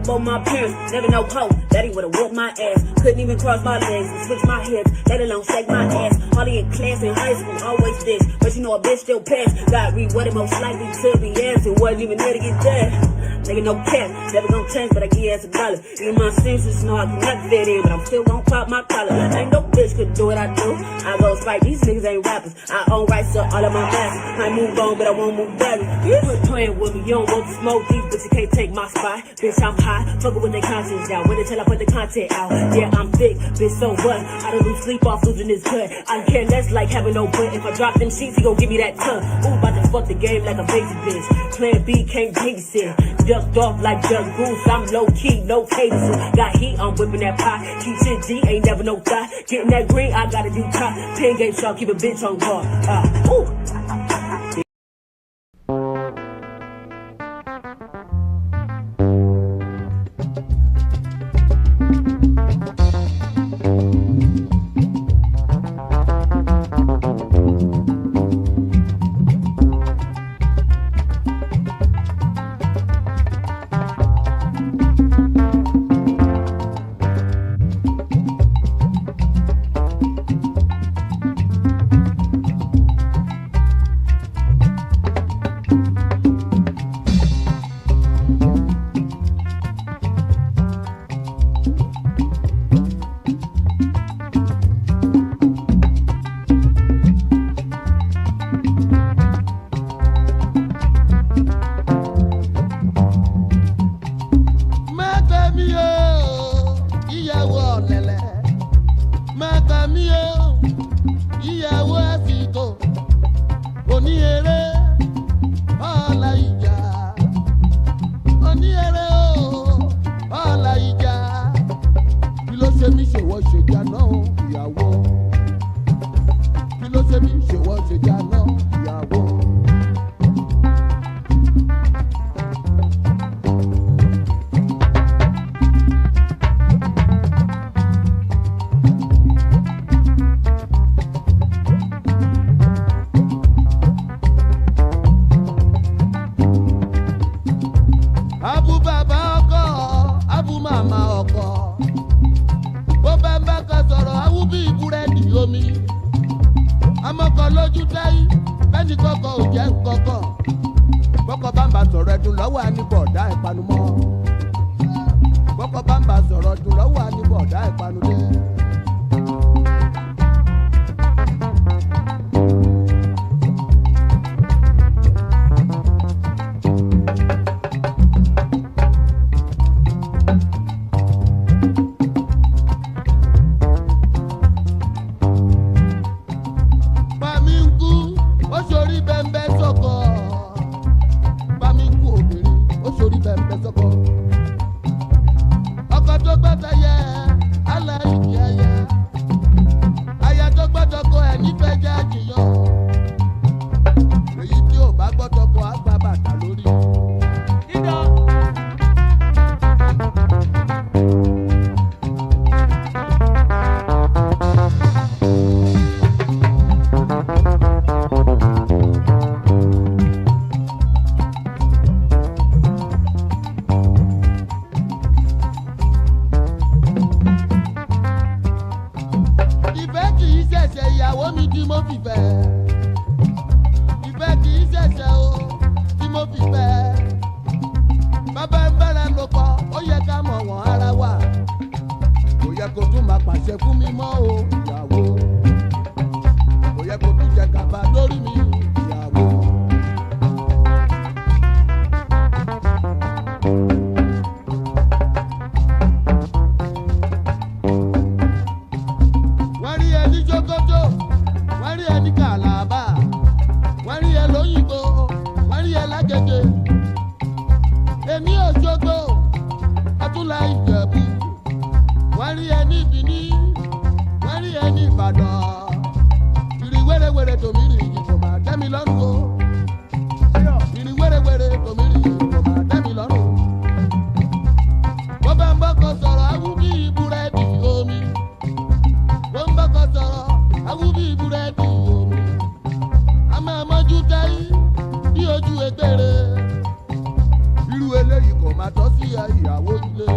both my parents, never no hoe. Daddy would've whooped my ass. Couldn't even cross my legs and switch my hips, let alone shake my ass. Hardly in class in high school, always this. But you know a bitch still passed. Got rewarded most likely to be ass. It wasn't even there to get there. Nigga, no cap, never gon' change, but I give ass $1. Even my senses know I can never fit in, but I'm still gon' pop my collar. Ain't no bitch could do what I do. I go spike, these niggas ain't rappers. I own rights to all of my masters. I move on, but I won't move back. You quit playing with me, you don't want to smoke deep, but you can't take my spot. Bitch, I'm high, fuckin' with their conscience out. When until I put the content out. Yeah, I'm thick, bitch, so what? I don't lose sleep off losing this gut. I care less like having no butt. If I drop them sheets, he gon' give me that tongue. Ooh, about to fuck the game like a baby bitch. Plan B, can't babysit. Ducked off like Jug Goose, I'm low key, no cadence. Got heat, I'm whipping that pot. Keep shit G, ain't never no thought. Getting that green, I gotta do top. 10 game sharp, keep a bitch on guard. Ooh. Irú eléyìí kò máa tọ́ sí ìyàwó ilé.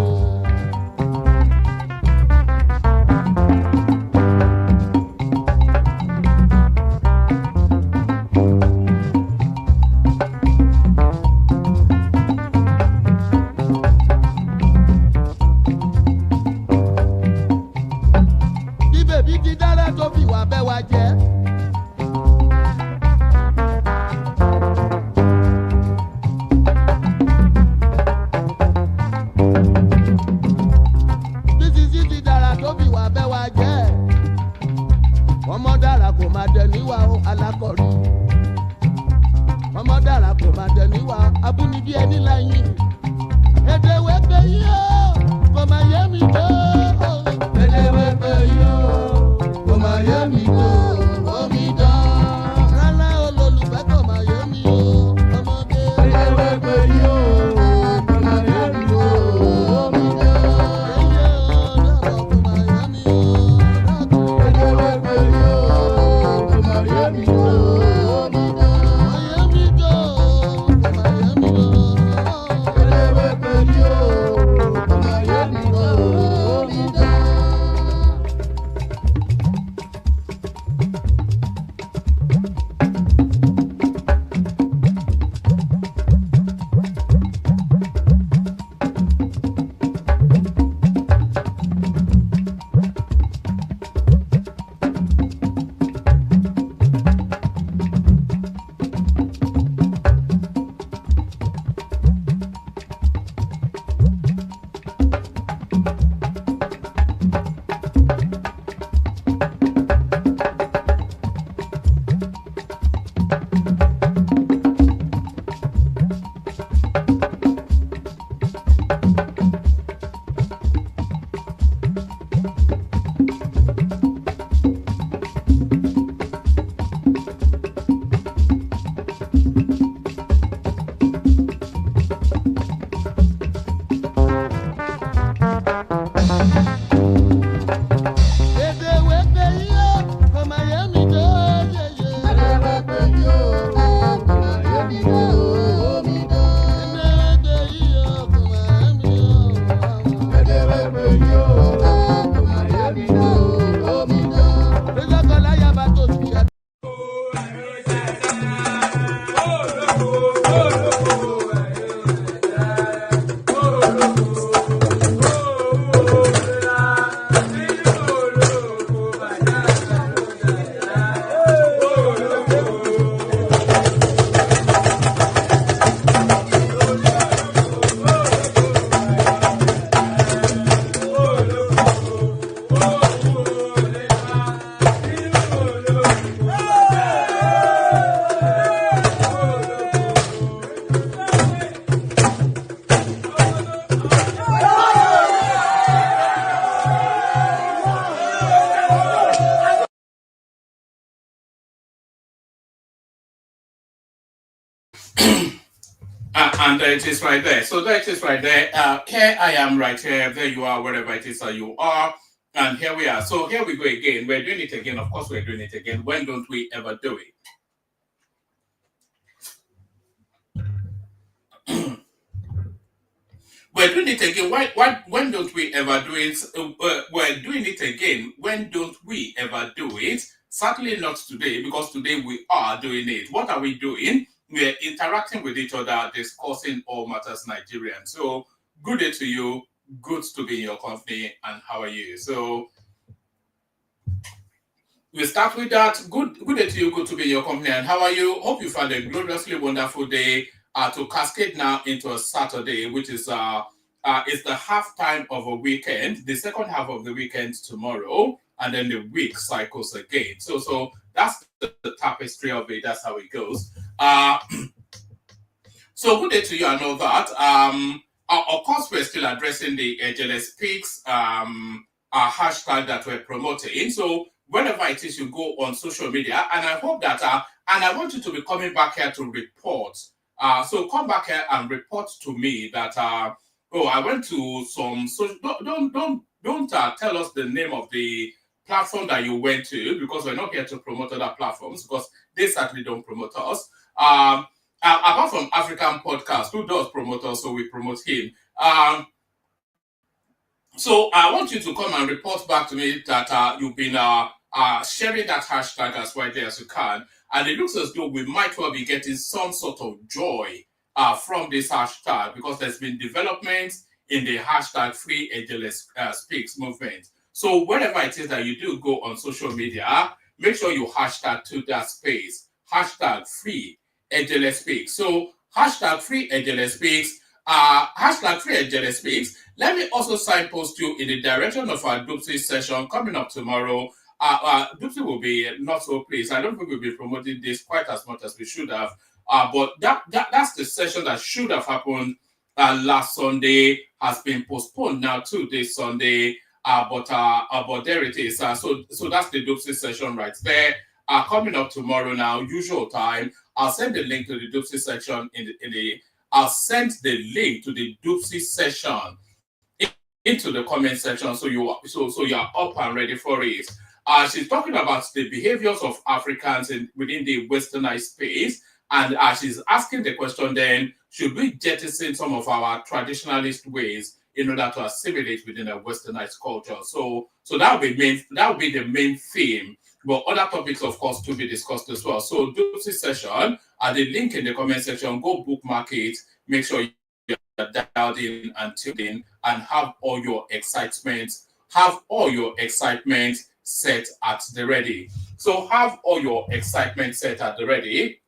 ọmọ dára kò máa dẹ níwà alákọ̀rí ọmọ dára kò máa dẹ níwà abúnibí ẹni láyìn èdè wẹ́pẹ́ yìí ó kò máa yé mi tó èdè wẹ́pẹ́ yìí ó kò máa yé mi tó omi dán rárá olólùfẹ́ kò máa yé mi ó ọmọdé èdè wẹ́pẹ́ yìí ó kò máa yé mi tó omi dán èyí ó dábọ̀ kò máa yé mi ó èdè wẹ́pẹ́ yìí ó kò máa yé mi tó omi dán. And there it is right there. So there it is right there. Here I am right here. There you are, wherever it is that you are. And here we are. So here we go again. We're doing it again. Of course, we're doing it again. When don't we ever do it? We're doing it again. When don't we ever do it? We're doing it again. When don't we ever do it? Certainly not today, because today we are doing it. What are we doing? We're interacting with each other, discussing all matters Nigerian. So good day to you. Good to be in your company. And how are you? So we start with that. Good day to you. Good to be in your company. And how are you? Hope you found a gloriously wonderful day. To cascade now into a Saturday, which is it's the half time of a weekend, the second half of the weekend tomorrow, and then the week cycles again. So that's the tapestry of it. That's how it goes. So good day to you and all that. Of course, we're still addressing the Ejele Speaks hashtag that we're promoting. So whenever it is you go on social media, and I hope that, and I want you to be coming back here to report. So come back here and report to me that, I went to some, so don't tell us the name of the platform that you went to, because we're not here to promote other platforms, because they certainly don't promote us. Apart from African Podcast, who does promote us, so we promote him. So I want you to come and report back to me that you've been sharing that hashtag as widely as you can. And it looks as though we might well be getting some sort of joy from this hashtag, because there's been developments in the hashtag Free Ejele Speaks movement. So wherever it is that you do go on social media, make sure you hashtag to that space. Hashtag Free Ejele Speaks. So hashtag Free Ejele Speaks. Hashtag Free Ejele Speaks. Let me also signpost you in the direction of our Dupsy session coming up tomorrow. Dupsy will be not so pleased. I don't think we'll be promoting this quite as much as we should have. But that's the session that should have happened last Sunday, has been postponed now to this Sunday. But there it is. So that's the Dupsy session right there. Coming up tomorrow now, usual time. I'll send the link to the Dupsy section I'll send the link to the Dupsy session into the comment section, so you're up and ready for it. She's talking about the behaviors of Africans within the westernized space, and she's asking the question then, should we jettison some of our traditionalist ways in order to assimilate within a westernized culture? So that would be the main theme. But other topics, of course, to be discussed as well. So Dupsy session, the link in the comment section, go bookmark it, make sure you're dialed in and tuned in, and have all your excitement set at the ready. So have all your excitement set at the ready.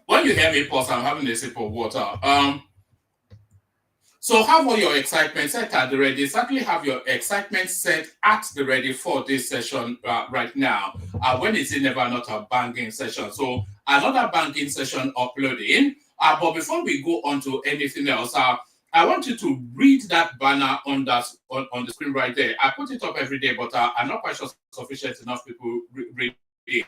When you hear me pause, I'm having a sip of water. So have all your excitement set at the ready. Certainly have your excitement set at the ready for this session right now. When it's never not a banging session. So another banging session uploading. But before we go on to anything else, I want you to read that banner on the screen right there. I put it up every day, but I'm not quite sure sufficient enough people read it.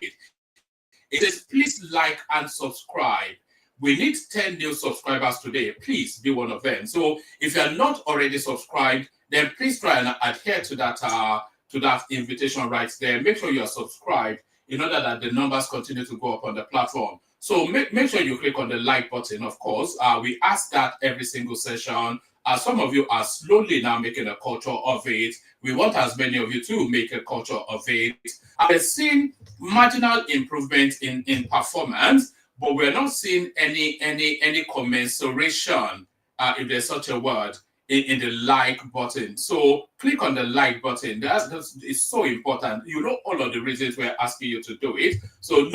It says, please like and subscribe. We need 10 new subscribers today. Please be one of them. So if you're not already subscribed, then please try and adhere to that invitation right there. Make sure you're subscribed in order that the numbers continue to go up on the platform. So make sure you click on the like button, of course. We ask that every single session. Some of you are slowly now making a culture of it. We want as many of you to make a culture of it. I've seen marginal improvement in performance, but we're not seeing any commensuration, if there's such a word, in the like button. So click on the like button. It's so important. You know all of the reasons we're asking you to do it. So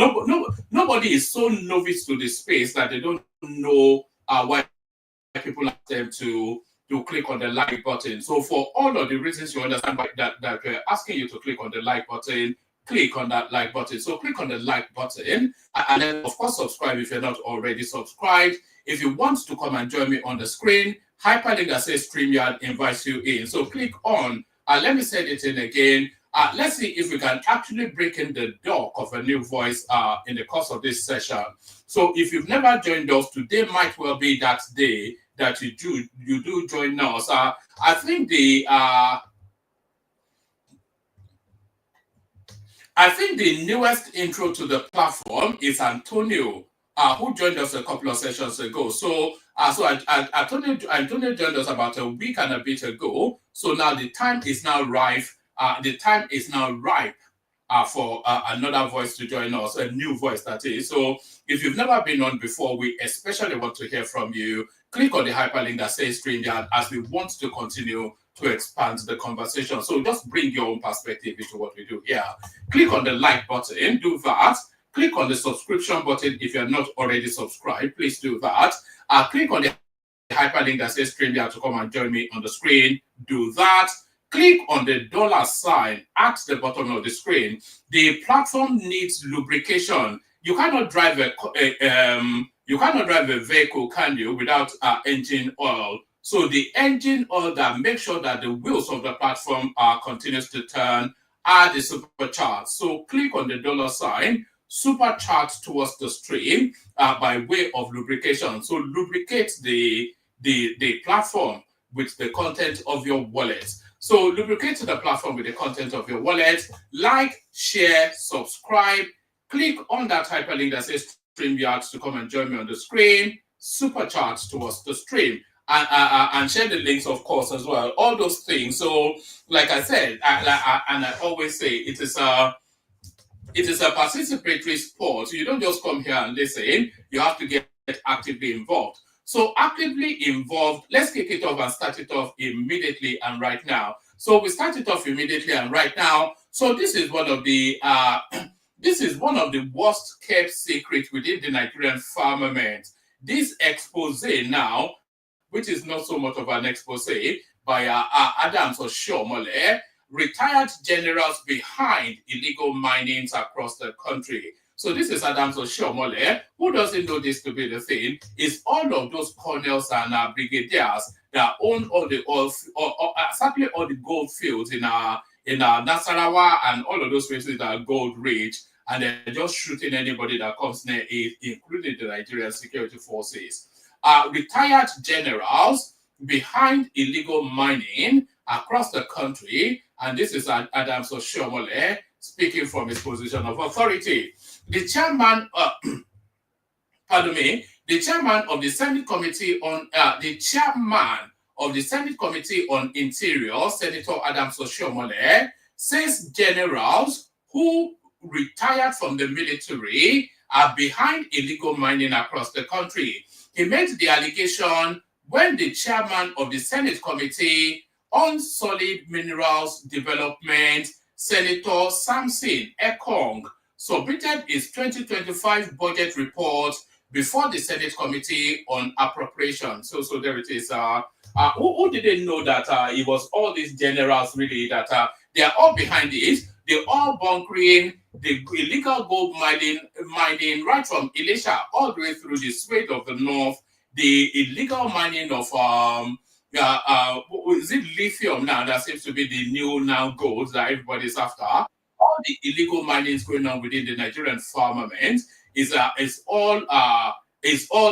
nobody is so novice to the space that they don't know why people ask them to click on the like button. So for all of the reasons you understand that we're asking you to click on the like button, click on that like button. So click on the like button, and then of course subscribe if you're not already subscribed. If you want to come and join me on the screen, hyperlink that says StreamYard invites you in. So click on, let me send it in again. Let's see if we can actually break in the door of a new voice in the course of this session. So if you've never joined us, today might well be that day that you do join us. I think the newest intro to the platform is Antonio, who joined us a couple of sessions ago. So Antonio joined us about a week and a bit ago. So now the time is now ripe. For another voice to join us, a new voice that is. So if you've never been on before, we especially want to hear from you. Click on the hyperlink that says StreamYard, as we want to continue to expand the conversation. So just bring your own perspective into what we do here. Click on the like button, do that. Click on the subscription button if you're not already subscribed, please do that. Click on the hyperlink that says StreamYard to come and join me on the screen, do that. Click on the $ at the bottom of the screen. The platform needs lubrication. You cannot drive a vehicle, can you, without engine oil? So the engine oil that makes sure that the wheels of the platform continues to turn are the supercharged. So click on the $ supercharged towards the stream by way of lubrication. So lubricate the platform with the content of your wallet. So lubricate the platform with the content of your wallet. Like, share, subscribe. Click on that hyperlink that says StreamYard to come and join me on the screen. Supercharged towards the stream. And share the links, of course, as well. All those things. So, like I said, I always say, it is a participatory sport. You don't just come here and listen. You have to get actively involved. So actively involved, let's kick it off and start it off immediately and right now. So we start it off immediately and right now. So this is one of the worst kept secrets within the Nigerian firmament. This expose now, which is not so much of an expose, by Adams Oshiomhole, retired generals behind illegal minings across the country. So this is Adams Oshiomhole. Who doesn't know this to be the thing? Is all of those colonels and brigadiers that own all the oil, certainly all the gold fields in Nasarawa and all of those places that are gold rich, and they're just shooting anybody that comes near it, including the Nigerian security forces. Retired generals behind illegal mining across the country, and this is Adams Oshiomhole speaking from his position of authority. The chairman, the chairman of the Senate Committee on Interior, Senator Adams Oshiomhole, says generals who retired from the military are behind illegal mining across the country. He made the allegation when the chairman of the Senate Committee on Solid Minerals Development, Senator Samson Ekong, submitted his 2025 budget report before the Senate Committee on Appropriations. So there it is. Who didn't know that it was all these generals really that they are all behind it? They're all bunkering the illegal gold mining right from Elisha all the way through the Strait of the North, the illegal mining of is it lithium now that seems to be the new now gold that everybody's after. All the illegal mining going on within the Nigerian firmament is all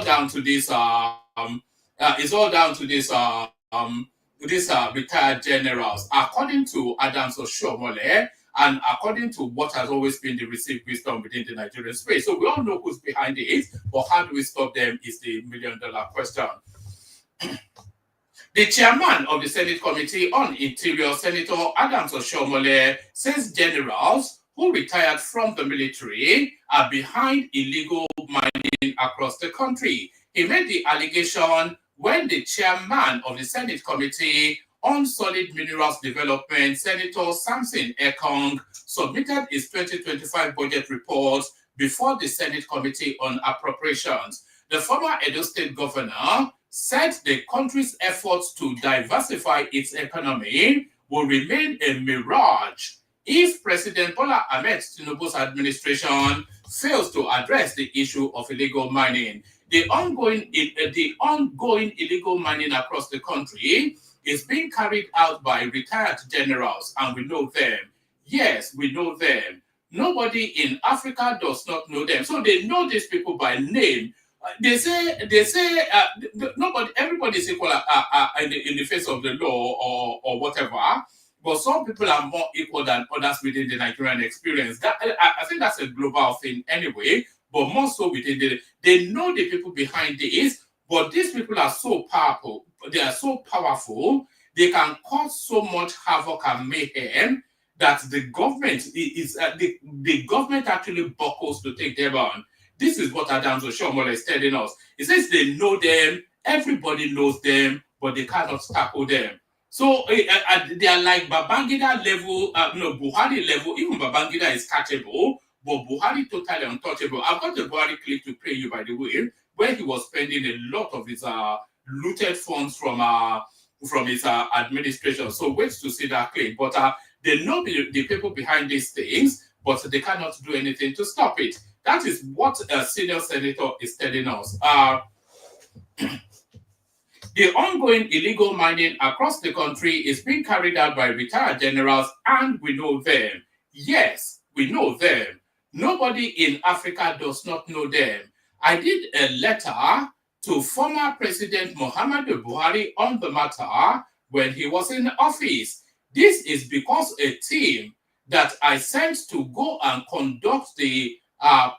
down to this retired generals, according to Adams Oshiomhole, and according to what has always been the received wisdom within the Nigerian space. So we all know who's behind it, but how do we stop them is the million-dollar question. The chairman of the Senate Committee on Interior, Senator Adams Oshiomhole, says generals who retired from the military are behind illegal mining across the country. He made the allegation when the chairman of the Senate Committee on Solid Minerals Development, Senator Samson Ekong, submitted his 2025 budget report before the Senate Committee on Appropriations. The former Edo State governor said the country's efforts to diversify its economy will remain a mirage if President Bola Ahmed Tinubu's administration fails to address the issue of illegal mining. The ongoing illegal mining across the country is being carried out by retired generals, and we know them. Yes, we know them. Nobody in Africa does not know them. So they know these people by name. They say everybody is equal in the face of the law or whatever, but some people are more equal than others within the Nigerian experience. That I think that's a global thing anyway, but more so within they know the people behind this, but these people are so powerful. They are so powerful. They can cause so much havoc and mayhem that the government the government actually buckles to take them on. This is what Adams Oshiomhole is telling us. He says they know them, everybody knows them, but they cannot tackle them. So they are like Babangida level, Buhari level. Even Babangida is catchable, but Buhari totally untouchable. I've got the Buhari clip to play you, by the way, where he was spending a lot of his looted funds from his administration. So wait to see that clip. But they know the people behind these things, but they cannot do anything to stop it. That is what a senior senator is telling us. The ongoing illegal mining across the country is being carried out by retired generals, and we know them. Yes, we know them. Nobody in Africa does not know them. I did a letter to former President Muhammadu Buhari on the matter when he was in office. This is because a team that I sent to go and conduct the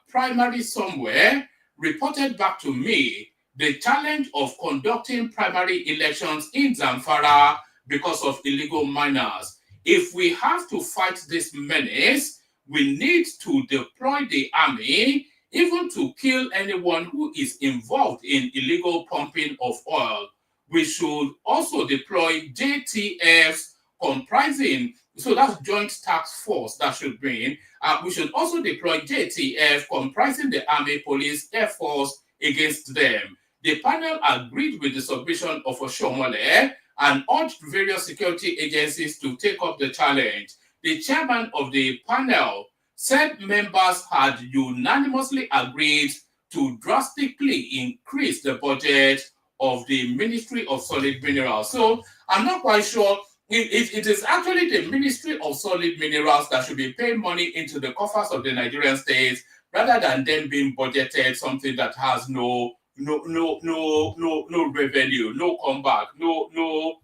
primary somewhere reported back to me the challenge of conducting primary elections in Zamfara because of illegal miners. If we have to fight this menace, we need to deploy the army, even to kill anyone who is involved in illegal pumping of oil. We should also deploy JTFs comprising, so that's Joint Task Force that should bring. We should also deploy JTF comprising the Army, Police, Air Force against them. The panel agreed with the submission of Oshiomhole and urged various security agencies to take up the challenge. The chairman of the panel said members had unanimously agreed to drastically increase the budget of the Ministry of Solid Minerals. So I'm not quite sure. It is actually the Ministry of Solid Minerals that should be paying money into the coffers of the Nigerian states rather than them being budgeted something that has no revenue, no comeback, no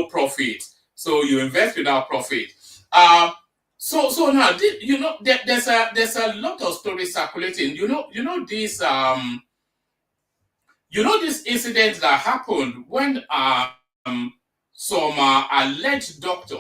profit. So you invest without profit. So now there's a lot of stories circulating. This incident that happened when some alleged doctor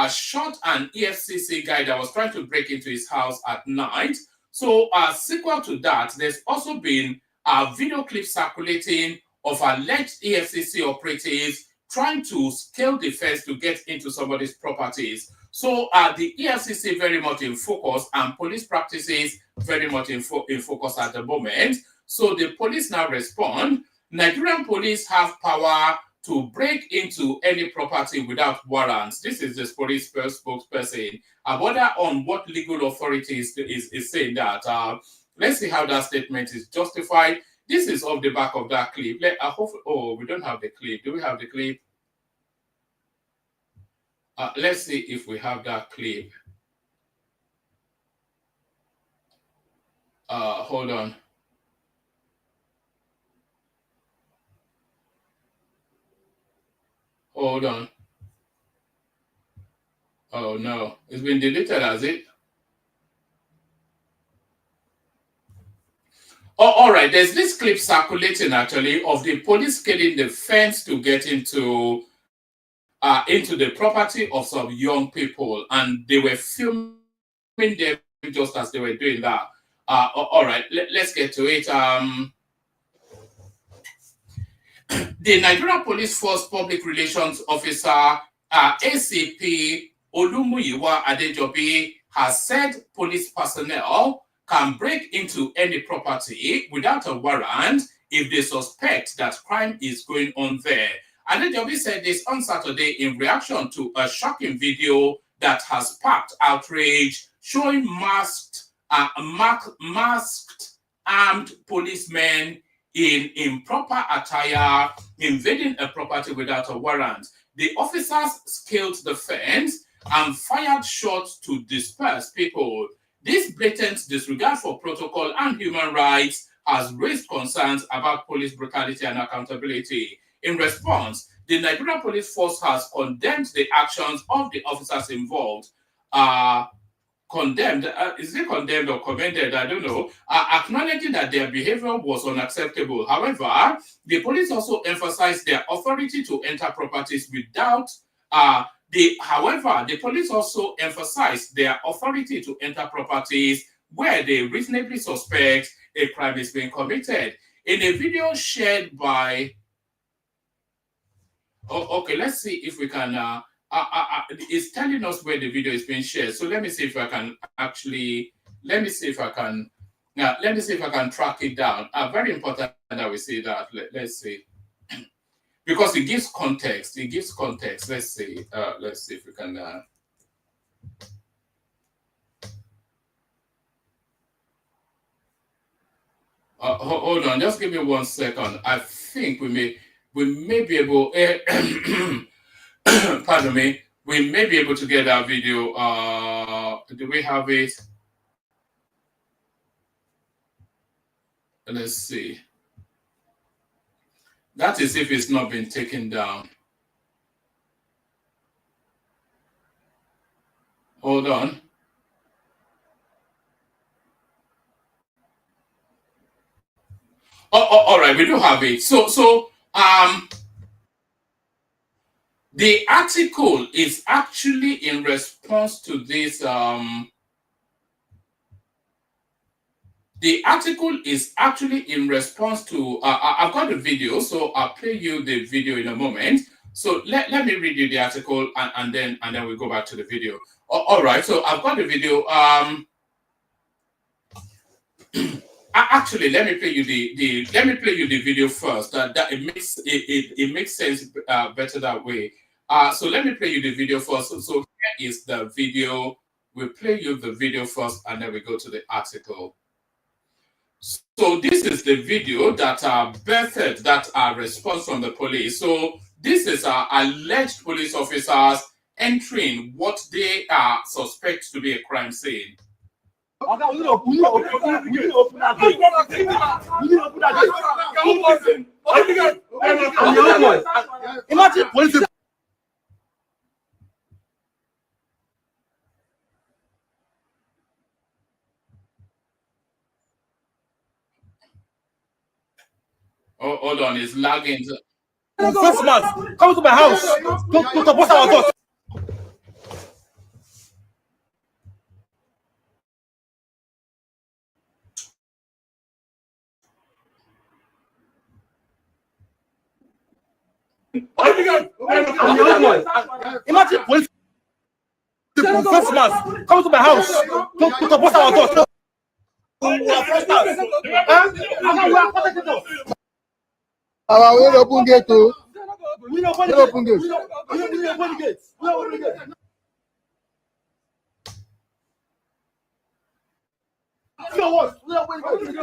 shot an EFCC guy that was trying to break into his house at night. So sequel to that, there's also been a video clip circulating of alleged EFCC operatives trying to scale the fence to get into somebody's properties. So the EFCC very much in focus, and police practices very much in focus at the moment. So the police now respond. Nigerian police have power to break into any property without warrants. This is the police spokesperson. I wonder on what legal authorities is saying that. Let's see how that statement is justified. This is off the back of that clip. We don't have the clip. Do we have the clip? Let's see if we have that clip. Hold on. Hold on. Oh no, it's been deleted, has it? Oh, all right. There's this clip circulating actually of the police scaling the fence to get into the property of some young people, and they were filming them just as they were doing that. All right, let's get to it. The Nigerian Police Force Public Relations Officer, ACP Olumuyiwa Adejobi, has said police personnel can break into any property without a warrant if they suspect that crime is going on there. Adejobi said this on Saturday in reaction to a shocking video that has sparked outrage showing masked armed policemen in improper attire invading a property without a warrant. The officers scaled the fence and fired shots to disperse people. This blatant disregard for protocol and human rights has raised concerns about police brutality and accountability. In response, the Nigerian Police Force has condemned the actions of the officers involved. Condemned, is it condemned or commended? I don't know. Acknowledging that their behavior was unacceptable. However, the police also emphasized their authority to enter properties without. The police also emphasized their authority to enter properties where they reasonably suspect a crime is being committed. In a video shared by. Okay, let's see if we can. It's telling us where the video is being shared. So let me see if I can track it down. Very important that we see that. Let's see. Because it gives context. Let's see. Let's see if we can. Hold on. Just give me 1 second. I think we may be able. Pardon me. We may be able to get that video. Do we have it? Let's see. That is if it's not been taken down. Hold on. All right, we do have it. So the article is actually in response to this. The article is actually in response to. I've got the video, so I'll play you the video in a moment. So let me read you the article, and then we'll go back to the video. All right. So I've got the video. Actually, let me play you the video first. That it makes sense better that way. So let me play you the video first. So here is the video. We'll play you the video first, and then we go to the article. So this is the video that birthed that response from the police. So this is alleged police officers entering what they suspect to be a crime scene. We need to open that gate. We need to open that gate. Imagine police. Oh, hold on, it's lagging. First man, come to my house. To support our God. Imagine police. First man, come to my house. To support our God. Our way open gate too. We don't Open gate. We don't open the gates. We don't open the gates. We don't what? We don't open the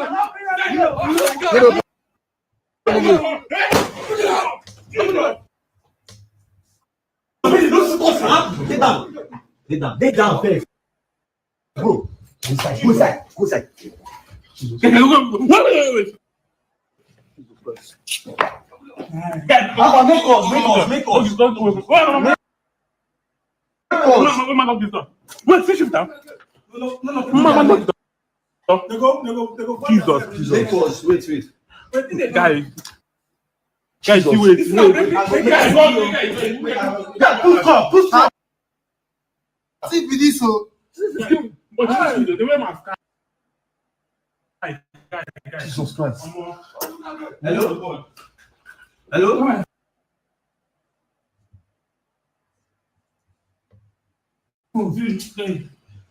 gates. Get down first. Bro, go side. Wait. Make us. Wait, fish him down. No. Jesus. Make us wait. Guys, wait. Push. See this so. Jesus Christ. Hello.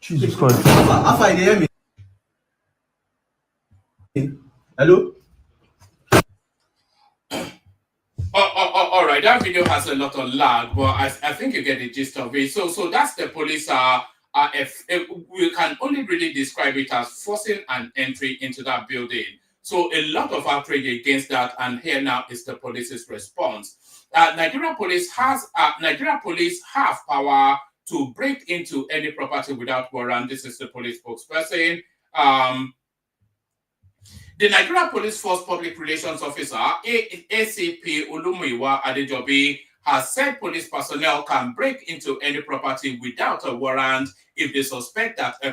Jesus Christ. How far you hear me? Hello. All right, that video has a lot of lag, but I think you get the gist of it. So that's the police. We can only really describe it as forcing an entry into that building. So a lot of outrage against that, and here now is the police's response. Nigerian police have power to break into any property without warrant. This is the police spokesperson. The Nigerian Police Force Public Relations Officer, ACP Olumuyiwa Adejobi, has said police personnel can break into any property without a warrant if they suspect that a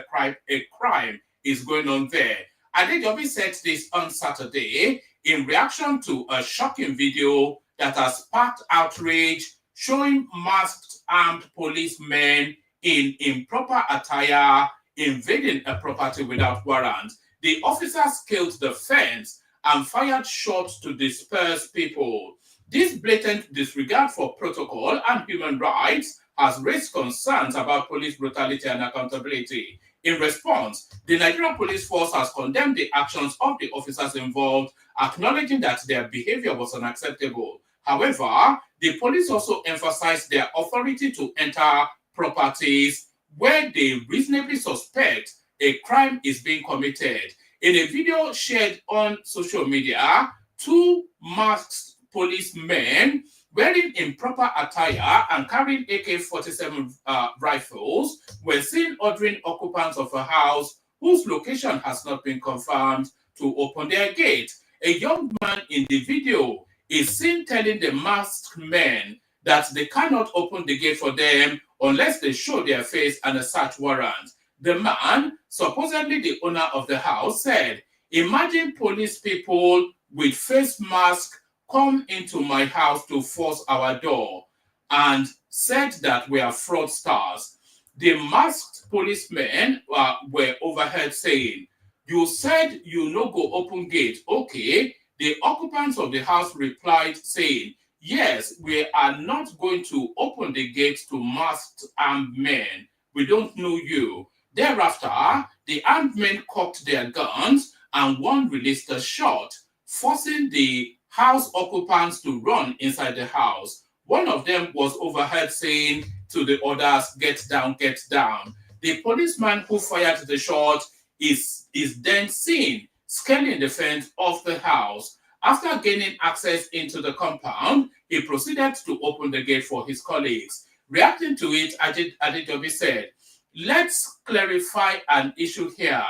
crime is going on there. Adejobi said this on Saturday in reaction to a shocking video that has sparked outrage showing masked armed policemen in improper attire invading a property without warrant. The officers scaled the fence and fired shots to disperse people. This blatant disregard for protocol and human rights has raised concerns about police brutality and accountability. In response, the Nigerian Police Force has condemned the actions of the officers involved, acknowledging that their behavior was unacceptable. However, the police also emphasized their authority to enter properties where they reasonably suspect a crime is being committed. In a video shared on social media, two masked policemen wearing improper attire and carrying AK-47 rifles were seen ordering occupants of a house whose location has not been confirmed to open their gate. A young man in the video is seen telling the masked men that they cannot open the gate for them unless they show their face and a search warrant. The man, supposedly the owner of the house, said, "Imagine police people with face masks come into my house to force our door," and said that we are fraudsters. The masked policemen were overheard saying, "You said you no go open gate, okay?" The occupants of the house replied saying, "Yes, we are not going to open the gate to masked armed men. We don't know you." Thereafter, the armed men cocked their guns and one released a shot, forcing the house occupants to run inside the house. One of them was overheard saying to the others, "Get down, get down." The policeman who fired the shot is then seen scaling the fence of the house. After gaining access into the compound, he proceeded to open the gate for his colleagues. Reacting to it, Adejobi said, "Let's clarify an issue here.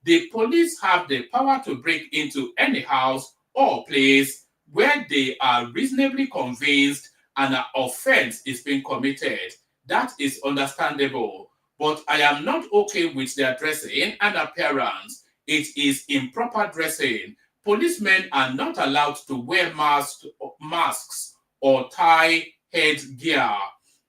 The police have the power to break into any house or place where they are reasonably convinced an offense is being committed. That is understandable. But I am not okay with their dressing and appearance. It is improper dressing. Policemen are not allowed to wear masks or tie headgear.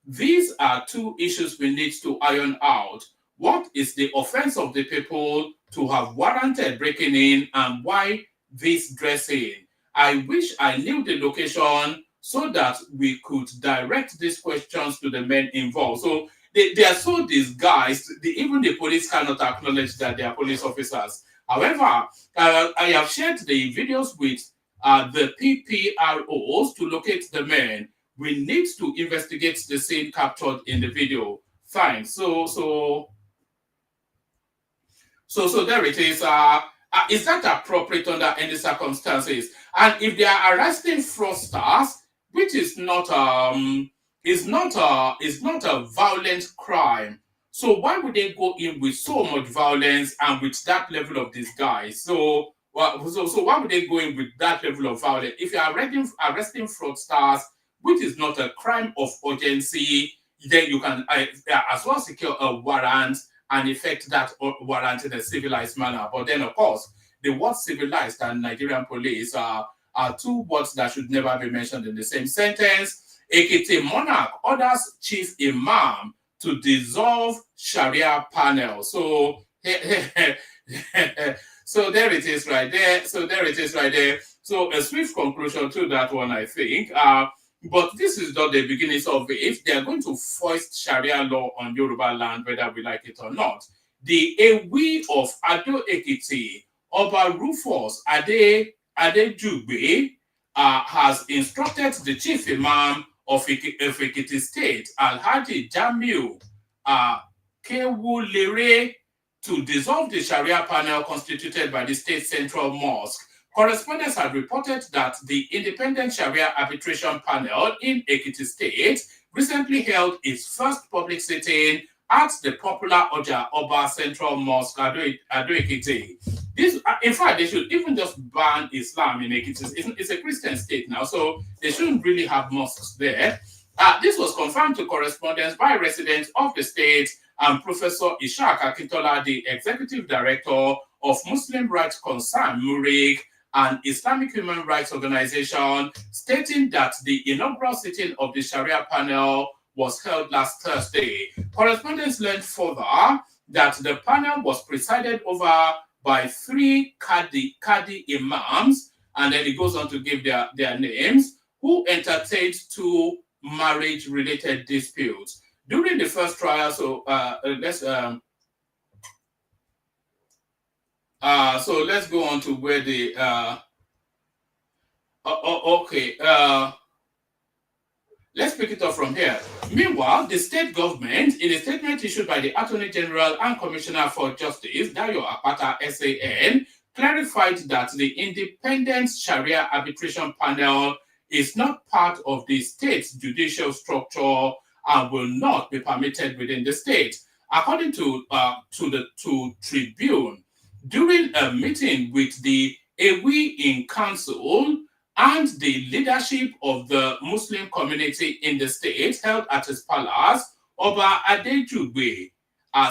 These are two issues we need to iron out. What is the offense of the people to have warranted breaking in, and why this dressing? I wish I knew the location so that we could direct these questions to the men involved." So they are so disguised, even the police cannot acknowledge that they are police officers. However, I have shared the videos with the PPROs to locate the men. We need to investigate the scene captured in the video. Fine. So there it is. Is that appropriate under any circumstances? And if they are arresting fraudsters, which is not a violent crime, so why would they go in with so much violence and with that level of disguise? So why would they go in with that level of violence? If you are arresting fraudsters, which is not a crime of urgency, then you can as well secure a warrant and effect that warrant in a civilized manner. But then, of course, the word civilized and Nigerian police are two words that should never be mentioned in the same sentence. Ekiti monarch orders chief imam to dissolve Sharia panel. So, so there it is right there. So a swift conclusion to that one, I think. But this is not the beginnings of it. They are going to foist Sharia law on Yoruba land, whether we like it or not. The Ewi of Ado Ekiti, Oba Rufus Adejugbe, has instructed the chief imam of Ekiti State, Alhaji Jamiu Kewulere, to dissolve the Sharia panel constituted by the state central mosque. Correspondents have reported that the Independent Sharia Arbitration Panel in Ekiti State recently held its first public sitting at the popular Oba Central Mosque, Ado Ekiti. This, in fact, they should even just ban Islam in Ekiti. It's a Christian state now, so they shouldn't really have mosques there. This was confirmed to correspondents by residents of the state and Professor Ishaq Akintola, the Executive Director of Muslim Rights Concern, Murig, an Islamic human rights organization, stating that the inaugural sitting of the Sharia panel was held last Thursday. Correspondents learned further that the panel was presided over by 3 Qadi imams, and then it goes on to give their names, who entertained 2 marriage-related disputes. During the first trial, so let's go on to where the let's pick it up from here. Meanwhile, the state government, in a statement issued by the Attorney General and Commissioner for Justice, Dayo Akpata, SAN, clarified that the Independent Sharia Arbitration Panel is not part of the state's judicial structure and will not be permitted within the state. According to Tribune, during a meeting with the Ewi in council and the leadership of the Muslim community in the state held at his palace, Oba Adejugbe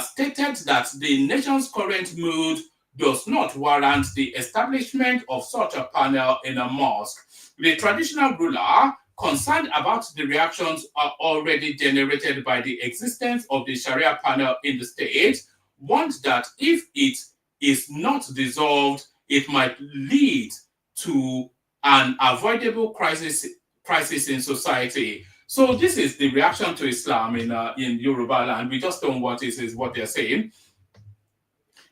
stated that the nation's current mood does not warrant the establishment of such a panel in a mosque. The traditional ruler, concerned about the reactions already generated by the existence of the Sharia panel in the state, warned that if it is not dissolved, it might lead to an avoidable crisis in society. So this is the reaction to Islam in Yoruba land. We just don't want this, is what they're saying.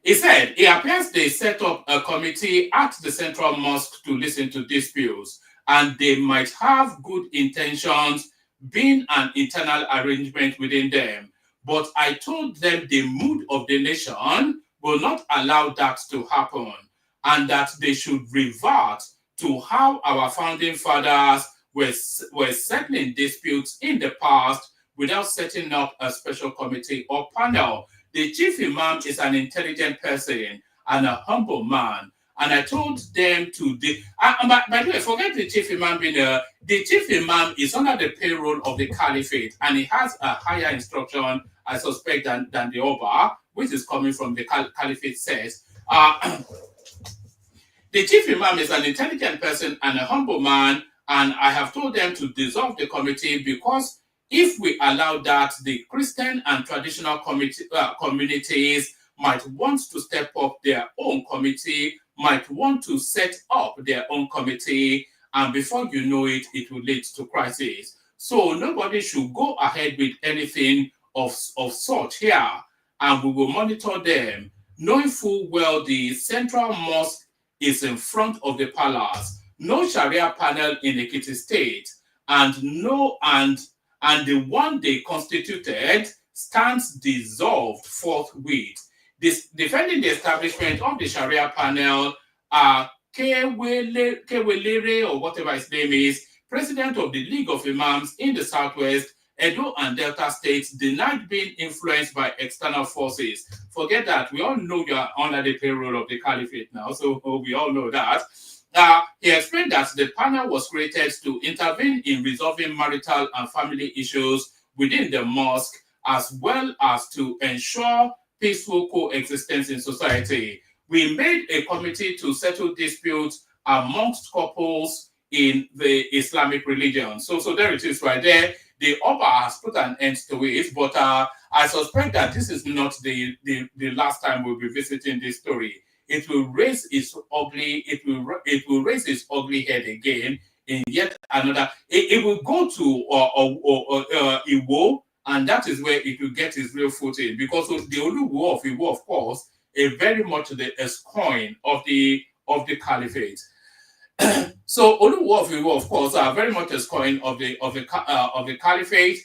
He said, it appears they set up a committee at the Central Mosque to listen to disputes, and they might have good intentions, being an internal arrangement within them. But I told them the mood of the nation will not allow that to happen, and that they should revert to how our founding fathers were settling disputes in the past without setting up a special committee or panel. The chief imam is an intelligent person and a humble man. And I told them to... by the way, forget the chief imam being the chief imam is under the payroll of the caliphate, and he has a higher instruction, I suspect, than the Oba, which is coming from the caliphate says. The chief imam is an intelligent person and a humble man, and I have told them to dissolve the committee, because if we allow that, the Christian and traditional communities might want to step up their own committee, might want to set up their own committee, and before you know it, it will lead to crisis. So nobody should go ahead with anything of sort here, and we will monitor them, knowing full well the Central Mosque is in front of the palace. No Sharia panel in Ekiti State, and the one they constituted stands dissolved forthwith. Defending the establishment of the Sharia panel are Kewelere, or whatever his name is, president of the League of Imams in the Southwest, Edo and Delta states, denied being influenced by external forces. Forget that. We all know you are under the payroll of the caliphate now, so we all know that. He explained that the panel was created to intervene in resolving marital and family issues within the mosque, as well as to ensure peaceful coexistence in society. We made a committee to settle disputes amongst couples in the Islamic religion. So there it is right there. The Oba has put an end to it, but I suspect that this is not the last time we'll be visiting this story. It will raise its ugly head again in yet another. It will go to Iwo, and that is where it will get its real footing, because the Oluwo of Iwo, of course, is very much the coin of the caliphate. So Oluwo of Iwo, of course, are very much a coin of the caliphate.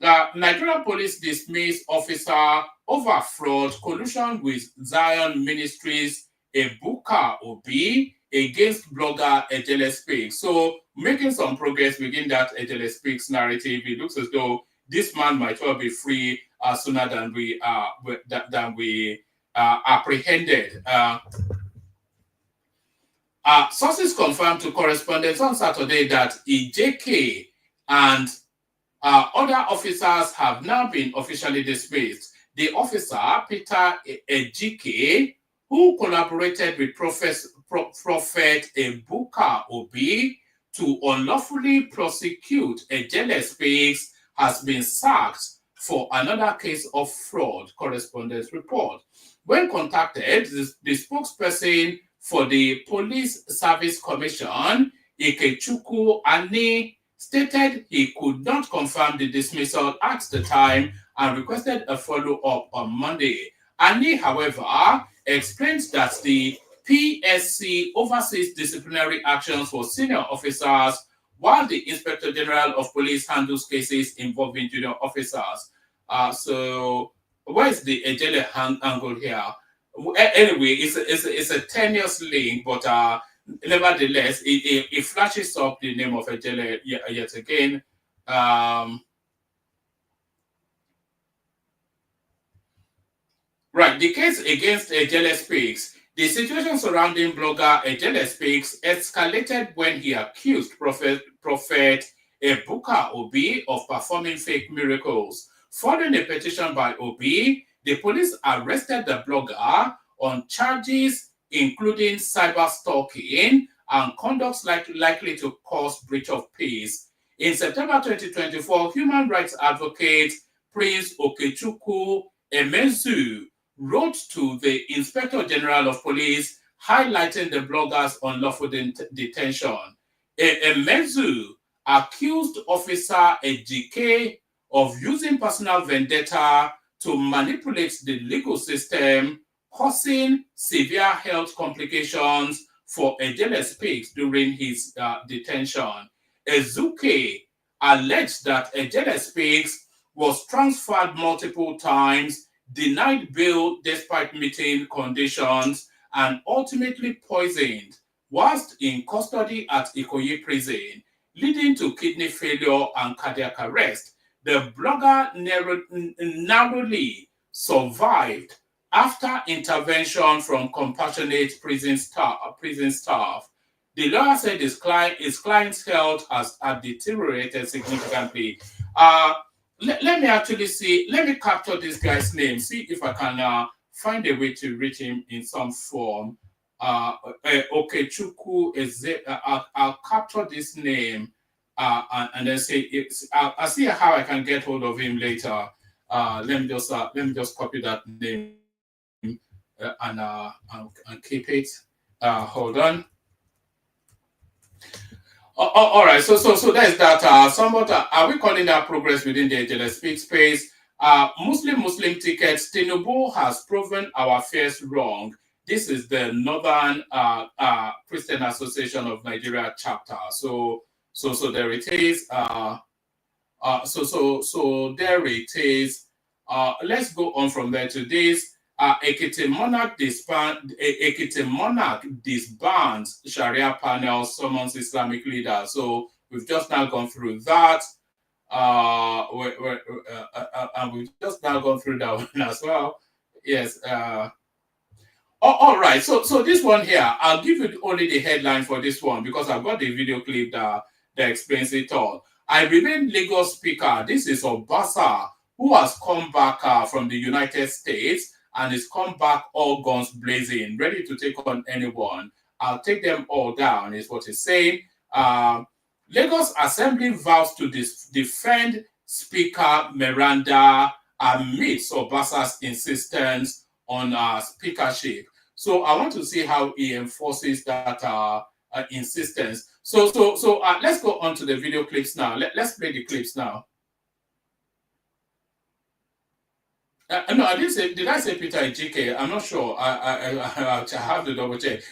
Nigerian police dismissed officer over fraud, collusion with Zion Ministries, Ebuka Obi against blogger Ejele Speaks. So making some progress within that Ejele Speaks narrative. It looks as though this man might well be free sooner than we apprehended. Sources confirmed to correspondents on Saturday that EJK and other officers have now been officially dismissed. The officer, Peter Ejike, who collaborated with Prophet Ebuka Obi to unlawfully prosecute Ejele Speaks, has been sacked for another case of fraud, correspondents report. When contacted, the spokesperson for the Police Service Commission, Ikechukwu Ani, stated he could not confirm the dismissal at the time and requested a follow-up on Monday. Ani, however, explained that the PSC oversees disciplinary actions for senior officers, while the Inspector General of Police handles cases involving junior officers. So where is the Ejele angle here? Anyway, it's a tenuous link, but nevertheless, it flashes up the name of Ejele yet again. Right, the case against Ejele Speaks. The situation surrounding blogger Ejele Speaks escalated when he accused Prophet Ebuka Obi of performing fake miracles. Following a petition by Obi, the police arrested the blogger on charges including cyber stalking and conduct likely to cause breach of peace. In September 2024, human rights advocate Prince Okechukwu Emezu wrote to the Inspector General of Police highlighting the blogger's unlawful detention. Emezu accused Officer Ejike of using personal vendetta to manipulate the legal system, causing severe health complications for Ejele Speaks during his detention. Ezuke alleged that Ejele Speaks was transferred multiple times, denied bail despite meeting conditions, and ultimately poisoned whilst in custody at Ikoyi prison, leading to kidney failure and cardiac arrest. The blogger narrowly survived after intervention from compassionate prison staff. The lawyer said his client's health has deteriorated significantly. Let me actually see, let me capture this guy's name, see if I can find a way to reach him in some form. Okay, Chuku is I'll capture this name and then say I'll see how I can get hold of him later. Let me just copy that name and keep it. Hold on. All right, so there's that. Somewhat, are we calling that progress within the Ejele Speak space? Muslim tickets. Tinubu has proven our fears wrong. This is the Northern Christian Association of Nigeria chapter. So there it is. So there it is. Let's go on from there to this. Ekiti Monarch disbands Sharia panel, summons Islamic leaders. So we've just now gone through that. And we've just now gone through that one as well. Yes. All right. So this one here, I'll give you only the headline for this one because I've got the video clip that explains it all. I remain Lagos speaker. This is Obasa, who has come back from the United States and is come back all guns blazing, ready to take on anyone. I'll take them all down, is what he's saying. Lagos Assembly vows to defend Speaker Miranda amidst Obasa's insistence on speakership. So I want to see how he enforces that insistence. So let's go on to the video clips now. Let's play the clips now. No, I didn't say. Did I say Peter Ejike? I'm not sure. I have to double check.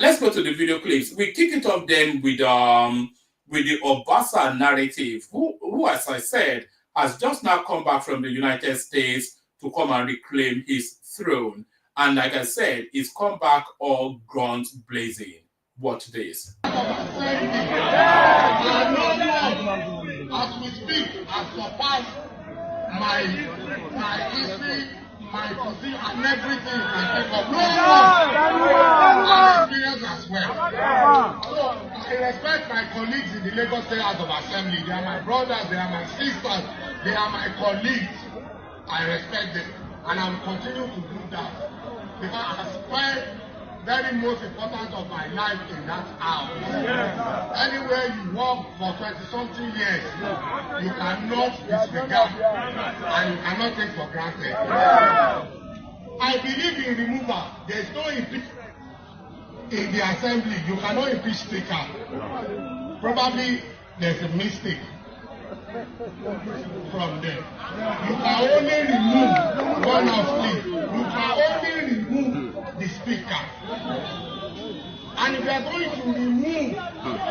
Let's go to the video clips. We kick it off then with the Obasa narrative, who, as I said, has just now come back from the United States to come and reclaim his throne. And like I said, he's come back all guns blazing. Watch this. As we speak, I surpass my history, my position, and everything I think of. And experience as well. So I respect my colleagues in the Lagos State House of Assembly. They are my brothers, they are my sisters, they are my colleagues. I respect them, and I'm continuing to do that because I spent very most important of my life in that house. Anywhere you work for 20-something years, you cannot disregard and you cannot take for granted. I believe in removal. There is no impeachment in the assembly. You cannot impeach speaker. Probably there's a mistake from them. You can only remove one of these. You can only remove the speaker. And if you are going to remove,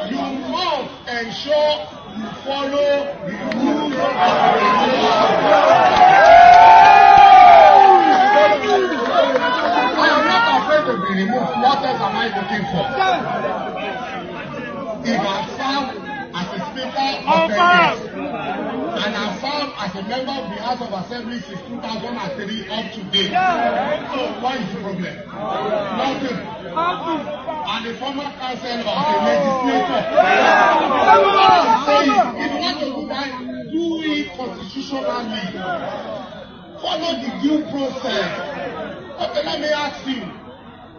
you must ensure you follow the rules of the I am not afraid to be removed. What else am I looking for? If I serve as a speaker of the House, and I serve as a member of the House of Assembly since 2003 up to date. So what is the problem? Nothing. And the former councillor of the legislature. If you want to do that, do it constitutionally. Follow the due process. Okay, let me ask you.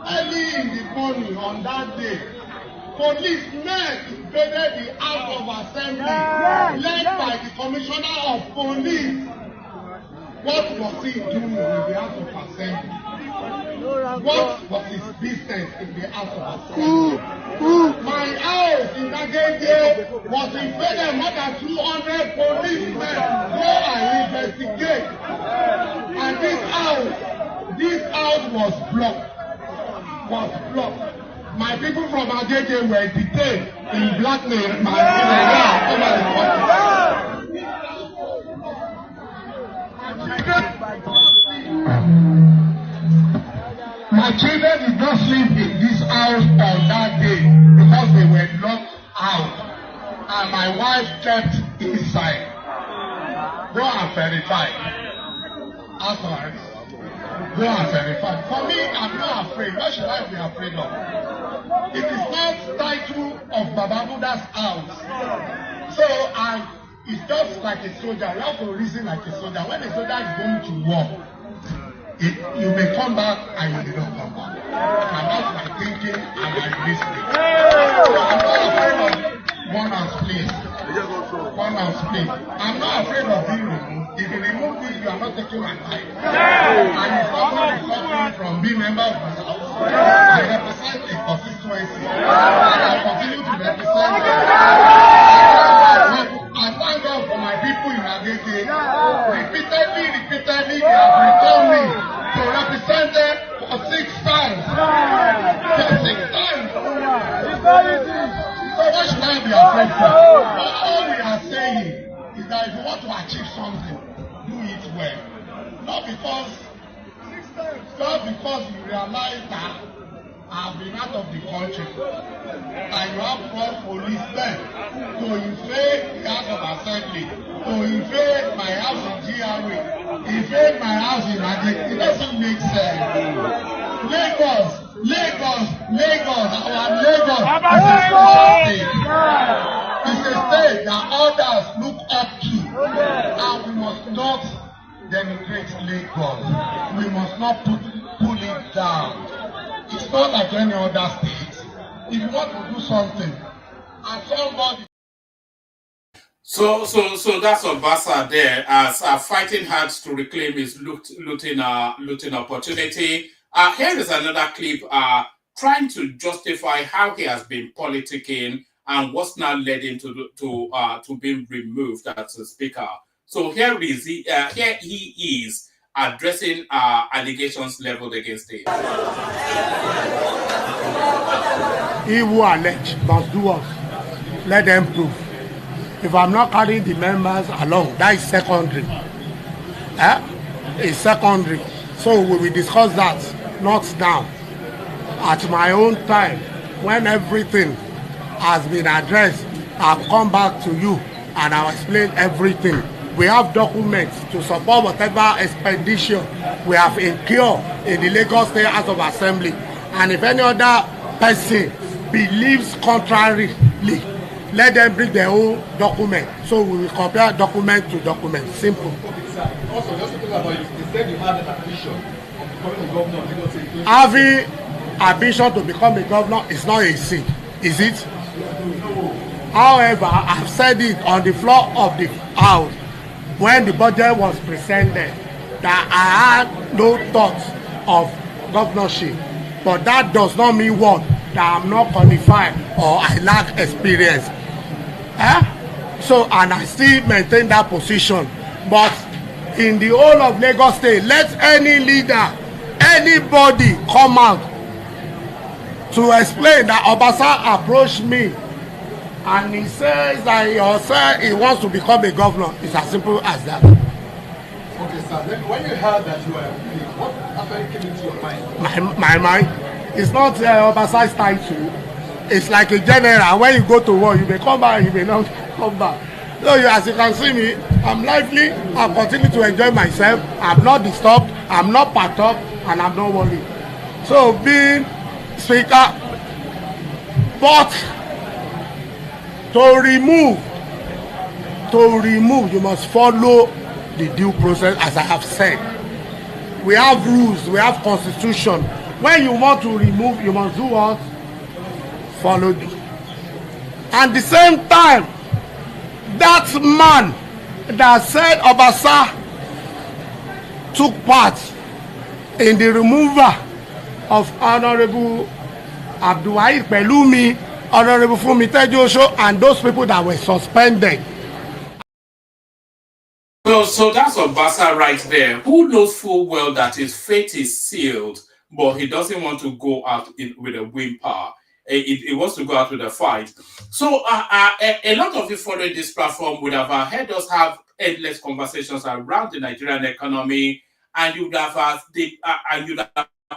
Early in the morning on that day, policemen invaded the House of Assembly, led by the Commissioner of Police. What was he doing in the House of Assembly? What was his business in the House of Assembly? My house in Ekiti was invaded. More than 200 policemen go and investigate. And this house road was blocked. My people from Agege were detained in blackmail. My children did not sleep in this house on that day because they were locked out, and my wife kept inside. Go and verify. Ask her. Go and verify. For me, I'm not afraid. What should I be afraid of? It is not title of Babamuda's house. So it's just like a soldier. You have to reason like a soldier. When a soldier is going to war, you may come back and you may not come back. And that's my thinking and my listening. So I'm not afraid of one house, please. One house, please. I'm not afraid of being removed. If you remove me, you are not taking my life. And it's not going to stop me from being member of this house. I represent a constituency. And I continue to represent it. I thank God for my people in Agege. Repeatedly, they have returned me to represent them for 6 times. For 6 times. So what should I be afraid for? All we are saying is that if you want to achieve something, do it well. Not because you realize that I've been out of the country and you have brought policemen to invade the House of Assembly, to invade my house in GRA, invade my house in Agege. It doesn't make sense. Lagos, our Lagos is a state that others look up to, and we must not denigrate Lagos. We must not pull it down. It's not like any other state. If you want to do something, and somebody. So that's Obasa there as fighting hard to reclaim his looting opportunity. Here is another clip trying to justify how he has been politicking and what's now led him to being removed as a speaker. So here he is addressing allegations leveled against him. He who allege must do us. Let them prove. If I'm not carrying the members along, that is secondary. It's secondary. So we will discuss that, not now. At my own time, when everything has been addressed, I'll come back to you and I'll explain everything. We have documents to support whatever expedition we have incurred in the Lagos State House of Assembly. And if any other person believes contrarily, let them bring their own document. So we will compare document to document. Simple. Also, just talking about it, they said you had an ambition of becoming a governor of Lagos State. Having ambition to become a governor is not a sin, is it? However, I've said it on the floor of the House when the budget was presented that I had no thoughts of governorship. But that does not mean what? That I'm not qualified or I lack experience. So, and I still maintain that position. But in the whole of Lagos State, let any leader, anybody come out to explain that Obasa approached me and he says that he wants to become a governor. It's as simple as that. Okay, sir. Then when you heard that you were what actually came into your mind? My mind? It's not Obasa's title. It's like a general. When you go to war, you may come back, you may not come back. So as you can see me, I'm lively. I continue to enjoy myself. I'm not disturbed. I'm not perturbed, and I'm not worried. So being speaker, but to remove, you must follow the due process, as I have said. We have rules. We have constitution. When you want to remove, you must do what? Follow it. At the same time, that man that said Obasa took part in the removal of Honorable Abdulwahid Pelumi, Honorable Funmi Tejuosho, and those people that were suspended. So that's Obasa right there, who knows full well that his fate is sealed but he doesn't want to go out with a whimper. He wants to go out with a fight. So a lot of you following this platform would have heard us have endless conversations around the Nigerian economy, and you'd have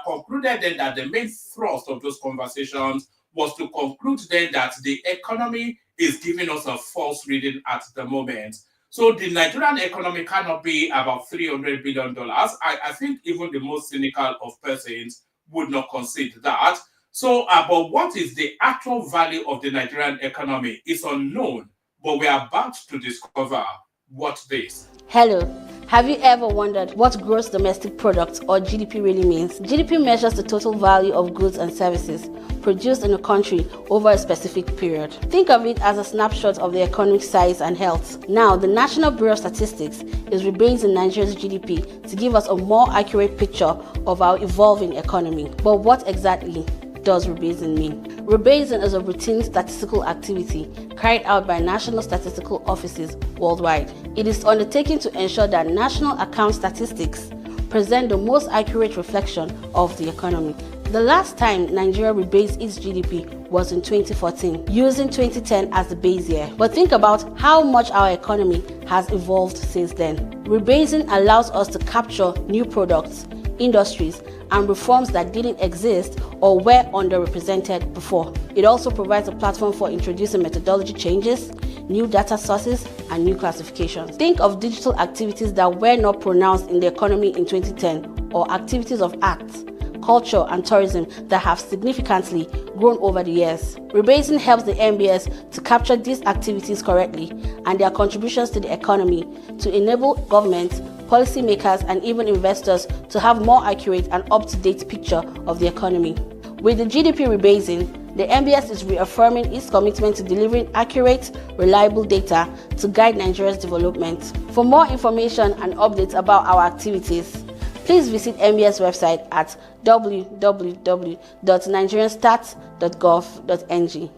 concluded then that the main thrust of those conversations was to conclude then that the economy is giving us a false reading at the moment. So the Nigerian economy cannot be about $300 billion. I think even the most cynical of persons would not concede that. So, but what is the actual value of the Nigerian economy is unknown, but we are about to discover what this. Hello. Have you ever wondered what gross domestic product or GDP really means? GDP measures the total value of goods and services produced in a country over a specific period. Think of it as a snapshot of the economic size and health. Now, the National Bureau of Statistics is rebasing Nigeria's GDP to give us a more accurate picture of our evolving economy. But what exactly does rebasing mean? Rebasing is a routine statistical activity carried out by national statistical offices worldwide. It is undertaken to ensure that national account statistics present the most accurate reflection of the economy. The last time Nigeria rebased its GDP was in 2014, using 2010 as the base year. But think about how much our economy has evolved since then. Rebasing allows us to capture new products, industries, and reforms that didn't exist or were underrepresented before. It also provides a platform for introducing methodology changes, new data sources, and new classifications. Think of digital activities that were not pronounced in the economy in 2010, or activities of arts, culture, and tourism that have significantly grown over the years. Rebasing helps the NBS to capture these activities correctly and their contributions to the economy to enable governments, policymakers, and even investors to have more accurate and up-to-date picture of the economy. With the GDP rebasing, the NBS is reaffirming its commitment to delivering accurate, reliable data to guide Nigeria's development. For more information and updates about our activities, please visit NBS website at www.nigerianstats.gov.ng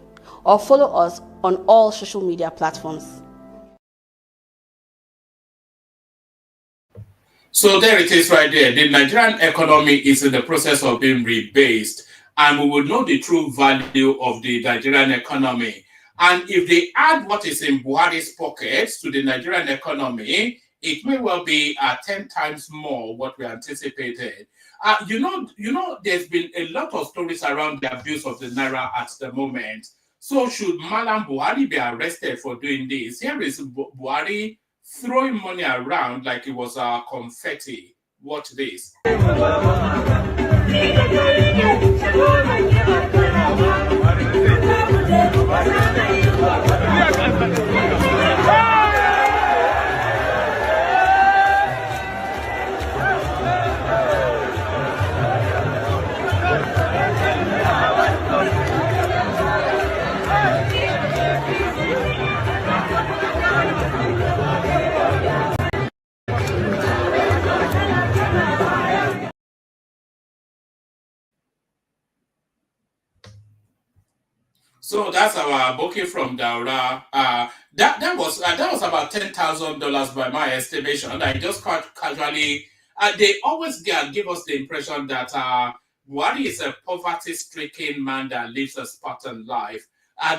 or follow us on all social media platforms. So there it is right there. The Nigerian economy is in the process of being rebased, and we will know the true value of the Nigerian economy. And if they add what is in Buhari's pockets to the Nigerian economy, it may well be 10 times more what we anticipated. You know, there's been a lot of stories around the abuse of the Naira at the moment. So should Malam Buhari be arrested for doing this? Here is Buhari throwing money around like it was confetti. Watch this. So that's our booking from Daura. That was about $10,000 by my estimation. I just casually. They always give us the impression that Buhari is a poverty-stricken man that lives a Spartan life.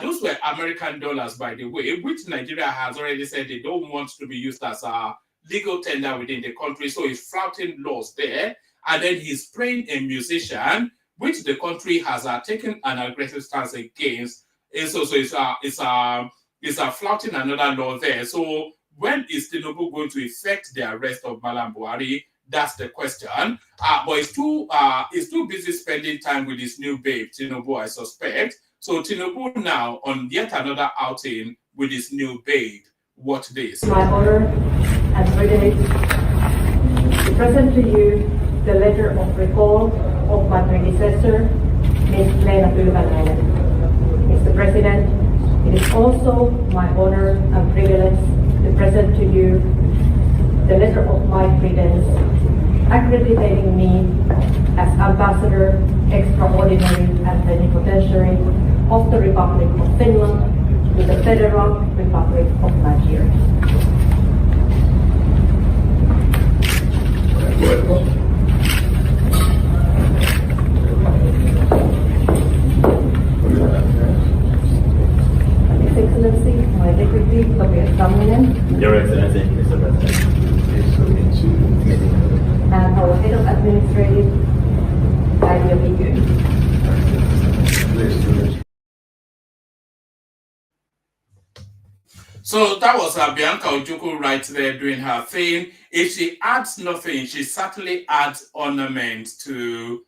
Those were American dollars, by the way, which Nigeria has already said they don't want to be used as a legal tender within the country. So he's flouting laws there, and then he's playing a musician, which the country has taken an aggressive stance against. And so it's flouting another law there. So when is Tinubu going to effect the arrest of Malam Buhari? That's the question. But he's too busy spending time with his new babe, Tinubu, I suspect. So Tinubu now on yet another outing with his new babe. Watch this. My honor and privilege to present to you the letter of recall of my predecessor, Ms. Lena Pylväinen. Mr. President, it is also my honor and privilege to present to you the letter of my credence accrediting me as Ambassador Extraordinary and Plenipotentiary of the Republic of Finland to the Federal Republic of Nigeria. period. I will be good. So that was Bianca Ojukwu right there doing her thing. If she adds nothing, she certainly adds ornament to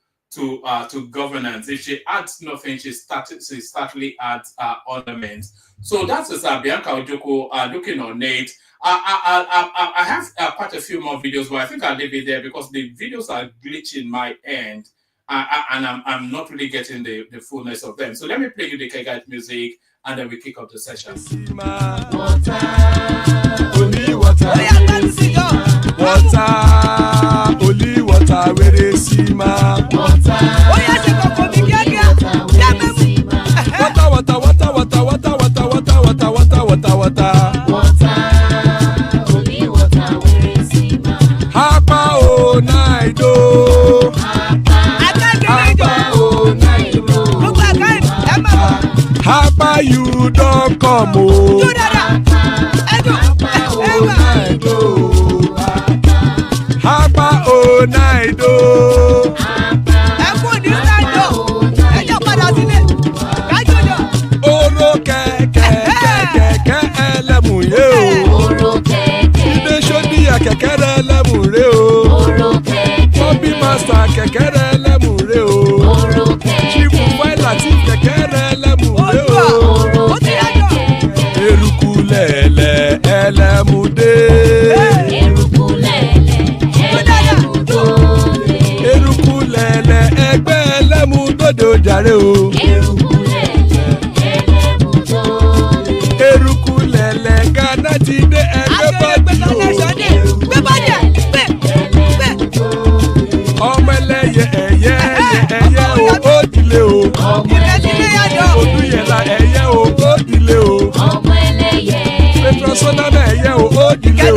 governance. If she adds nothing, she certainly adds ornament. So that's Bianca Ojukwu looking on it. I have quite a few more videos, but I think I'll leave it there because the videos are glitching my end, and I'm not really getting the fullness of them. So let me play you the Kegite music, and then we kick off the session. Water, only water, only water, where they see my water. Hapa o naido. Hapa you don't come o. Hapa o naido. Oro keke elemu ye o. Ide shodi ya keke elemu re o. Bobby master keke elemu re o. Chifu Waila ti keke elemu re o. Eruku lele elemude. Eruku lele egbe elemudode o jare o. Eruku lele Ghana ti de egbe body o. Ọmọ ẹlẹ́yẹ ẹ̀yẹ o òdìlé o. Odúyẹ̀lá ẹ̀yẹ o òdìlé o. Petrosonana ẹ̀yẹ o òdìlé o.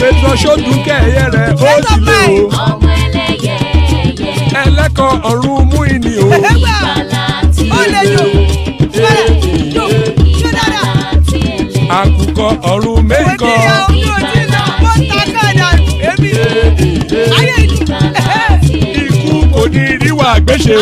Petrosodunke ẹ̀yẹ rẹ̀ òdìlé o. Ẹlẹ́kọ̀ ọ̀run mú ìní o. Àkùkọ ọ̀run mẹ́kọ̀. Ikú kò ní ríwà gbéṣe o.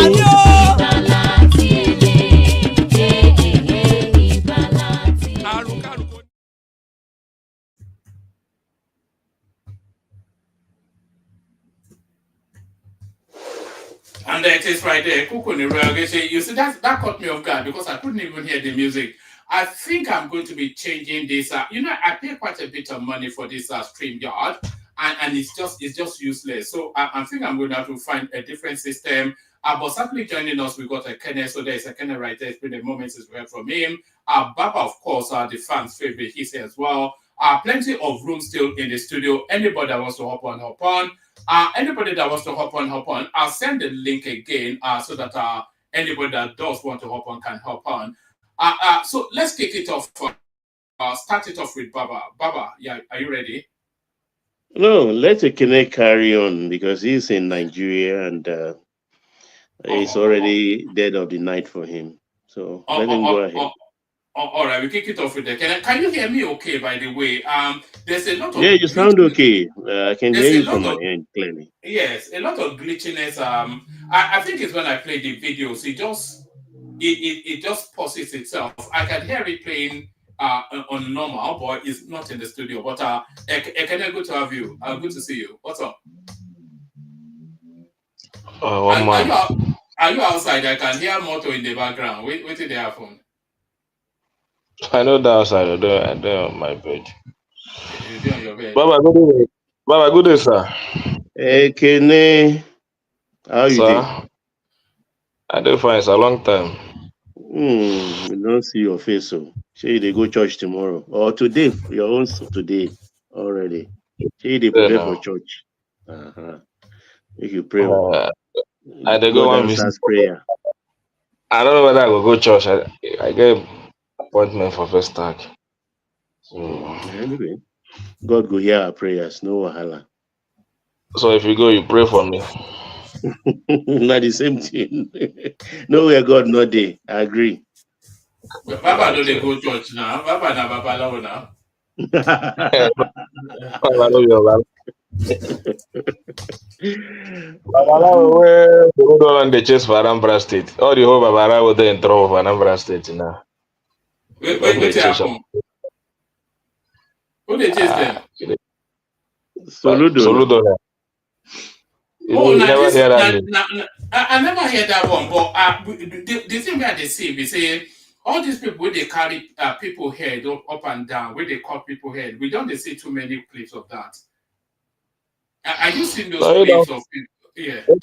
And it is right there. You see, that caught me off guard because I couldn't even hear the music. I think I'm going to be changing this. I pay quite a bit of money for this StreamYard, and it's just useless. So I think I'm going to have to find a different system. But certainly joining us, we got a Kenneth. So there's a Kenneth right there. It's been a moment since we heard from him. Baba, of course, the fans' favorite. He's here as well. Plenty of room still in the studio. Anybody that wants to hop on, hop on. Anybody that wants to hop on. I'll send the link again so that anybody that does want to hop on can hop on. So let's kick it off. Start it off with Baba. Baba, yeah, are you ready? No, let Ekene carry on because he's in Nigeria and it's already dead of the night for him. So let him go ahead. All right, we kick it off with that. Can you hear me okay, by the way? There's a lot of... Yeah, you sound okay. I can hear you from my end clearly. Yes, a lot of glitchiness. I think it's when I play the videos, it just pauses itself. I can hear it playing on normal, but it's not in the studio. But Ekene, good to have you. Good to see you. What's up? Are you outside? I can hear motor in the background. Wait till they happen. I know that outside. I don't on my bed. You're on your bed. Baba, good day. Baba, good day, sir. Ekene, how you doing? I do fine. It's a long time. We don't see your face, so say they go church tomorrow or today. Your own today already. Say they prepare for church. If you pray, I dey go one visit prayer. I don't know whether I will go church. I get appointment for first tag. So anyway, God go hear our prayers. No wahala. So if you go, you pray for me. Not the same thing. Nowhere God not there. I agree. But Baba don't dey go church now. Baba na Babalawo now. Baba no be Baba. Babalawo where the old one they chase for Anambra State. All the whole Babalawo they in trouble for Anambra State now. Don't they Wait chase up? happen. Who they chase them? Soludo now. Soludo now. Oh, You now never this, hear that name. I never heard that one. But the thing where they see, we say all these people where they carry people head up and down, where they cut people head. We don't they see too many clips of that. Are you seeing those No, clips of people? Yeah. you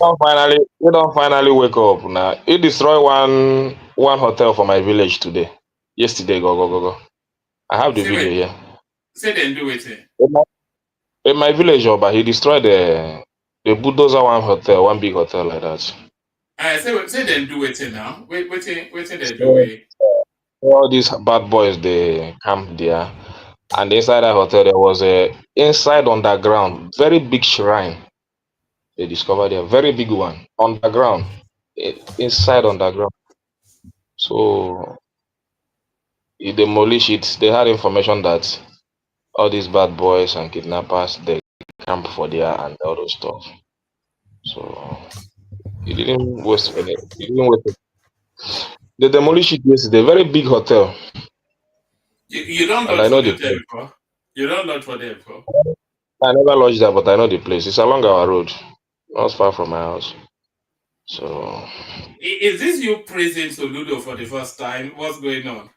don't finally wake up now. He destroy one hotel for my village today. Yesterday, go. I have the Say video wait. here. Say then do it. In my village, but he destroyed the bulldozer one hotel, one big hotel like that. Say then do it now. Wait they do So it. all these bad boys they camp there, and inside that hotel there was a inside underground very big shrine. They discovered a very big one underground, inside underground. So he demolished it. They had information that all these bad boys and kidnappers they camp for there and all those stuff. So he didn't waste any. He didn't waste. They demolished it yesterday. Very big hotel, You don't and lodge I for know the the hotel place. before. You don't lodge for them before. I never lodged there, but I know the place. It's along our road, not far from my house. So Is this you praising Soludo for the first time? What's going on?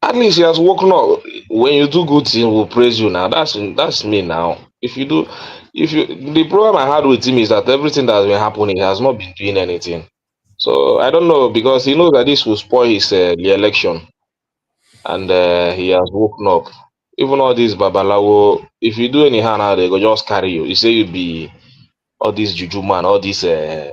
at least he has woken up. When you do good things, we'll praise you now. That's me now. If you the problem I had with him is that everything that has been happening, he has not been doing anything. So I don't know because he knows that this will spoil his the election, and he has woken up. Even all this babalawo, if you do anyhow now, they go just carry you. You say you be all this juju man, all this uh,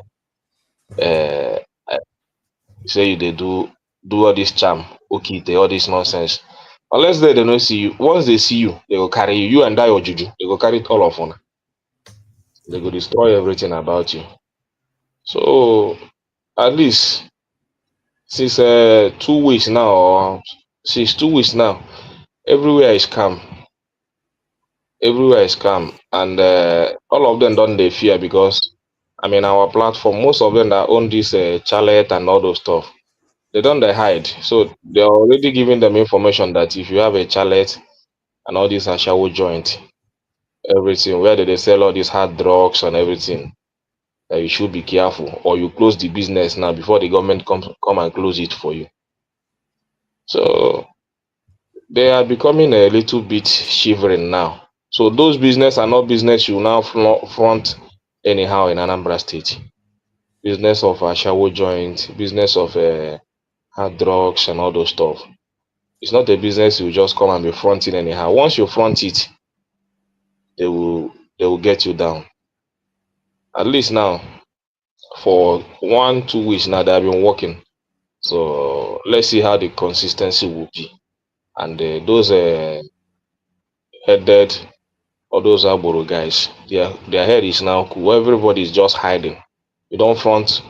say you dey do all this charm, okite, all this nonsense. Unless they don't see you. Once they see you, they go carry you. You and that your juju. They go carry it all of on. They go destroy everything about you. So at least since 2 weeks now, or since 2 weeks now, everywhere is calm. Everywhere is calm, and all of them don't they fear because I mean our platform. Most of them that own this chalet and all those stuff, they don't they hide. So they're already giving them information that if you have a chalet and all this ashawo joint, everything where they sell all these hard drugs and everything, that you should be careful or you close the business now before the government come and close it for you. So they are becoming a little bit shivering now. So those business are not business you now front anyhow in Anambra State. Business of ashawo joint, business of hard drugs and all those stuff. It's not a business you just come and be fronting anyhow. Once you front it, they will they will get you down. At least now for 1 2 weeks now they have been working. So let's see how the consistency will be. And those headed or those Aboro guys, their head is now cool. Everybody is just hiding. You don't front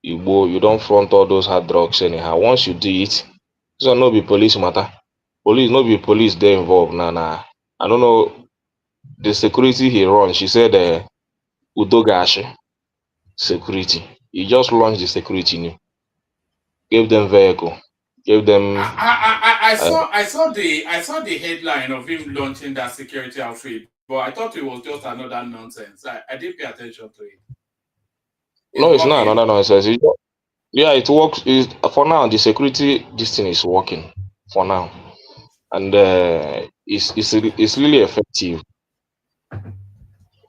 Igbo, you don't front all those hard drugs anyhow. Once you do it, this will not be police matter. Police, no be police they involved. Nah. I don't know the security he runs. She said Udogashi security. He just launched the security new, gave them vehicle, gave them I saw the headline of him launching that security outfit, but I thought it was just another nonsense. I didn't pay attention to it. It's no, it's not working. another nonsense. Yeah, it works. For now, the security this thing is working for now, and it's really effective.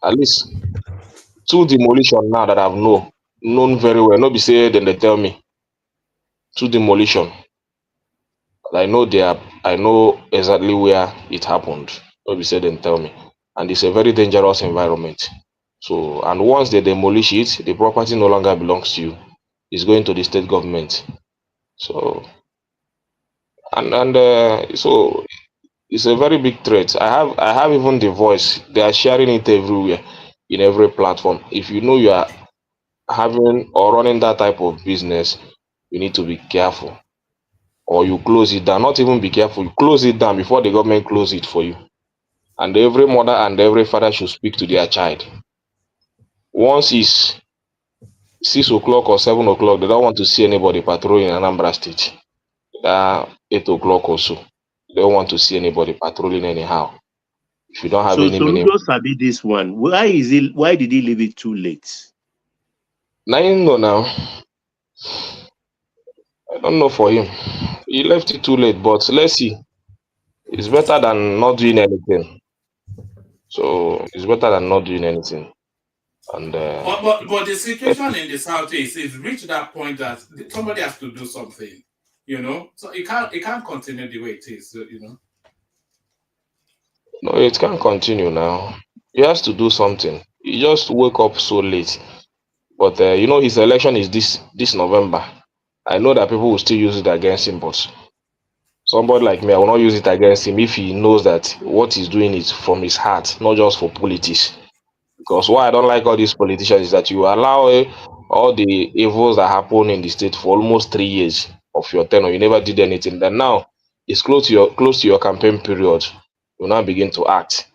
At least two demolition now that I've known very well. No be say then they tell me two demolition. I know exactly where it happened. No be say then tell me, and it's a very dangerous environment. So and once they demolish it, the property no longer belongs to you. It's going to the state government. So so it's a very big threat. I have even the voice. They are sharing it everywhere in every platform. If you know you are having or running that type of business, you need to be careful. Or you close it down. Not even be careful. You close it down before the government close it for you. and every mother and every father should speak to their child. Once it's 6 o'clock or 7 o'clock, they don't want to see anybody patrolling in Anambra State. 8 o'clock or so, they don't want to see anybody patrolling anyhow. If you don't have So any meaning, Soludo sabi this one. Why did he leave it too late? now you know now. I don't know for him. He left it too late, but let's see. It's better than not doing anything. So it's better than not doing anything. And But the situation in the southeast is reached that point that somebody has to do something, So it can't continue the way it is. no, it can't continue now. He has to do something. He just woke up so late. But his election is this November. I know that people will still use it against him, but somebody like me, I will not use it against him if he knows that what he's doing is from his heart, not just for politics. Because why I don't like all these politicians is that you allow all the evils that happen in the state for almost 3 years of your tenure. You never did anything. Then now it's close to your campaign period. You now begin to act.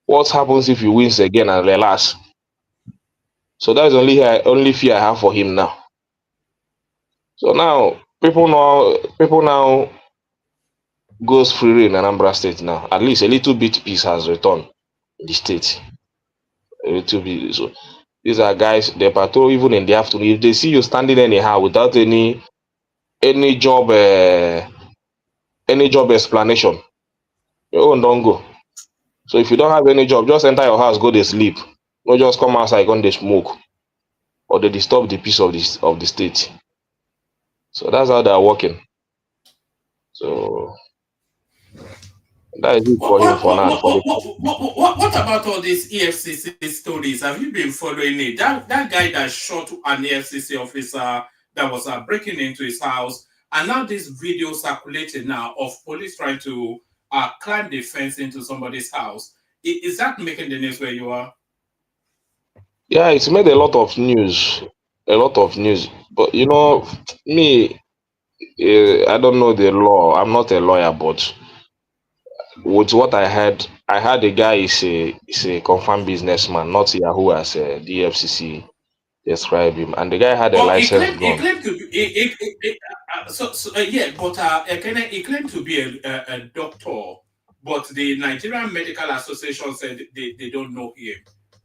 What happens if you wins again and relax? So that's only fear I have for him now. So now people now goes free in Anambra State now. At least a little bit peace has returned in the state. A little bit. So these are guys they patrol even in the afternoon. If they see you standing anyhow without any job explanation, your own don't go. So if you don't have any job, just enter your house, go to sleep. Not just come outside, go and smoke, or they disturb the peace of the state. So that's how they are working. So that is it for him for now. What about all these EFCC stories? Have you been following it? That guy that shot an EFCC officer that was breaking into his house, and now this video circulating now of police trying to climb the fence into somebody's house. Is that making the news where you are? Yeah, it's made a lot of news. But me, I don't know the law. I'm not a lawyer, but with what I heard the guy is a confirmed businessman, not Yahoo as the FCC described him. And the guy had a Well, license he gun. claimed to be, he claimed to be a doctor, but the Nigerian Medical Association said they don't know him.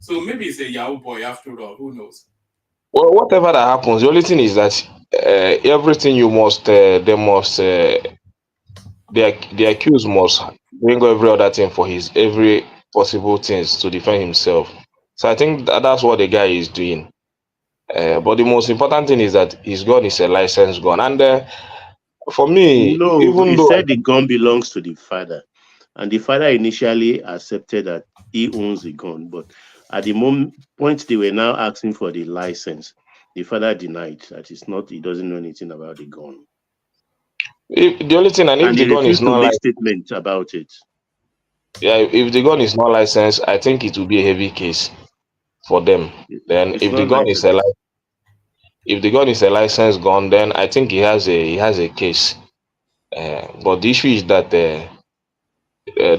So maybe it's a Yahoo boy after all. Who knows? Well, whatever that happens, the only thing is that everything the accused must bring every other thing for his every possible things to defend himself. So I think that's what the guy is doing. But the most important thing is that his gun is a licensed gun. And for me, No, even he though said the gun belongs to the father. And the father initially accepted that he owns the gun. But at the point they were now asking for the license, the father denied that he doesn't know anything about the gun. the only thing, and if And the he gun is refused to not make like, statements about it. yeah, if the gun is not licensed, I think it will be a heavy case for them. Then It's not licensed. if the gun is a licensed gun, then I think he has a case. But the issue is that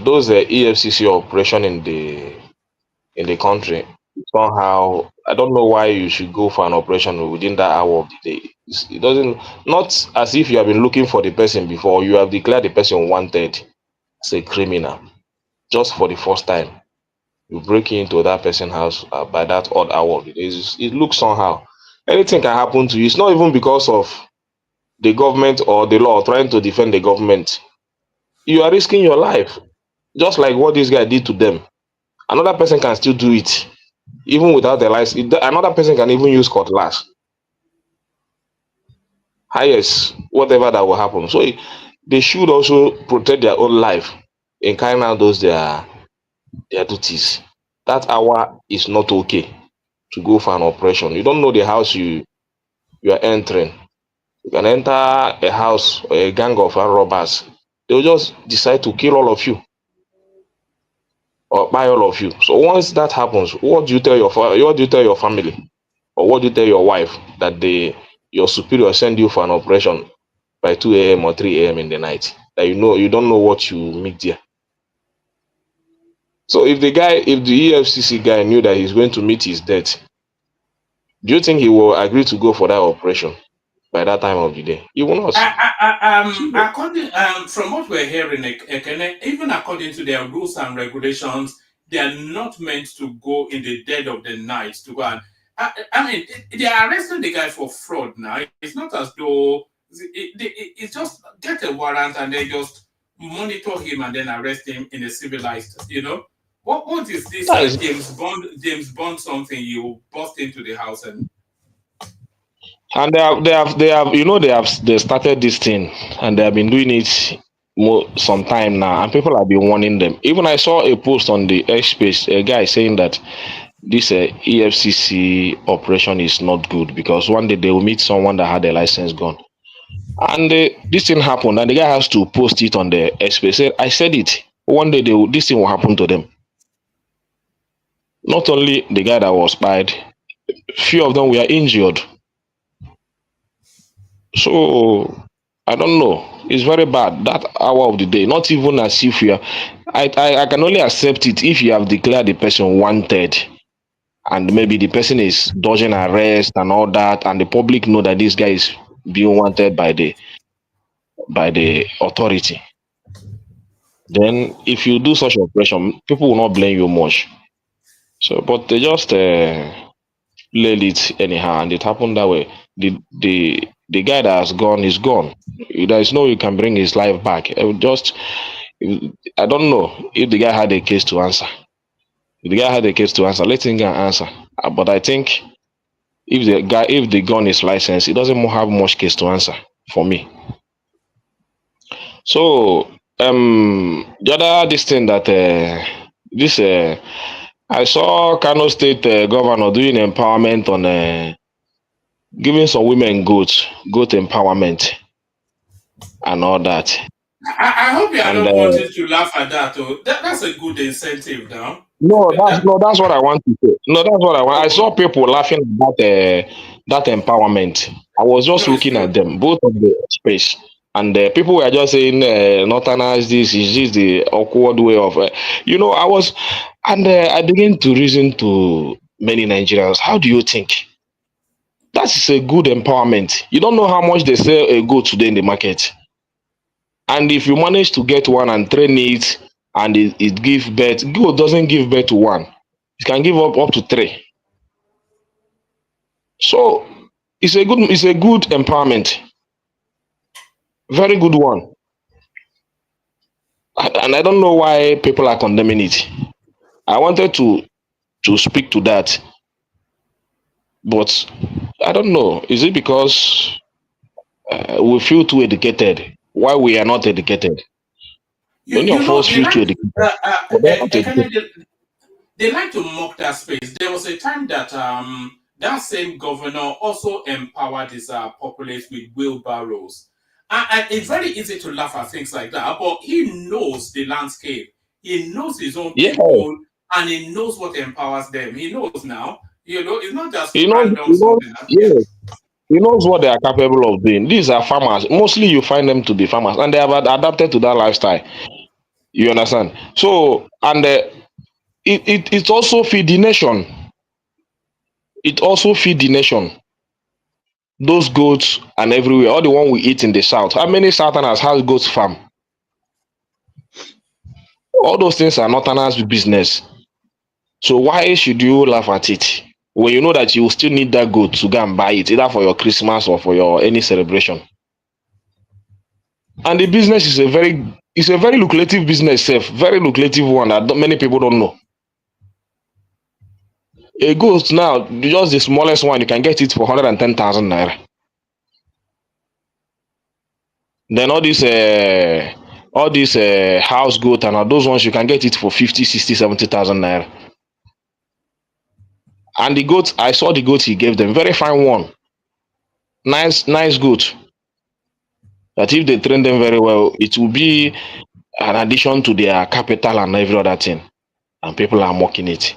those EFCC operation in the country somehow, I don't know why you should go for an operation within that hour of the day. It doesn't, not as if you have been looking for the person before, you have declared the person wanted as a criminal just for the first time. You break into that person's house by that odd hour of the day. It looks somehow. Anything can happen to you. It's not even because of the government or the law trying to defend the government. You are risking your life, just like what this guy did to them. Another person can still do it, even without a license. Another person can even use cutlass. Highest, whatever that will happen. So they should also protect their own life in carrying out those their duties. That hour is not okay to go for an operation. You don't know the house you are entering. You can enter a house or a gang of armed robbers. They'll just decide to kill all of you or buy all of you. So once that happens, what do you tell your family? Or what do you tell your wife that your superior send you for an operation by 2 a.m. or 3 a.m. in the night? That you don't know what you meet there. So if the EFCC guy knew that he's going to meet his death, do you think he will agree to go for that operation by that time of the day? He will not. According from what we're hearing, even according to their rules and regulations, they are not meant to go in the dead of the night to go and. I mean, they are arresting the guy for fraud now. It's not as though it's just get a warrant and they just monitor him and then arrest him in a civilized, What is this James Bond something? You bust into the house and they started this thing and they have been doing it some time now, and people have been warning them. Even I saw a post on the X space, a guy saying that this EFCC operation is not good because one day they will meet someone that had a license gun. And this thing happened, and the guy has to post it on the X space. I said it. One day this thing will happen to them. Not only the guy that was spied, few of them were injured. So I don't know. It's very bad that hour of the day. Not even as if you are. I can only accept it if you have declared the person wanted, and maybe the person is dodging arrest and all that, and the public know that this guy is being wanted by the authority. Then if you do such operation, people will not blame you much. So, but they just played it anyhow, and it happened that way. The guy that has gone is gone. There is no way you can bring his life back. I don't know if the guy had a case to answer. If the guy had a case to answer, let him go and answer. But I think if the gun is licensed, it doesn't have much case to answer for me. So the other this thing that I saw Kano State governor doing empowerment on giving some women goat empowerment and all that. I hope you are not wanting to laugh at that. That's a good incentive now. No, that's what I want to say. No, that's what I want. I saw people laughing about that empowerment. I was just looking at them, both of the space. And people were just saying, Northerners, this is just the awkward way of, I was, and I began to reason to many Nigerians, how do you think? That is a good empowerment. You don't know how much they sell a goat today in the market. And if you manage to get one and train it, and it gives birth, goat doesn't give birth to one. It can give up to 3. So it's a good empowerment. Very good one. And I don't know why people are condemning it. I wanted to speak to that, but I don't know. Is it because we feel too educated? Why we are not educated? Many of us feel too educated. They like to mock that space. There was a time that that same governor also empowered his populace with wheelbarrows. And it's very easy to laugh at things like that, but he knows the landscape. He knows his own people, and he knows what empowers them. He knows now. It's not just random something. He knows what they are capable of doing. These are farmers. Mostly you find them to be farmers, and they have adapted to that lifestyle. You understand? So, and it also feed the nation. It also feed the nation. Those goats and everywhere, all the one we eat in the south. How many Southerners has goats farm? All those things are Northerners' business. So why should you laugh at it when you know that you still need that goat to go and buy it, either for your Christmas or for your any celebration? And the business is a very lucrative business, very lucrative one that many people don't know. A goat now, just the smallest one, you can get it for 110,000 naira. Then all these house goat and all those ones, you can get it for 50, 60, 70,000 naira. And the goat, I saw the goat he gave them, very fine one, nice goat. That if they train them very well, it will be an addition to their capital and every other thing. And people are mocking it.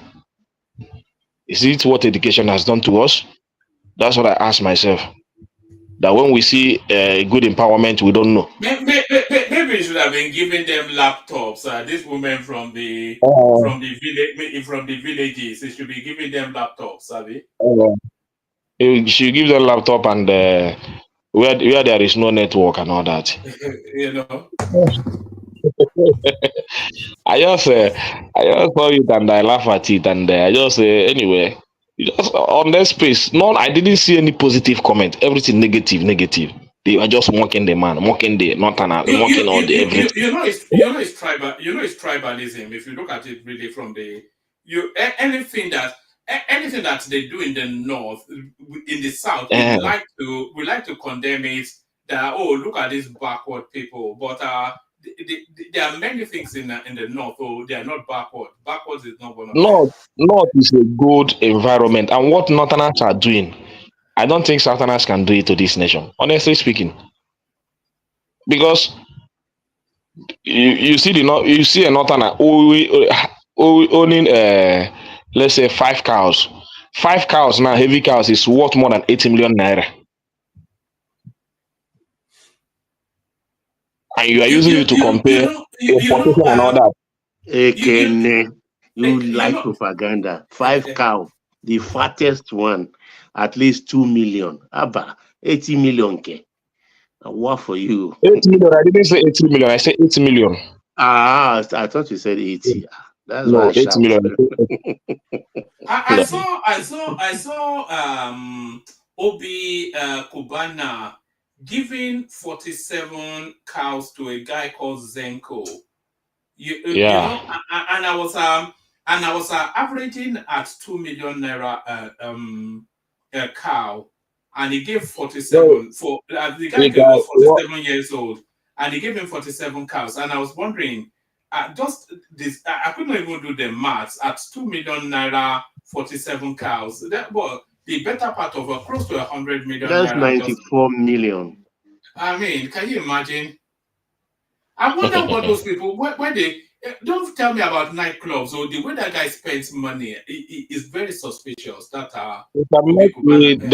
Is it what education has done to us? That's what I ask myself. That when we see good empowerment, we don't know. Maybe maybe you should have been giving them laptops. This woman from the village, from the villages, they should be giving them laptops, Abby. She gives them laptop and where there is no network and all that. You know. I just saw it and I laugh at it and I just anyway. Just on that space, no, I didn't see any positive comment. Everything negative, negative. They were just mocking the man, mocking the northerners, mocking all the everything. It's tribal. It's tribalism. If you look at it really from the anything that they do in the north, in the south, we like to condemn it. That look at these backward people, but there are many things in the north. They are not backward. Backwards is not one of them. North is a good environment, and what northerners are doing, I don't think southerners can do it to this nation, honestly speaking. Because you see a northerner owning let's say 5 cows. 5 cows now, heavy cows, is worth more than 80 million naira. And you are using it to compare importation and all that. You like propaganda. 5 cow, the fattest one, at least 2 million. Abba, 80 million. What for you? 80 million. I didn't say 80 million. I said 80 million. I thought you said 80. That's no, why 80 million. I saw Obi Kubana giving 47 cows to a guy called Zenko. You know, and I was averaging at 2 million naira a cow, and he gave 47 for the guy was 47 years old, and he gave him 47 cows, and I was wondering, just this, I couldn't even do the maths at 2 million naira, 47 cows. That was the better part of close to 100 million. That's naira, 94 million. I mean, can you imagine? I wonder what those people, where they, don't tell me about nightclubs or the way that guy spends money is very suspicious. That they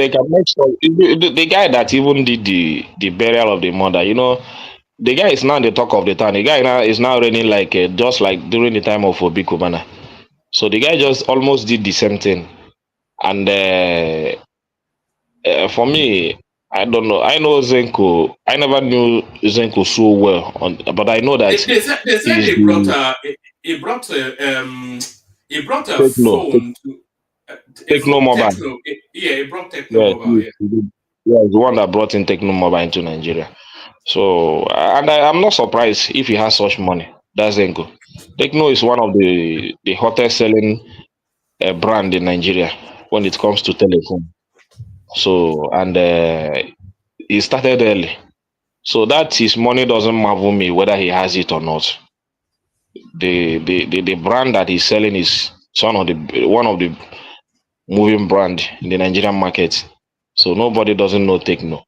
can make sure the guy that even did the burial of the mother, you know, the guy is now the talk of the town. The guy now is now running like just like during the time of Obi Kubana. So the guy just almost did the same thing. And for me, I don't know. I know Zenko. I never knew Zenko so well, but I know that they said he brought a phone. Techno Mobile. He brought Techno Mobile. Yeah, the one that brought in Techno Mobile into Nigeria. So, and I'm not surprised if he has such money. That's Zenko. Techno is one of the hottest selling brand in Nigeria when it comes to telephone. So, and he started early. So that his money doesn't marvel me whether he has it or not. The brand that he's selling is one of the moving brand in the Nigerian market. So nobody doesn't know Techno.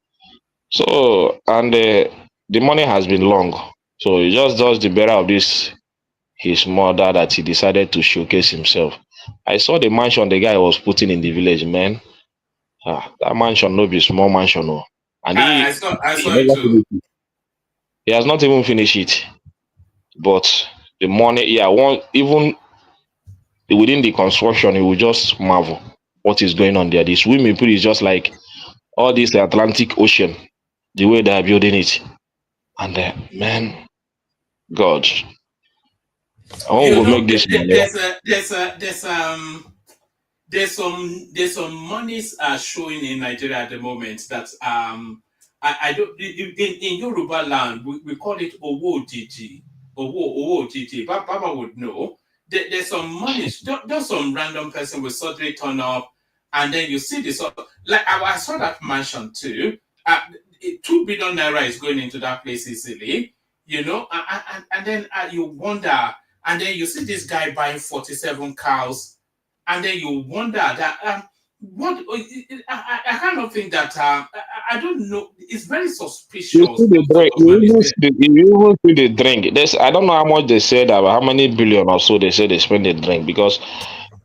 So, and the money has been long. So he just does the better of this his mother that he decided to showcase himself. I saw the mansion the guy was putting in the village, man. That mansion no be small mansion, no. And I saw it too. He has not even finished it. But the money, even within the construction, he will just marvel what is going on there. The swimming pool is just like all this Atlantic Ocean, the way they are building it. And man, God, I won't go make this money. There's some monies showing in Nigeria at the moment that I don't in Yoruba land we call it Owo Gigi. Owo Gigi. Baba would know. There's some monies, just some random person with surgery turn up, and then you see this like I saw that mansion too. 2 billion naira is going into that place easily, you know, and then you wonder, and then you see this guy buying 47 cows. And then you wonder that what I kind of think that I don't know. It's very suspicious. You see the drink. You even see the drink. I don't know how much they said about how many billion or so they say they spend the drink, because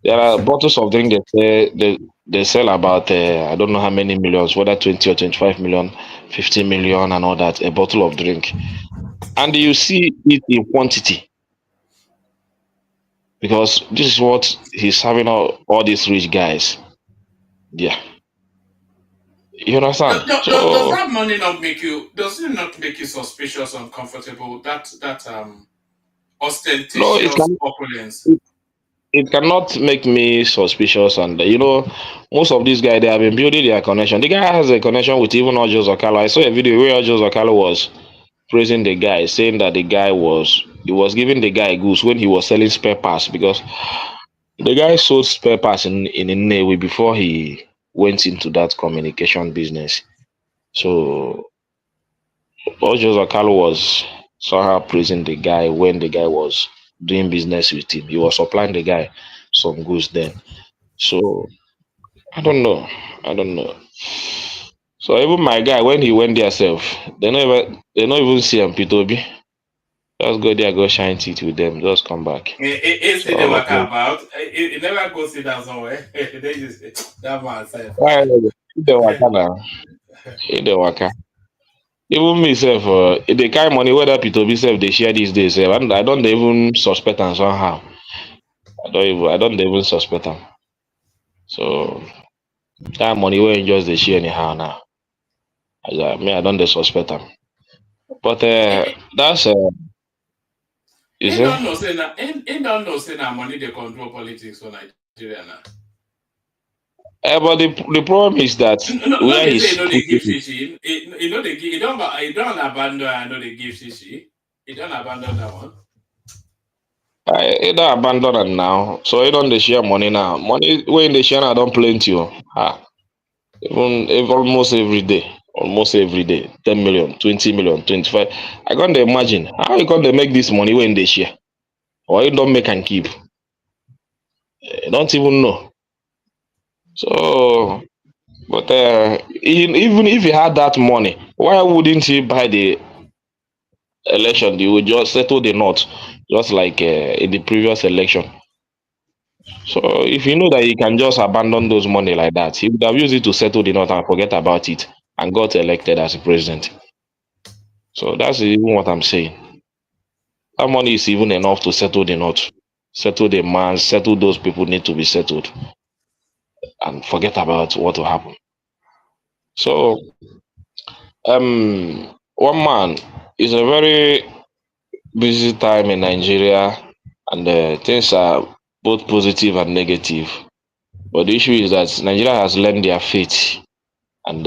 there are bottles of drink they sell about I don't know how many millions, whether 20 or 25 million, 50 million and all that, a bottle of drink. and you see it in quantity because this is what he's having all these rich guys. Yeah, you understand? Does So that money not make you? Does it not make you suspicious, uncomfortable? That no, it ostentatious can. opulence. It cannot make me suspicious, and you know, most of these guys they have been building their connection. The guy has a connection with even Ojo Zakalo. I saw a video where Ojo Zakalo was praising the guy, saying that the guy was giving the guy goods when he was selling spare parts because the guy sold spare parts in Nnewi before he went into that communication business. So Ojo Zakalo was somehow praising the guy when the guy was doing business with him. He was supplying the guy some goods then. So I don't know. I don't know. So even my guy, when he went there self, they not even see him Pitobi. Just go there, go shine teeth with them, just come back. It's So the all of work them. about. It never goes sit down somewhere. They just that man said. Why the waka now? In the waka. Even me self, the kind money where that Pitobi self they share these days, and I don't even suspect them somehow. I don't even suspect them. So that money where just they share anyhow now. I don't they suspect them. But that's you He see. don't know say na he don't know say na money they control politics for Nigeria now. But the problem is that No, where they say he's no, they putting give it, shishi. You know they give. You don't abandon. I know they give shishi. You don't abandon that one. I don't abandon it now. So you don't they share money now. Money when they share now don't plenty. Oh. Almost every day. Almost every day. 10 million, 20 million, 25. I can't imagine. How you can't make this money when they share? Or you don't make and keep. You don't even know. So but even if he had that money, why wouldn't he buy the election? He would just settle the knot, just like in the previous election. So if you know that you can just abandon those money like that, he would have used it to settle the knot and forget about it and got elected as a president. So that's even what I'm saying. That money is even enough to settle the knot, settle the man, settle those people need to be settled, and forget about what will happen. So one man is a very busy time in Nigeria, and things are both positive and negative. But the issue is that Nigeria has learned their fate and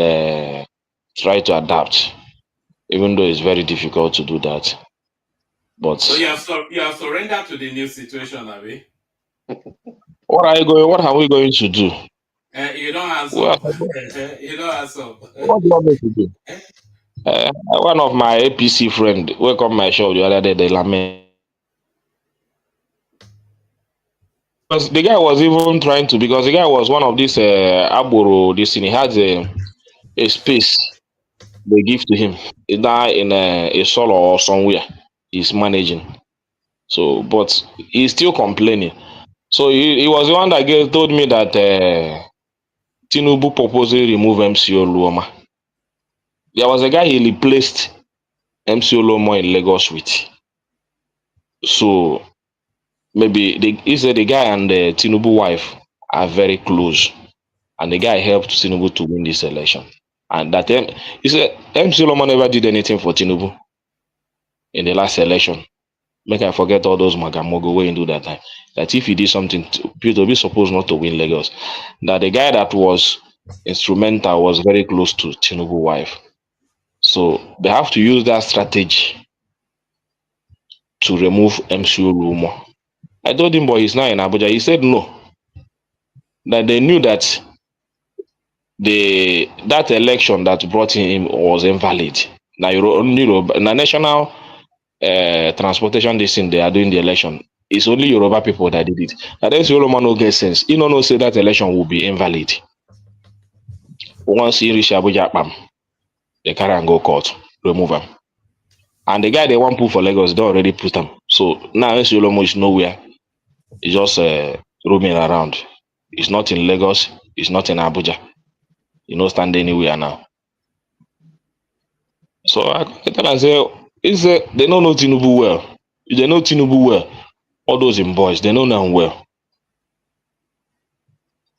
try to adapt, even though it's very difficult to do that. But So you have surrendered to the new situation, Abi. what are we going to do? You don't answer. Well, You don't answer. what do you want me to do? One of my APC friend wake up my shop the other day, they lament. Because the guy was even trying to, because the guy was one of these Aboro, this thing, he has a space they give to him. Either in a solo or somewhere he's managing. So, but he's still complaining. So he was the one that told me that Tinubu purposely remove MCO Luoma. There was a guy he replaced MCO Luoma in Lagos with. So maybe he said the guy and the Tinubu wife are very close, and the guy helped Tinubu to win this election. And that time he said MCO Luoma never did anything for Tinubu in the last election. Make I forget all those magamogo wey do that time. That if he did something, to be supposed not to win Lagos. That the guy that was instrumental was very close to Tinubu wife. So they have to use that strategy to remove MCO Rumo. I told him, but he's now in Abuja. He said no. That they knew that that election that brought him was invalid. Now the national transportation this thing they are doing the election. It's only Yoruba people that did it. And then Yoruba no get sense. You know say that election will be invalid. Once he reach Abuja, bam, they carry and go court, remove him. And the guy they want put for Lagos, they already put him. So now Olomo is nowhere. He's just roaming around. He's not in Lagos. He's not in Abuja. He not stand anywhere now. So I tell and say It's they don't know Tinubu well. If they know Tinubu well, all those in boys, they know them well.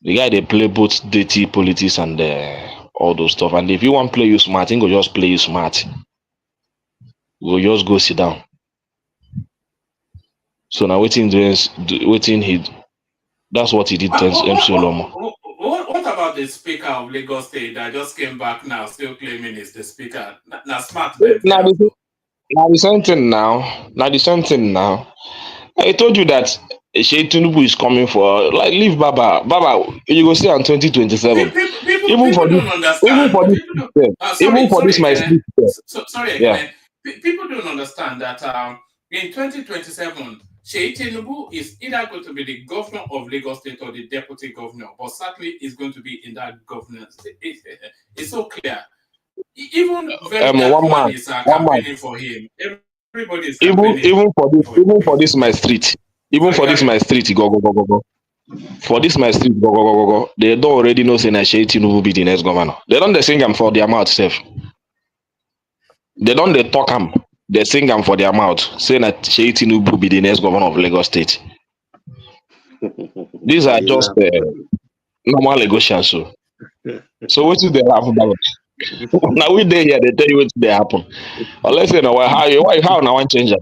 The guy they play both dirty politics and all those stuff. And if you want play you smart, he go just play you smart. Go just go sit down. So now waiting he that's what he did to MC Olomo. What about the Speaker of Lagos State that just came back now, still claiming he's the Speaker? Now smart Now themselves. the same thing now. Now the same thing now. I told you that Shey Tinubu is coming for like leave Baba. Baba, you go see on 2027. People don't understand. Even for this my speech. Sorry, Yeah. people don't understand that in 2027, Shey Tinubu is either going to be the governor of Lagos State or the deputy governor, but certainly is going to be in that governance. It's so clear. Even very dark man is campaigning for him. Everybody is campaigning. Even for this my street. Even for this my street, go. For this my street, go. They don't already know say na Shey Tinubu will be the next governor. They don't they sing them for their mouth self. They don't they talk them. They sing them for their mouth, saying that Shey Tinubu will be the next governor of Lagos State. These are just normal negotiations. So what is they laugh about? Now we there here, they tell you what they happen. Unless you know how now one change it.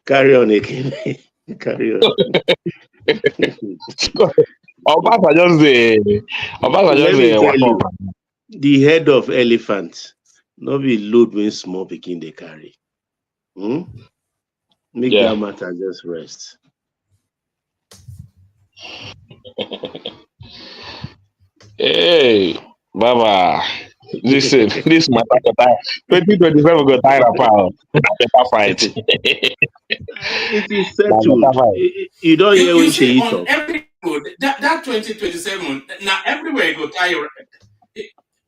Carry on again. Carry on. Obasa just the head of elephant, no be load when small picking they carry. Make that matter just rest. Hey, Baba. Listen, this matter 2027 go tire power. Better fight. It is settled. You don't hear You when see, she on every road, that 2027, now everywhere go tire.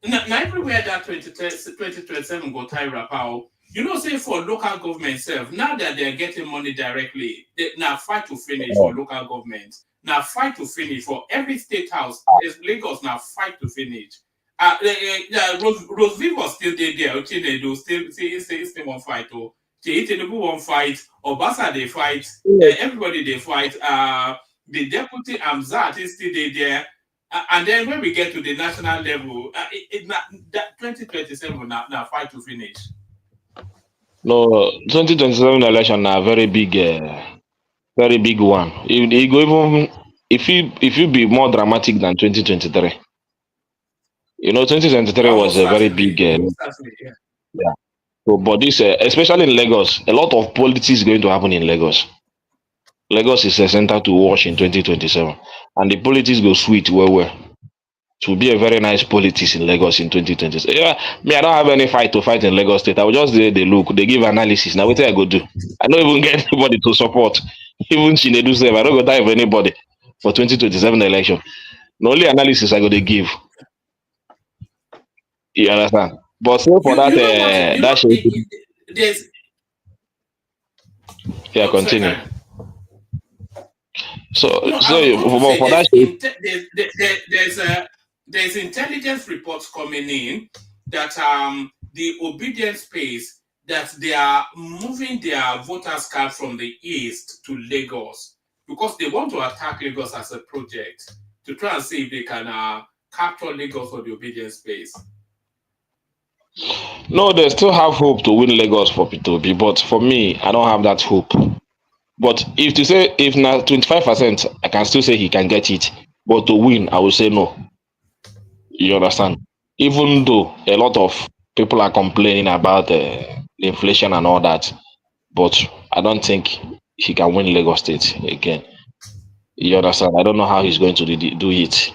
Now everywhere that 2027 go tire power. You know, say for local government self, now that they're getting money directly, now fight to finish for local government. Now fight to finish for every state house. There's Lagos now fight to finish. Rose was still there. Chinedu still one fight. Tinubu one fight. Obasa they fight. Everybody they fight. The deputy Amzat is still there. And then when we get to the national level, that 2027 now fight to finish. No, 2027 election na very big one. It go even if you be more dramatic than 2023. You know, 2023 was a very big. Yeah. So, but this, especially in Lagos, a lot of politics is going to happen in Lagos. Lagos is a center to watch in 2027, and the politics go sweet well. It will be a very nice politics in Lagos in 2027. Yeah, me, I don't have any fight to fight in Lagos State. I will just they look, they give analysis. Now, what I go do? I don't even get anybody to support. Even Chinedu say, I don't go die for anybody for 2027 election. The only analysis I go to give. You understand? But so for yeah, continue. There's intelligence reports coming in that the obedience space that they are moving their voters card from the east to Lagos because they want to attack Lagos as a project to try and see if they can capture Lagos for the obedience space. No, they still have hope to win Lagos for P2B, but for me, I don't have that hope. But if now 25%, I can still say he can get it. But to win, I will say no. You understand? Even though a lot of people are complaining about inflation and all that, but I don't think he can win Lagos State again. You understand? I don't know how he's going to do it.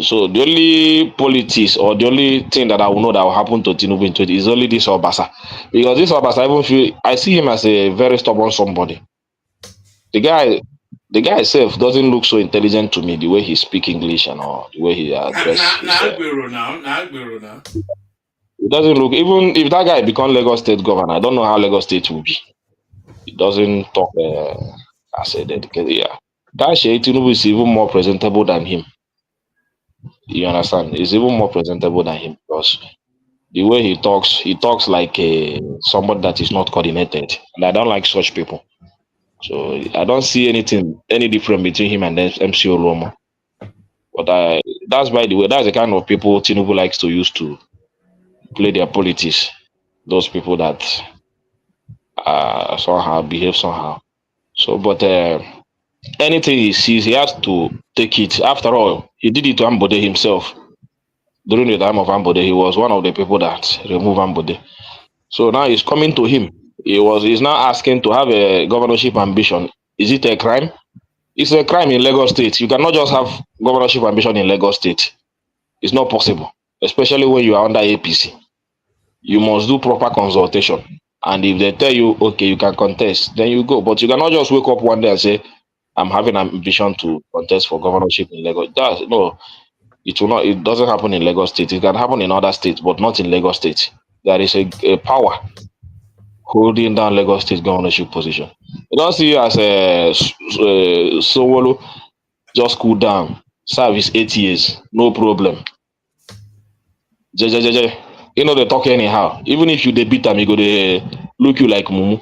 So the only politics or the only thing that I will know that will happen to Tinubu in 20 is only this Obasa. Because this Obasa, I see him as a very stubborn somebody. The guy itself doesn't look so intelligent to me, the way he speaks English and all, the way he addresses. Now. It doesn't look, even if that guy become Lagos State governor, I don't know how Lagos State will be. It doesn't talk as a dedicated. Yeah. That Shey Tinubu is even more presentable than him. You understand? He's even more presentable than him because the way he talks like somebody that is not coordinated, and I don't like such people. So I don't see any difference between him and MC Oromo. But that's by the way, that's the kind of people Tinubu likes to use to play their politics. Those people that somehow behave somehow. So, but anything he sees, he has to take it. After all, he did it to Ambode himself. During the time of Ambode, he was one of the people that removed Ambode. So now he's coming to him. He's now asking to have a governorship ambition. Is it a crime? It's a crime in Lagos State. You cannot just have governorship ambition in Lagos State. It's not possible, especially when you are under APC. You must do proper consultation. And if they tell you, okay, you can contest, then you go. But you cannot just wake up one day and say, I'm having an ambition to contest for governorship in Lagos. No, it will not. It doesn't happen in Lagos State. It can happen in other states, but not in Lagos State. There is a power holding down Lagos State governorship position. You don't see you as a Sowolo just cool down, service 8 years, no problem. You know they talk anyhow. Even if you beat them, he go they look you like mumu.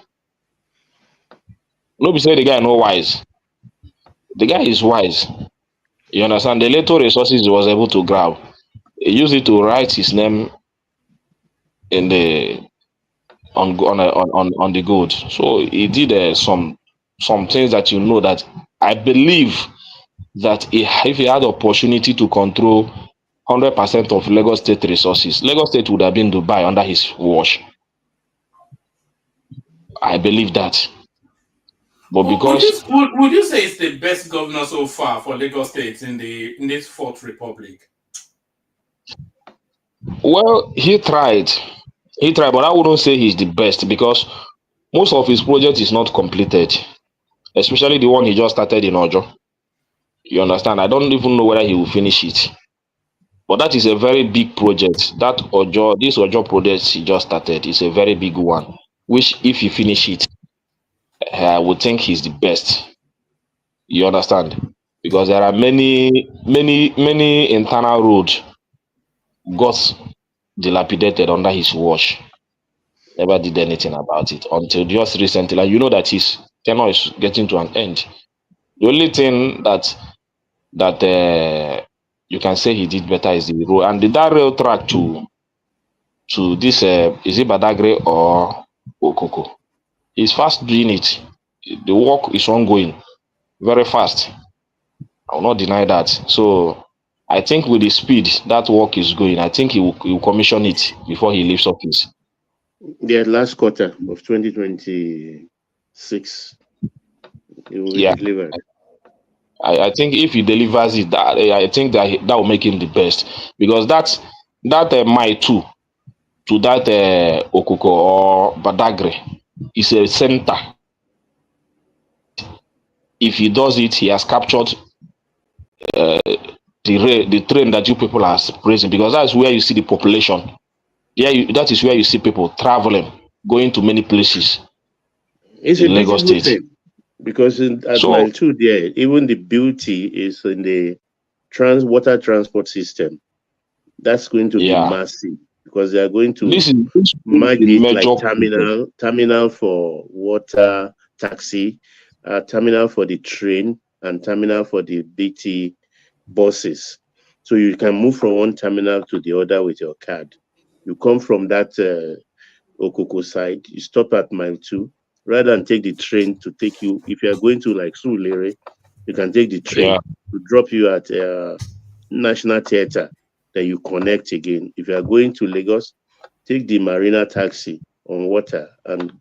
No be say the guy no wise. The guy is wise. You understand? The little resources he was able to grab, he used it to write his name in the on the good. So he did some things that you know that I believe that if he had opportunity to control 100% of Lagos State resources, Lagos State would have been Dubai under his watch. I believe that. But because would you say it's the best governor so far for Lagos State in this Fourth Republic? Well, he tried, but I wouldn't say he's the best because most of his project is not completed, especially the one he just started in Ojo. You understand? I don't even know whether he will finish it. But that is a very big project. This Ojo project he just started is a very big one, which if he finish it, I would think he's the best. You understand? Because there are many internal roads got dilapidated under his watch. Never did anything about it until just recently. And you know that his tenure is getting to an end. The only thing that you can say he did better is the road and that rail track to this is it Badagry or Okoko. He's fast doing it. The work is ongoing very fast. I will not deny that. So I think with the speed that work is going, I think he will commission it before he leaves office. The last quarter of 2026, it will be delivered. I think if he delivers it, I think that will make him the best because that mile to that Okoko or Badagry is a center. If he does it, he has captured the train that you people are praising because that's where you see the population. That is where you see people traveling, going to many places. It's in Lagos State. Thing. Because at mile 2 there, even the beauty is in the water transport system. That's going to be massive because they are going to merge it like terminal for water taxi, terminal for the train, and terminal for the BT buses. So you can move from one terminal to the other with your card. You come from that Okoko side, you stop at mile 2. Rather than take the train to take you, if you are going to like Surulere, you can take the train to drop you at National Theatre. Then you connect again. If you are going to Lagos, take the Marina taxi on water and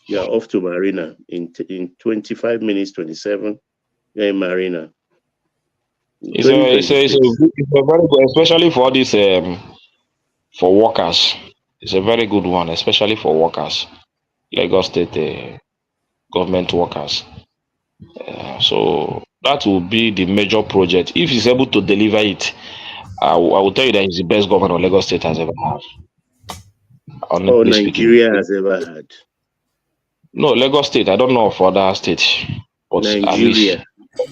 you are off to Marina in 25 minutes, 27. You're in Marina. It's a very good, especially for this for workers. It's a very good one, especially for workers. Lagos State government workers. So that will be the major project. If he's able to deliver it, I will tell you that he's the best governor Lagos State has ever had. Nigeria has ever had. No, Lagos State. I don't know of other states. But Nigeria.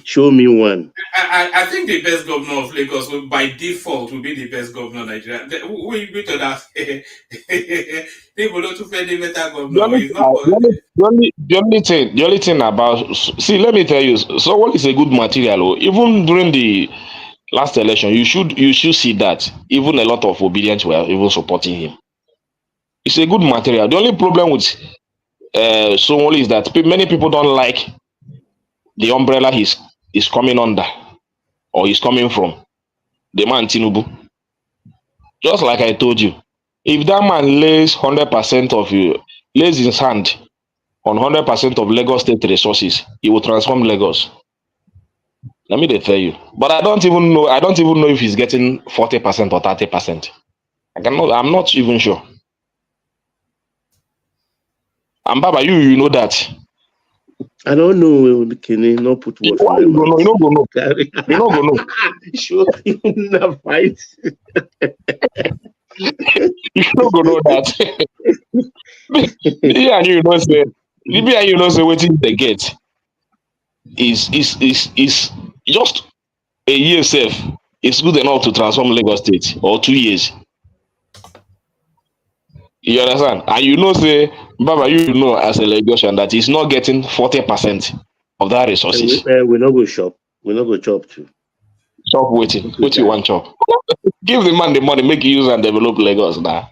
Show me one. I think the best governor of Lagos will, by default, will be the best governor of Nigeria. We beat that. People don't feel the better The governor. only, It's not. the only thing about, see, let me tell you, someone is a good material. Oh. Even during the last election, you should see that even a lot of obedience were even supporting him. It's a good material. The only problem with Somoli is that many people don't like the umbrella he's coming under or he's coming from. The man Tinubu. Just like I told you, if that man lays 100% of you, lays his hand on 100% of Lagos state resources, he will transform Lagos. Let me tell you. But I don't even know. I don't even know if he's getting 40% or 30%. I'm not even sure. And Baba, you know that. I don't know. Can you not put word Why for my you don't know? mouth? You don't go know. You don't go know. Sure, you not fight. You don't go know that. Me and you know say. Me and you know say wetin they get is just a year safe. It's good enough to transform Lagos State or 2 years. You understand? And you know, say, Baba, you know as a Lagosian that he's not getting 40% of that resources. We not go shop. We not go chop too. Stop waiting. What you want, chop? Give the man the money, make you use and develop Lagos now.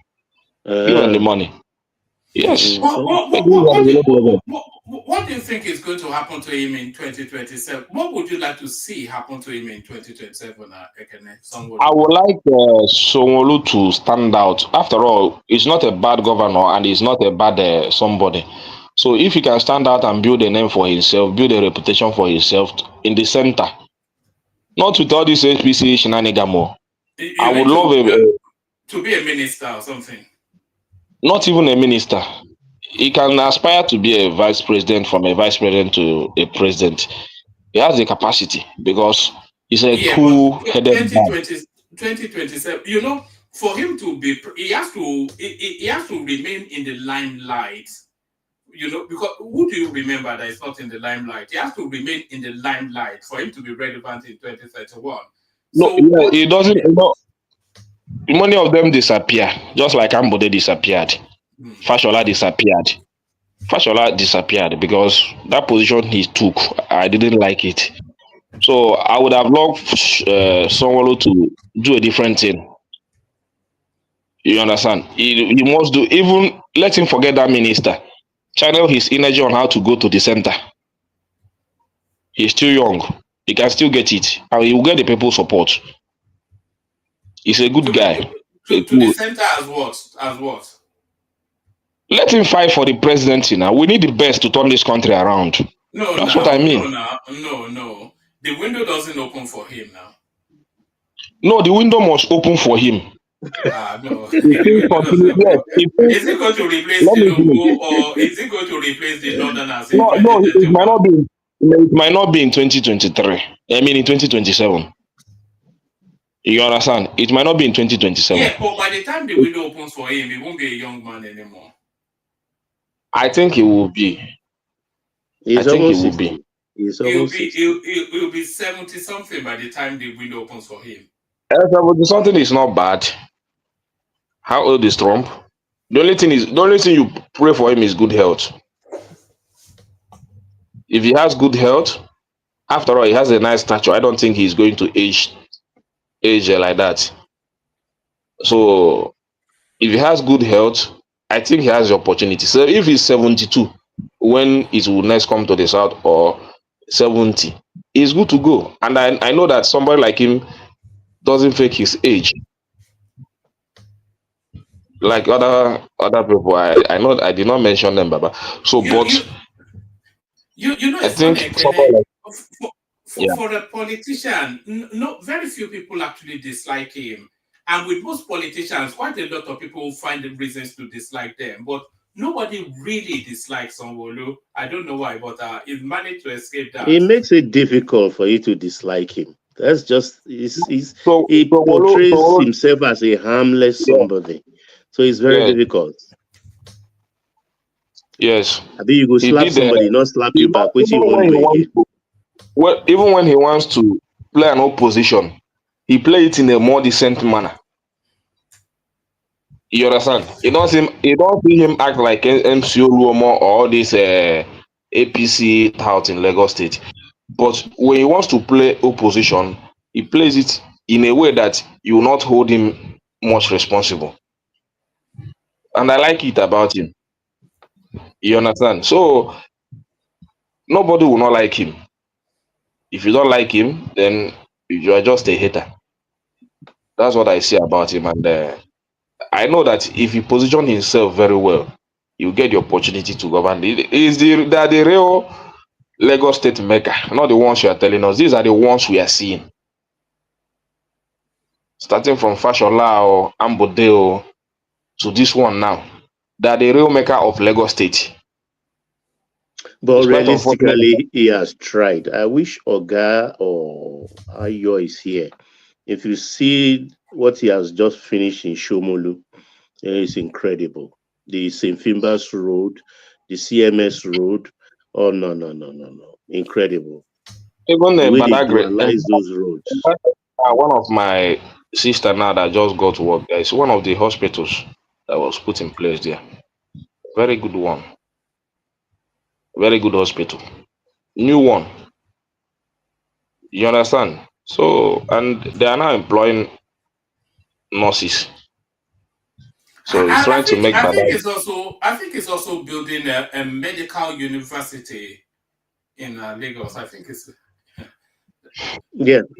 Give him the money. Yes. What do you think is going to happen to him in 2027? What would you like to see happen to him in 2027, Ekene? I would like Sanwo-Olu to stand out. After all, he's not a bad governor and he's not a bad somebody. So if he can stand out and build a name for himself, build a reputation for himself in the center, not with all this HPC shenanigans. I would love to be a minister or something. Not even a minister. He can aspire to be a vice president, from a vice president to a president. He has the capacity because he's a cool-headed man. 2027, you know, for him to be, he has to remain in the limelight. You know, because who do you remember that is not in the limelight? He has to remain in the limelight for him to be relevant in 2031. No, so he doesn't. You know, many of them disappear, just like Ambode disappeared. Fashola disappeared. Fashola disappeared because that position he took, I didn't like it. So I would have loved Sanwo-Olu to do a different thing. You understand? He must do, even let him forget that minister. Channel his energy on how to go to the center. He's still young. He can still get it. And he will get the people's support. He's a good guy. To the center as what? Let him fight for the presidency now. We need the best to turn this country around. That's what I mean. No. The window doesn't open for him now. No, the window must open for him. No. Is it going to replace Tinubu or is it going to replace the Northerners? No, it might not be. It might not be in 2023. I mean, in 2027. You understand? It might not be in 2027. Yeah, but by the time the window opens for him, he won't be a young man anymore. I think he will be. He'll be 70 something by the time the window opens for him. 70 something is not bad. How old is Trump? The only thing you pray for him is good health. If he has good health, after all, he has a nice stature. I don't think he's going to age like that. So if he has good health, I think he has the opportunity. So if he's 72, when it will next come to the south, or 70, he's good to go. And I know that somebody like him doesn't fake his age. Like other people, I know I did not mention them, Baba. So, you know, I think for a politician, no, very few people actually dislike him. And with most politicians, quite a lot of people find the reasons to dislike them. But nobody really dislikes Sanwo-Olu. I don't know why, but he's managed to escape that. It makes it difficult for you to dislike him. That's just he portrays himself as a harmless somebody. So it's very difficult. Yes. I think you go slap somebody, not slap you back, which you want to do. Well, even when he wants to play an opposition, he play it in a more decent manner. You understand? You don't see him act like MCO Luomo or all this APC tout in Lagos State. But when he wants to play opposition, he plays it in a way that you will not hold him much responsible. And I like it about him. You understand? So nobody will not like him. If you don't like him, then you are just a hater. That's what I say about him. And I know that if he position himself very well, you get the opportunity to govern. They are the real Lagos State maker, not the ones you are telling us. These are the ones we are seeing. Starting from Fashola or Ambodeo to this one now. They are the real maker of Lagos State. But realistically, he has tried. I wish Oga or Ayo is here. If you see what he has just finished in Shomolu, it's incredible. The St. Fimbas Road, the CMS Road. Oh, no. Incredible. Even The way they Badagry, dualize those roads. one of my sister now that just got to work there is one of the hospitals that was put in place there. Very good one. Very good hospital. New one. You understand? So, and they are now employing nurses. So he's trying to make I think it's also building a medical university in Lagos. I think it's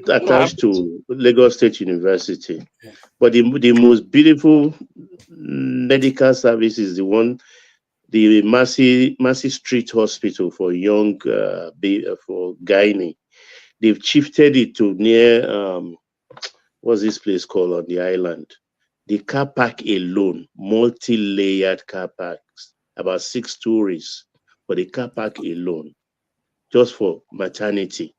attached to Lagos State University. Yeah. But the most beautiful medical service is the Massey Street Hospital for young for gynae. They've shifted it to near what's this place called on the island? The car park alone, multi-layered car parks, about 6 stories for the car park alone, just for maternity.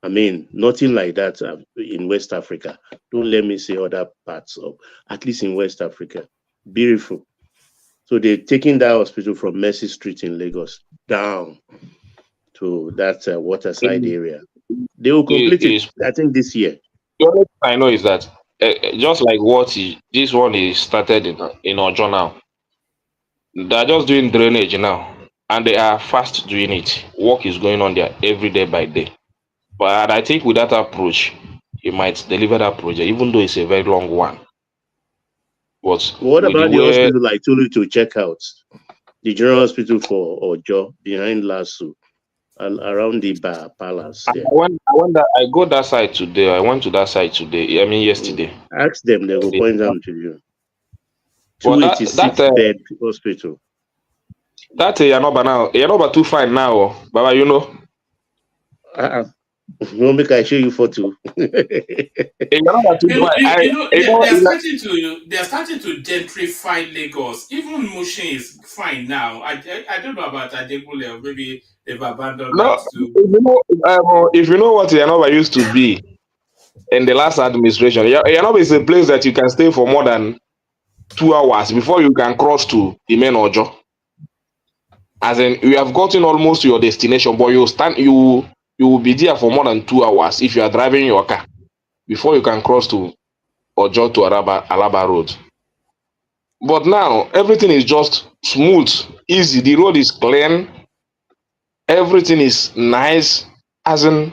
I mean, nothing like that in West Africa. Don't let me say other parts of, at least in West Africa. Beautiful. So they're taking that hospital from Mercy Street in Lagos down to that waterside area. They will complete it, I think, this year. The only thing I know is that just like this one is started in Ojo now, they're just doing drainage now, and they are fast doing it. Work is going on there every day by day. But I think with that approach, he might deliver that project, even though it's a very long one. But what about the hospital I told you to check out? The General Hospital for Ojo behind Lasso, around the Palace. Yeah. I go that side today. I went to that side today. I mean yesterday. Ask them; they will point them to you. 286-bed hospital. That Yanoba now. Yanoba too fine now, Baba. You know. You want me to show you photo? They're starting to gentrify Lagos. Even Mushin is fine now. I don't know about Adebule. Maybe they've abandoned that too. If you know what Yanoba used to be in the last administration, Yanoba is a place that you can stay for more than 2 hours before you can cross to the main Ojo. As in, you have gotten almost to your destination, but you will be there for more than 2 hours if you are driving your car before you can cross to Ojo to Alaba Road. But now everything is just smooth, easy. The road is clean. Everything is nice. As in,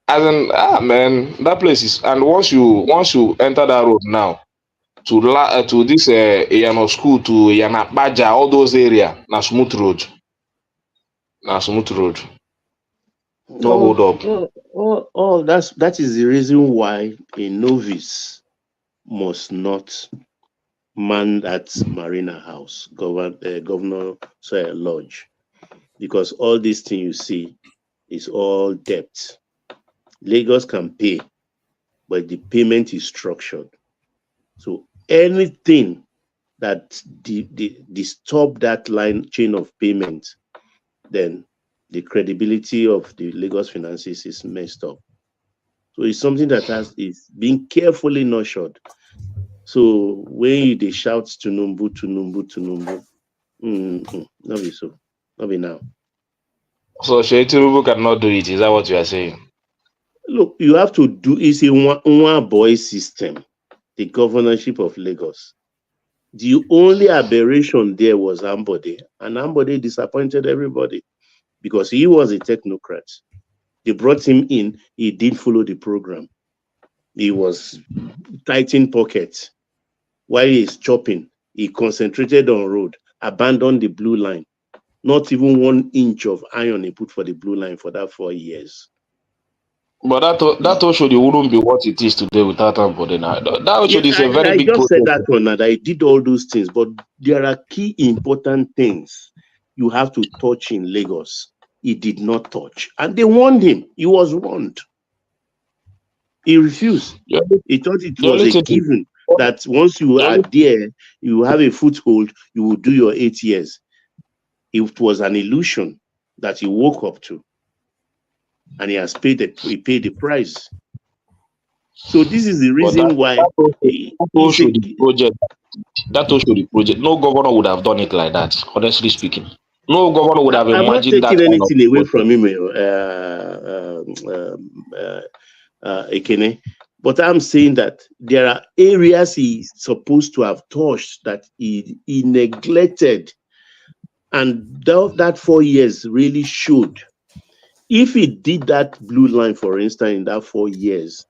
man, that place is. And once you enter that road now to this Yano school to Yana Baja, all those areas, na smooth road. No hold up. That is the reason why a novice must not man that Marina House, Governor Lodge, because all these things you see is all debt. Lagos can pay, but the payment is structured. So anything that disturb that chain of payment, then the credibility of the Lagos finances is messed up. So it's something that is being carefully nurtured. So when they shout Tunumbu, not be so, not be now. So Tinubu cannot do it. Is that what you are saying? Look, you have to do is a one boy system, the governorship of Lagos. The only aberration there was Ambode, and Ambode disappointed everybody because he was a technocrat. They brought him in, he didn't follow the program. He was tightening pockets. While he's chopping, he concentrated on road, abandoned the blue line. Not even 1 inch of iron he put for the blue line for that 4 years. But that Oshodi wouldn't be what it is today without Ambode now. That Oshodi is a very big just said project. that one, that I did all those things, but there are key important things you have to touch in Lagos. He did not touch. And they warned him. He was warned. He refused. He thought it was a given that once you are there, you have a foothold, you will do your 8 years. It was an illusion that he woke up to. And he has paid the price. So this is the reason why that Oshodi project, no governor would have done it like that, honestly speaking. No governor would have imagined that. I'm not taking anything away from him, Ekene. But I'm saying that there are areas he's supposed to have touched that he neglected. And that 4 years really showed. If he did that blue line, for instance, in that 4 years,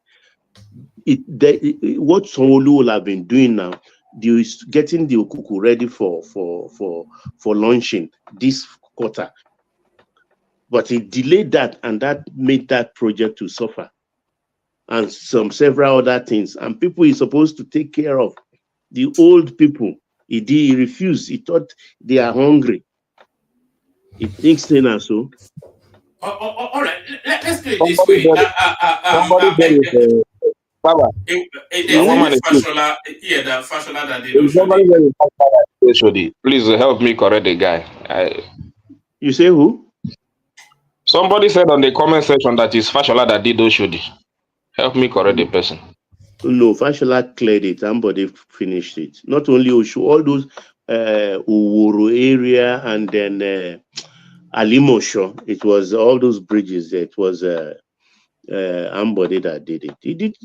what Sanwo-Olu will have been doing now, is getting the Okuku ready for launching this quarter. But he delayed that, and that made that project to suffer. And several other things. And people he's supposed to take care of, the old people, he refused. He thought they are hungry. He thinks they are so. All right, let's do it this way. Baba, Fashola that did. Please help me correct the guy. You say who? Somebody said on the comment section that it's Fashola that did Oshodi. Help me correct the person. No, Fashola cleared it. Somebody finished it. Not only Osho, all those Uwuru area and then Alimosho. It was all those bridges. It was Ambode that did it. He did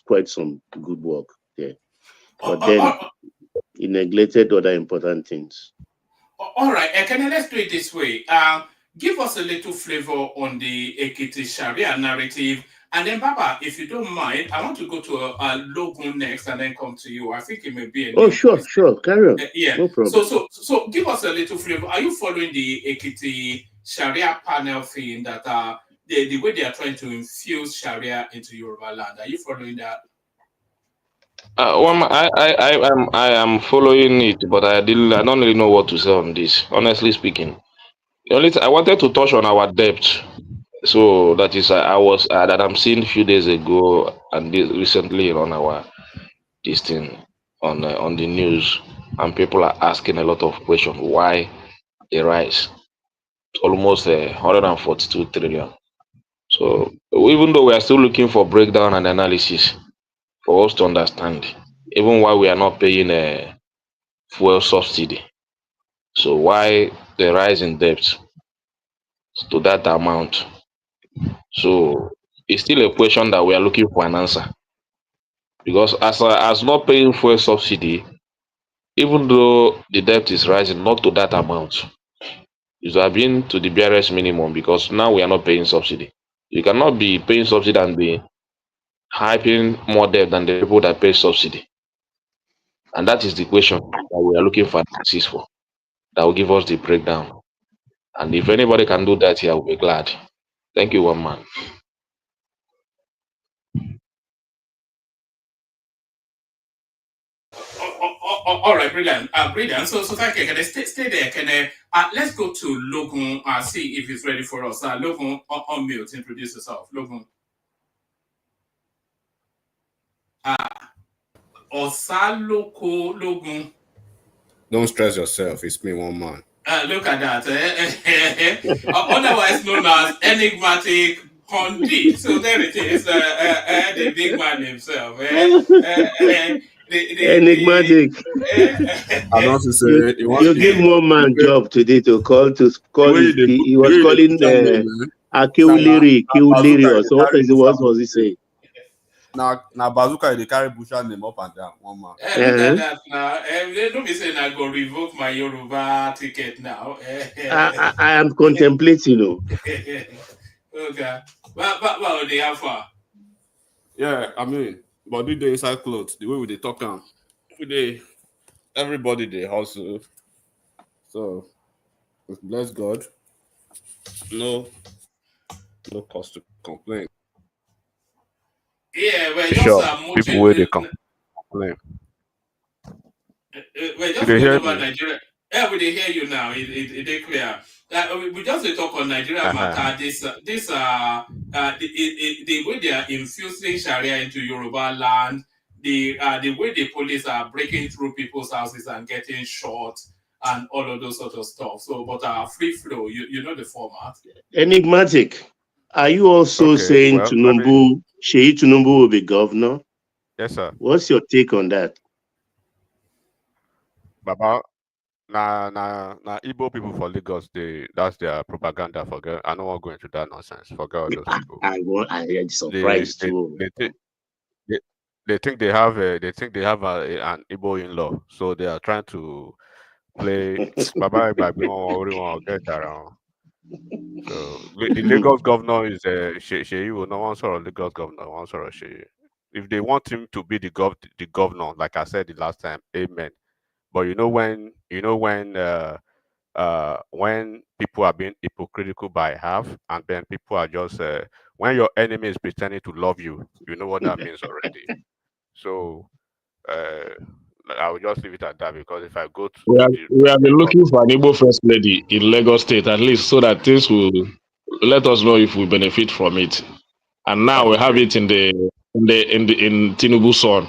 quite some good work there. But then he neglected other important things. All right, let's do it this way. Give us a little flavor on the Ekiti Sharia narrative. And then, Baba, if you don't mind, I want to go to a Logun next and then come to you. I think it may be a sure. Carry on. Yeah. No problem. So give us a little flavor. Are you following the Ekiti Sharia panel thing that the way they are trying to infuse Sharia into Yoruba land? Are you following that? I am following it, but I don't really know what to say on this. Honestly speaking, the only I wanted to touch on our debt. So that is that I'm seeing a few days ago and recently on our this thing on the news, and people are asking a lot of questions why the rise almost 142 trillion. So even though we are still looking for breakdown and analysis for us to understand, even why we are not paying a fuel subsidy, so why the rise in debt to that amount. So it's still a question that we are looking for an answer. Because as not paying fuel subsidy, even though the debt is rising, not to that amount, it have been to the barest minimum because now we are not paying subsidy. You cannot be paying subsidy and be hyping more debt than the people that pay subsidy. And that is the question that we are looking for answers for. That will give us the breakdown. And if anybody can do that here, I will be glad. Thank you, one man. All right, brilliant. Brilliant. So thank you. Can I stay there? Can I, let's go to Logun, see if he's ready for us. Logun, on mute, introduce yourself. Logun. Osaloko Logun. Don't stress yourself. It's me, one man. Look at that. Otherwise known as enigmatic Hondi. So there it is. The big man himself. Enigmatic. I don't say You give one man job today to call he was calling Akiuliri, Kiuliri or so. What was he saying? Now bazooka they carry Busha name up and down. One man. Look at that now. They don't be saying I go revoke my Yoruba ticket now. I am contemplating. Okay. Well, they have far. Yeah, I mean, but do the inside clothes, the way we they talk everybody they hustle. So bless God. No cause to complain. Yeah, well, Sure, just people where they complain. we're just They going hear over me? Nigeria. Yeah, we they hear you now. It is clear. We just dey talk on Nigeria matter. The way they are infusing Sharia into Yoruba land, the way the police are breaking through people's houses and getting shot and all of those sort of stuff. So, but free flow, you know the format. Enigmatic. Are you also saying Sheyi Tinubu will be governor? Yes, sir. What's your take on that? Baba, na Igbo people for Lagos, that's their propaganda. Forget. I don't want to go into that nonsense. Forget all those people. I am surprised too. They think they have an Igbo in-law, so they are trying to play Baba everyone get around. So the Lagos governor is Sheyi. No one saw Lagos governor. One saw Sheyi. If they want him to be the governor, like I said the last time, amen. But when people are being hypocritical by half, and then people are just when your enemy is pretending to love you, you know what that means already. So I will just leave it at that, because if I go to We have been looking for an Igbo first lady in Lagos State, at least, so that things will let us know if we benefit from it. And now we have it in Tinubu's son.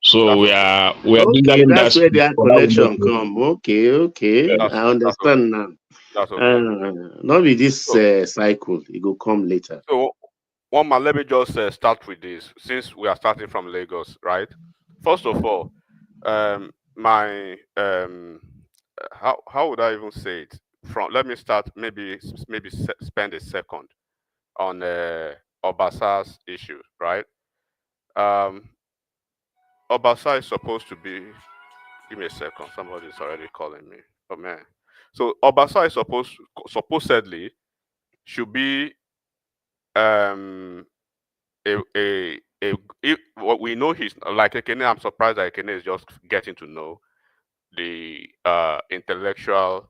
So we are okay. That's where that connection come. Okay. Yeah, I understand now. That's okay. Not with this cycle. It will come later. So one man, let me just start with this, since we are starting from Lagos, right? First of all, my how would I even say it? Let me start. Maybe spend a second on Obasa's issue, right? Obasa is supposed to be. Give me a second. Somebody's already calling me. Oh man. So Obasa is supposedly should be what we know, he's like Ekene. I'm surprised that Ekene is just getting to know the intellectual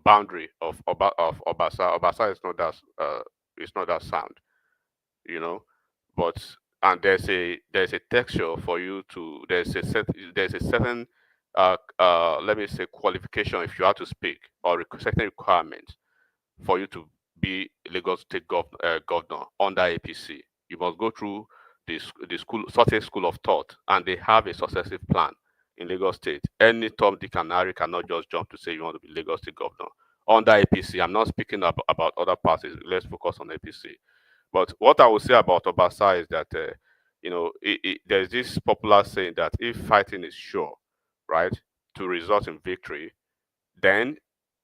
boundary of Obasa. Obasa is not that sound, but and there's a texture for you to there's a certain let me say qualification, if you have to speak, or certain requirement for you to be Lagos State governor under APC. You must go through the certain school of thought, and they have a successive plan in Lagos State. Any Tom, Dick, and Harry cannot just jump to say you want to be Lagos State governor under APC. I'm not speaking about other parties. Let's focus on APC. But what I will say about Obasa is that there's this popular saying that if fighting is sure, right, to result in victory, then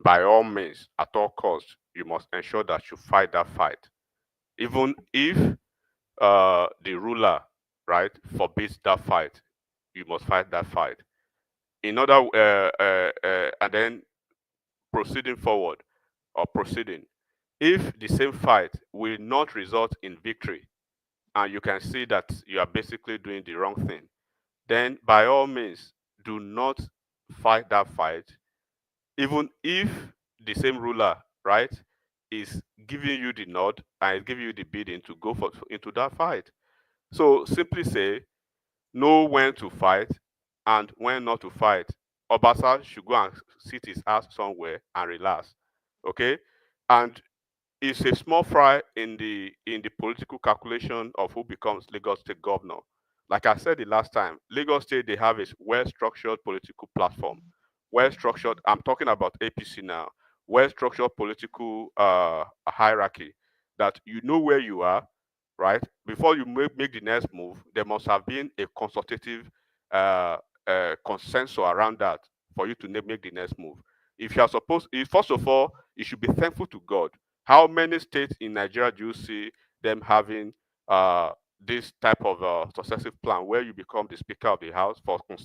by all means, at all costs, you must ensure that you fight that fight, even if the ruler, right, forbids that fight. You must fight that fight. And then proceeding forward, or proceeding, if the same fight will not result in victory, and you can see that you are basically doing the wrong thing, then by all means, do not fight that fight, even if the same ruler, right, is giving you the nod and is giving you the bidding to go into that fight. So simply say, know when to fight and when not to fight. Obasa should go and sit his ass somewhere and relax. Okay? And it's a small fry in the political calculation of who becomes Lagos State governor. Like I said the last time, Lagos State, they have a well-structured political platform. Well-structured, I'm talking about APC now. Well-structured political hierarchy, that you know where you are, right? Before you make the next move, there must have been a consultative consensus around that for you to make the next move. If you are supposed, first of all, you should be thankful to God. How many states in Nigeria do you see them having this type of successive plan where you become the Speaker of the House for 10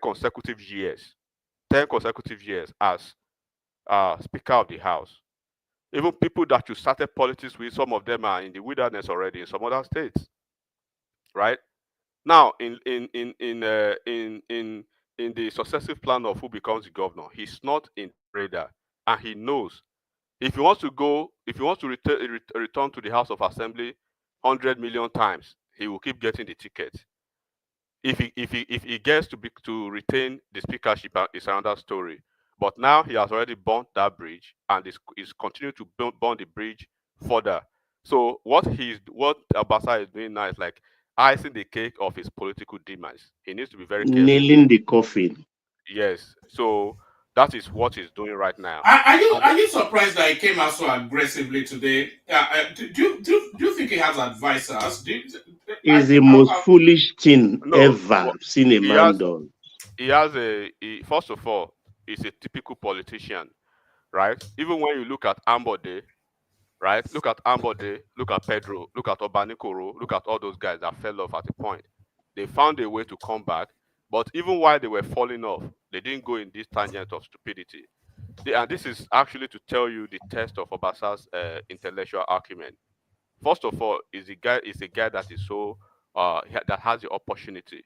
consecutive years? 10 consecutive years as Speaker of the House. Even people that you started politics with, some of them are in the wilderness already in some other states, right? Now, in the successive plan of who becomes the governor, he's not in the radar, and he knows if he wants to return to the House of Assembly 100 million times, he will keep getting the ticket. If he gets to retain the speakership, is another story. But now he has already burnt that bridge and is continuing to burn the bridge further. So what Obasa is doing now is like icing the cake of his political demise. He needs to be very careful. Nailing the coffin. Yes. So that is what he's doing right now. Are you surprised that he came out so aggressively today? Do you think he has advisors? It's the most foolish thing ever seen a man done. First of all, he's a typical politician, right? Even when you look at Ambode, right? Look at Ambode, look at Pedro, look at Obanikoro, look at all those guys that fell off at a point. They found a way to come back, but even while they were falling off, they didn't go in this tangent of stupidity. And this is actually to tell you the test of Obasa's intellectual acumen. First of all, is a guy that is so that has the opportunity.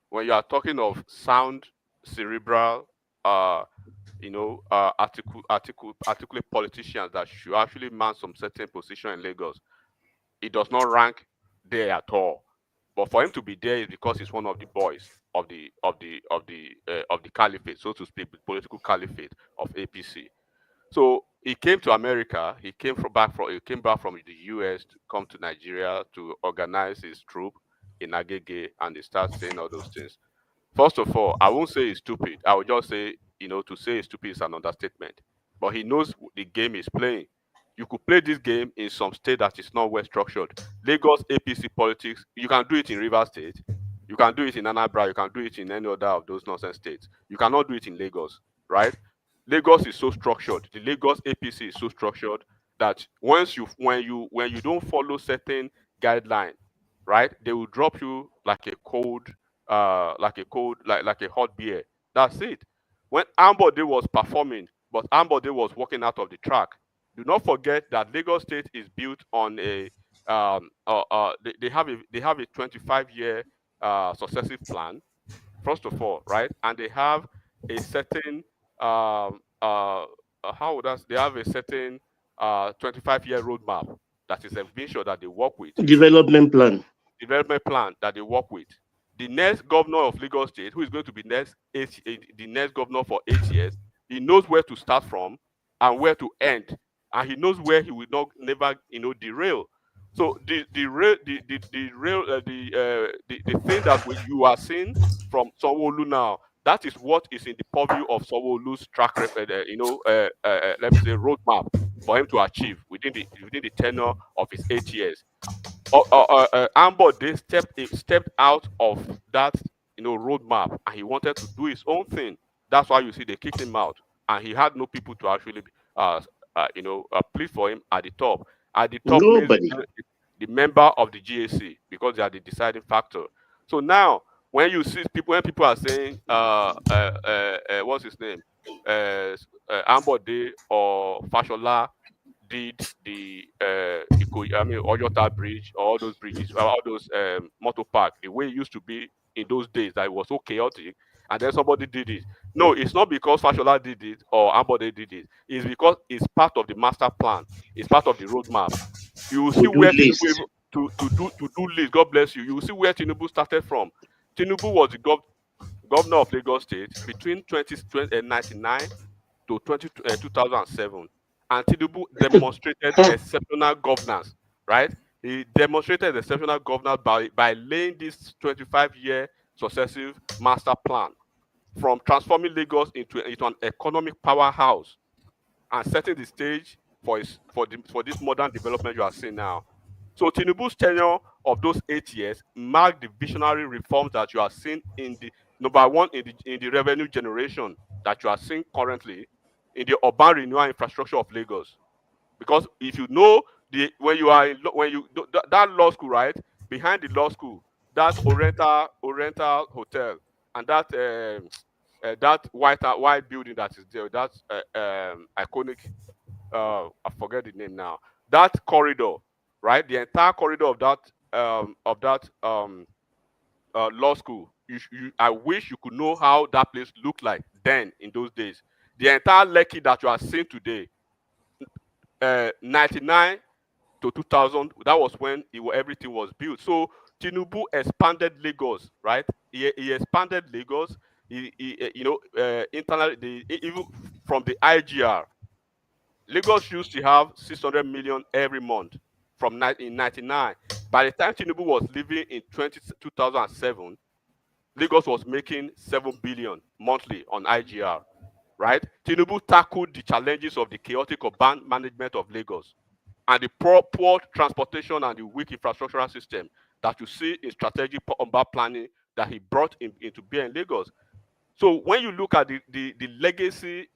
When you are talking of sound, cerebral, articulate politicians that should actually man some certain position in Lagos, it does not rank there at all. But for him to be there is because he's one of the boys of the caliphate, so to speak, the political caliphate of APC. So he came to America. He came back from the US to come to Nigeria to organize his troop in Agege, and they start saying all those things. First of all, I won't say he's stupid. I would just say, to say he's stupid is an understatement. But he knows the game he's playing. You could play this game in some state that is not well structured. Lagos APC politics, you can do it in Rivers State. You can do it in Anambra. You can do it in any other of those nonsense states. You cannot do it in Lagos, right? Lagos is so structured. The Lagos APC is so structured that when you don't follow certain guidelines, right, they will drop you like a hot beer. That's it. When Ambode was performing, but Ambode was walking out of the track, do not forget that Lagos State is built on they have a 25-year successive plan, first of all, right? And they have a certain they have a certain 25-year roadmap that is being sure that they work with. Development plan that they work with. The next governor of Lagos State, who is going to be the next governor for 8 years, he knows where to start from and where to end, and he knows where he will never derail. So the thing that you are seeing from Sanwo-Olu now, that is what is in the purview of Sanwo-Olu's track record, let me say roadmap for him to achieve within the tenure of his 8 years. Ambode stepped out of that roadmap, and he wanted to do his own thing. That's why you see they kicked him out, and he had no people to actually plead for him at the top. At the top, nobody. The member of the GAC, because they are the deciding factor. So now, when people are saying what's his name, Ambode or Fashola did the Oyota Bridge, or all those bridges, all those motor park, the way it used to be in those days, that it was so chaotic, and then somebody did it. No, it's not because Fashola did it or Ambode did it. It's because it's part of the master plan. It's part of the roadmap. You will see where Tinubu to do list. God bless you. You will see where Tinubu started from. Tinubu was the governor of Lagos State between 1999 to 2007. And Tinubu demonstrated exceptional governance, right? He demonstrated exceptional governance by laying this 25-year successive master plan, from transforming Lagos into an economic powerhouse and setting the stage for this modern development you are seeing now. So Tinubu's tenure of those 8 years marked the visionary reforms that you are seeing in the number one in the revenue generation that you are seeing currently in the urban renewal infrastructure of Lagos. Because if you know when you are in that law school, right, behind the law school, that Oriental hotel and that white building that is there, that iconic, I forget the name now, that corridor, right, the entire corridor of that law school, I wish you could know how that place looked like then in those days. The entire Lekki that you are seeing today, 99 to 2000, that was when everything was built. So Tinubu expanded Lagos, right? He expanded Lagos. Internally, even from the IGR, Lagos used to have 600 million every month in 99. By the time Tinubu was living in 2007, Lagos was making 7 billion monthly on IGR, right? Tinubu tackled the challenges of the chaotic urban management of Lagos and the poor transportation and the weak infrastructural system that you see in strategic urban planning that he brought into being in Lagos. So when you look at the legacy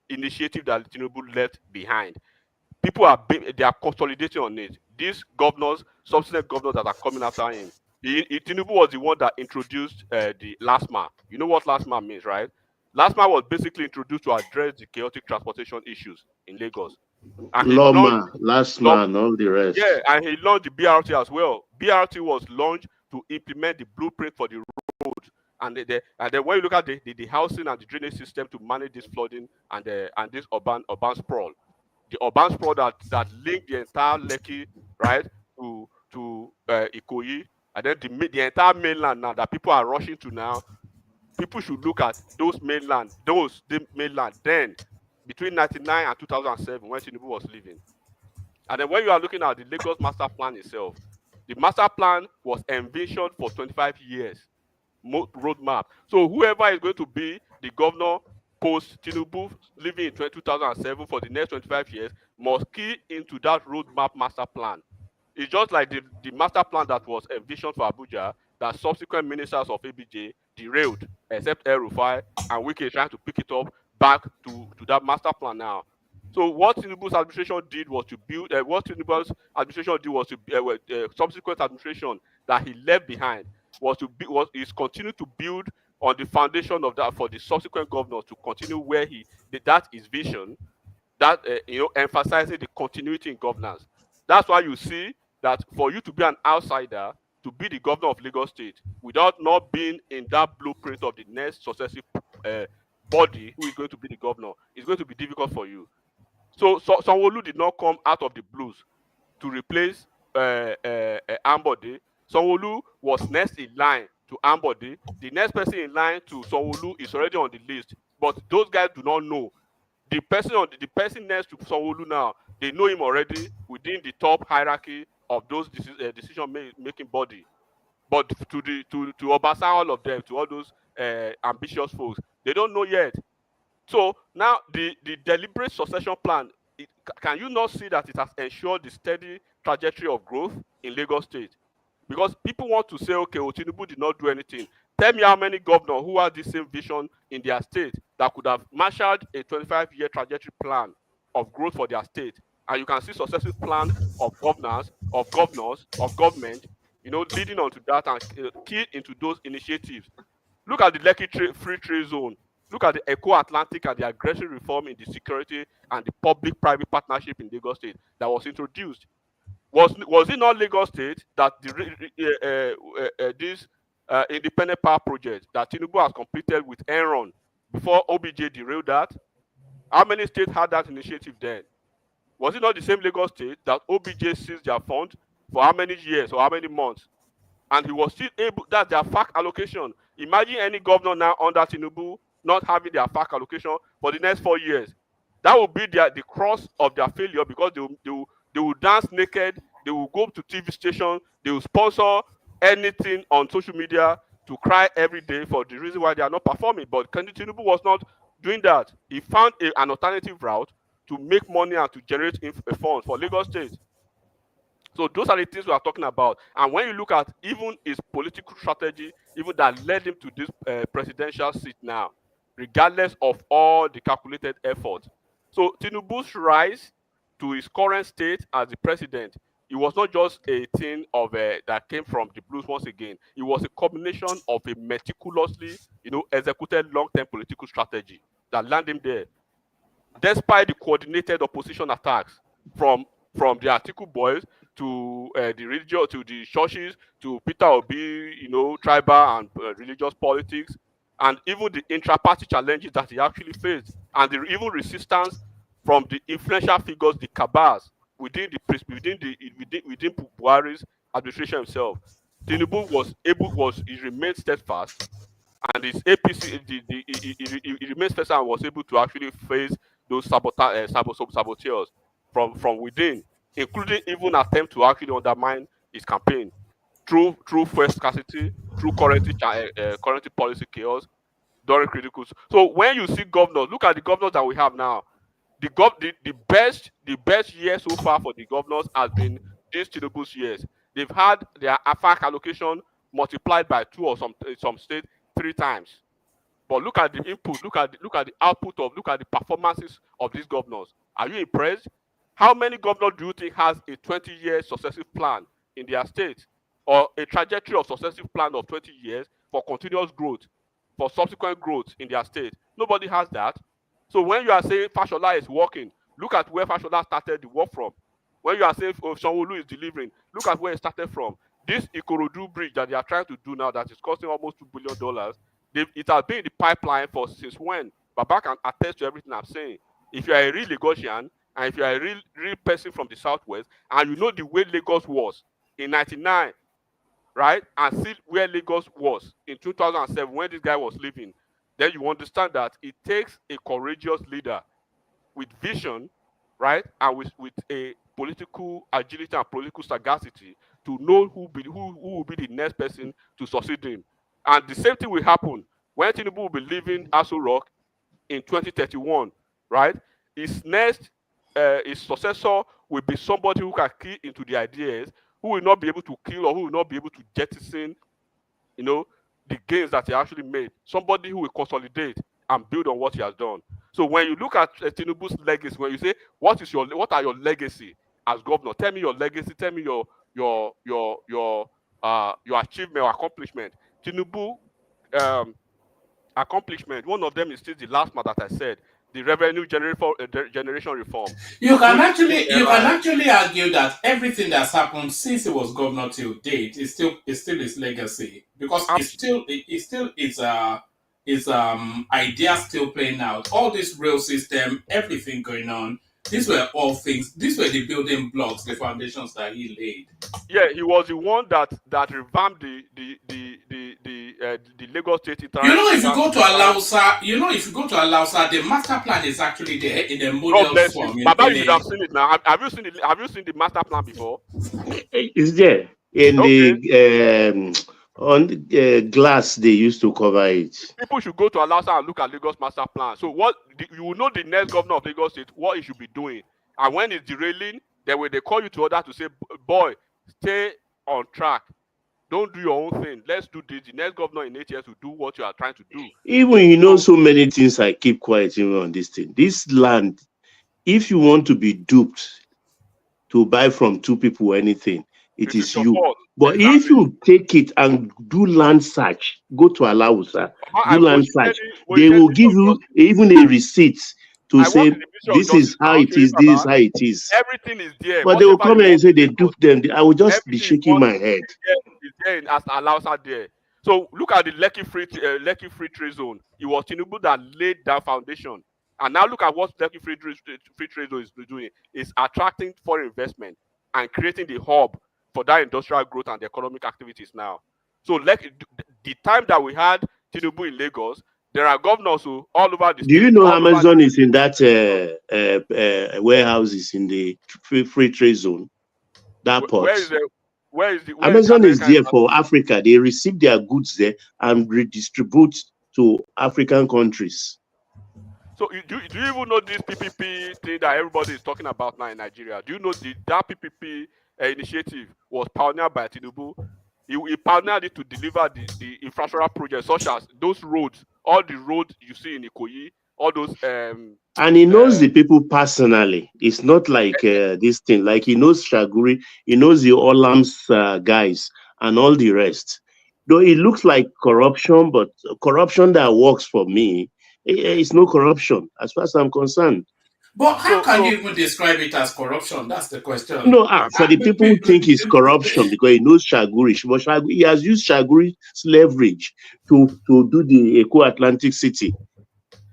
initiative that Tinubu left behind, they are consolidating on it. These subsequent governors that are coming after him, Tinubu was the one that introduced the LASMA. You know what LASMA means, right? LASMA was basically introduced to address the chaotic transportation issues in Lagos. And Loma, last man, all the rest. Yeah, and he launched the BRT as well. BRT was launched to implement the blueprint for the roads. And then when you look at the housing and the drainage system to manage this flooding and this urban sprawl, the urban sprawl that linked the entire Lekki, right, to Ikoyi, and then the entire mainland now that people are rushing to now. People should look at those mainland then between 1999 and 2007 when Tinubu was living. And then when you are looking at the Lagos master plan itself, the master plan was envisioned for 25 years roadmap. So whoever is going to be the governor post Tinubu living in 2007 for the next 25 years must key into that roadmap master plan. It's just like the master plan that was envisioned for Abuja that subsequent ministers of ABJ derailed, except El Rufai, and Wike is trying to pick it up back to that master plan now. So what Tinubu's administration did was to build. Subsequent administration that he left behind is continue to build on the foundation of that for the subsequent governors to continue where that is vision, that emphasizing the continuity in governance. That's why you see that for you to be an outsider, to be the governor of Lagos State, without not being in that blueprint of the next successive body who is going to be the governor, it's going to be difficult for you. So Sanwo-Olu did not come out of the blues to replace Ambode. Sanwo-Olu was next in line to Ambode. The next person in line to Sanwo-Olu is already on the list, but those guys do not know. The person next to Sanwo-Olu now, they know him already within the top hierarchy of those decision-making body. But to Obasa, all of them, to all those ambitious folks, they don't know yet. So now the deliberate succession plan, can you not see that it has ensured the steady trajectory of growth in Lagos State? Because people want to say, okay, Tinubu did not do anything. Tell me how many governors who had the same vision in their state that could have marshaled a 25-year trajectory plan of growth for their state. And you can see successive plan of governors, of government, leading on to that and key into those initiatives. Look at the Lekki Free Trade Zone. Look at the Eco-Atlantic and the aggressive reform in the security and the public-private partnership in Lagos State that was introduced. Was it not Lagos State that this independent power project that Tinubu has completed with Enron before OBJ derailed that? How many states had that initiative then? Was it not the same Lagos State that OBJ seized their fund for how many years or how many months? And he was still able, that's their FAC allocation. Imagine any governor now under Tinubu not having their FAC allocation for the next 4 years. That will be the cross of their failure, because they will dance naked, they will go to TV station, they will sponsor anything on social media to cry every day for the reason why they are not performing. But Tinubu was not doing that. He found an alternative route to make money and to generate funds for Lagos State. So those are the things we are talking about. And when you look at even his political strategy, even that led him to this presidential seat now, regardless of all the calculated effort. So Tinubu's rise to his current state as the president, it was not just a thing of that came from the blues once again. It was a combination of a meticulously, executed long-term political strategy that landed him there. Despite the coordinated opposition attacks from the Atiku boys to the religion, to the churches, to Peter Obi, tribal and religious politics, and even the intra-party challenges that he actually faced, and the even resistance from the influential figures, the cabals within Buhari's administration himself. Tinubu he remained steadfast, and his APC, he remained steadfast and was able to actually face those saboteurs from within, including even attempt to actually undermine his campaign through fuel scarcity, through currency policy chaos during critical. So when you see governors, look at the governors that we have now. The best year so far for the governors has been these Tinubu's years. They've had their AFAC allocation multiplied by 2 or some states 3 times. But look at the input, look at the output look at the performances of these governors. Are you impressed? How many governors do you think has a 20-year successive plan in their state, or a trajectory of successive plan of 20 years for continuous growth, for subsequent growth in their state? Nobody has that. So when you are saying Fashola is working, look at where Fashola started the work from. When you are saying Sanwo-Olu is delivering, look at where it started from. This Ikorodu bridge that they are trying to do now, that is costing almost $2 billion, it has been in the pipeline for since when? Baba can attest to everything I'm saying. If you are a real Lagosian, and if you are a real person from the Southwest, and you know the way Lagos was in 99, right, and see where Lagos was in 2007 when this guy was living, then you understand that it takes a courageous leader with vision, right, and with a political agility and political sagacity to know who will be the next person to succeed him. And the same thing will happen when Tinubu will be leaving Aso Rock in 2031, right? His successor will be somebody who can key into the ideas, who will not be able to kill or who will not be able to jettison, the gains that he actually made. Somebody who will consolidate and build on what he has done. So when you look at Tinubu's legacy, when you say what are your legacy as governor, tell me your legacy, tell me your achievement or accomplishment. Tinubu accomplishment, one of them is still the last one that I said, the revenue generation reform. You can actually argue that everything that's happened since he was governor till date is still his legacy, because it's still his ideas still playing out. All this rail system, everything going on. These were all things. These were the building blocks, the foundations that he laid. Yeah, he was the one that revamped the Lagos State. If you go to Alausa, the master plan is actually there in the model form. Baba, you should have seen it now. Have you seen the master plan before? It's there in the on glass they used to cover it. People should go to Alausa and look at Lagos master plan. So you will know the next governor of Lagos State what he should be doing, and when it's derailing, then when they call you to order to say, boy, stay on track. Don't do your own thing. Let's do this. The next governor in 8 years will do what you are trying to do. Even so many things I keep quiet even on this thing. This land, if you want to be duped to buy from 2 people or anything, it is you. Fault. But exactly. If you take it and do land search, go to Alausa, do land search, they will give you even a receipt to say this is how it is, this is how it is. Everything is there. But they will come and say they duped them. I will just be shaking my head. It's there as Alausa there. So look at the Lekki Free Trade Zone. It was Tinubu that laid that foundation. And now look at what Lekki Free Trade Zone is doing. It's attracting foreign investment and creating the hub for that industrial growth and economic activities now. So the time that we had Tinubu in Lagos, there are governors who all over the state. Do you know Amazon is in that warehouses in the free trade zone? That port. Where is Amazon is there for Africa. They receive their goods there and redistribute to African countries. So do you even know this PPP thing that everybody is talking about now in Nigeria? Do you know that PPP initiative was pioneered by Tinubu. He pioneered it to deliver the infrastructure projects such as those roads, all the roads you see in Ikoyi, all those And he knows the people personally. It's not like this thing. Like he knows Shaguri, he knows the Olam's guys and all the rest. Though it looks like corruption, but corruption that works for me, it's no corruption as far as I'm concerned. But how can you even describe it as corruption? That's the question. No, for the people who think it's corruption because he knows Shaguri, but he has used Shaguri's leverage to do the Eco Atlantic City,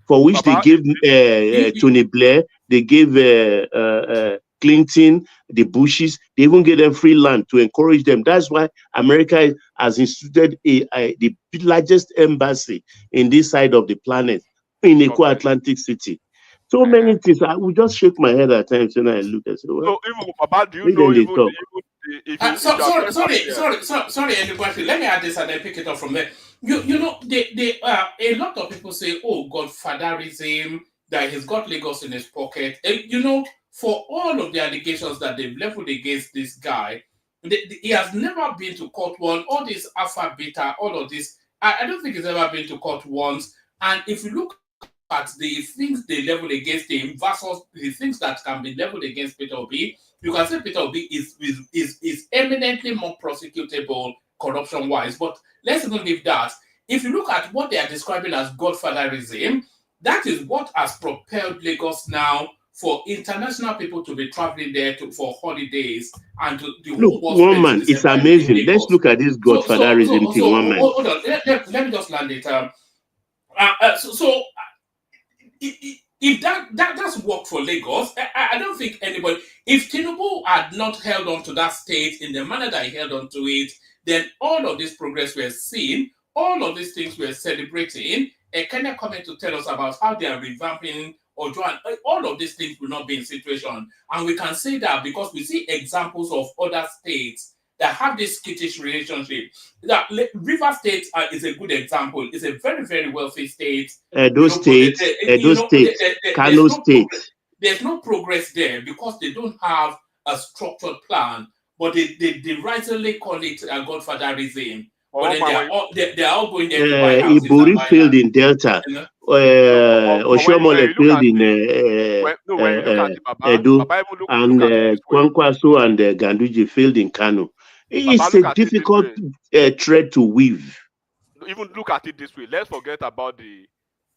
for which they gave Tony Blair, they gave Clinton, the Bushes, they even gave them free land to encourage them. That's why America has instituted the largest embassy in this side of the planet in Eco Atlantic City. So many things. I would just shake my head at times when I look at it. So even Baba, do you know sorry, anybody. Let me add this and then pick it up from there. You know, a lot of people say, oh, Godfatherism, that he's got Lagos in his pocket. You know, for all of the allegations that they've leveled against this guy, he has never been to court one. All this alpha, beta, all of this, I don't think he's ever been to court once. And if you look at the things they level against him versus the things that can be leveled against Peter Obi, you can say Peter Obi is eminently more prosecutable corruption-wise. But let's even leave that. If you look at what they are describing as Godfatherism, that is what has propelled Lagos now for international people to be traveling there for holidays and to the look, one man, it's amazing. Let's look at this Godfatherism thing. One man. Hold on, let me just land it. If that's worked for Lagos, I don't think anybody. If Tinubu had not held on to that state in the manner that he held on to it, then all of this progress we're seeing, all of these things we're celebrating, Kenya coming to tell us about how they are revamping Ojo, and all of these things will not be in situation. And we can say that because we see examples of other states that have this skittish relationship. That River State is a good example. It's a very, very wealthy state. Kano State. There's no progress there because they don't have a structured plan, but they derisively call it a Godfatherism. But then they are all going there. Ibori failed in Delta. Oshomole failed in Edo. And Kwankwaso and Ganduji failed in Kano. It's a difficult thread to weave. Even look at it this way. Let's forget about the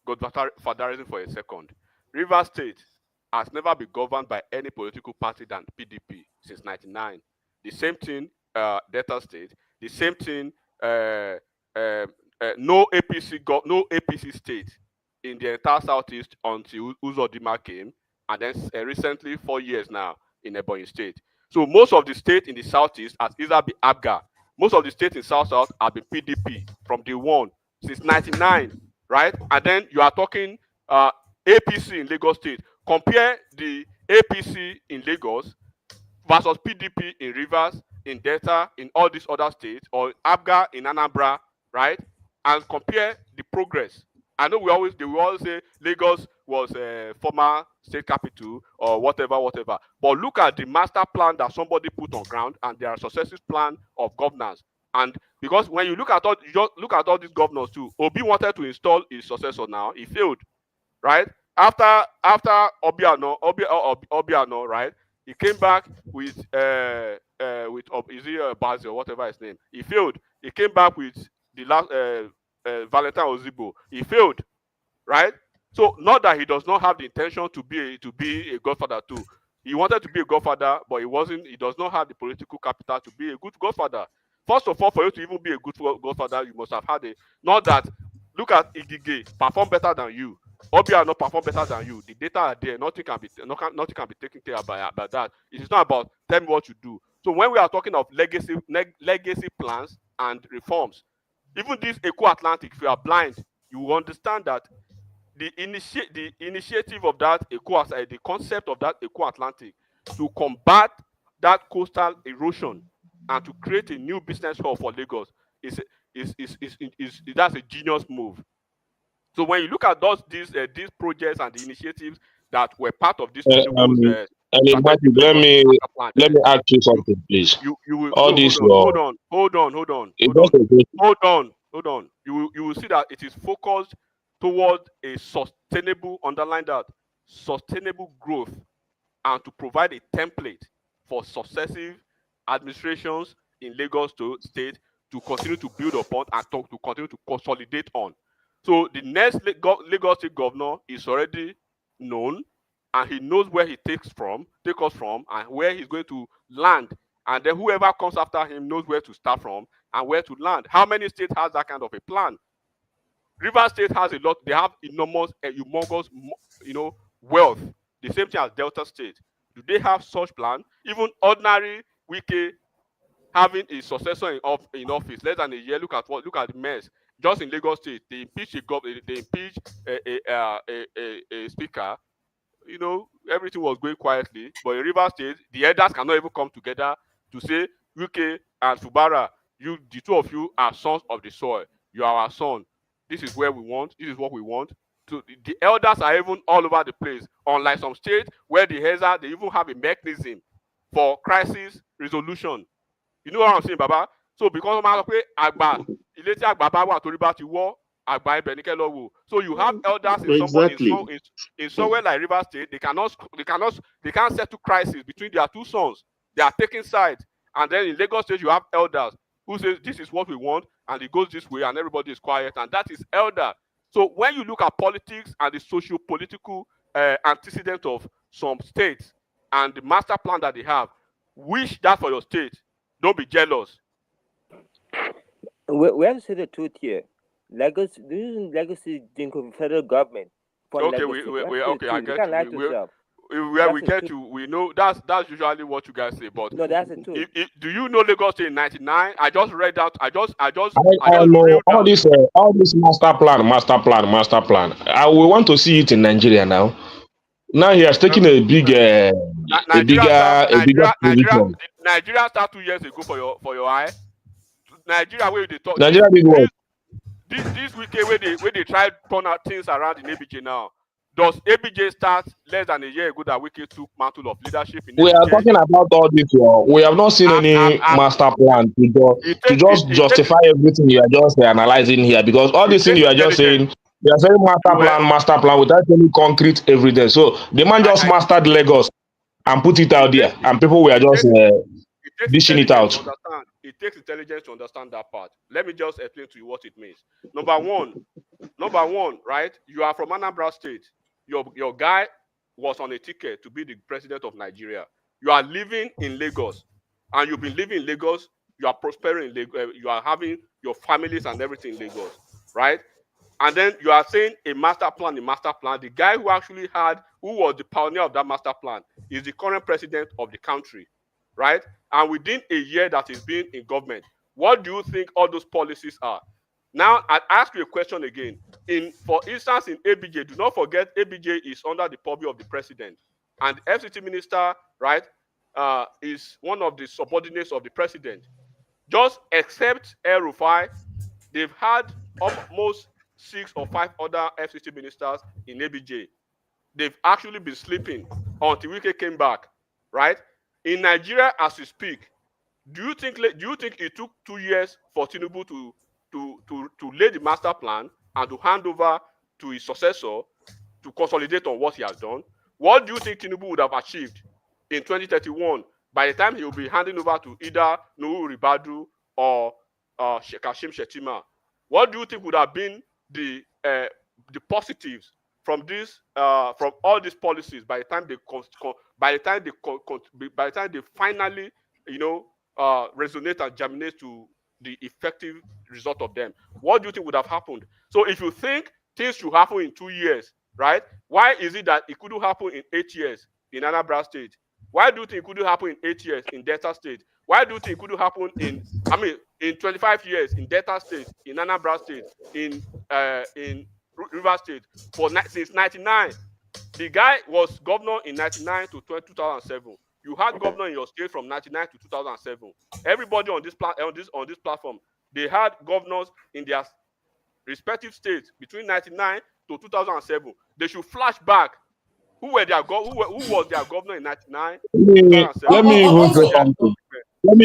Godfatherism for a second. River State has never been governed by any political party than PDP since 1999. The same thing, Delta State. The same thing, no APC state in the entire Southeast until Uzodinma came, and then recently 4 years now in Ebonyi State. So most of the states in the Southeast has either been ABGA. Most of the states in South have been PDP from day one since 1999, right? And then you are talking APC in Lagos State. Compare the APC in Lagos versus PDP in Rivers, in Delta, in all these other states, or ABGA in Anambra, right? And compare the progress. I know they will always say Lagos was a former state capital or whatever. But look at the master plan that somebody put on ground and their successive plan of governance. And because when you look at all these governors too, Obi wanted to install his successor now. He failed, right? After Obiano, right? He came back with Obasa or whatever his name. He failed. He came back with the last Valentine Ozibo. He failed, right? So not that he does not have the intention to be a godfather too. He wanted to be a godfather, but he wasn't. He does not have the political capital to be a good godfather. First of all, for you to even be a good godfather, you must have had not that. Look at Igige, perform better than you. Obiano perform better than you. The data are there. Nothing can be taken care of about that. It is not about tell me what you do. So when we are talking of legacy plans and reforms, even this Eco Atlantic, if you are blind, you will understand that the initiative of that the concept of that Eco Atlantic to combat that coastal erosion and to create a new business hub for Lagos is that's a genius move. So when you look at these projects and the initiatives that were part of this, And Matthew, let me ask you something, please. You will All no, this hold on. You will see that it is focused towards a sustainable, underline that, sustainable growth, and to provide a template for successive administrations in Lagos State to continue to build upon and to continue to consolidate on. So the next Lagos State governor is already known, and he knows where he take us from, and where he's going to land. And then whoever comes after him knows where to start from and where to land. How many states has that kind of a plan? Rivers State has a lot. They have enormous, humongous, wealth. The same thing as Delta State. Do they have such plan? Even ordinary Wike having a successor in office less than a year. Look at the mess. Just in Lagos State, they impeach a speaker. Everything was going quietly. But in Rivers State, the elders cannot even come together to say, Wike and Fubara, the two of you are sons of the soil. You are our son. This is where we want. This is what we want. So the elders are even all over the place. Unlike some states where the elders, they even have a mechanism for crisis resolution. You know what I'm saying, Baba? So because of my Agba, so you have elders in somewhere like Rivers State, they can't settle crisis between their two sons. They are taking sides. And then in Lagos State, you have elders who says this is what we want, and it goes this way, and everybody is quiet, and that is elder. So when you look at politics and the socio-political antecedent of some states and the master plan that they have, wish that for your state. Don't be jealous. We have to say the truth here. Lagos, this is legacy think of federal government. Okay, I get you. Where we get to, we know that's usually what you guys say, but no, that's the truth. Do you know Lagos State in '99? I just read that. I know all this master plan. I will want to see it in Nigeria now. Now he has taken a bigger position. Nigeria started 2 years ago for your eye. Nigeria where they talk. Nigeria did what? This weekend where they try to turn out things around in ABJ now. Does ABJ start less than a year ago that Wike took mantle of leadership in ABJ? We are talking about all this. We have not seen any master plan to just justify everything you are just analyzing here, because all these things you are just saying, you are saying master plan without any concrete evidence. So the man just mastered Lagos and put it out there, and people were just dishing it out. It takes intelligence to understand that part. Let me just explain to you what it means. Number one, right? You are from Anambra State. Your guy was on a ticket to be the president of Nigeria. You are living in Lagos, and you've been living in Lagos. You are prospering in Lagos. You are having your families and everything in Lagos, right? And then you are saying a master plan. The guy who was the pioneer of that master plan is the current president of the country, right? And within a year that he's been in government, what do you think all those policies are? Now, I ask you a question again. For instance, in ABJ, do not forget ABJ is under the purview of the president. And the FCT minister, right, is one of the subordinates of the president. Just except El Rufai, they've had almost 6 or 5 other FCT ministers in ABJ. They've actually been sleeping until Wike came back, right? In Nigeria, as we speak, do you think it took 2 years for Tinubu to lay the master plan and to hand over to his successor to consolidate on what he has done? What do you think Tinubu would have achieved in 2031 by the time he will be handing over to either Nuhu Ribadu or Kashim Shettima? What do you think would have been the positives from all these policies by the time they finally resonate and germinate to the effective result of them? What do you think would have happened? So if you think things should happen in 2 years, right? Why is it that it couldn't happen in 8 years in Anambra State? Why do you think it couldn't happen in 8 years in Delta State? Why do you think it couldn't happen in 25 years in Delta State, in Anambra State, in River State since 99? The guy was governor in 99 to 2007. You had governor in your state from 99 to 2007. Everybody on this platform, they had governors in their respective states between 99 to 2007. They should flash back. Who were their who was their governor in 99? Let me even say something. Let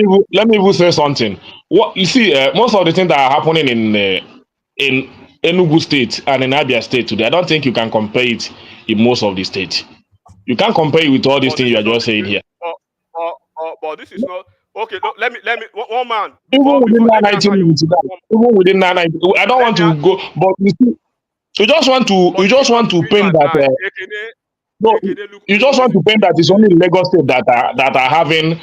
me even say something. What you see, most of the things that are happening in Enugu State and in Abia State today, I don't think you can compare it in most of the states. You can't compare it with all these things you are just saying here. But this is not okay. No, let me one man Even within let me answer you. even within 990, I don't want to go, but you see, you just want to paint that. No, you just want to paint that it's only Lagos State that are having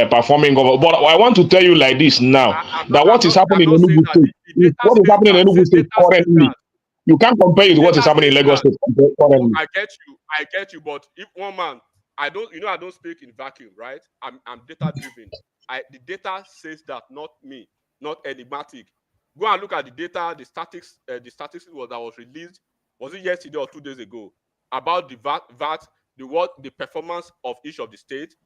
performing government. But I want to tell you like this now that what is happening in Enugu State is what is happening in Enugu State currently. You can't compare it with what is happening in Lagos State currently. I get you, but if one man, I don't speak in vacuum, right? I'm data driven. The data says that, not me, not enigmatic. Go and look at the data, the statistics that was released. Was it yesterday or 2 days ago? About the VAT, the performance of each of the states.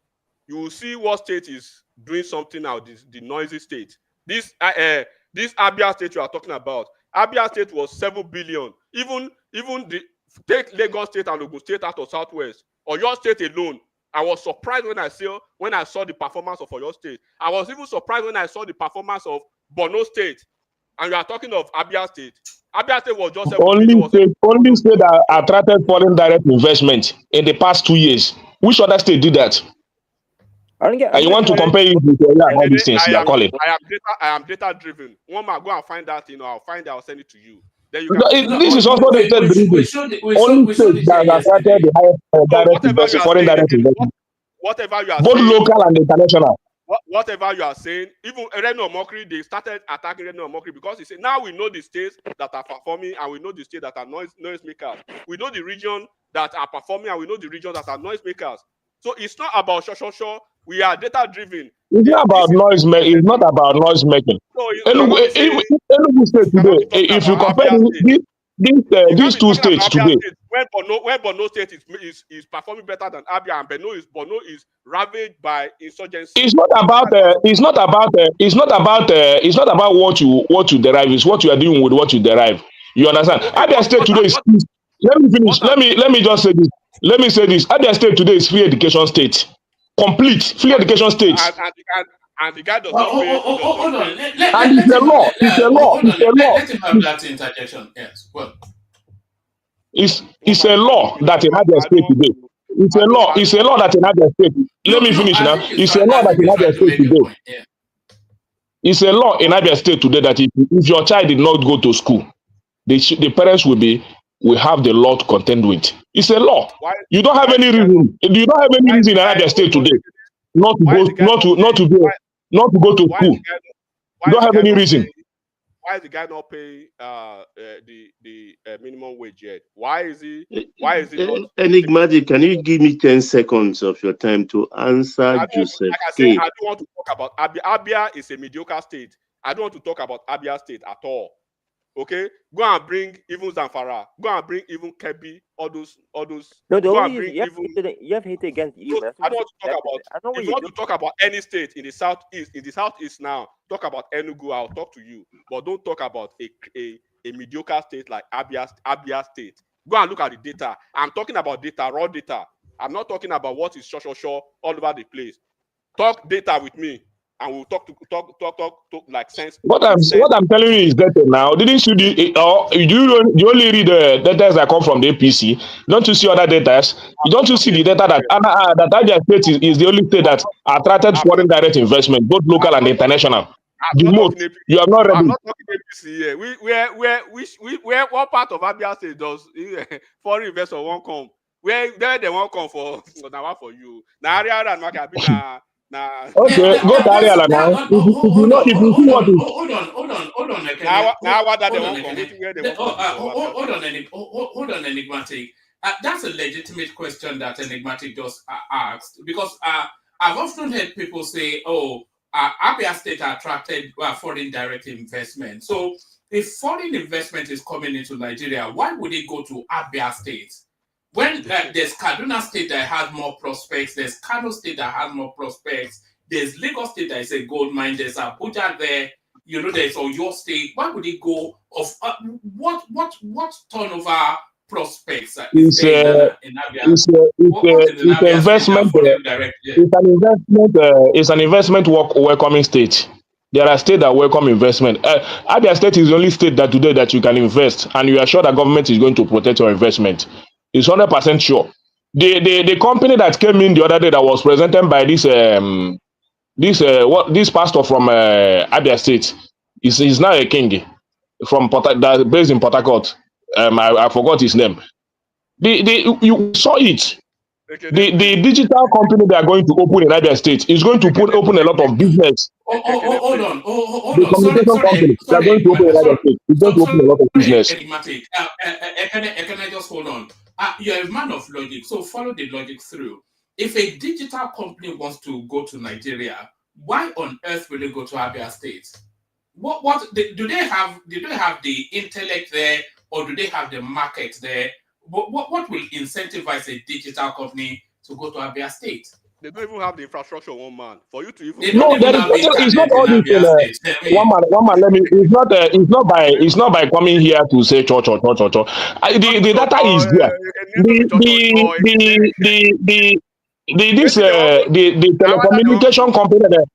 You will see what state is doing something now. The noisy state. This Abia State you are talking about. Abia State was 7 billion. Even the take Lagos State and Ogun State out of Southwest, or your state alone. I was surprised when I saw the performance of Oyo State. I was even surprised when I saw the performance of Borno State. And you are talking of Abia State. Abia State was just only state that attracted foreign direct investment in the past 2 years. Which other state did that? And you want to compare it with all these things they are calling? I am data driven. One man, go and find that. I'll send it to you. Then you can. This is also the state driven. Only state that attracted the highest direct investment, foreign direct investment. Whatever you are both saying, local and international. Whatever you are saying, even Reno Mokri, they started attacking Reno Mokri because he said, now we know the states that are performing and we know the states that are noise makers. We know the region that are performing and we know the region that are noise makers. So it's not about sure. We are data driven. It's not about noise making. It's not about noise making. Enugu State today, if you compare these two states today, when Borno State is performing better than Abia, and Borno is ravaged by insurgency. It's not about what you derive. It's what you are doing with what you derive. You understand? Okay, Abia State today is. Let me finish. Let me just say this. Let me say this. Abia State today is free education state. Complete free education state. And the guy does not pay. Hold on. And it's a law. It's a law. Let him have that interjection. Yes. Well. It's a law that in Abia State today. It's a law. It's a law that in Abia State. Let me finish now. It's a law that in Abia State today. It's a law in Abia State today that if your child did not go to school, the parents will have the law to contend with. It's a law. You don't have any reason. You don't have any reason in Abia State today not to go to school. You don't have any reason. Why is the guy not paying the minimum wage yet? Why is he not? Enigmatic, can you give me 10 seconds of your time to answer Joseph? Like I said, I don't want to talk about Abia. Abia is a mediocre state. I don't want to talk about Abia State at all. Okay, go and bring even Zamfara. Go and bring even Kebbi. All those. No, the only you have hate against you. I don't want to talk about. If you want to talk about any state in the southeast now, talk about Enugu. I'll talk to you, but don't talk about a mediocre state like Abia State. Go and look at the data. I'm talking about data, raw data. I'm not talking about what is sure all over the place. Talk data with me. And we'll talk like sense. What I'm telling you is better now. Didn't you you only read the data that come from the APC? Don't you see other data? Don't you see the data that Abia State is the only state that attracted foreign direct investment, both local and international? You are not ready. I'm not talking APC here. Where what part of Abia State does foreign investor won't come? Where they won't come for now for you? Now area and market okay, go to Ariala now. If you see what is. Hold on, Enigmatic. That's a legitimate question that Enigmatic just asked, because I've often heard people say, Abia State attracted foreign direct investment. So if foreign investment is coming into Nigeria, why would it go to Abia State? When there's Kaduna State that has more prospects, there's Kano State that has more prospects, there's Lagos State that is a gold mine, there's Abuja there, there's Oyo State. Why would it go of what turnover prospects It's there in Abia? What is in it's Abia State that investment. follow you directly? It's an investment. It's an investment welcoming state. There are states that welcome investment. Abia State is the only state that today that you can invest, and you are sure that government is going to protect your investment. It's 100% sure. The company that came in the other day that was presented by this pastor from Abia State is now a king from that based in Port Harcourt. I forgot his name. You saw it. The digital company they are going to open in Abia State is going to open a lot of business. Hold on. The communication company they are going to open in Abia State is going to open a lot of business. Enigmatic. Can I just hold on? You're a man of logic, so follow the logic through. If a digital company wants to go to Nigeria, why on earth will they go to Abia State? Do they have the intellect there, or do they have the market there? What will incentivize a digital company to go to Abia State? They don't even have the infrastructure, one man. For you to even it's not all this one man. Let me. It's not by coming here to say church. The data is there. The telecommunication company that.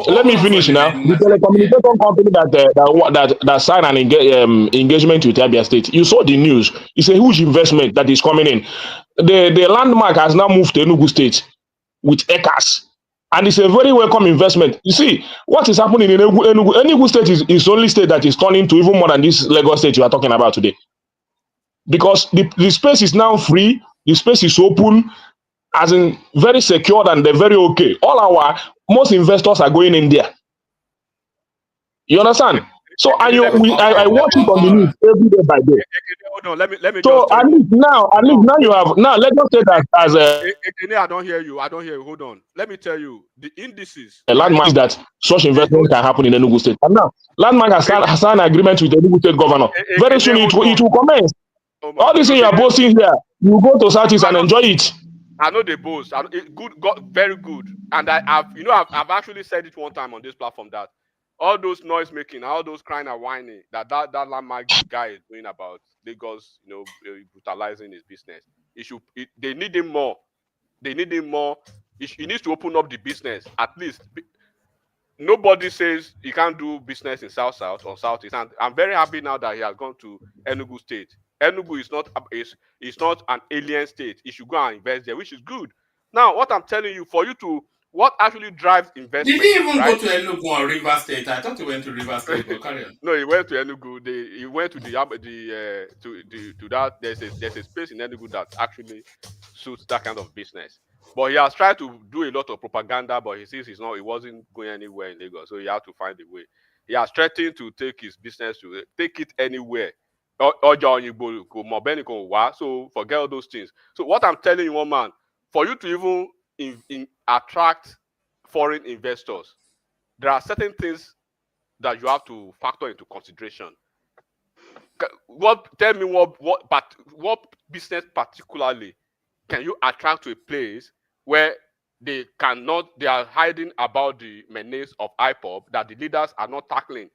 Let me finish now. The telecommunication company that signed an engagement with Abia State. You saw the news. It's a huge investment that is coming in. The landmark has now moved to Enugu State with acres, and it's a very welcome investment. You see what is happening in Enugu State is only state that is turning to even more than this Lagos State you are talking about today, because the space is now free. The space is open, as in very secured, and they're very okay. Most investors are going in there. You understand? So I watch it on the news every day by day. Hold on, let me. So at least now you have Lagos State as a. I don't hear you. Hold on. Let me tell you the indices. A landmark is that such investment can happen in Enugu State. And now landmark has signed an agreement with the Enugu State governor. Very soon it will commence. All this thing you are boasting here, you go to Southeast and enjoy it. I know they boast. Good, very good. And I've actually said it one time on this platform that all those noise making, all those crying and whining that landmark guy is doing about Lagos, brutalizing his business. They need him more. They need him more. He needs to open up the business at least. Nobody says he can't do business in South or Southeast. And I'm very happy now that he has gone to Enugu State. Enugu is not an alien state. He should go and invest there, which is good. Now, what I'm telling you, what actually drives investment? Did he even go to Enugu or River State? I thought he went to River State. No, he went to Enugu. He went to to that. There's a space in Enugu that actually suits that kind of business. But he has tried to do a lot of propaganda, but he says he wasn't going anywhere in Lagos, so he had to find a way. He has threatened to take his business to take it anywhere. So forget all those things. So what I'm telling you, one man, for you to even attract foreign investors, there are certain things that you have to factor into consideration. Tell me what business particularly can you attract to a place where they are hiding about the menace of IPOB that the leaders are not tackling,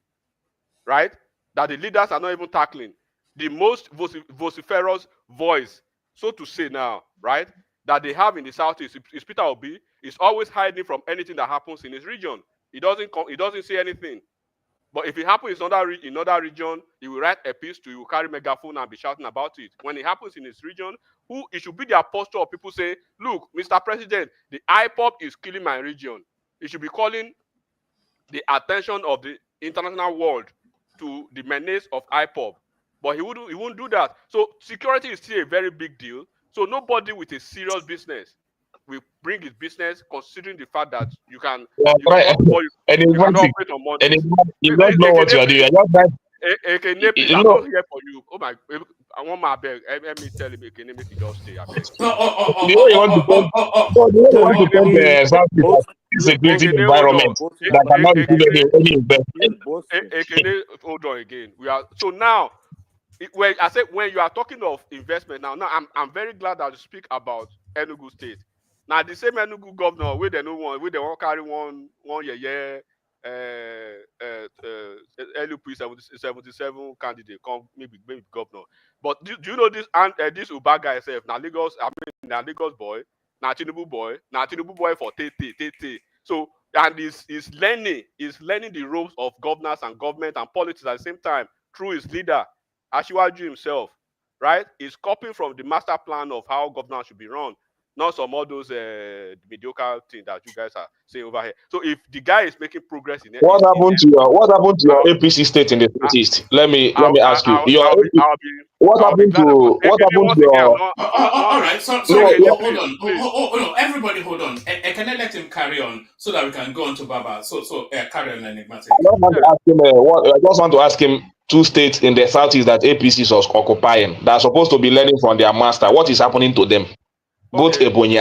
right? That the leaders are not even tackling. The most vociferous voice, so to say now, right, that they have in the Southeast is Peter Obi. Is always hiding from anything that happens in his region. He doesn't say anything. But if it happens in another region, he will write a piece he will carry megaphone and be shouting about it. When it happens in his region, it should be the apostle of people say, look, Mr. President, the IPOB is killing my region. He should be calling the attention of the international world to the menace of IPOB. But he won't do that. So security is still a very big deal. So nobody with a serious business will bring his business, considering the fact that you can operate on Mondays. You don't know what you are doing. Please, I'm not here for you. Oh my! I want my beg. Let me tell him, Ekene, make you just stay. It's a creative environment that cannot give any investment. Hold on again. So now. When you are talking of investment now I'm very glad that you speak about Enugu State. Now the same Enugu governor, they won't carry one LUP 77 candidate come maybe governor. But do you know this this Uba guy himself? Now Lagos, I mean, now Lagos boy, now Tinubu boy for Tete. So and he's learning the ropes of governance and government and politics at the same time through his leader, Asiwaju himself, right? He's copying from the master plan of how governance should be run, not some all those mediocre things that you guys are saying over here. So if the guy is making progress in it, What happened to your APC state in the Southeast? Let me ask you. What happened to your? All right. Sorry. No. Everybody, hold on. Can I let him carry on so that we can go on to Baba? So carry on, enigmatic. I just want to ask him. I just want to ask him two states in the Southeast that APC is occupying that are supposed to be learning from their master. What is happening to them? Both Ebonyi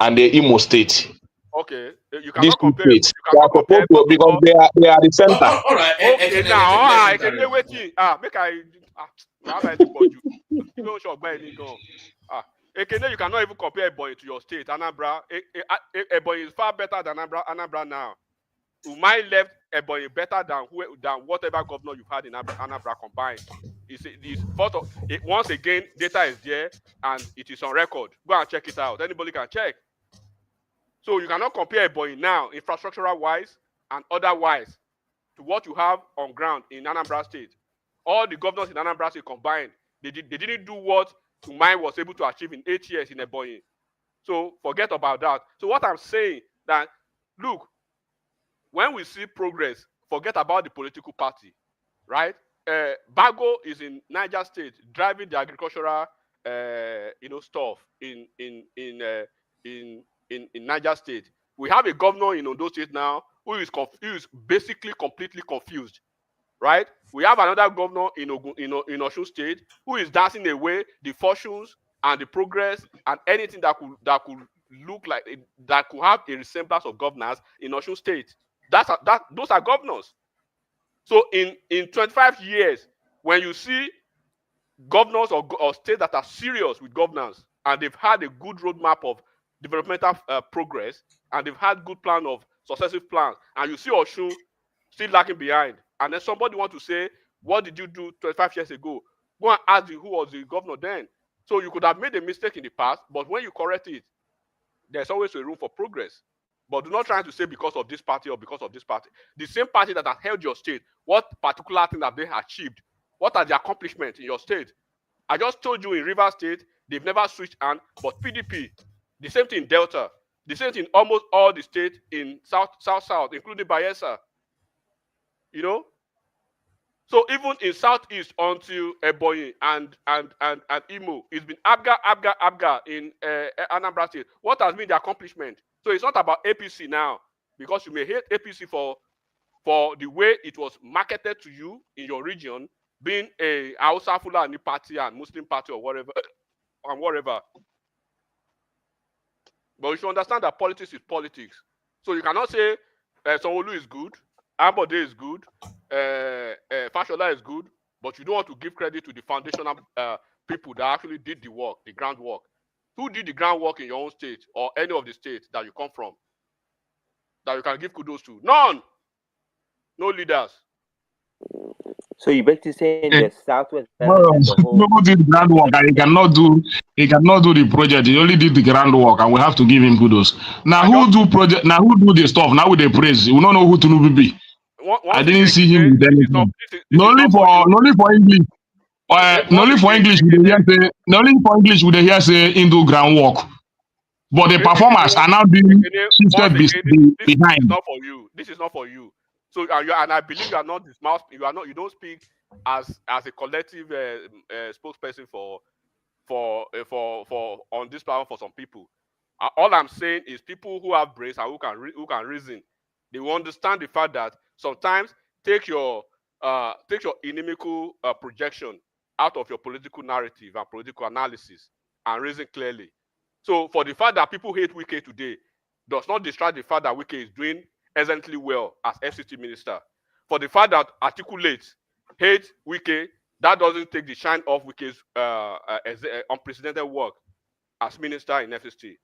and the Imo State. Okay, you These cannot two compare. states they are supposed to, because they are the center. All right. Okay, now, I can wait. Make I. You don't show any go. Ekene, you cannot even compare Ebonyi to your state, Anambra. Ebonyi is far better than Anambra now. Umai left Ebonyi better than whatever governor you've had in Anambra combined. Once again, data is there and it is on record. Go and check it out. Anybody can check. So you cannot compare Ebonyi now, infrastructural wise and otherwise, to what you have on ground in Anambra State. All the governors in Anambra State combined, they didn't do what Umai was able to achieve in 8 years in Ebonyi. So forget about that. So what I'm saying that, look, when we see progress, forget about the political party, right? Bago is in Niger State driving the agricultural, stuff in Niger State. We have a governor in Ondo State now who is basically completely confused, right? We have another governor in Osun State who is dancing away the fortunes and the progress and anything that could look like that could have a resemblance of governance in Osun State. Those are governors. So in 25 years, when you see governors or states that are serious with governance and they've had a good roadmap of developmental progress and they've had good plan of successive plans, and you see Osun still lagging behind, and then somebody want to say, what did you do 25 years ago? Go and ask who was the governor then. So you could have made a mistake in the past, but when you correct it, there's always a room for progress. But do not try to say because of this party or because of this party. The same party that has held your state, what particular thing have they achieved? What are the accomplishments in your state? I just told you in Rivers State, they've never switched hand, but PDP, the same thing in Delta, the same thing in almost all the states in South, including Bayelsa. So even in Southeast until Ebonyi and Imo, it's been Abga in Anambra State. What has been the accomplishment? So it's not about APC now, because you may hate APC for the way it was marketed to you in your region, being a Hausa Fulani party and Muslim party or whatever. But you should understand that politics is politics. So you cannot say Sanwo-Olu is good, Ambode is good, Fashola is good, but you don't want to give credit to the foundational people that actually did the work, the groundwork. Who did the groundwork in your own state or any of the states that you come from that you can give kudos to? None. No leaders. So you basically saying the Southwest. Tinubu did the groundwork and he cannot do the project. He only did the groundwork, and we have to give him kudos. Now who do the stuff? Now with the praise, we don't know who Tinubu be. I didn't see him with anything. Only for English. Only for English we dey hear say him do groundwork. But the performers are now being shifted behind. It's not for you. This is not for you. So and I believe you are not this mouse. You don't speak as a collective spokesperson for on this platform for some people. All I'm saying is people who have brains and who can reason, they will understand the fact that sometimes take your inimical projection out of your political narrative and political analysis and reason clearly. So for the fact that people hate Wike today does not distract the fact that Wike is doing excellently well as FCT minister. For the fact that articulates hate Wike, that doesn't take the shine off Wike's unprecedented work as minister in FCT.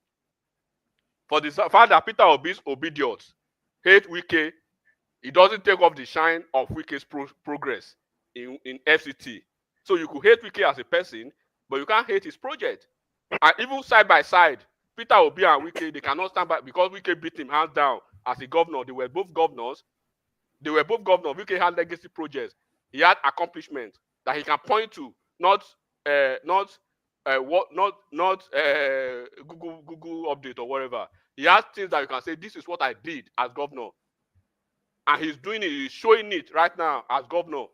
For the fact that Peter Obi is obedient, hate Wike, it doesn't take off the shine of Wike's progress in FCT. So you could hate Wike as a person, but you can't hate his project. And even side by side, Peter Obi and Wike, they cannot stand by because Wike beat him hands down as a governor. They were both governors. Wike had legacy projects. He had accomplishments that he can point to, not Google update or whatever. He has things that you can say, this is what I did as governor. And he's doing it, he's showing it right now as governor.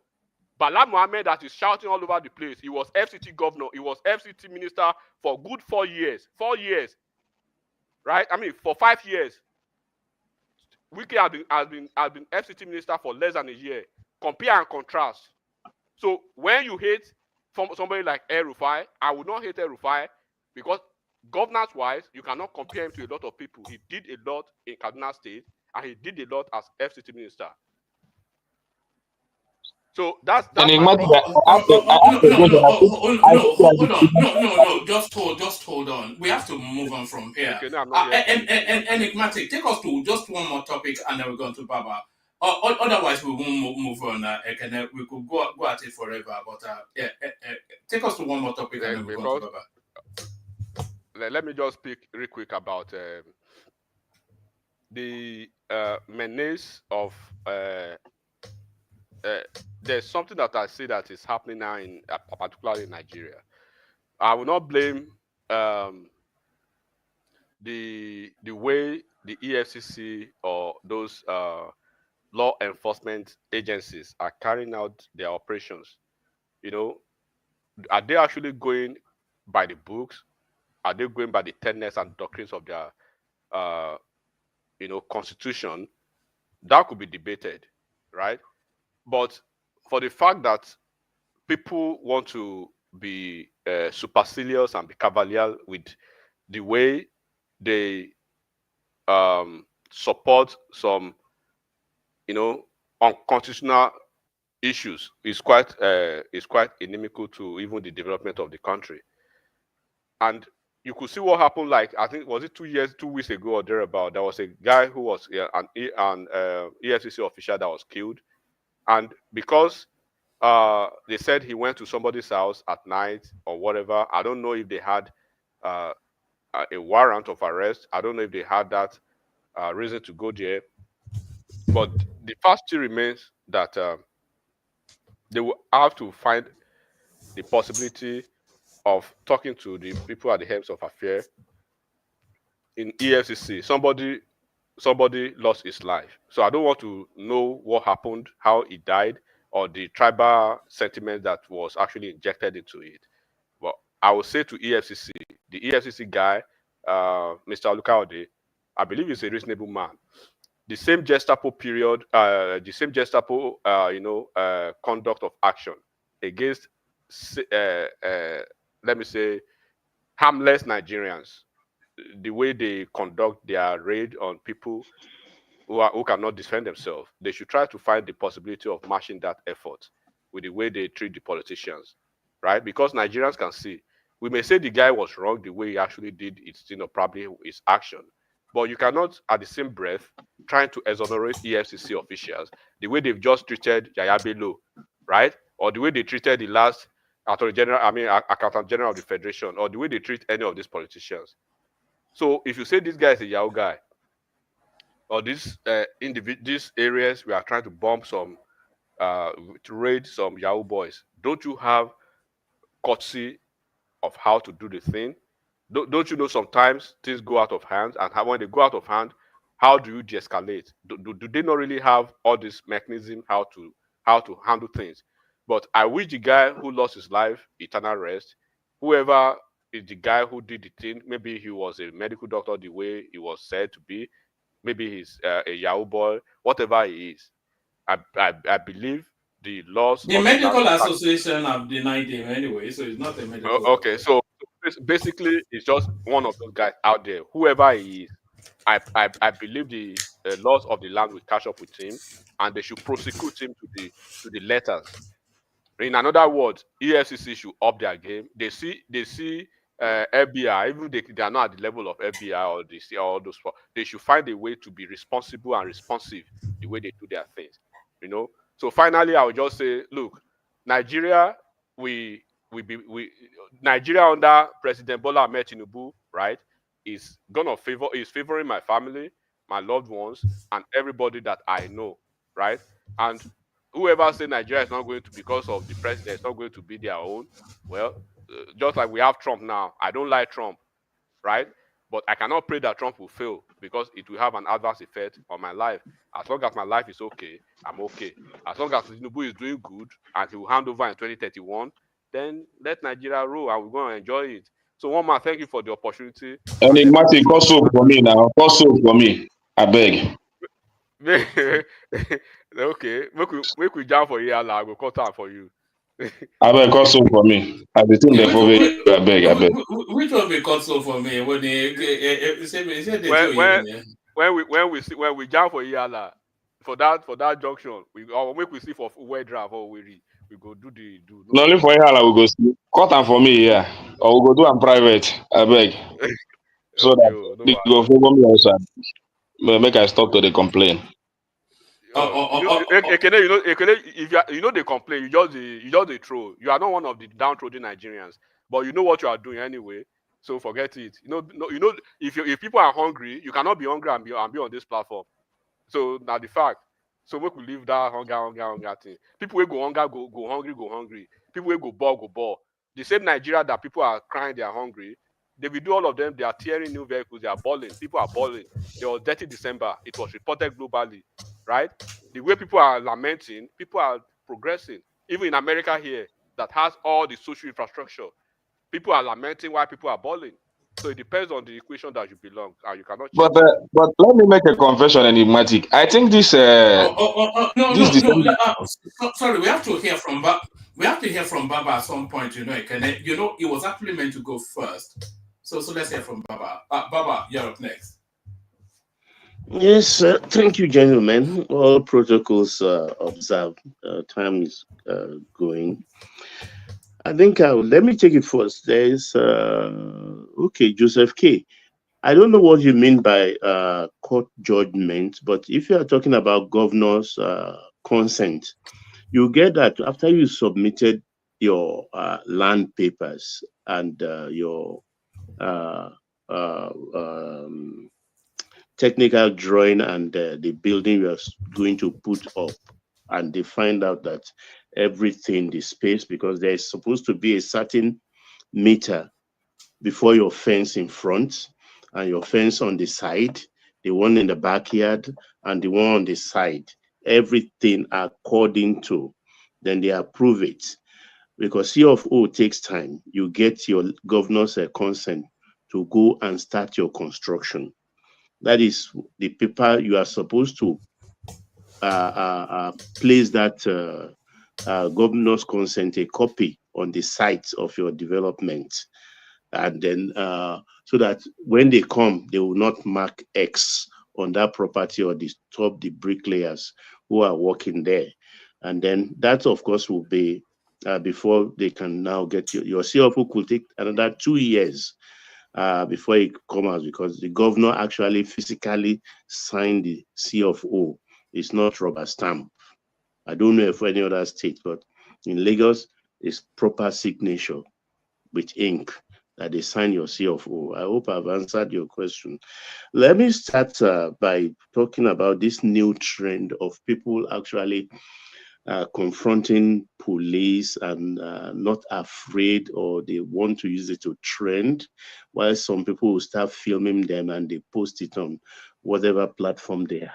Bala Mohammed that is shouting all over the place. He was FCT governor. He was FCT minister for good 4 years. 4 years. Right? I mean, for 5 years. Wike has been FCT minister for less than a year. Compare and contrast. So when you hate somebody like El-Rufai, I would not hate El-Rufai because governance-wise, you cannot compare him to a lot of people. He did a lot in Kaduna State, and he did a lot as FCT minister. So that's no, just hold on. We have to move on from here. Okay, no, I'm not Enigmatic, take us to just one more topic, and then we're going to Baba. Otherwise, we won't move on. We could go at it forever. But take us to one more topic, and then we're going to Baba. Let me just speak real quick about the menace of. There's something that I see that is happening now particularly in Nigeria. I will not blame the way the EFCC or those law enforcement agencies are carrying out their operations. You know, are they actually going by the books? Are they going by the tenets and doctrines of their, constitution? That could be debated, right? But for the fact that people want to be supercilious and be cavalier with the way they support some, unconstitutional issues is quite inimical to even the development of the country. And you could see what happened. Like I think was it 2 weeks ago or thereabout. There was a guy who was an EFCC official that was killed. And because they said he went to somebody's house at night or whatever, I don't know if they had a warrant of arrest. I don't know if they had that reason to go there. But the fact still remains that they will have to find the possibility of talking to the people at the helms of affairs in EFCC. Somebody lost his life. So I don't want to know what happened, how he died, or the tribal sentiment that was actually injected into it. But I will say to EFCC, the EFCC guy, Mr. Olukaode, I believe he's a reasonable man. The same Gestapo period, the same Gestapo, conduct of action against, let me say, harmless Nigerians. The way they conduct their raid on people who cannot defend themselves, they should try to find the possibility of matching that effort with the way they treat the politicians, right? Because Nigerians can see. We may say the guy was wrong the way he actually did it, probably his action, but you cannot, at the same breath, trying to exonerate EFCC officials the way they've just treated Yaya Bello, right? Or the way they treated the last Accountant General of the Federation, or the way they treat any of these politicians. So if you say this guy is a Yahoo guy, or these areas we are trying to bomb some, to raid some Yahoo boys, don't you have courtesy of how to do the thing? Don't you know sometimes things go out of hand, and when they go out of hand, how do you de-escalate? Do they not really have all this mechanism how to handle things? But I wish the guy who lost his life eternal rest, whoever is the guy who did the thing, maybe he was a medical doctor the way he was said to be, maybe he's a Yahoo boy, whatever he is. I believe the laws. The medical association have denied him anyway, so it's not a medical. Okay, so basically, it's just one of those guys out there. Whoever he is, I believe the laws of the land will catch up with him, and they should prosecute him to the letters. In another word, EFCC should up their game. They see FBI, even they are not at the level of FBI or this or all those. They should find a way to be responsible and responsive the way they do their things. You know. So finally, I would just say, look, Nigeria, Nigeria under President Bola Ahmed Tinubu, right, is favoring my family, my loved ones, and everybody that I know, right? And whoever say Nigeria is not going to, because of the president, it's not going to be their own, well, just like we have Trump now. I don't like Trump, right? But I cannot pray that Trump will fail because it will have an adverse effect on my life. As long as my life is okay, I'm okay. As long as Tinubu is doing good and he will hand over in 2031, then let Nigeria roll and we're going to enjoy it. So, one man, thank you for the opportunity. And Martin, call soap for me now. Call soap for me. I beg. Okay, make we jam for here. I will cut time for you. I beg, call soap for me. I be think they for me. I beg. Which one be cut so for me? When when we jam for Iyala for that junction, make we see for where drive or we go do the do. No, only for here we go see. Cut am for me here, or we go do am private. I beg. So okay, that they go favor me also. Make I stop to the complain. Ekene, if you know they complain, you just the troll. You are not one of the downtrodden Nigerians, but you know what you are doing anyway. So forget it. You know, if people are hungry, you cannot be hungry and be on this platform. So now the fact. So we could leave that hunger thing. People will go hunger, go hungry. People will go ball. The same Nigeria that people are crying they are hungry, they will do all of them. They are tearing new vehicles. They are balling. People are balling. There was dirty December. It was reported globally, right? The way people are lamenting, people are progressing. Even in America here, that has all the social infrastructure, people are lamenting why people are balling. So it depends on the equation that you belong, and you cannot change. But let me make a confession, enigmatic. I think this No. December. Sorry, we have to hear from Baba at some point. You know, it was actually meant to go first. So let's hear from Baba. Baba, you're up next. Yes, thank you, gentlemen. All protocols observed. Time is going. I think let me take it first. There's Joseph K. I don't know what you mean by court judgment, but if you are talking about governor's consent, you get that after you submitted your land papers and your technical drawing and the building you are going to put up, and they find out that everything, the space, because there is supposed to be a certain meter before your fence in front and your fence on the side, the one in the backyard and the one on the side, everything according to, then they approve it. Because C of O takes time. You get your governor's consent to go and start your construction. That is the paper you are supposed to place that governor's consent, a copy on the site of your development. And then so that when they come, they will not mark X on that property or disturb the bricklayers who are working there. And then that, of course, will be before they can now get your CFO could take another 2 years before it comes out, because the governor actually physically signed the CFO. It's not rubber stamp. I don't know if any other state, but in Lagos, it's proper signature with ink that they sign your CFO. I hope I've answered your question. Let me start by talking about this new trend of people actually confronting police and not afraid, or they want to use it to trend, while some people will start filming them and they post it on whatever platform they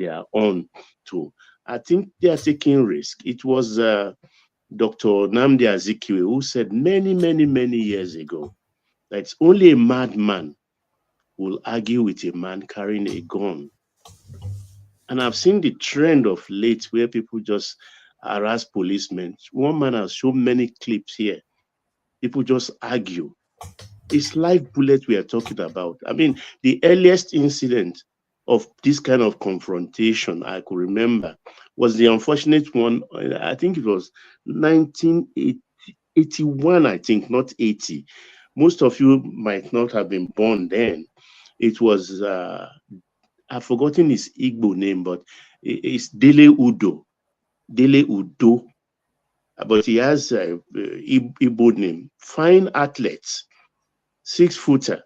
are on to. I think they are taking risk. It was Dr. Nnamdi Azikiwe who said many years ago that it's only a madman who will argue with a man carrying a gun. And I've seen the trend of late where people just harass policemen. One man has shown many clips here. People just argue. It's live bullet we are talking about. I mean, the earliest incident of this kind of confrontation I could remember was the unfortunate one. I think it was 1981, I think, not 80, Most of you might not have been born then. It was, I've forgotten his Igbo name, but it's Dele Udo. Dele Udo. But he has a Igbo name. Fine athletes, 6-footer,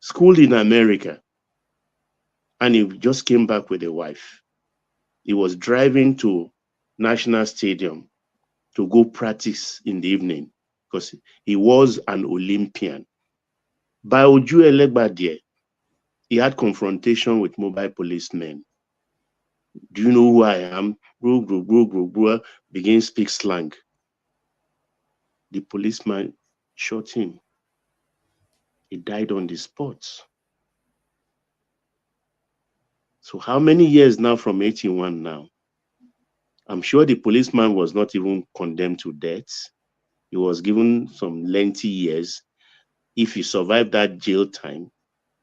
schooled in America. And he just came back with a wife. He was driving to National Stadium to go practice in the evening because he was an Olympian. By Oju Elegbadie, he had confrontation with mobile policemen. Do you know who I am? Begin to speak slang. The policeman shot him. He died on the spot. So how many years now from 81 now? I'm sure the policeman was not even condemned to death. He was given some lengthy years. If he survived that jail time,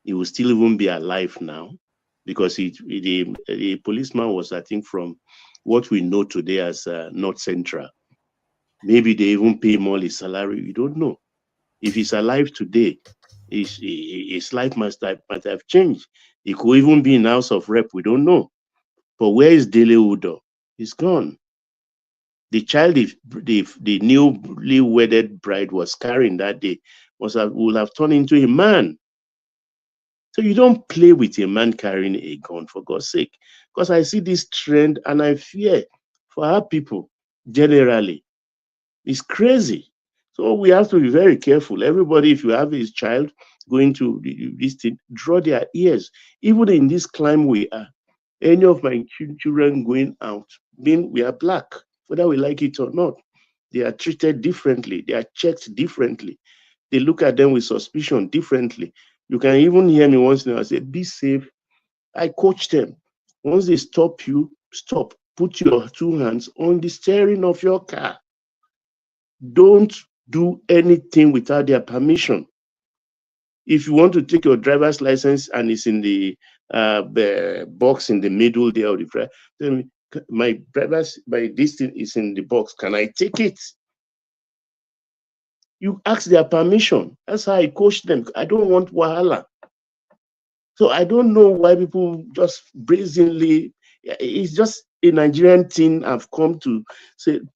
he will still even be alive now, because the policeman was, I think, from what we know today as North Central. Maybe they even pay him all his salary. We don't know. If he's alive today, his life might have changed. He could even be in House of Rep. We don't know. But where is Dele Udo? He's gone. The child, the newly wedded bride was carrying that day, would have turned into a man. So you don't play with a man carrying a gun, for God's sake. Because I see this trend and I fear for our people generally. It's crazy. So we have to be very careful. Everybody, if you have his child going to this thing, draw their ears. Even in this climate we are, any of my children going out, we are black, whether we like it or not. They are treated differently. They are checked differently. They look at them with suspicion differently. You can even hear me once in a while say, be safe. I coach them. Once they stop you, stop. Put your 2 hands on the steering of your car. Don't do anything without their permission. If you want to take your driver's license and it's in the box in the middle there of the drive, tell me, my this thing is in the box. Can I take it? You ask their permission. That's how I coach them. I don't want wahala. So I don't know why people just brazenly, it's just a Nigerian thing I've come to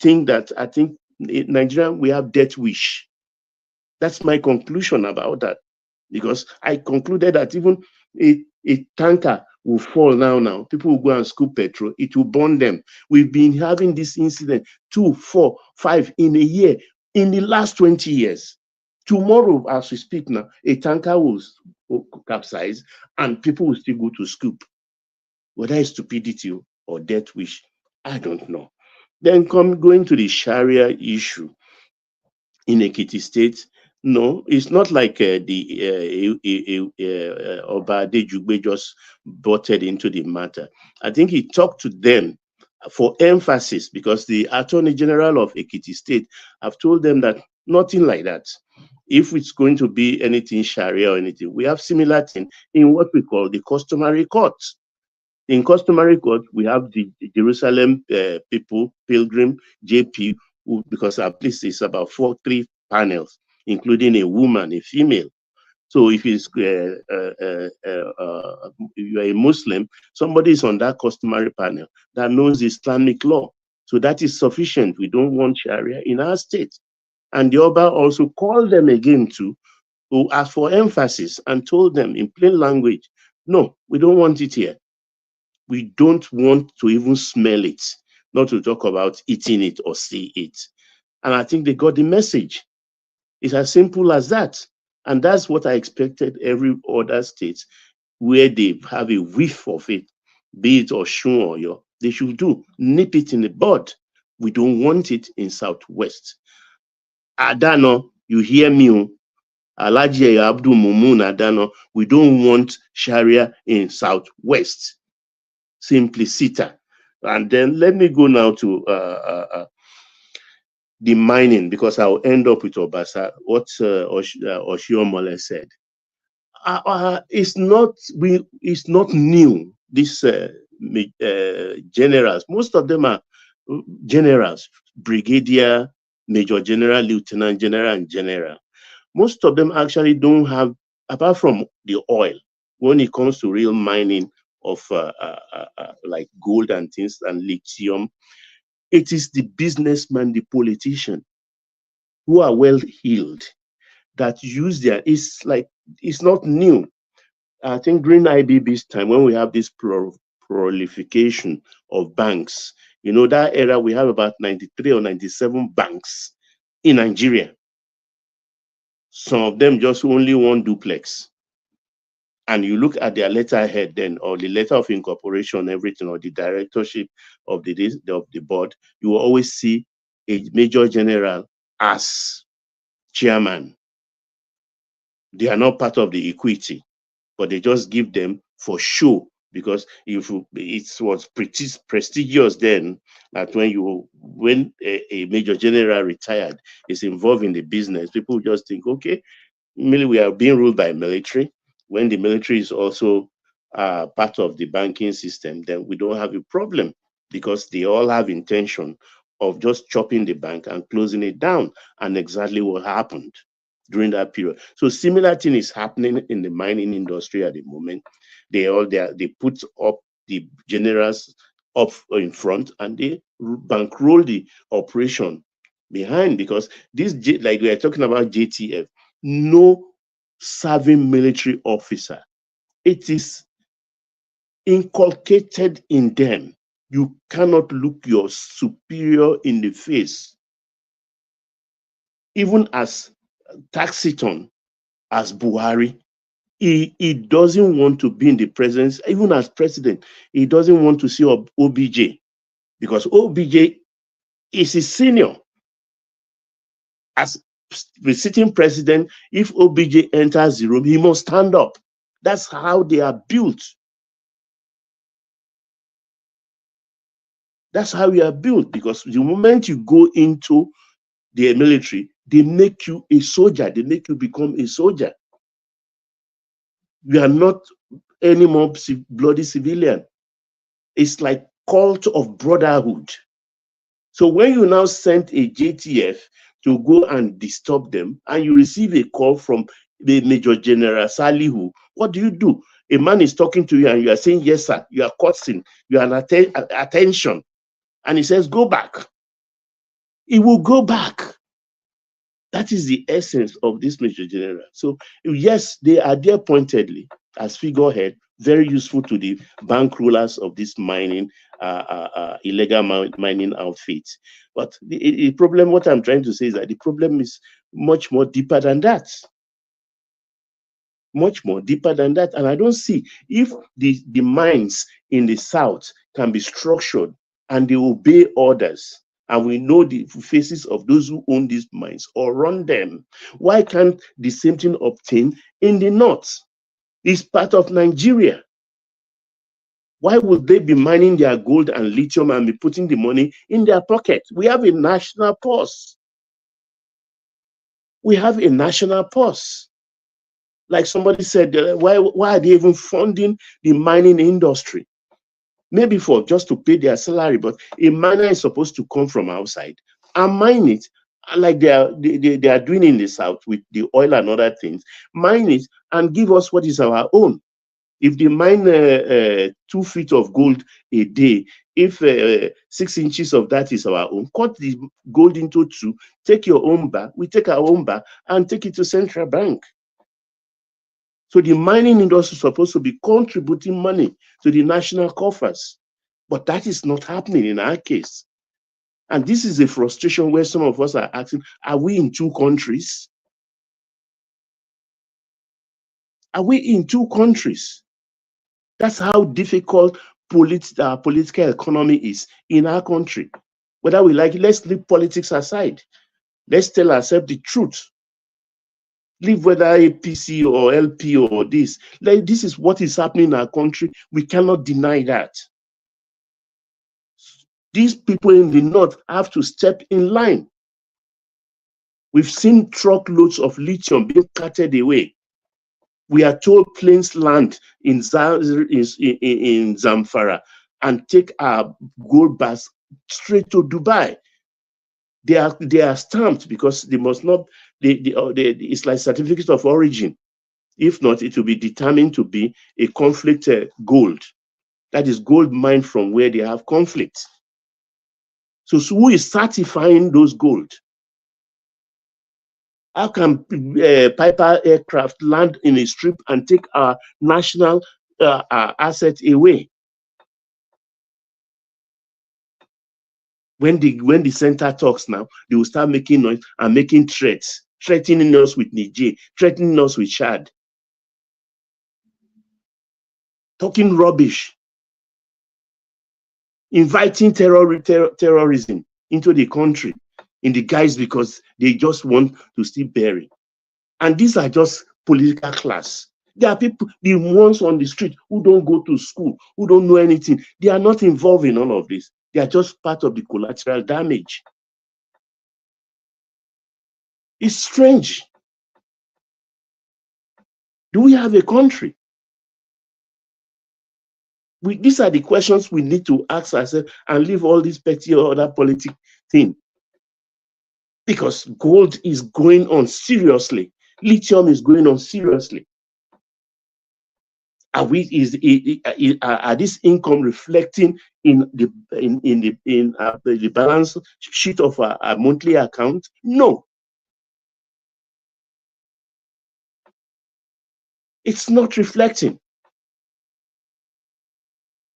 think that I think in Nigeria we have death wish. That's my conclusion about that. Because I concluded that even a tanker will fall now. People will go and scoop petrol. It will burn them. We've been having this incident 2, 4, 5 in a year in the last 20 years. Tomorrow, as we speak now, a tanker will capsize and people will still go to scoop. Whether it's stupidity or death wish, I don't know. Then going to the Sharia issue in Ekiti State. No, it's not like Oba Adejugbe just butted into the matter. I think he talked to them for emphasis, because the Attorney General of Ekiti State have told them that nothing like that. If it's going to be anything Sharia or anything, we have similar thing in what we call the customary courts. In customary court, we have the Jerusalem people, pilgrim, JP, because at least it's about 3 panels, including a woman, a female. So if it's you are a Muslim, somebody is on that customary panel that knows Islamic law. So that is sufficient. We don't want Sharia in our state. And the Oba also called them again to ask for emphasis and told them in plain language, no, we don't want it here. We don't want to even smell it, not to talk about eating it or see it. And I think they got the message. It's as simple as that. And that's what I expected every other state where they have a whiff of it, be it Osun or Oyo, they should do. Nip it in the bud. We don't want it in Southwest. Adano, you hear me? Alhaji Abdul Mumun Adano, we don't want Sharia in Southwest. Simplicita. And then let me go now to the mining, because I'll end up with Obasa, what Oshiomole said. It's not new. These generals, most of them are generals, brigadier, major general, lieutenant general, and general. most of them actually don't have, apart from the oil, when it comes to real mining of like gold and things and lithium, it is the businessman, the politician, who are well heeled that use their, it's not new. I think during IBB's time, when we have this proliferation of banks, you know, that era we have about 93 or 97 banks in Nigeria. Some of them just only one duplex. And you look at their letterhead then, or the letter of incorporation, everything, or the directorship of the board, you will always see a major general as chairman. They are not part of the equity, but they just give them for show, because if it was pretty prestigious then that when a major general retired is involved in the business, people just think, okay, we are being ruled by military. When the military is also part of the banking system, then we don't have a problem, because they all have intention of just chopping the bank and closing it down, and exactly what happened during that period. So similar thing is happening in the mining industry at the moment. They put up the generals up in front, and they bankroll the operation behind, because this, like we are talking about JTF, no serving military officer, it is inculcated in them. You cannot look your superior in the face. Even as Taciturn, as Buhari, he doesn't want to be in the presence, even as president, he doesn't want to see OBJ, because OBJ is his senior. As the sitting president, if OBJ enters the room, he must stand up. That's how they are built. That's how you are built, because the moment you go into the military, they make you a soldier. They make you become a soldier. You are not anymore bloody civilian. It's like cult of brotherhood. So when you now send a JTF to go and disturb them, and you receive a call from the Major General Salihu, what do? A man is talking to you and you are saying, yes, sir, you are cursing, you are attention. And he says, go back. He will go back. That is the essence of this Major General. So yes, they are there pointedly as figurehead, very useful to the bank rulers of this mining, illegal mining outfits. But the problem, what I'm trying to say is that the problem is much more deeper than that. Much more deeper than that. And I don't see, if the mines in the south can be structured and they obey orders, and we know the faces of those who own these mines or run them, why can't the same thing obtain in the north? It's part of Nigeria. Why would they be mining their gold and lithium and be putting the money in their pocket? We have a national purse. We have a national purse. Like somebody said, why are they even funding the mining industry? Maybe for just to pay their salary, but a miner is supposed to come from outside and mine it, like they are doing in the south with the oil and other things. Mine it and give us what is our own. If they mine 2 feet of gold a day, if 6 inches of that is our own, cut the gold into 2, take your own bar, we take our own bar and take it to central bank. So the mining industry is supposed to be contributing money to the national coffers, but that is not happening in our case. And this is a frustration where some of us are asking, are we in 2 countries? Are we in 2 countries? That's how difficult political economy is in our country. Whether we like it, let's leave politics aside. Let's tell ourselves the truth. Leave whether APC or LP or this. Like, this is what is happening in our country. We cannot deny that. These people in the north have to step in line. We've seen truckloads of lithium being carted away. We are told planes land in Zamfara and take our gold bars straight to Dubai. They are stamped because they must not it's like certificate of origin. If not, it will be determined to be a conflict gold. That is gold mined from where they have conflict. So who is certifying those gold? How can Piper aircraft land in a strip and take our national asset away? When the center talks now, they will start making noise and making threats, threatening us with Niger, threatening us with Chad, talking rubbish, inviting terrorism into the country in the guise because they just want to still bury. And these are just political class. There are people, the ones on the street who don't go to school, who don't know anything. They are not involved in all of this. They are just part of the collateral damage. It's strange. Do we have a country? These are the questions we need to ask ourselves and leave all this petty or other politics thing. Because gold is going on seriously. Lithium is going on seriously. Are this income reflecting in the balance sheet of a monthly account? No. It's not reflecting.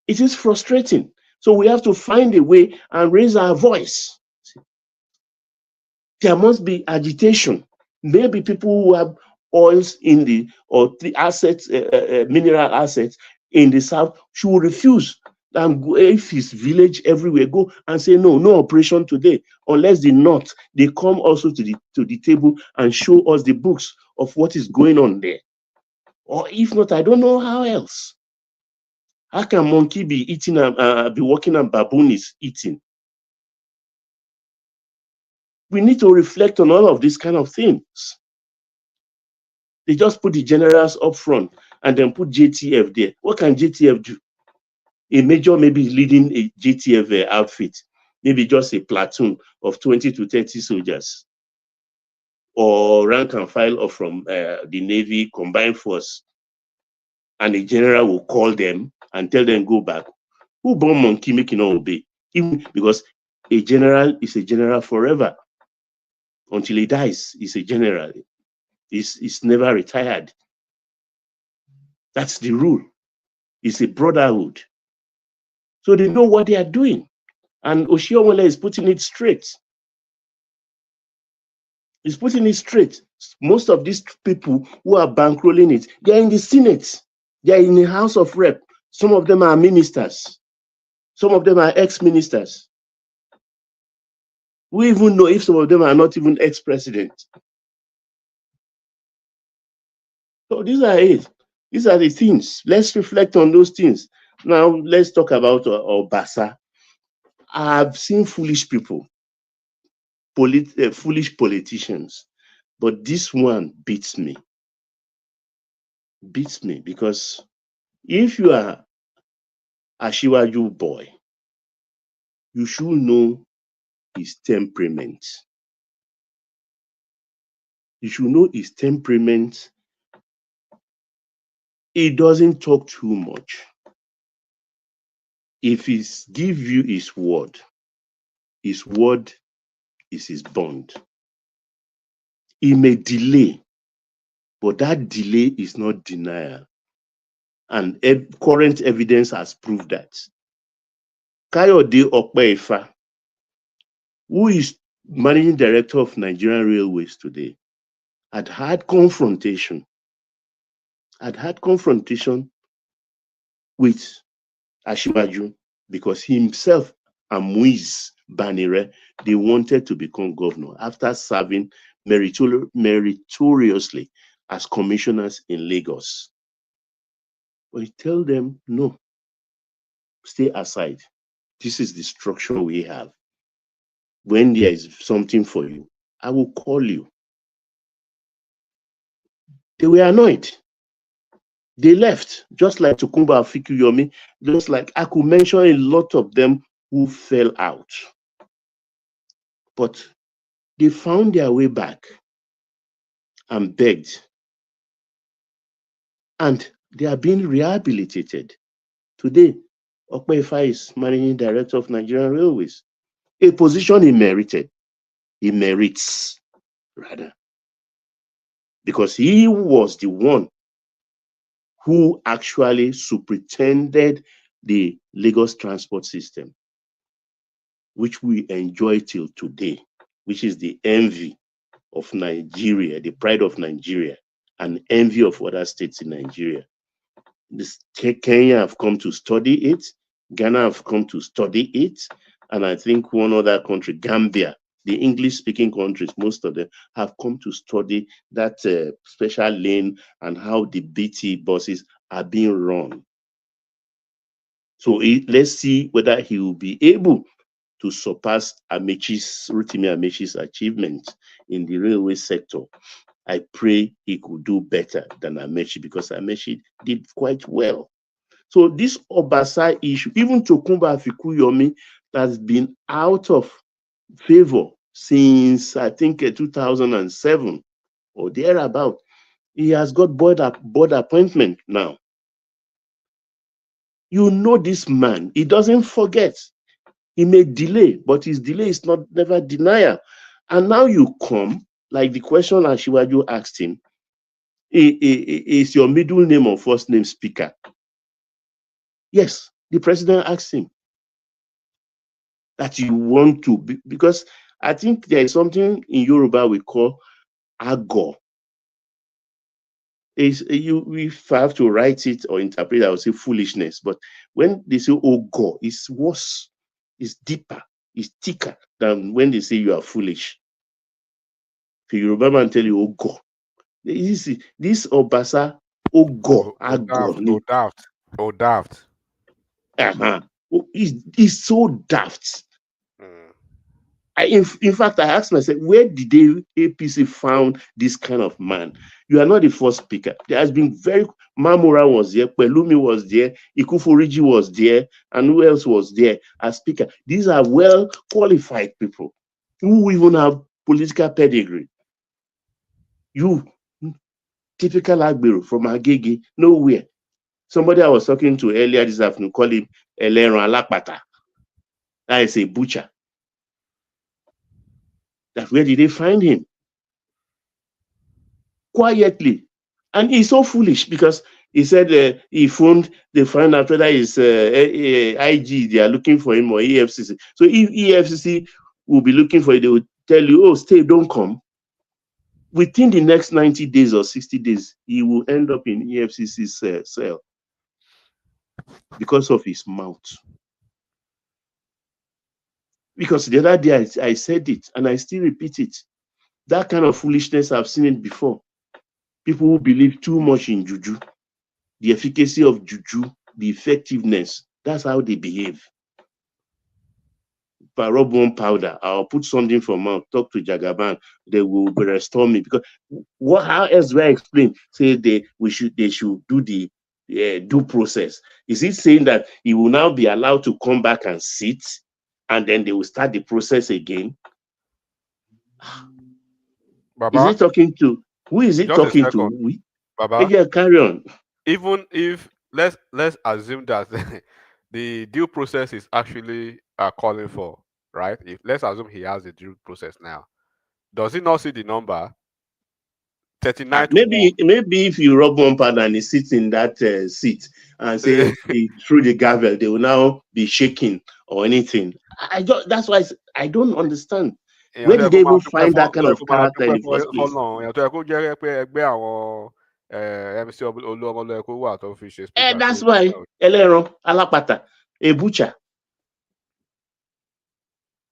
It is frustrating. So we have to find a way and raise our voice. There must be agitation. Maybe people who have oils in the assets, mineral assets in the south should refuse. And if it's village everywhere, go and say no operation today, unless the north they come also to the table and show us the books of what is going on there. Or if not, I don't know how else. How can monkey be eating and be walking and baboon is eating? We need to reflect on all of these kind of things. They just put the generals up front and then put JTF there. What can JTF do? A major maybe leading a JTF outfit, maybe just a platoon of 20 to 30 soldiers, or rank and file up from the Navy combined force, and a general will call them and tell them go back. Who born monkey making not obey? Even because a general is a general forever. Until he dies, he's a general. He's never retired. That's the rule. It's a brotherhood. So they know what they are doing. And Oshiomhole is putting it straight. He's putting it straight. Most of these people who are bankrolling it, they are in the Senate. They are in the House of Rep. Some of them are ministers. Some of them are ex-ministers. We even know if some of them are not even ex-president. So these are it. These are the things. Let's reflect on those things. Now, let's talk about Obasa. I've seen foolish people, foolish politicians, but this one beats me. Beats me because if you are a Shiwaju boy, you should know his temperament. You should know his temperament. He doesn't talk too much. If he gives you his word is his bond. He may delay, but that delay is not denial. And current evidence has proved that. Kayode Okpeifa, who is managing director of Nigerian Railways today, had confrontation with Asiwaju because himself and Muiz Banire, they wanted to become governor after serving meritoriously as commissioners in Lagos. But he tell them, no, stay aside. This is the structure we have. When there is something for you, I will call you. They were annoyed. They left, just like Tokunbo Afikyomi, just like I could mention a lot of them who fell out. But they found their way back. and begged. And they are being rehabilitated. Today, Okpefa is managing director of Nigerian Railways, a position he merited. He merits, rather, because he was the one who actually superintended the Lagos transport system, which we enjoy till today, which is the envy of Nigeria, the pride of Nigeria, and envy of other states in Nigeria. Kenya have come to study it, Ghana have come to study it, and I think one other country, Gambia, the English-speaking countries, most of them have come to study that special lane and how the BT buses are being run. So let's see whether he will be able to surpass Rotimi Amechi's achievement in the railway sector. I pray he could do better than Amechi, because Amechi did quite well. So this Obasa issue, even Tokunbo Afikuyomi, has been out of favor since I think 2007 or thereabout. He has got board appointment now. You know this man, he doesn't forget. He may delay, but his delay is never denial. And now you come, like the question Ashiwaju asked him, is your middle name or first name Speaker? Yes, the president asked him that you want to be, because I think there is something in Yoruba we call ago. If I have to write it or interpret, I would say foolishness. But when they say oh God, it's worse, it's deeper, it's thicker than when they say you are foolish. If you remember and tell you oh God, this Obasa oh God, oh daft. He's so daft. In fact, I asked myself, where did the APC found this kind of man? You are not the first speaker. There has been Mamura was there, Pelumi was there, Ikuforiji was there, and who else was there as speaker? These are well qualified people who even have political pedigree. You, typical Agbero from Agege, nowhere. Somebody I was talking to earlier this afternoon, call him Eleron Alapata. That is a butcher. Where did they find him? Quietly. And he's so foolish because he said they found out whether it's IG, they are looking for him, or EFCC. So if EFCC will be looking for you, they will tell you, oh, stay, don't come. Within the next 90 days or 60 days, he will end up in EFCC's cell because of his mouth. Because the other day I said it, and I still repeat it. That kind of foolishness, I've seen it before. People who believe too much in juju, the efficacy of juju, the effectiveness, that's how they behave. If I rub one powder, I'll put something for mouth, talk to Jagaban, they will restore me. Because how else do I explain? Say they should do the due process. Is it saying that he will now be allowed to come back and sit, and then they will start the process again? Baba, is he talking to? Who is he talking to? Baba, yeah, carry on. Even if let's assume that the due process is actually calling for, right? Let's assume he has the due process now. Does he not see the number? 39 maybe if you rub one powder and he sits in that seat and say through the gavel, they will now be shaking or anything. That's why I don't understand. Where did they even find that kind of character in the first place? That's why Eleron Alapata, a butcher.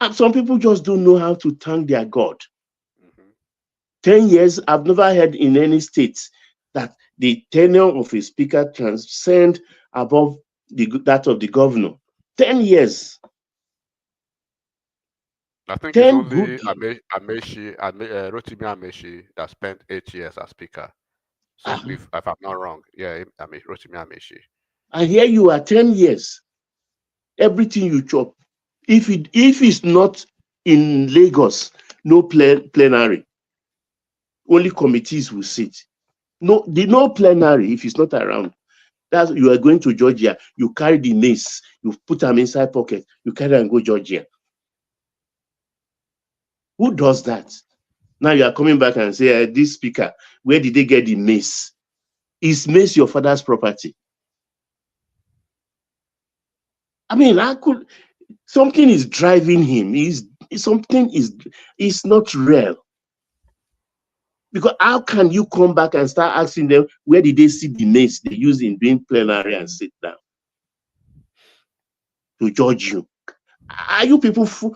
And some people just don't know how to thank their God. 10 years, I've never heard in any state that the tenure of a speaker transcend above that of the governor. 10 years. I think it's only Rotimi Amechi that spent 8 years as speaker. So if I'm not wrong, yeah, Rotimi Amechi. And here you are 10 years. Everything you chop. If it's not in Lagos, no plenary. Only committees will sit. No plenary if it's not around. That's you are going to Georgia. You carry the mace. You put them inside pocket. You carry and go Georgia. Who does that? Now you are coming back and say, this speaker, where did they get the mace? Is mace your father's property? I mean, something is driving him. Something is not real. Because how can you come back and start asking them where did they see the mace they use in doing plenary and sit down to judge you? Are you people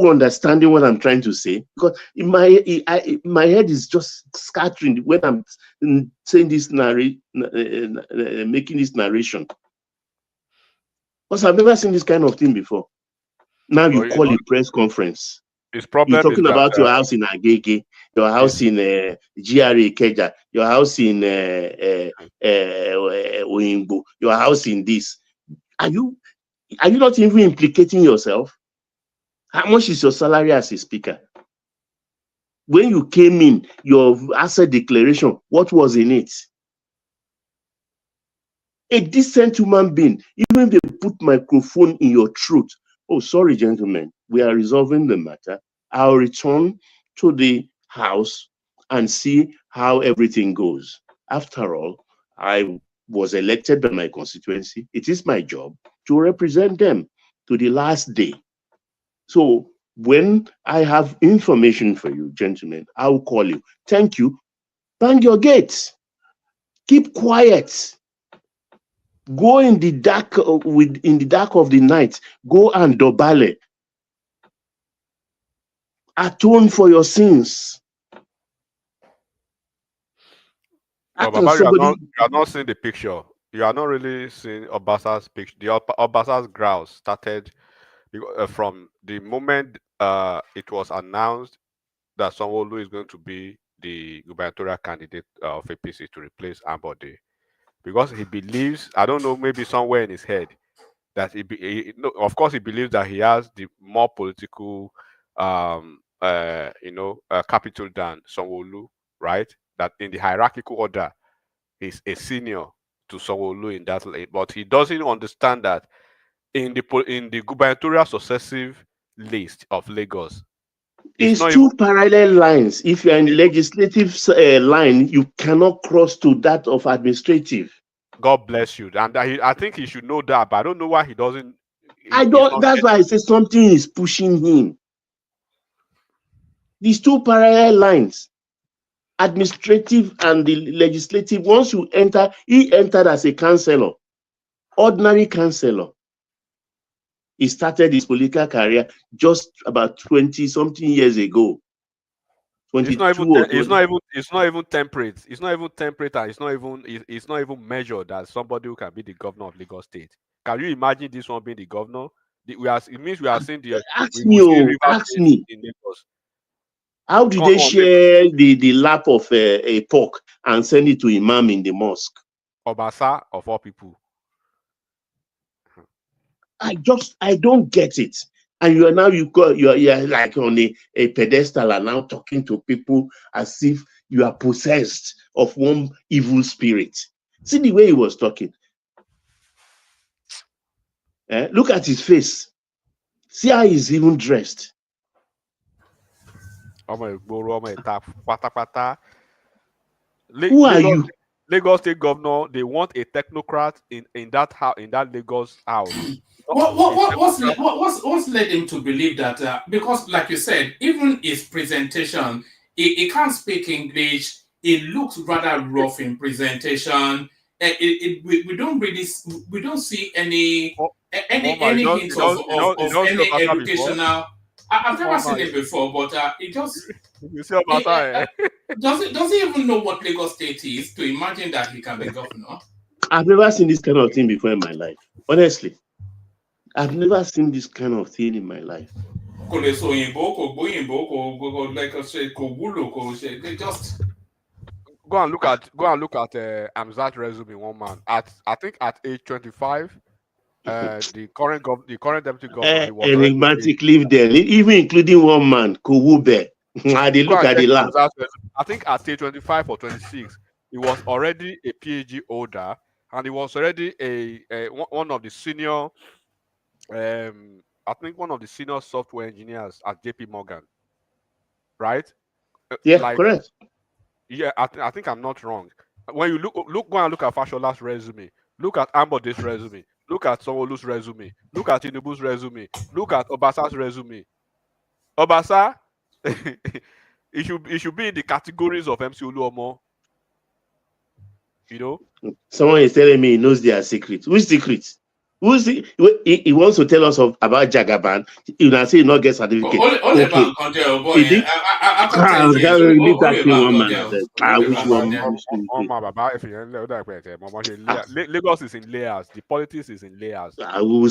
understanding what I'm trying to say? Because in my head is just scattering when I'm saying this making this narration. Because I've never seen this kind of thing before. Now you call a press conference. His problem You're talking is about that, your house in Agege, your house in GRA Keja, your house in Oimbo, your house in this. Are you not even implicating yourself? How much is your salary as a speaker? When you came in, your asset declaration, what was in it? A decent human being, even if they put microphone in your throat. Oh, sorry, gentlemen, we are resolving the matter. I'll return to the house and see how everything goes. After all, I was elected by my constituency. It is my job to represent them to the last day. So when I have information for you, gentlemen, I'll call you. Thank you. Bang your gates. Keep quiet. Go in the dark in the dark of the night. Go and dobale. Atone for your sins. But Baba, you are not seeing the picture. You are not really seeing Obasa's picture. The Obasa's grouse started from the moment it was announced that Sanwo-Olu is going to be the gubernatorial candidate of APC to replace Ambode, because he believes, I don't know, maybe somewhere in his head, that of course he believes that he has the more political capital than Sanwo-Olu, right? That in the hierarchical order he's a senior to Sanwo-Olu in that lane, but he doesn't understand that in the gubernatorial successive list of Lagos, it's two parallel lines. If you're in legislative line, you cannot cross to that of administrative. God bless you. And I think he should know that, but I don't know why he doesn't. That's why I say something is pushing him. These two parallel lines, administrative and the legislative. Once you enter, he entered as a councillor, ordinary councillor. He started his political career just about 20-something years ago. It's not even temperate. It's not even temperate, and it's not even measured as somebody who can be the governor of Lagos State. Can you imagine this one being the governor? It means we are seeing the ask me. In Lagos. How did they share the lap of a pork and send it to Imam in the mosque? Obasa of all people. I don't get it. And you're like on a pedestal and now talking to people as if you are possessed of one evil spirit. See the way he was talking. Look at his face. See how he's even dressed. Who are you? Lagos State Governor, they want a technocrat in that Lagos house. What's led him to believe that? Because, like you said, even his presentation, he can't speak English. It looks rather rough in presentation. We don't see any hints of any educational. I've never seen it before, but it just. You see Obasa, does he even know what Lagos State is to imagine that he can be governor? I've never seen this kind of thing before in my life. Honestly, I've never seen this kind of thing in my life. They just go and look at Amzat resume in one man. I think at age 25. The current deputy governor enigmatic lived there, even including one man, Kowube. They Go look and at check the his lab. results resume. I think at age 25 or 26, he was already a PhD holder, and he was already one of the senior, I think one of the senior software engineers at JP Morgan, right? Yeah, Like, correct. yeah, I think I'm not wrong. When you go and look at Fashola's resume, look at Ambode's resume, look at Sanwo-Olu's resume, look at Tinubu's resume, look at Obasa's resume. Obasa, it should be in the categories of MC Oluomo. You know? Someone is telling me he knows their secret. Which secret? He wants to tell us about Jagaban. You know, say he not get certificate. Only Okay. back on there, boy. He did. After 10 years, Leave that only thing back one on man. there. I Only wish back you on there. Lagos is in layers. The politics is in layers. I will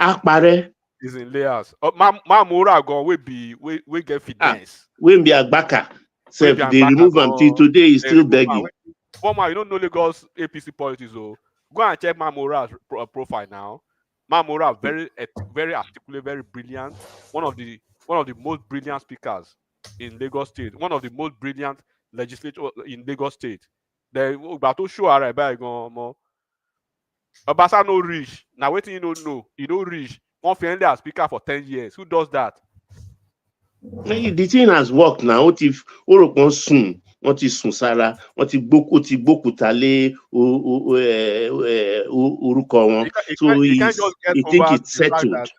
Akpare. Is in layers. Mamura gone we get finesse. We be Agbaka. So if they remove him till today, he's still begging. Former, you don't know Lagos APC politics, oh. Go and check Mamora's profile now. Mamora, very articulate, very brilliant. One of the most brilliant speakers in Lagos State. One of the most brilliant legislators in Lagos State. They about to show her about more. Obasa no rich. Now waiting you don't know. You don't rich. One friendly as speaker for 10 years. Who does that? The thing has worked now. What if Orokon soon? What is Sunsara? What if Boku Tale Uruko? So he can't just get he over think it's the fact settled.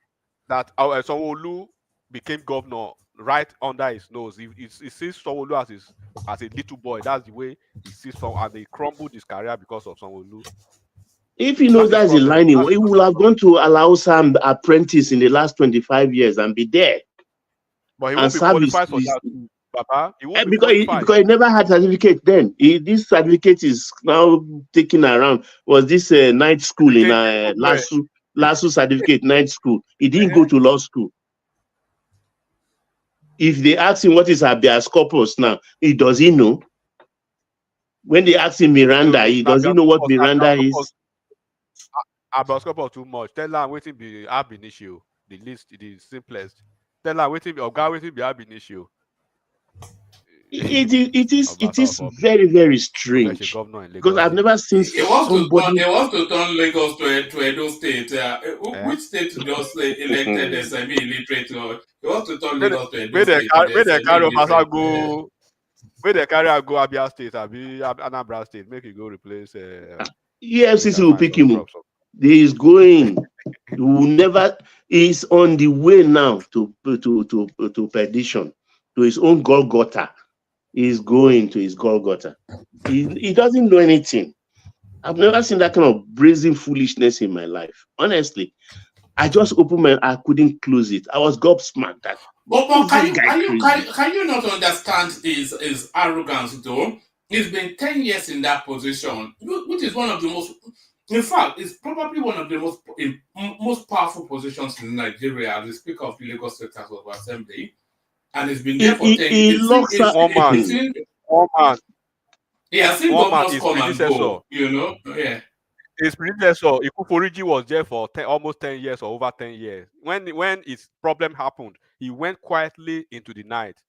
that Sanwo-Olu became governor right under his nose. He sees Sanwo-Olu as a little boy. That's the way he sees Sanwo, and he crumbled his career because of Sanwo-Olu. If he knows that's the line, he would have gone to allow some apprentice in the last 25 years and be there. But he won't be qualified for that, Papa. He won't be qualified. Because he never had certificate then. This certificate is now taken around. Was this night school in Lasso certificate, night school? He didn't go to law school. If they ask him what is habeas corpus now, does he know? When they ask him Miranda, does he know what Miranda is? Habeas corpus too much. Tell her waiting be ab initio. The simplest. Tell her waiting be ab initio. It is very, very strange because I've never seen somebody. They want to turn Lagos to Edo State. Which state just elected as semi-illiterate? They want to turn Lagos to Edo State. Where they carry Obasa go? Where they carry go Abia State? Anambra State. Make you go replace. EFCC will pick him up. He is going. He will never. He's on the way now to perdition, to his own Golgotha. He's going to his Golgotha. He doesn't know anything. I've never seen that kind of brazen foolishness in my life. Honestly, I just opened my. I couldn't close it. I was gobsmacked. But can you not understand his arrogance though? He's been 10 years in that position, which is one of the most. In fact, it's probably one of the most powerful positions in Nigeria as the Speaker of the Lagos State House of Assembly. And it's been there for 10 years. One man. He has seen governors come and go, you know? Yeah. His predecessor, Ikuforiji, was there for almost 10 years or over 10 years. When his problem happened, he went quietly into the night.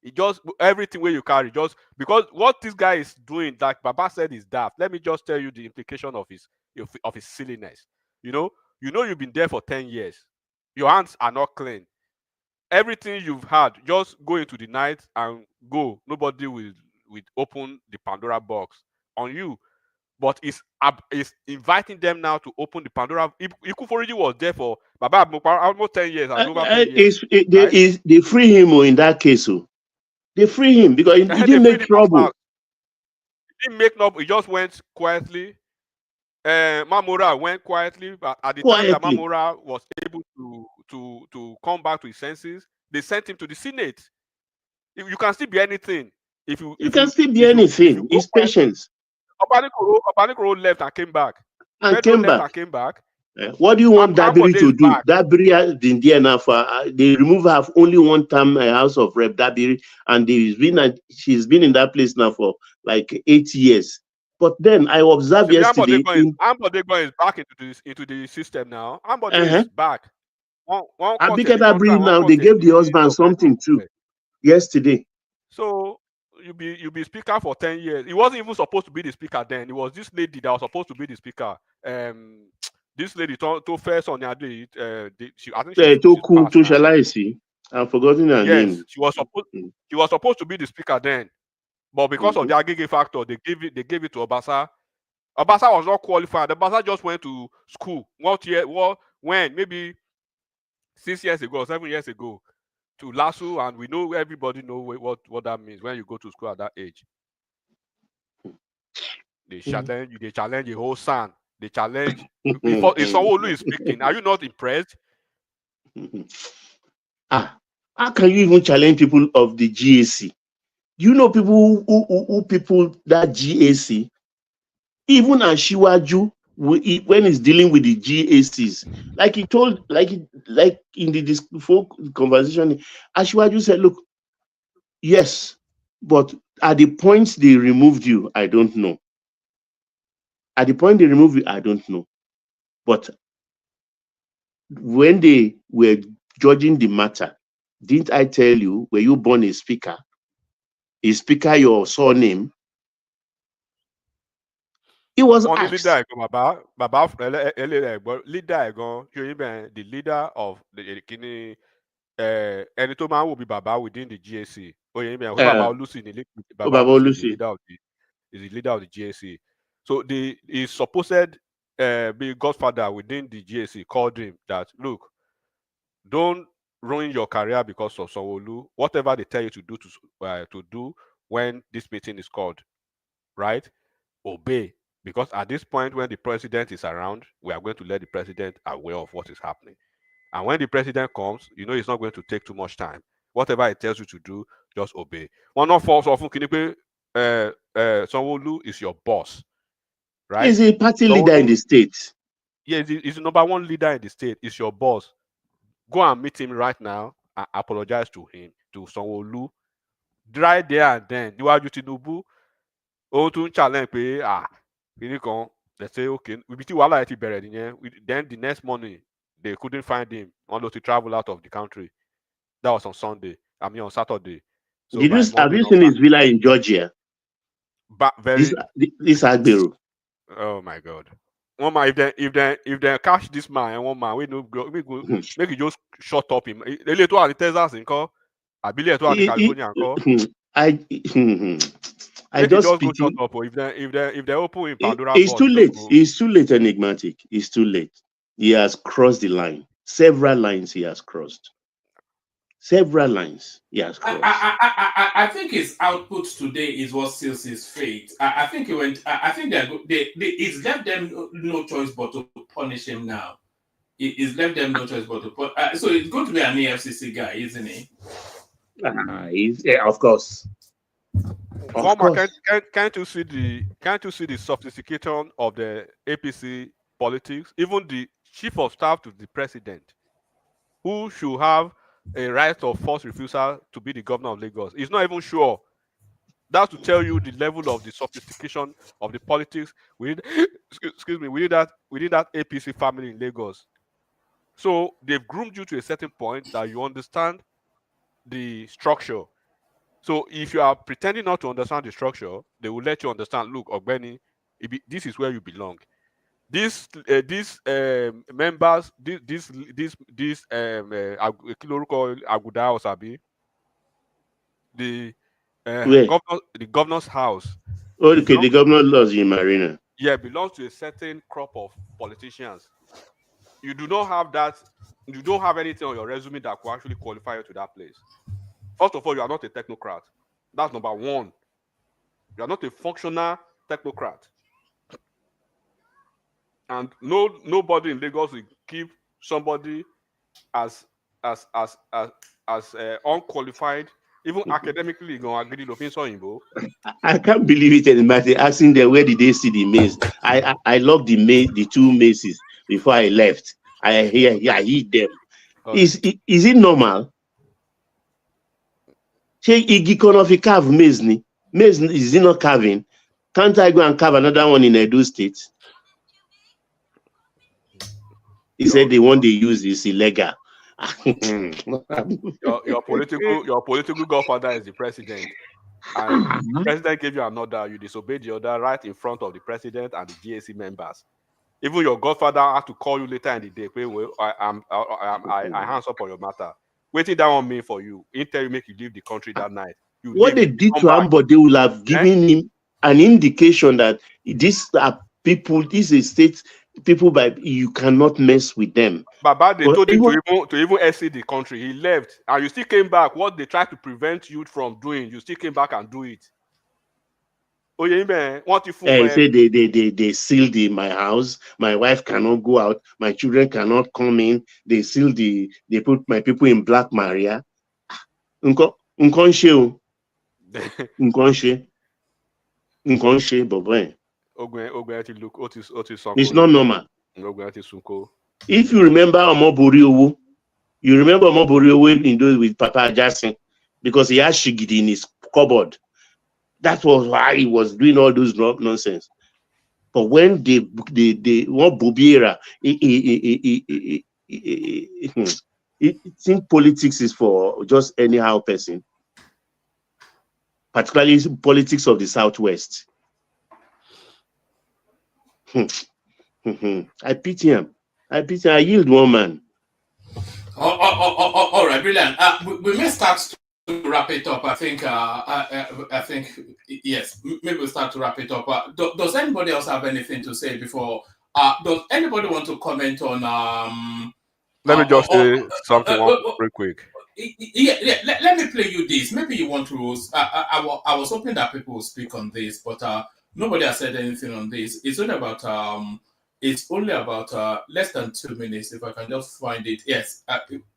He just, everything where you carry, just because what this guy is doing, like Baba said, is daft. Let me just tell you the implication of his silliness. You know you've been there for 10 years. Your hands are not clean. Everything you've had, just go into the night and go. Nobody will open the Pandora box on you. But it's inviting them now to open the Pandora. Ikuforiji was there for Baba almost 10 years. And over 10 years. They free him in that case. They free him because he didn't make trouble. He didn't make trouble. He just went quietly. Mamora went quietly, but at the time that Mamora was able to come back to his senses, they sent him to the Senate. You can still be anything. You can still be anything. It's patience. Obanikoro left and came back. Came back. What do you want Dabiri to do? Dabiri has been there now for they remove her only one time House of Rep Dabiri, and she's been in that place now for like 8 years. But then I observed yesterday. Ambodegba is back into the system now. Ambodegba is back. Abike Dabiri now they gave the husband something too. yesterday. So you be speaker for 10 years. He wasn't even supposed to be the speaker then. It was this lady that was supposed to be the speaker. This lady to first on the day. I think she's passed now. I've forgotten her Yes, name. she was supposed to be the speaker then, but because of the Agege factor, they gave it to Obasa. Obasa was not qualified. Obasa just went to school. When maybe 6 years ago or 7 years ago to LASU, and we know everybody know what that means when you go to school at that age. They challenge you. They challenge the whole son. They challenge. If someone is speaking, are you not impressed? How can you even challenge people of the GAC? You know people who people that GAC, even Ashiwaju, when he's dealing with the GACs, like he told, like in the conversation, Ashiwaju said, "Look, yes, but at the point they removed you, I don't know. At the point they removed you, I don't know. But when they were judging the matter, didn't I tell you, were you born a speaker? Is speaker your surname?" It was asked. The leader of the Ekiti, Enitoman will be Baba within the GAC. Baba Lucy, the leader of the GAC. So his supposed be godfather within the GAC called him that, look, don't ruin your career because of Sanwo-Olu. Whatever they tell you to do to do when this meeting is called, right? Obey. Because at this point, when the president is around, we are going to let the president aware of what is happening. And when the president comes, it's not going to take too much time. Whatever he tells you to do, just obey. One of us often Sanwo-Olu is your boss, right? He's a party leader in the state. Yeah, he's the number one leader in the state. He's your boss. Go and meet him right now and apologize to him, to Sanwo-Olu. Right there and then. Níwájú Tinubu. Ó tún challenge pé let's say okay, then the next morning they couldn't find him unless he traveled out of the country. That was on Sunday. On Saturday. So have you seen his villa in Georgia? This Agbero. Oh my God! One man, if they catch this man and one man, we make it just shut up him. They to the Texas in call. I believe to the California call. I just go shut up. If they open in Pandora, it's too late. It's too late, enigmatic. It's too late. He has crossed the line. Several lines he has crossed. Several lines he has crossed. I think his output today is what seals his fate. I think he went. I think it's left them no choice but to punish him now. It's left them no choice but to punish. So it's going to be an EFCC guy, isn't he? Of course. Can't you see the sophistication of the APC politics? Even the chief of staff to the president, who should have a right of forced refusal to be the governor of Lagos, is not even sure. That's to tell you the level of the sophistication of the politics within that APC family in Lagos. So they've groomed you to a certain point that you understand the structure. So if you are pretending not to understand the structure, they will let you understand. Look, Ogbeni, this is where you belong. These members, Aguda Osabi, the governor's house. Okay, the governor's house in Marina. Yeah, belongs to a certain crop of politicians. You do not have that. You don't have anything on your resume that could actually qualify you to that place. First of all, you are not a technocrat. That's number one. You are not a functional technocrat. And nobody in Lagos will keep somebody as unqualified, even academically. I can't believe it anymore. They're asking them where did they see the maze. I love the two mazes before I left. I hit them. Okay. Is it normal? If you carve maze is it not carving? Can't I go and carve another one in Edo State? He said the one they use is illegal. Your political godfather is the president, and the president gave you an order, you disobeyed the order right in front of the president and the GAC members. Even your godfather had to call you later in the day. Well, I hands up on your matter. Waiting down on me for you. He tell you make you leave the country that night. You What leave, they did come to back. Amber, they will have given him an indication that these are people, these are states, people by you cannot mess with them. Baba, they But told him even, to even exit the country. He left, and you still came back. What they tried to prevent you from doing, you still came back and do it. Oh yeah, man. What if say they sealed my house, my wife cannot go out, my children cannot come in, they put my people in Black Maria. It's not normal. If you remember Omobori, you remember Omobori in those with Papa Jackson, because he had Shigidi in his cupboard. That was why he was doing all those nonsense. But when they want Bubiera, I think politics is for just anyhow person, particularly politics of the Southwest. I pity him. I yield one man. All right, brilliant. We may start to wrap it up. I think yes, maybe we'll start to wrap it up. Does anybody else have anything to say before? Does anybody want to comment on? Let me just say something real quick. Yeah. Let me play you this. Maybe you want to. I was hoping that people will speak on this, but nobody has said anything on this. It's only about less than 2 minutes. If I can just find it. Yes,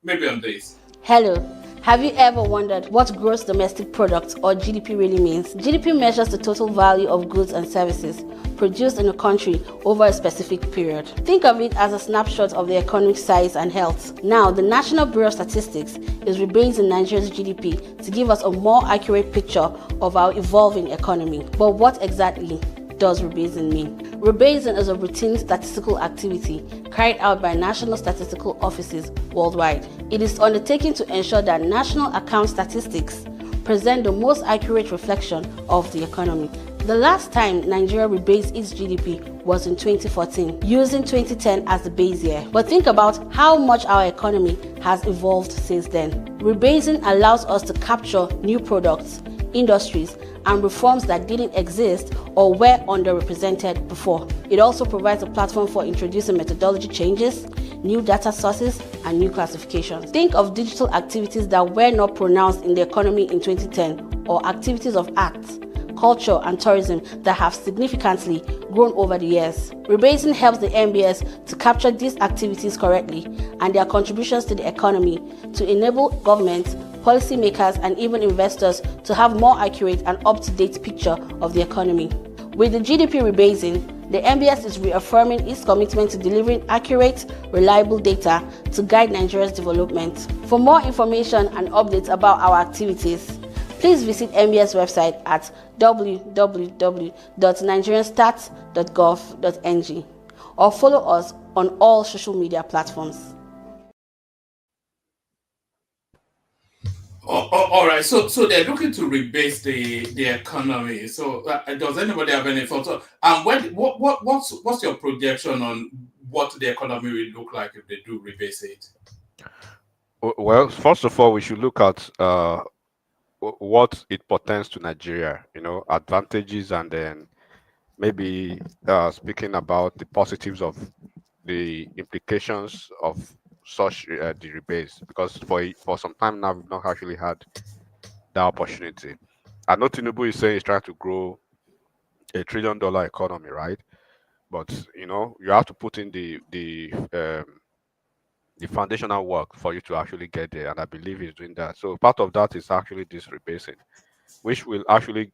maybe on this. Hello. Have you ever wondered what gross domestic product or GDP really means? GDP measures the total value of goods and services produced in a country over a specific period. Think of it as a snapshot of the economic size and health. Now, the National Bureau of Statistics is rebasing Nigeria's GDP to give us a more accurate picture of our evolving economy. But what exactly does rebasing mean? Rebasing is a routine statistical activity carried out by national statistical offices worldwide. It is undertaken to ensure that national account statistics present the most accurate reflection of the economy. The last time Nigeria rebased its GDP was in 2014, using 2010 as the base year. But think about how much our economy has evolved since then. Rebasing allows us to capture new products, industries, and reforms that didn't exist or were underrepresented before. It also provides a platform for introducing methodology changes, new data sources, and new classifications. Think of digital activities that were not pronounced in the economy in 2010, or activities of arts, culture, and tourism that have significantly grown over the years. Rebasing helps the NBS to capture these activities correctly and their contributions to the economy to enable government, policymakers, and even investors to have more accurate and up-to-date picture of the economy. With the GDP rebasing, the NBS is reaffirming its commitment to delivering accurate, reliable data to guide Nigeria's development. For more information and updates about our activities, please visit NBS website at www.nigerianstats.gov.ng or follow us on all social media platforms. All right. So they're looking to rebase the economy. So does anybody have any thoughts? And what's your projection on what the economy will look like if they do rebase it? Well, first of all, we should look at what it portends to Nigeria. Advantages, and then maybe speaking about the positives of the implications of such the rebase, because for some time now we've not actually had that opportunity. I know Tinubu is saying he's trying to grow $1 trillion economy, right? But you have to put in the foundational work for you to actually get there, and I believe he's doing that. So part of that is actually this rebasing, which will actually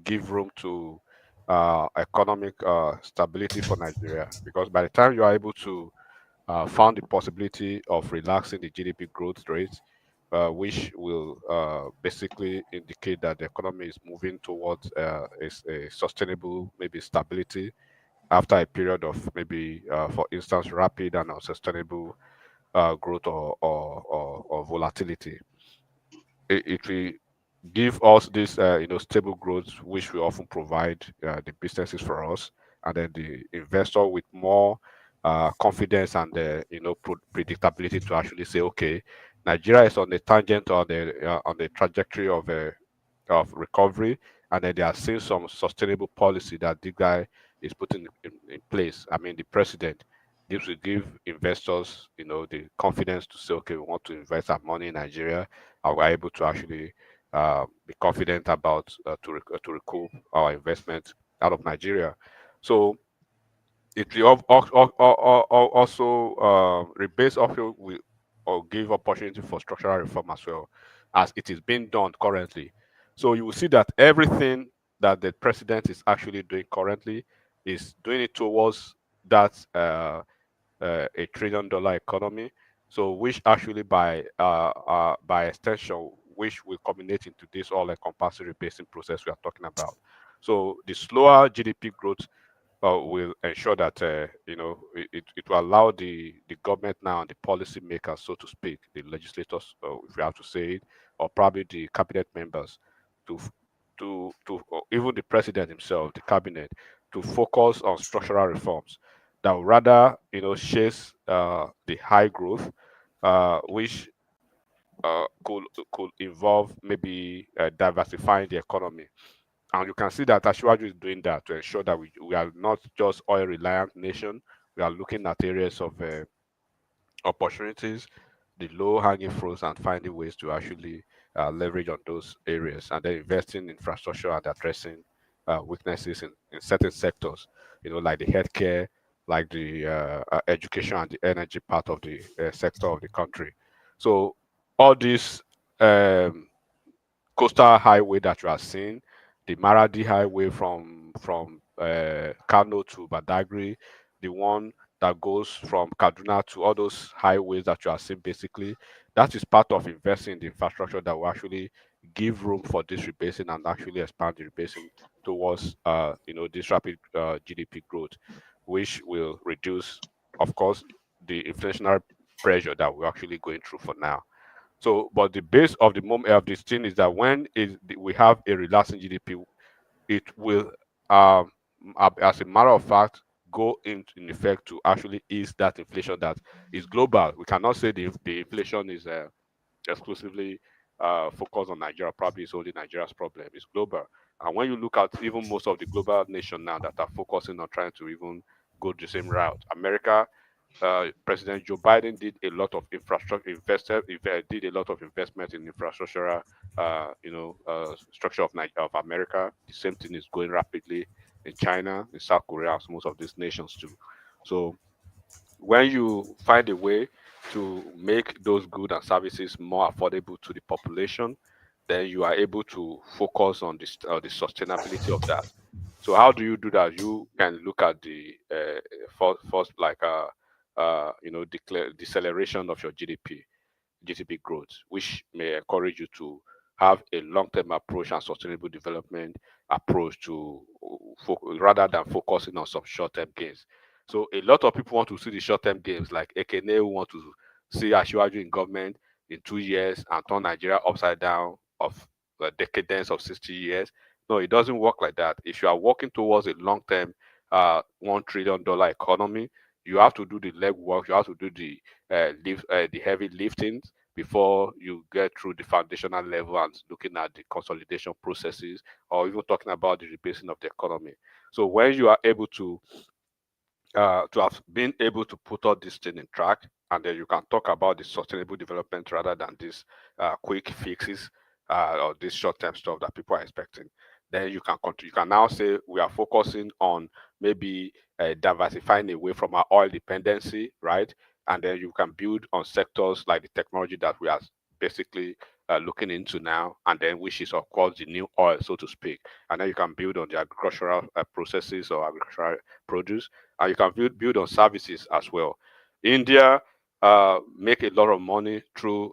give room to economic stability for Nigeria, because by the time you are able to found the possibility of relaxing the GDP growth rate, which will basically indicate that the economy is moving towards a sustainable, maybe stability after a period of maybe, for instance, rapid and unsustainable growth or volatility. It will give us this stable growth which we often provide the businesses for us, and then the investor with more confidence and predictability to actually say, okay, Nigeria is on the tangent or on the trajectory of recovery, and then they are seeing some sustainable policy that the guy is putting in place. I mean, the president. This will give investors, the confidence to say, okay, we want to invest our money in Nigeria, and we're able to actually be confident about to recoup our investment out of Nigeria. So it will also rebase also will or give opportunity for structural reform as well, as it is being done currently. So you will see that everything that the president is actually doing currently is doing it towards that $1 trillion economy. So which actually by extension, which will culminate into this all-encompassing rebasing process we are talking about. So the slower GDP growth will ensure that it will allow the government now and the policy makers, so to speak, the legislators, if we have to say it, or probably the cabinet members, to or even the president himself, the cabinet, to focus on structural reforms that will rather chase the high growth, which could involve maybe diversifying the economy. And you can see that Ashwaju is doing that to ensure that we are not just oil reliant nation. We are looking at areas of opportunities, the low hanging fruits, and finding ways to actually leverage on those areas, and then investing in infrastructure and addressing weaknesses in certain sectors, like the healthcare, like the education and the energy part of the sector of the country. So all these coastal highway that you are seeing, the Maradi highway from Kano to Badagry, the one that goes from Kaduna to all those highways that you are seeing, basically, that is part of investing in the infrastructure that will actually give room for this rebasing and actually expand the rebasing towards this rapid GDP growth, which will reduce, of course, the inflationary pressure that we're actually going through for now. So, but the base of the moment of this thing is that we have a relaxing GDP, it will, as a matter of fact, go in effect to actually ease that inflation that is global. We cannot say the inflation is exclusively focused on Nigeria. Probably it's only Nigeria's problem. It's global. And when you look at even most of the global nations now that are focusing on trying to even go the same route, America, President Joe Biden did a lot of did a lot of investment in infrastructure, structure of America. The same thing is going rapidly in China, in South Korea, as most of these nations too. So when you find a way to make those goods and services more affordable to the population, then you are able to focus on the sustainability of that. So how do you do that? You can look at the first like deceleration of your GDP growth, which may encourage you to have a long-term approach and sustainable development approach to rather than focusing on some short-term gains. So a lot of people want to see the short-term gains, like Ekene who want to see Asiwaju in government in 2 years and turn Nigeria upside down of a decadence of 60 years. No, it doesn't work like that. If you are working towards a long-term $1 trillion economy, you have to do the legwork. You have to do the heavy lifting before you get through the foundational level and looking at the consolidation processes or even talking about the rebasing of the economy. So when you are able to have been able to put all this thing in track, and then you can talk about the sustainable development rather than these quick fixes or this short-term stuff that people are expecting. Then you can you can now say we are focusing on maybe diversifying away from our oil dependency, right? And then you can build on sectors like the technology that we are basically looking into now, and then which is of course the new oil, so to speak. And then you can build on the agricultural processes or agricultural produce, and you can build on services as well. India make a lot of money through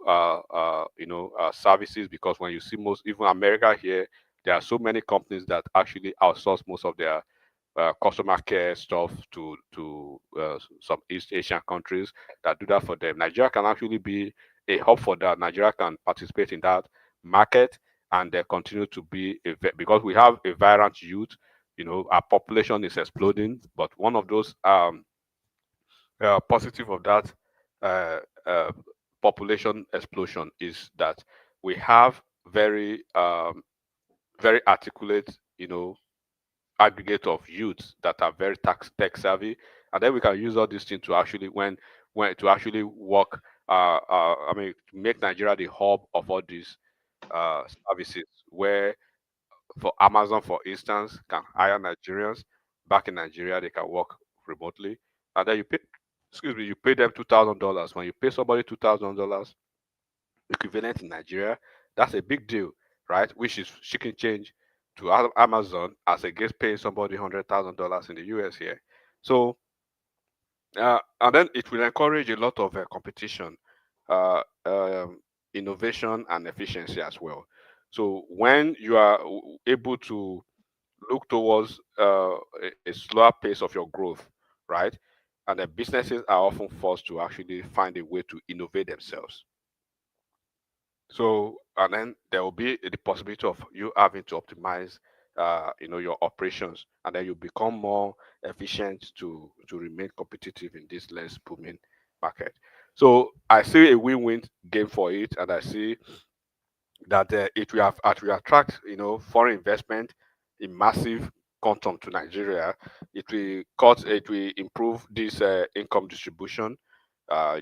services, because when you see most, even America here, there are so many companies that actually outsource most of their customer care stuff to some East Asian countries that do that for them. Nigeria can actually be a hub for that. Nigeria can participate in that market and continue to be because we have a vibrant youth. Our population is exploding, but one of those positive of that population explosion is that we have very very articulate, aggregate of youths that are very tech savvy, and then we can use all these things to actually when to actually work. I mean, to make Nigeria the hub of all these services, where for Amazon, for instance, can hire Nigerians back in Nigeria. They can work remotely, and then you pay. Excuse me, you pay them $2,000. When you pay somebody $2,000 equivalent in Nigeria, that's a big deal, right? Which is chicken change to Amazon as against paying somebody $100,000 in the US here. So, and then it will encourage a lot of competition, innovation, and efficiency as well. So when you are able to look towards a slower pace of your growth, right? And the businesses are often forced to actually find a way to innovate themselves. So, and then there will be the possibility of you having to optimize, your operations, and then you become more efficient to remain competitive in this less booming market. So, I see a win-win game for it, and I see that it will attract, foreign investment in massive quantum to Nigeria. It will improve this income distribution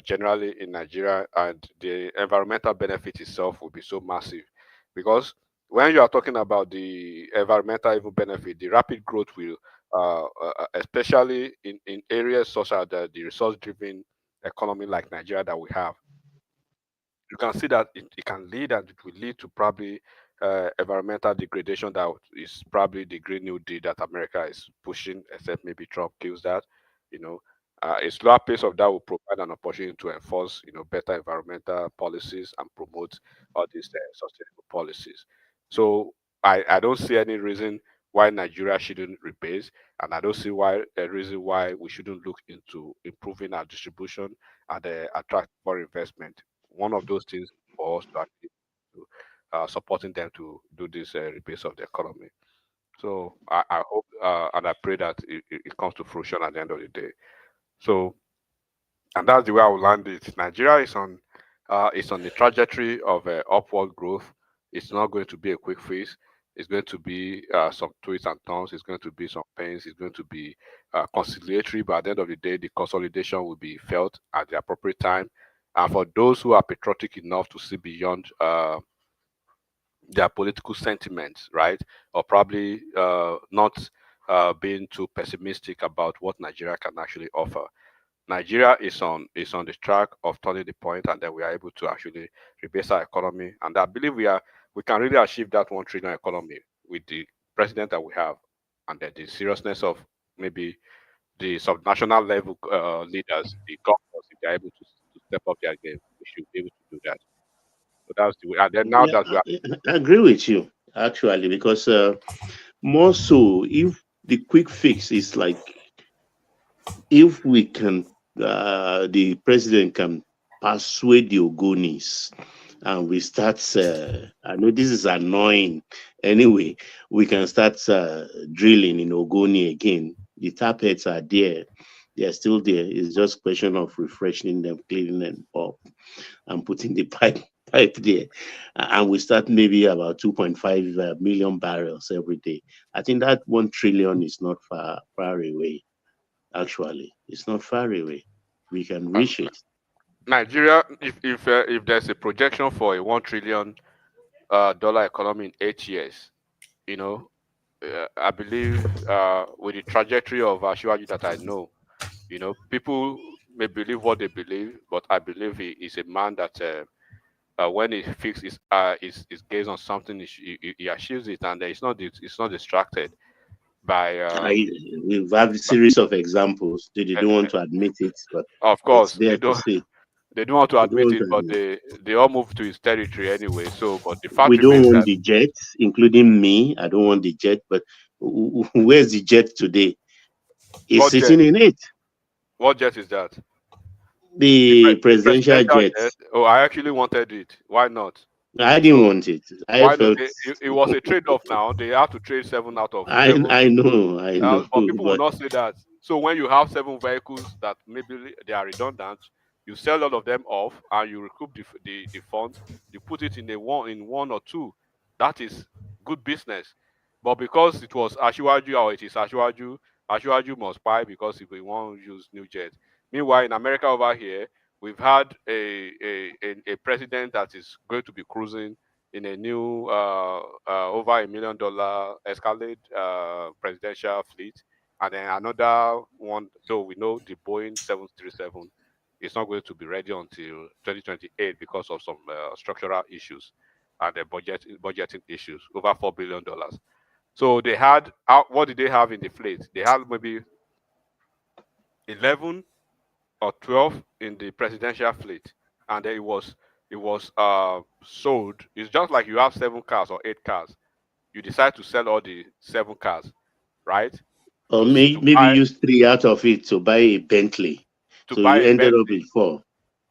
generally in Nigeria, and the environmental benefit itself will be so massive, because when you are talking about the environmental even benefit, the rapid growth will, especially in areas such as the resource-driven economy like Nigeria that we have, you can see that it can lead, and it will lead to probably environmental degradation that is probably the Green New Deal that America is pushing, except maybe Trump kills that. A slower pace of that will provide an opportunity to enforce, better environmental policies and promote all these sustainable policies. So I don't see any reason why Nigeria shouldn't rebase, and I don't see a reason why we shouldn't look into improving our distribution and attract more investment. One of those things for us to actually supporting them to do this rebase of the economy. So I hope and I pray that it comes to fruition at the end of the day. So, and that's the way I will land it. Nigeria is on the trajectory of upward growth. It's not going to be a quick fix. It's going to be some twists and turns. It's going to be some pains. It's going to be conciliatory. But at the end of the day, the consolidation will be felt at the appropriate time. And for those who are patriotic enough to see beyond their political sentiments, right, or probably not being too pessimistic about what Nigeria can actually offer. Nigeria is on the track of turning the point, and then we are able to actually rebase our economy. And I believe we can really achieve that 1 trillion economy with the president that we have, and then the seriousness of maybe the subnational level leaders, the governors, if they are able to step up their game, we should be able to do that. So that's the way. And then now that we are, I agree with you actually, because more so, if the quick fix is like, if we can, the president can persuade the Ogonis, and we start, I know this is annoying. Anyway, we can start drilling in Ogoni again. The tap heads are there. They are still there. It's just a question of refreshing them, cleaning them up, and putting the pipe there. And we start maybe about 2.5 million barrels every day. I think that 1 trillion is not far away. Actually, it's not far away. We can reach it. Nigeria, if there's a projection for a $1 trillion dollar economy in 8 years, I believe with the trajectory of Shiwaji that I know, people may believe what they believe, but I believe he is a man that when he fixes his gaze on something, he achieves it, and it's not distracted by. We've had a series of examples. They don't want to admit it, but of course they don't. They don't want to admit it, but they all move to his territory anyway. So, but the fact we don't want that the jet, including me. I don't want the jet, but where's the jet today? He's What sitting jet? in it. What jet is that? The The presidential jet. jet. Oh, I actually wanted it. Why not? I didn't So want it. I why not? felt It was a trade-off. Now they have to trade 7 out of I 7. I know, But people will but not say that. So when you have 7 vehicles that maybe they are redundant, you sell all of them off and you recoup the funds. You put it in one or two. That is good business. But because it was Ashiwaju or it is Ashiwaju must buy because if we want to use new jets. Meanwhile, in America over here, we've had a president that is going to be cruising in a new over $1 million Escalade presidential fleet, and then another one. Though we know the Boeing 737 is not going to be ready until 2028 because of some structural issues and the budgeting issues, over $4 billion. So they had what did they have in the fleet? They had maybe 11 or 12 in the presidential fleet, and then it was sold. It's just like you have 7 cars or 8 cars. You decide to sell all the 7 cars, right? or To maybe buy use 3 out of it to buy a Bentley. to So buy you a ended up Bentley with 4.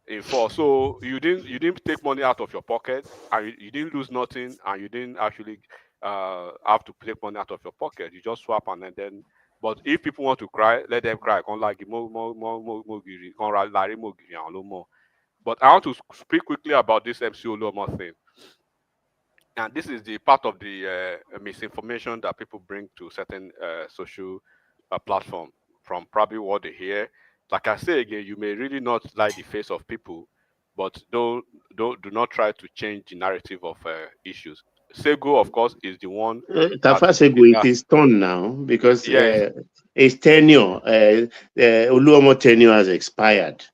in 4. So you didn't take money out of your pocket, and you didn't lose nothing, and you didn't actually have to take money out of your pocket. You just swap and then. But if people want to cry, let them cry. Can't like more, But I want to speak quickly about this MC Oluomo thing. And this is the part of the misinformation that people bring to certain social platform from probably what they hear. Like I say again, you may really not like the face of people, but do not try to change the narrative of issues. Sego, of course, is the one that Tafasego, it is done now because yes, his tenure, Oluomo tenure has expired.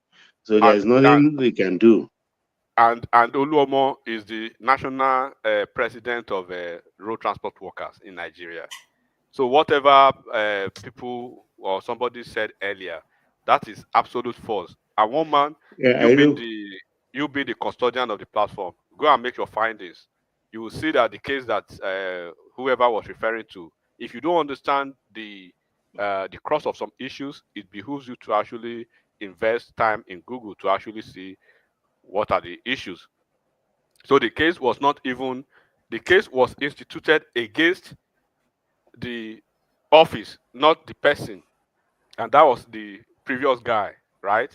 So there's and nothing we can do. and Oluomo is the national president of road transport workers in Nigeria. So whatever people or somebody said earlier, that is absolute false. And one man, Yeah, I know. you being the custodian of the platform, go and make your findings. You will see that the case that whoever was referring to, if you don't understand the cross of some issues, it behooves you to actually invest time in Google to actually see what are the issues. So the case was instituted against the office, not the person. And that was the previous guy, right?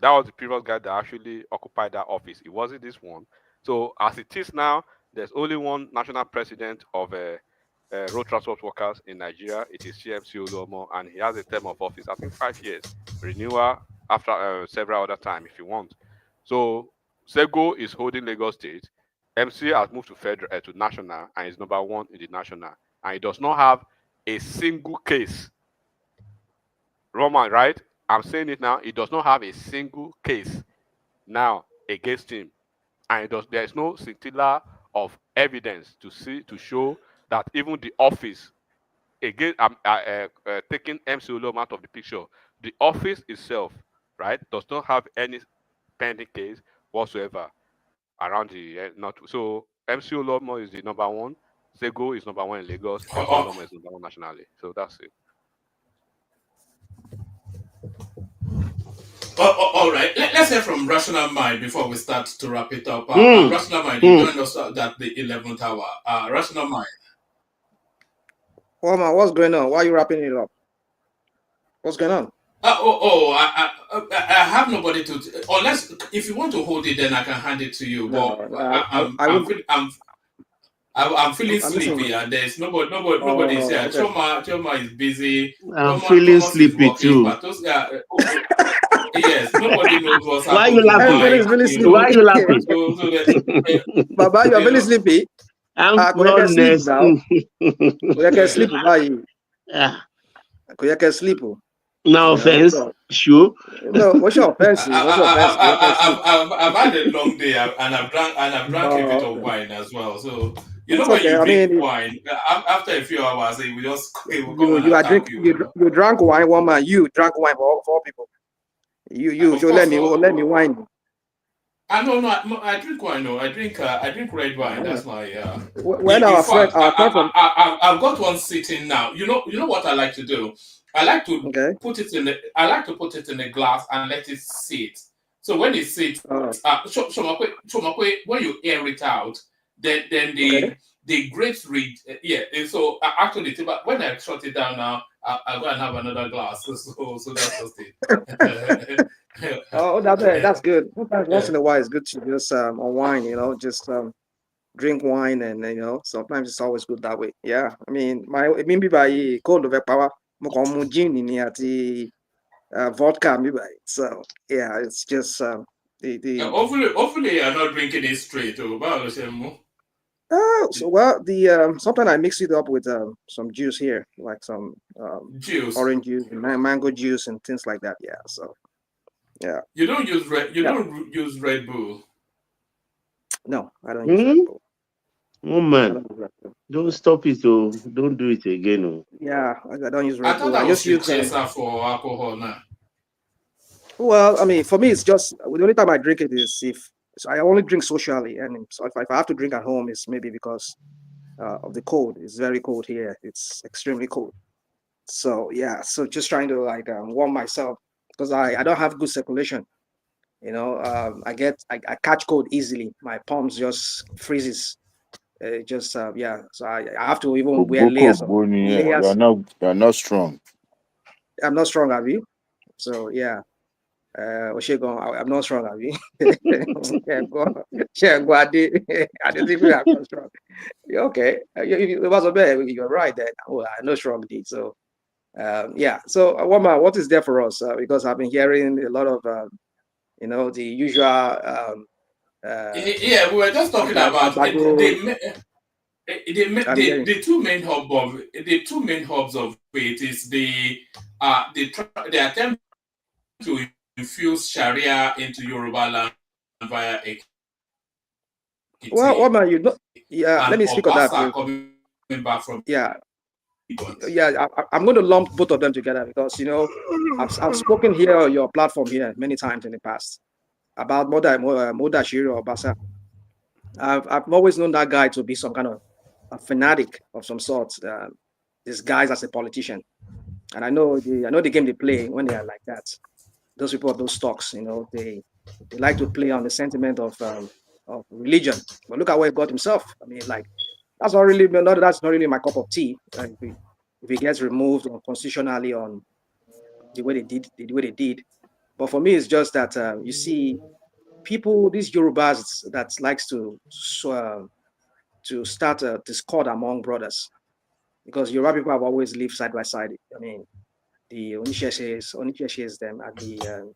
That was the previous guy that actually occupied that office. It wasn't this one. So as it is now, there's only one national president of road transport workers in Nigeria. It is CMC Oluomo, and he has a term of office, I think 5 years, renewal after several other time if you want. So Sego is holding Lagos State. MC has moved to federal to national and is number 1 in the national, and he does not have a single case. Roman, right? I'm saying it now. He does not have a single case now against him, and there is no scintilla of evidence to show that even the office. Again, I'm taking MC Oluomo out of the picture. The office itself, right, does not have any pending case whatsoever around the not. So MC Oluomo is the number 1. Sego is number 1 in Lagos. MC Oluomo is number 1 nationally. So that's it. All right. Let's hear from Rational Mind before we start to wrap it up. Rational Mind, you joined us at the 11th hour. Rational Mind. Well, man, what's going on? Why are you wrapping it up? What's going on? I have nobody to. Unless if you want to hold it, then I can hand it to you. No, But I'm feeling sleepy, and there's nobody is here. Okay. Choma is busy. I'm feeling sleepy too. But those yes, nobody knows what's Why are happening. you laughing? Everybody's really sleepy. Why are you laughing? Baba, you're very sleepy. I'm not not sleep now. You can sleep, bye. Yeah. You can sleep. No offense, sure. No, what's your offense? I've had a long day, and I've drank a bit of wine as well. So you know when you drink wine, after a few hours, we just you drank wine, one man. You drank wine for 4 people. You so let me wine. No, I drink wine. No, I drink red wine. That's my. When In our friend, fact, I've got one sitting now. You know what I like to do. I like to put it in. I like to put it in a glass and let it sit. So when it sits, when you air it out, then the grapes read. Yeah. And so actually, but when I shut it down now, I'll go and have another glass. So that's just it. That's good. Sometimes once in a while, it's good to just unwind. Just drink wine, and sometimes it's always good that way. Yeah, I mean, by cold of power, gin in vodka, maybe. So yeah, it's just the. Hopefully, you're not drinking it straight. Sometimes I mix it up with some juice here, like some juice, orange juice, mango juice, and things like that. Yeah, so yeah. You don't use don't use Red Bull. No, I don't use Red Bull. Oh man, don't stop it. Oh, don't do it again. Oh. Yeah, I don't use Red Bull. I just use for alcohol now. Well, I mean, for me, it's just the only time I drink it is if I only drink socially, and so if I have to drink at home, it's maybe because of the cold. It's very cold here. It's extremely cold. So yeah, so just trying to like warm myself because I don't have good circulation. I catch cold easily. My palms just freezes. So I have to even wear layers. You're not strong. I'm not strong, Abby. So yeah. I'm not strong, Abby. I didn't think I'm not strong. Okay, it was a bad. You're right. Then I'm not strong, indeed. So yeah. So what is there for us? Because I've been hearing a lot of the usual. Yeah, we were just talking about the two main hubs of it is the attempt to infuse Sharia into Yoruba land via Ekiti. Well, man, let me speak on that. Coming back from I'm going to lump both of them together because I've spoken here on your platform here many times in the past about Modashiri or Obasa. I've always known that guy to be some kind of a fanatic of some sort, disguised as a politician, and I know the game they play when they are like that. Those people, those stocks, they like to play on the sentiment of religion. But look at where he got himself. I mean, like that's not really my cup of tea. If he gets removed constitutionally on the way they did. But for me, it's just that you see people, these Yorubas that likes to start a discord among brothers, because Yoruba people have always lived side by side. I mean, the Onisheshes them and the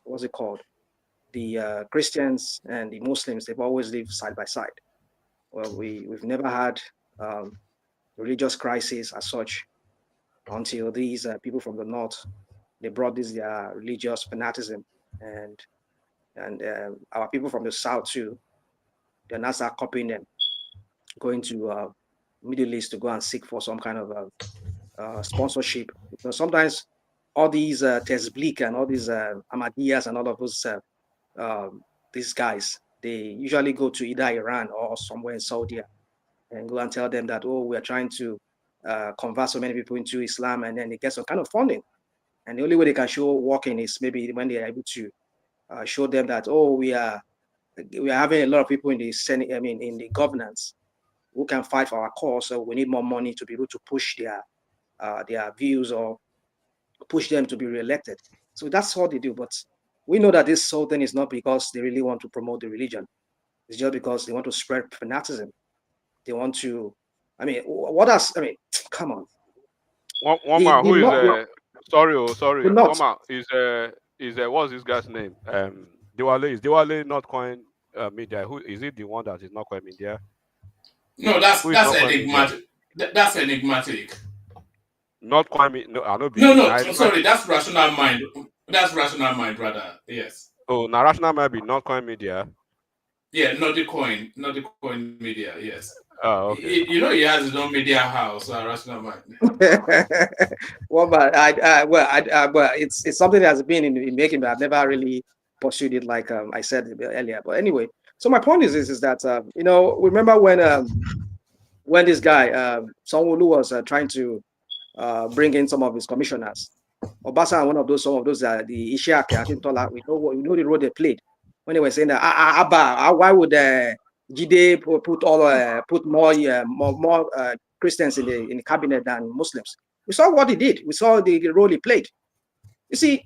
what's it called? The Christians and the Muslims, they've always lived side by side. Well, we've never had religious crisis as such until these people from the north, they brought this religious fanaticism, and our people from the south too, they're now start copying them, going to Middle East to go and seek for some kind of sponsorship. Because sometimes all these Tesblik and all these Ahmadiyas and all of these guys, they usually go to either Iran or somewhere in Saudi and go and tell them that, we are trying to convert so many people into Islam, and then they get some kind of funding. And the only way they can show working is maybe when they are able to show them that, we are having a lot of people in the Senate, in the governance who can fight for our cause, so we need more money to be able to push their views or push them to be reelected. So that's all they do. But we know that this whole thing is not because they really want to promote the religion. It's just because they want to spread fanaticism. They want to, what else? Come on. One man who is sorry. One is what's this guy's name? Diwale not coin media. Who is it? The one that is not coin media? No, that's enigmatic. That's enigmatic. Not quite me. No, I don't. Sorry, that's rational mind. That's rational mind, brother. Yes. Oh, now rational mind be not coin media. Yeah, not the coin media. Yes. Oh, okay. He has his own media house. Rational mind. Well, but it's something that has been in making, but I've never really pursued it like I said earlier. But anyway, so my point is that remember when this guy Sanwo-Olu was trying to bring in some of his commissioners. Obasa and some of those the Ishiaki Akintola, we know the role they played when they were saying that Abba, why would Jide put more Christians in the cabinet than Muslims? We saw what he did. We saw the role he played. You see,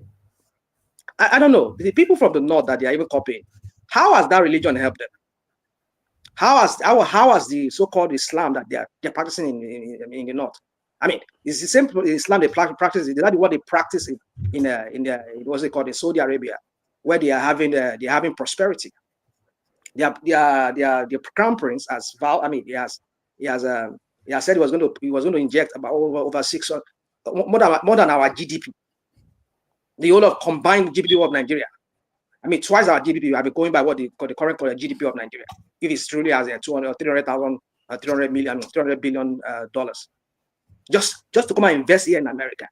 I don't know, the people from the north that they are even copying. How has that religion helped them? How has the so-called Islam that they're practicing in the north? I mean, it's the same Islam they practice. That's what they practice in what's it called, in Saudi Arabia, where they are having prosperity. Their crown prince has vowed. I mean, he has said he was going to inject about over 600 more than our GDP, the whole of combined GDP of Nigeria. I mean, twice our GDP. I've been going by what the current GDP of Nigeria. If it's truly as a 300 billion dollars, just to come and invest here in America.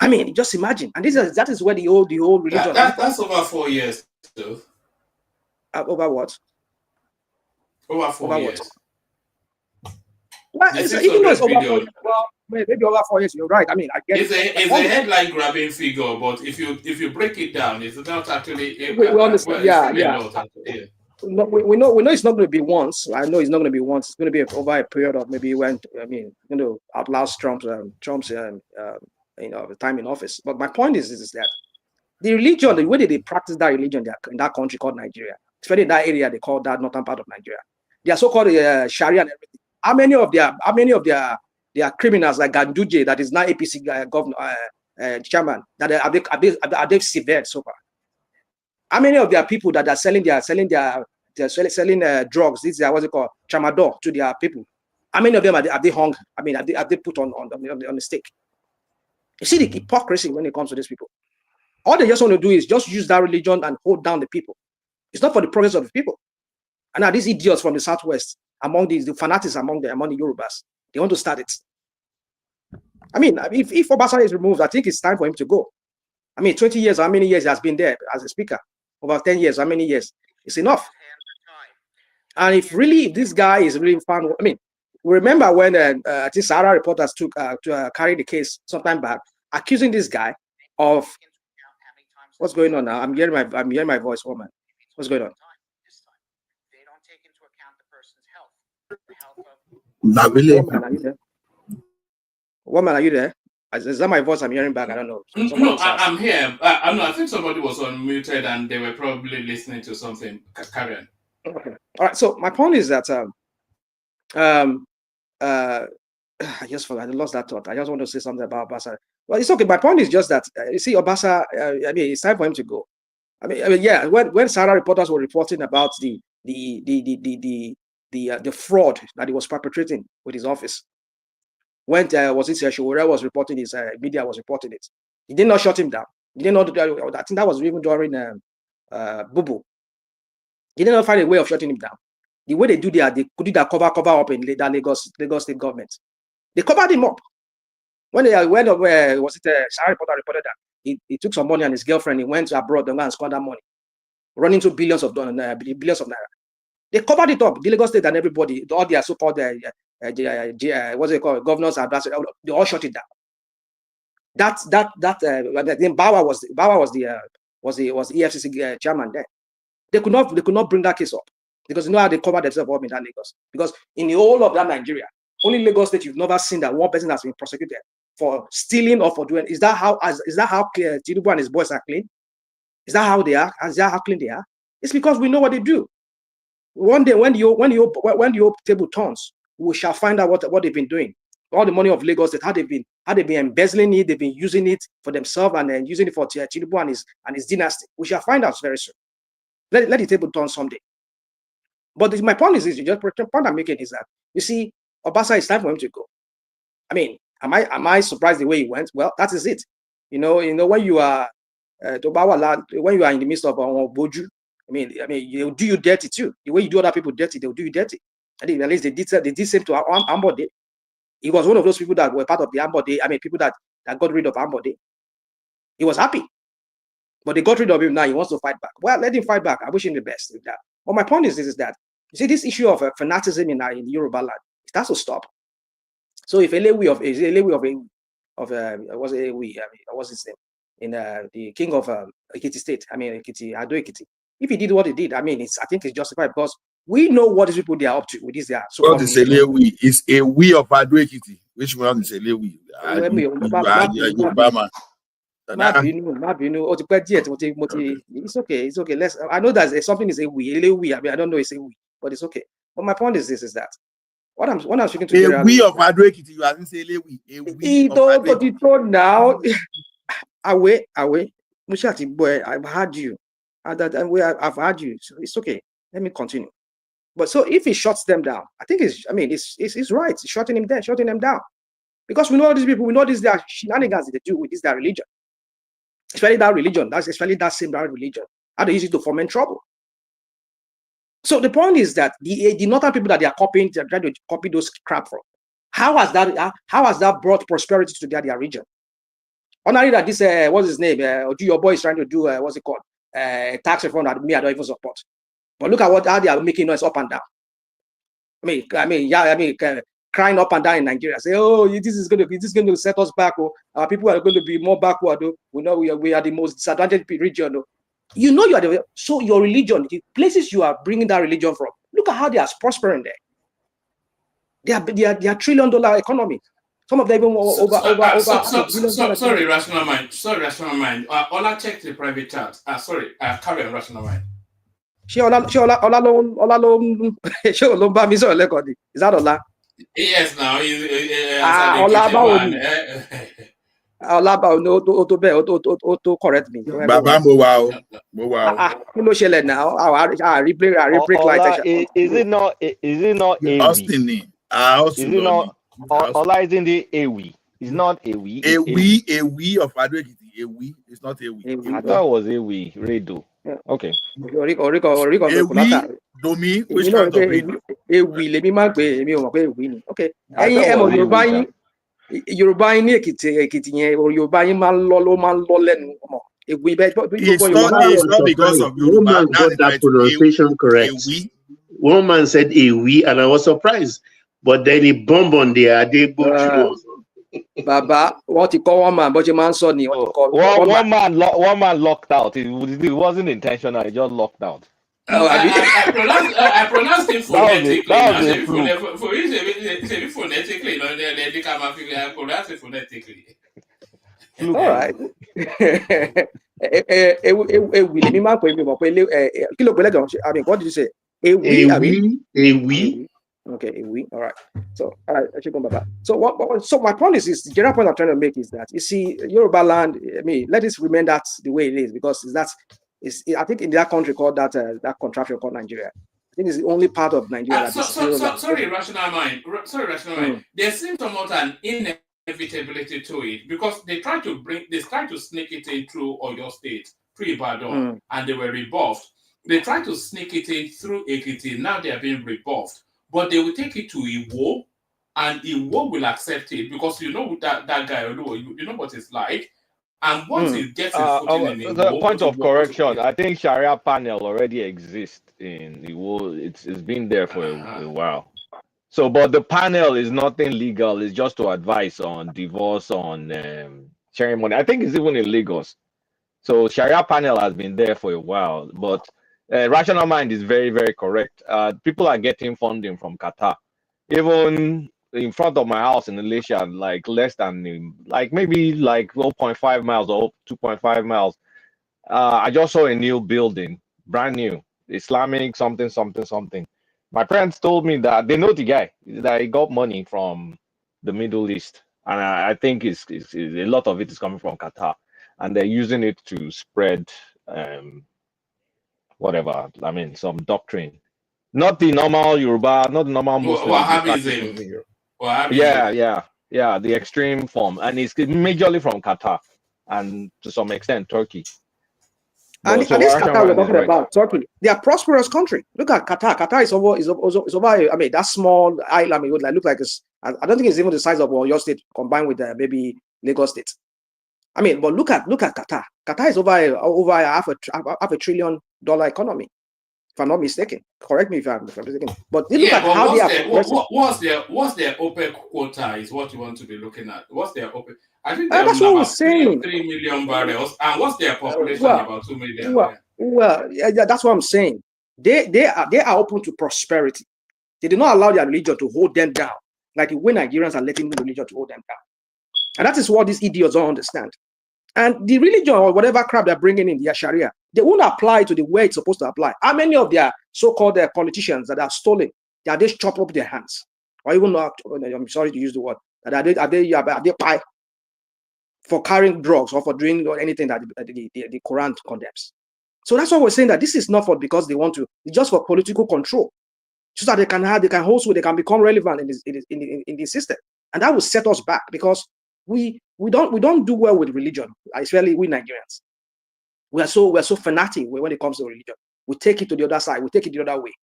I mean, just imagine. And that is where the whole religion. That's over 4 years, though. Over what? Over 4 years. Well, even though it's over 4 years, well, maybe over 4 years. You're right. I mean, I guess it's a headline grabbing figure, but if you break it down, it's not actually. We understand. No, we know it's not going to be once. I know it's not going to be once. It's going to be over a period of maybe outlast Trump's time in office. But my point is that the religion, the way that they practice that religion in that country called Nigeria, especially in that area they call that northern part of Nigeria, they are so-called Sharia and everything. How many of their criminals like Ganduje, that is now APC governor chairman, that are they severed so far? How many of their people that are selling drugs? This is what's it called, tramadol, to their people. How many of them have they hung? I mean, have they put on the stake? You see the hypocrisy when it comes to these people. All they just want to do is just use that religion and hold down the people. It's not for the progress of the people. And now these idiots from the southwest, among the fanatics among the Yorubas, they want to start it. I mean, if Obasa is removed, I think it's time for him to go. I mean, 20 years, how many years he has been there as a speaker? Over 10 years, how many years? It's enough. And if this guy is really found, I mean, remember when I think Sahara reporters took to carry the case sometime back, accusing this guy of what's going on now. I'm hearing my voice, woman. What's going on? Not really. Woman, are you there? Is that my voice I'm hearing back? I don't know. No, I'm here. I think somebody was unmuted and they were probably listening to something. Carry on. Okay. All right. So my point is that I lost that thought. I just want to say something about Obasa. Well, it's okay. My point is just that you see, Obasa. I mean, it's time for him to go. I mean, yeah. When Sahara reporters were reporting about the fraud that he was perpetrating with his office, when was it Showore was reporting his media was reporting it, he did not shut him down. He did not. I think that was even during Bubu. He did not find a way of shutting him down. The way they could do that cover up in that Lagos state government. They covered him up. When was it Sahara reporter reported that he took some money and his girlfriend, he went abroad and squandered that money, running to billions of naira. They covered it up. The Lagos state and everybody, all their so-called what's it called, governors, advisors, they all shut it down. Then Bawa was the EFCC chairman there. They could not bring that case up because you know how they covered themselves up in that Lagos. Because in the whole of that Nigeria, only Lagos state, you've never seen that one person has been prosecuted for stealing or for doing. Is that how clear Tinubu and his boys are clean? Is that how they are? Is that how clean they are? It's because we know what they do. One day when the table turns, we shall find out what they've been doing. All the money of Lagos, how they've been embezzling it, they've been using it for themselves and then using it for Tinubu and his dynasty. We shall find out very soon. Let the table turn someday. But my point is the point I'm making is that, you see, Obasa, it's time for him to go. I mean, am I surprised the way he went? Well, that is it. You know when you are in the midst of Boju, I mean, they'll do you dirty too. The way you do other people dirty, they'll do you dirty. I think at least they did same to Ambode. He was one of those people that were part of the Ambode. I mean, people that got rid of Ambode. He was happy. But they got rid of him now. He wants to fight back. Well, let him fight back. I wish him the best with that. But my point is this: is that you see this issue of fanaticism in Yoruba land, it has to stop. So if Elewi of what's his name in the king of Ekiti state, I mean Ekiti, Ado Ekiti, if he did what he did, I mean I think it's justified because we know what these people they are up to with this. They are What is Elewi? It's a we of Ado Ekiti. Which one is Elewi? It's okay. It's okay. I know that something is a we. I mean, I don't know it's a we, but it's okay. But my point is this: is that when I'm speaking to a we of Ado Ekiti, you haven't said Elewi. A we of Ado Ekiti. Now, away. Mushati boy, I've had you. I've had you. So it's okay. Let me continue. But so if he shuts them down, I think it's right. It's shutting them down. Because we know these people, we know these their shenanigans they do with this their religion. Especially that religion. That's especially that same religion. How they use it to foment trouble. So the point is that the northern people that they are copying, they're trying to copy those crap from. How has that brought prosperity to their region? Only that this what's his name? Your boy is trying to do what's it called? Tax reform that me I don't even support. But look at how they are making noise up and down. Crying up and down in Nigeria. Say, oh, this is going to set us back. Oh, our people are going to be more backward. Oh. We know we are the most disadvantaged region. Oh. You know so your religion, the places you are bringing that religion from. Look at how they are prospering there. They are $1 trillion economy. Some of them even over. Sorry, rational mind. Ola, check the private chat. Carry on, rational mind. Is that Ola? Yes, now auto correct me. Baba wow. Now. Replay Ola, is it not Austin? Is it not Ola is in the Ewi? It's not Ewi. A we of Ado Ekiti. A we. It's not a we. I thought it was Ewi. Redo. Okay. A we. Domi. Which kind of read? A we. Let me mark me. Okay. You're buying Ekiti or you're buying man lollen. It's not because of Yoruba. Got that pronunciation correct. One man said a we, and I was surprised. But then he bombed on the Ade Baba, what you call one man, but your man saw me. One man locked out. It wasn't intentional. He just locked out. I pronounced it phonetically. Phonetically. I pronounced it phonetically. All right. I mean, what did you say? A we. Okay, a we. All right. So, I should go back. So my point is the general point I'm trying to make is that you see Yoruba land. I mean, let it remain that the way it is because I think in that country called that contraption called Nigeria. I think it's the only part of Nigeria. Sorry, rational mind. There seems somewhat an inevitability to it because they tried to sneak it in through Oyo State, through Ibadan, and they were rebuffed. They tried to sneak it in through Ekiti. Now they are being rebuffed. But they will take it to Iwo, and Iwo will accept it because you know that guy, you know what it's like. And once it gets his footing in Iwo, the point of correction, I think Sharia panel already exists in Iwo. It's been there for a while. So, but the panel is nothing legal. It's just to advise on divorce, on sharing money. I think it's even in Lagos. So Sharia panel has been there for a while, but rational mind is very, very correct. People are getting funding from Qatar. Even in front of my house in Malaysia, like less than, maybe 0.5 miles or 2.5 miles. I just saw a new building, brand new, Islamic something. My parents told me that they know the guy, that he got money from the Middle East. And I think it's a lot of it is coming from Qatar. And they're using it to spread whatever, some doctrine. Not the normal Yoruba, not the normal Muslim. Wahhabism. Yeah, the extreme form. And it's majorly from Qatar and to some extent Turkey. And this Qatar we're talking about, Turkey, they are a prosperous country. Look at Qatar. Qatar is over. I mean, that small island, it would look like I don't think it's even the size of your state combined with maybe Lagos State. I mean, but look at Qatar. Qatar is over half a trillion dollar economy, if I'm not mistaken. Correct me if I'm mistaken. But look at how they are progressing. What's their OPEC quota is what you want to be looking at. What's their OPEC? I think That's what we're saying. 3 million barrels. And what's their population? About 2 million. Yeah, that's what I'm saying. They are open to prosperity. They do not allow their religion to hold them down, like the way Nigerians are letting the religion to hold them down. And that is what these idiots don't understand. And the religion or whatever crap they're bringing in, their Sharia, they won't apply to the way it's supposed to apply. How many of their so-called politicians that are stolen, they are just chop up their hands? Or even not, I'm sorry to use the word, are they pie for carrying drugs or for doing anything that the Quran condemns? So that's why we're saying that this is not for because they want to, it's just for political control. So that they can become relevant in the system. And that will set us back because we don't do well with religion, especially we Nigerians. We're so fanatic when it comes to religion. We take it to the other side, we take it the other way.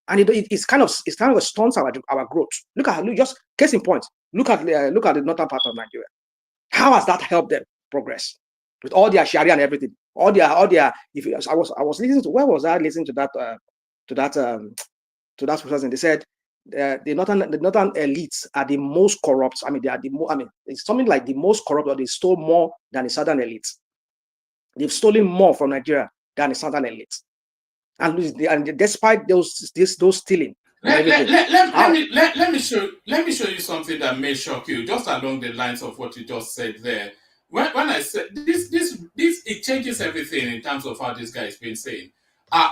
And it kind of stunts our growth. Just case in point, look at the northern part of Nigeria. How has that helped them progress? With all their Sharia and everything. I was listening to, where was I listening to that person? They said the northern elites are the most corrupt. I mean, it's something like the most corrupt, or they stole more than the southern elites. They've stolen more from Nigeria than the southern elites. And despite those stealing, let me show you something that may shock you, just along the lines of what you just said there. When I said this, it changes everything in terms of how this guy has been saying.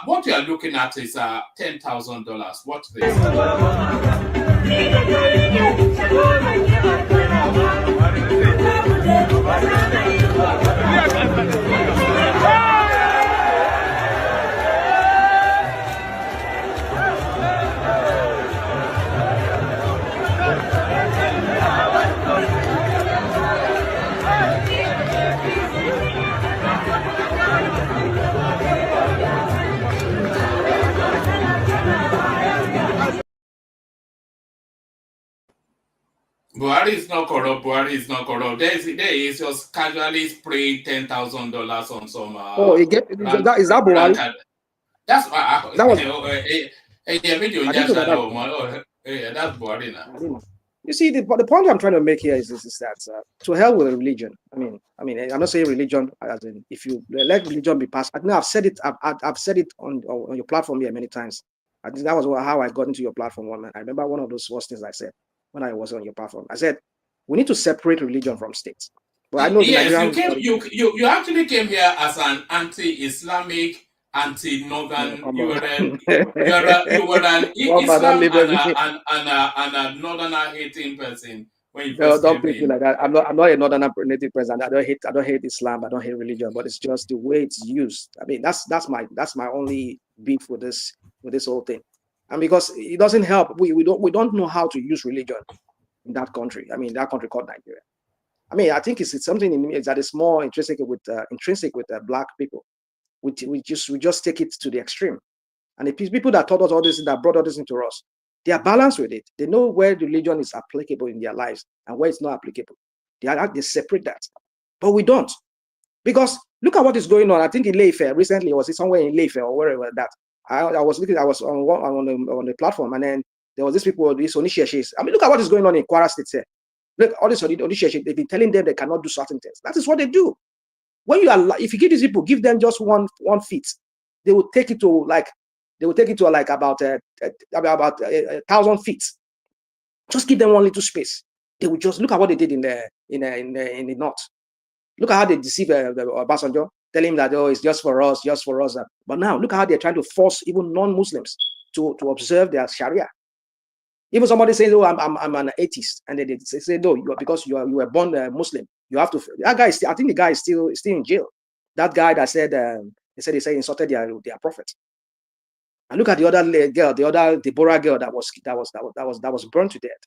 What you are looking at is $10,000. Watch this. Buhari is not corrupt. There is just casually spraying $10,000 on some. Is that Buhari? That's why that was. That's Buhari now. You see, the point I'm trying to make here is that to hell with religion. I mean, I'm not saying religion as in if you let religion be passed. I think I've said it. I've said it on your platform here many times. I think that was how I got into your platform one man. I remember one of those first things I said when I was on your platform. I said we need to separate religion from states. But I know you actually came here as an anti-Islamic, anti-northern. You were an Islam and a northerner hating person when you first don't think like that. I'm not a northern native person. I don't hate Islam. I don't hate religion. But it's just the way it's used. I mean, that's my only beef with this whole thing. And because it doesn't help, we don't know how to use religion in that country. I mean, that country called Nigeria. I mean, I think it's something in me that is more intrinsic with black people. We just take it to the extreme. And the people that taught us all this, that brought all this into us, they are balanced with it. They know where religion is applicable in their lives and where it's not applicable. They separate that. But we don't. Because look at what is going on. I think in Ife recently, was it somewhere in Ife or wherever that? I was on the platform, and then there was these people, these Onisheshis. I mean, look at what is going on in Kwara State here. Look, all these Onisheshis, they've been telling them they cannot do certain things. That is what they do. If you give these people, give them just one feet, they will take it to about 1,000 feet. Just give them one little space. They will just look at what they did in the north. Look at how they deceive Obasanjo, telling him that it's just for us. But now look at how they're trying to force even non-Muslims to observe their Sharia. Even somebody says, "Oh, I'm an atheist," and they say, "No, because you were born Muslim, you have to." That guy I think the guy is still in jail. That guy that said they insulted their prophet. And look at the other girl, the other Deborah girl that was burned to death.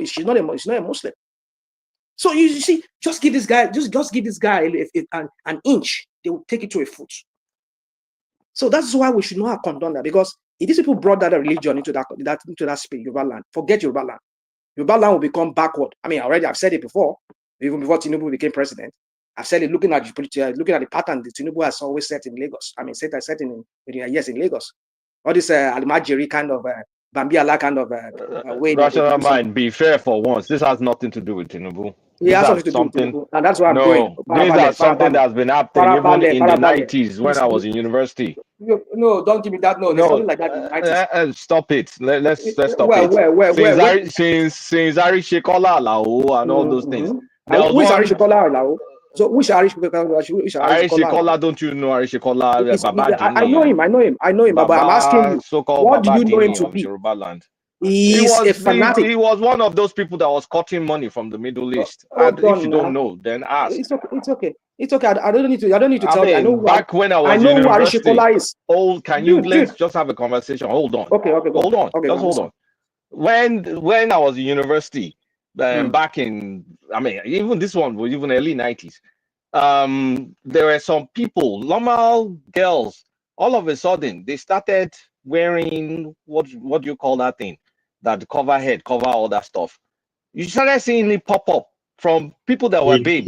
She's not a Muslim. So you see, just give this guy an inch, they will take it to a foot. So that's why we should not condone that, because if these people brought that religion into that space, Yoruba land, forget Yoruba land. Yoruba land will become backward. I mean, already I've said it before, even before Tinubu became president. I said it looking at the pattern the Tinubu has always set in Lagos. I mean, set in Lagos. All this Alimajiri kind of Bambiala kind of way. Rational mind, be fair for once. This has nothing to do with Tinubu. It has something to do with Tinubu, and that's why I'm going. These are something that's been happening even in the 90s when I was in university. No, don't give me that. No, there's something like that in the 90s. Stop it. Let's stop it. Since Ari Shekola Alao and all those things. Who is Ari Shekola Alao? So which Ari Shekola? Don't you know Ari Shekola? I know him. But I'm asking you, what do you know him to be? He was a fanatic. He was one of those people that was cutting money from the Middle East. And if you don't know, then ask. It's okay. I don't need to tell you. I know back when I was in university. Can you let's just have a conversation? Hold on. Okay. Hold on. Just hold on. When I was in university, back in, I mean, even this one was even early 90s. There were some people, normal girls, all of a sudden they started wearing what do you call that thing? That cover head, cover all that stuff. You started seeing it pop up from people that were babes.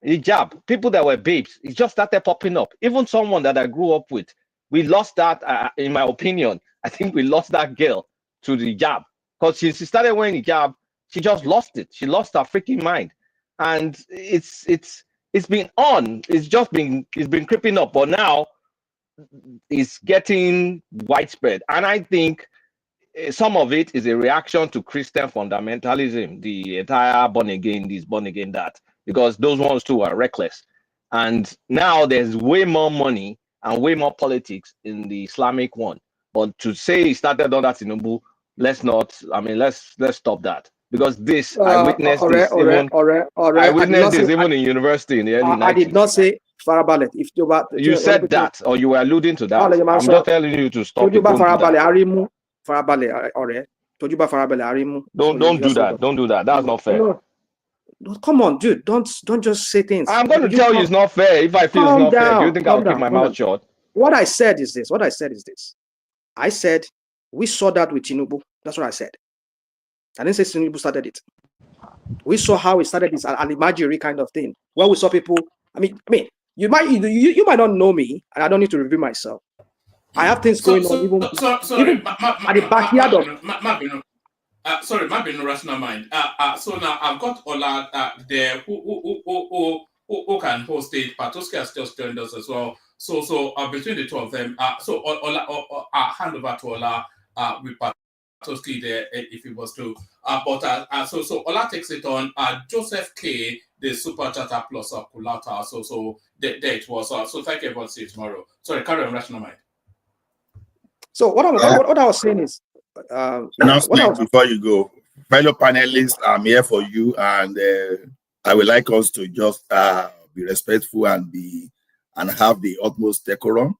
Hijab. People that were babes. It just started popping up. Even someone that I grew up with, we lost that. In my opinion, I think we lost that girl to the hijab because she started wearing hijab. She just lost it. She lost her freaking mind, and it's been on. It's been creeping up, but now it's getting widespread, and I think some of it is a reaction to Christian fundamentalism, the entire born again this, born again that, because those ones too are reckless. And now there's way more money and way more politics in the Islamic one. But to say it started on that Tinubu, let's stop that. Because this, I witnessed this even in university in the early 90s. I did not say Farabalẹ̀. If you said that, or you were alluding to that, I'm just telling you to stop. Don't do that. Don't do that. That's not fair. No, come on, dude. Don't just say things. I'm going to tell you it's not fair. If I feel it's not fair, do you think I'll keep my mouth shut? What I said is this. I said we saw that with Tinubu. That's what I said. I didn't say Tinubu started it. We saw how it started this Alimajiri kind of thing, where we saw people. I mean, you might not know me, and I don't need to reveal myself. I have things going on even at the backyard of. Sorry, might be no rational mind. So now I've got Ola there who can host it. Patoski has just joined us as well. So between the two of them, so Ola, hand over to Ola with Patoski there if he was to. So Ola takes it on. Joseph K, the super chatter plus Kulata. So there it was. So thank you everyone. See you tomorrow. Sorry, carry on, rational mind. So what I was saying is. Before you go, fellow panelists, I'm here for you, and I would like us to just be respectful and have the utmost decorum.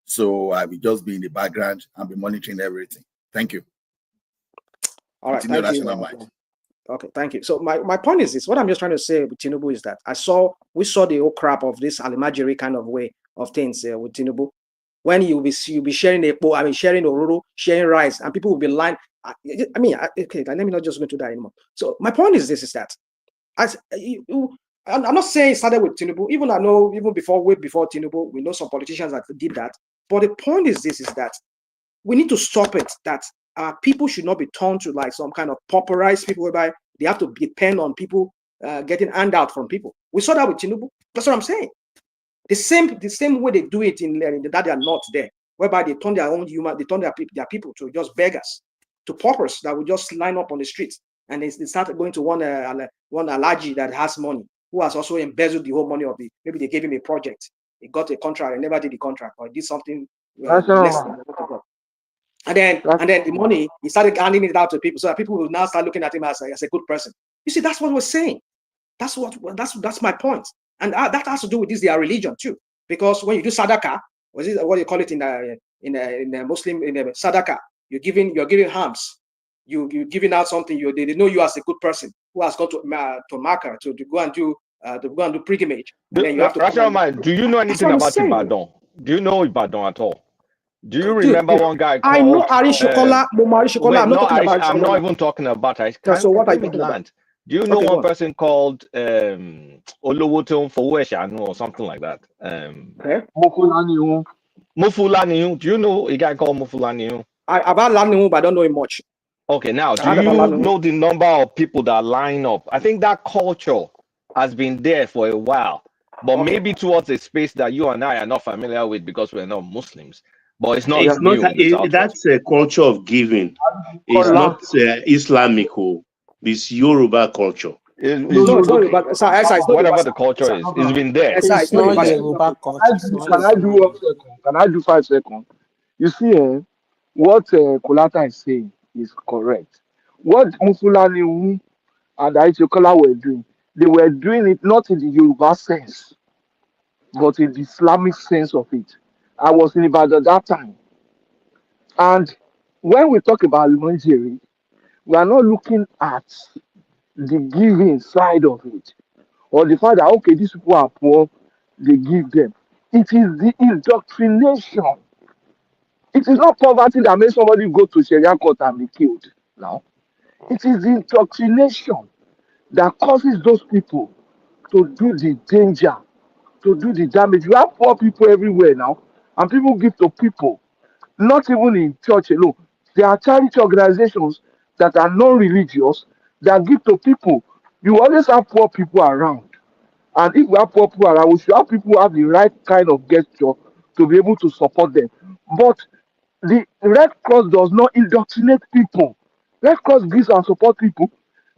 So I will just be in the background and be monitoring everything. Thank you. All right, thank you. Okay, thank you. So my point is this: what I'm just trying to say with Tinubu is that we saw the whole crap of this Alimajiri kind of way of things with Tinubu. When you'll be sharing sharing ororo, sharing rice, and people will be lying. Okay, let me not just go into that anymore. So my point is this: is that I'm not saying it started with Tinubu. Even I know, way before Tinubu, we know some politicians that did that. But the point is this: is that we need to stop it. That people should not be turned to like some kind of pauperized people, whereby they have to depend on people getting handout from people. We saw that with Tinubu. That's what I'm saying. The same way they do it in that they are not there, whereby they turn their people to just beggars, to paupers that will just line up on the streets, and they started going to one Alaji that has money, who has also embezzled the whole money of maybe they gave him a project, he got a contract and never did the contract, or he did something less than and then the money he started handing it out to people, so that people will now start looking at him as a good person. You see, that's what we're saying. That's my point. And that has to do with their religion too, because when you do sadaqah, what you call it in the Muslim in the sadaqah, you're giving alms, you're giving out something. They know you as a good person who has gone to Makkah to go and do pilgrimage. Then you have to. Do you know anything about Ibadan? Do you know Ibadan at all? Do you remember one guy called? I know Arishokola, I'm not even talking about Arish. So what I land. Do you know one person called Olowo to fowó ẹ̀ ṣàánú or something like that. Mofulani. Mofulani, do you know a guy called Mofulani? About Lani, but I don't know him much. Okay, now do you know the number of people that line up? I think that culture has been there for a while, but maybe towards a space that you and I are not familiar with because we're not Muslims. But it's not new in the Southwest. That's a culture of giving. It's not Islamic. This Yoruba culture. Whatever the culture is, it's been there. It's not Yoruba culture. Can I do 5 seconds? You see, what Kolata is saying is correct. What Mufulani and Aishokola were doing, they were doing it not in the Yoruba sense, but in the Islamic sense of it. I was in Ibadan at that time. And when we talk about Nigeria, we are not looking at the giving side of it, or the fact that, okay, these people are poor, they give them. It is the indoctrination. It is not poverty that makes somebody go to Sharia court and be killed. No. It is the indoctrination that causes those people to do the danger, to do the damage. You have poor people everywhere now, and people give to people, not even in church alone. There are charity organizations that are non-religious that give to people. You always have poor people around. And if we have poor people around, we should have people who have the right kind of gesture to be able to support them. But the Red Cross does not indoctrinate people. Red Cross gives and support people.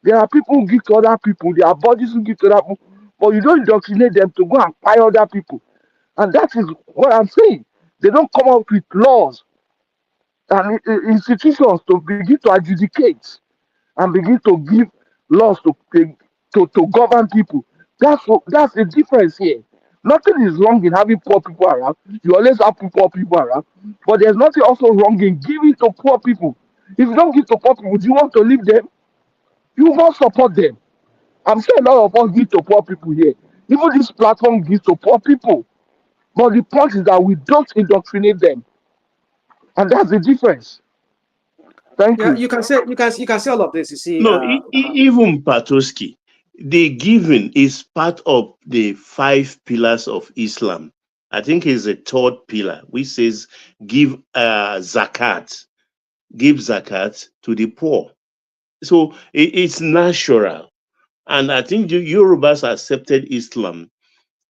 There are people who give to other people. There are bodies who give to other people. But you don't indoctrinate them to go and fire other people. And that is what I'm saying. They don't come up with laws and institutions to begin to adjudicate and begin to give laws to govern people. That's the difference here. Nothing is wrong in having poor people around. You always have poor people around. But there's nothing also wrong in giving to poor people. If you don't give to poor people, do you want to leave them? You won't support them. I'm sure a lot of us give to poor people here. Even this platform gives to poor people. But the point is that we don't indoctrinate them. And that's the difference. Thank you. You can say all of this. You see, No, even Patoski, the giving is part of the 5 pillars of Islam. I think it's the 3rd pillar, which says give zakat to the poor. So it's natural. And I think the Yorubas accepted Islam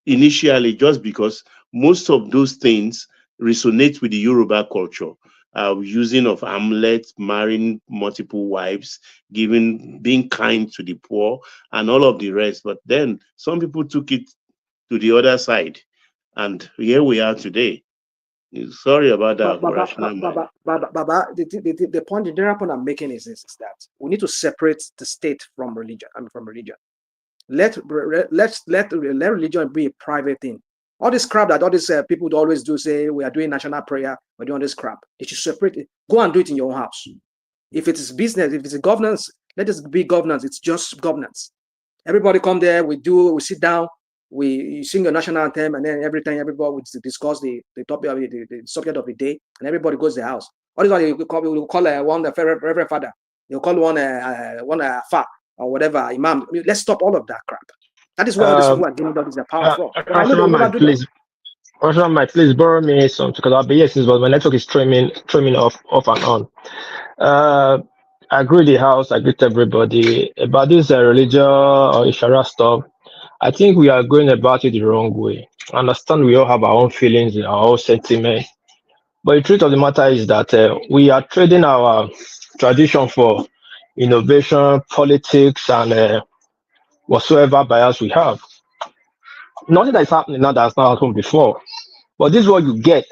initially just because most of those things resonate with the Yoruba culture. Using of amulets, marrying multiple wives, being kind to the poor, and all of the rest. But then some people took it to the other side, and here we are today. Sorry about that. Baba, the point, the general point I'm making is this: is that we need to separate the state from religion. From religion. Let religion be a private thing. All this crap that all these people always do, say we are doing national prayer, we're doing this crap. They should separate it. Go and do it in your own house. If it is business, if it's a governance, let it be governance. It's just governance. Everybody come there, we sit down, you sing your national anthem, and then every time everybody would discuss the topic of the subject of the day, and everybody goes to the house. All this one you call one Reverend Father, you call one Fa or whatever Imam. Let's stop all of that crap. That is what all these people are giving all this power for. Please borrow me some because I'll be here since, but my network is streaming off and on. I agree with the house. I agree with everybody about this religion or Sharia stuff. I think we are going about it the wrong way. I understand we all have our own feelings, our own sentiments, but the truth of the matter is that we are trading our tradition for innovation, politics, and whatsoever bias we have. Nothing that is happening now that has not happened before. But this is what you get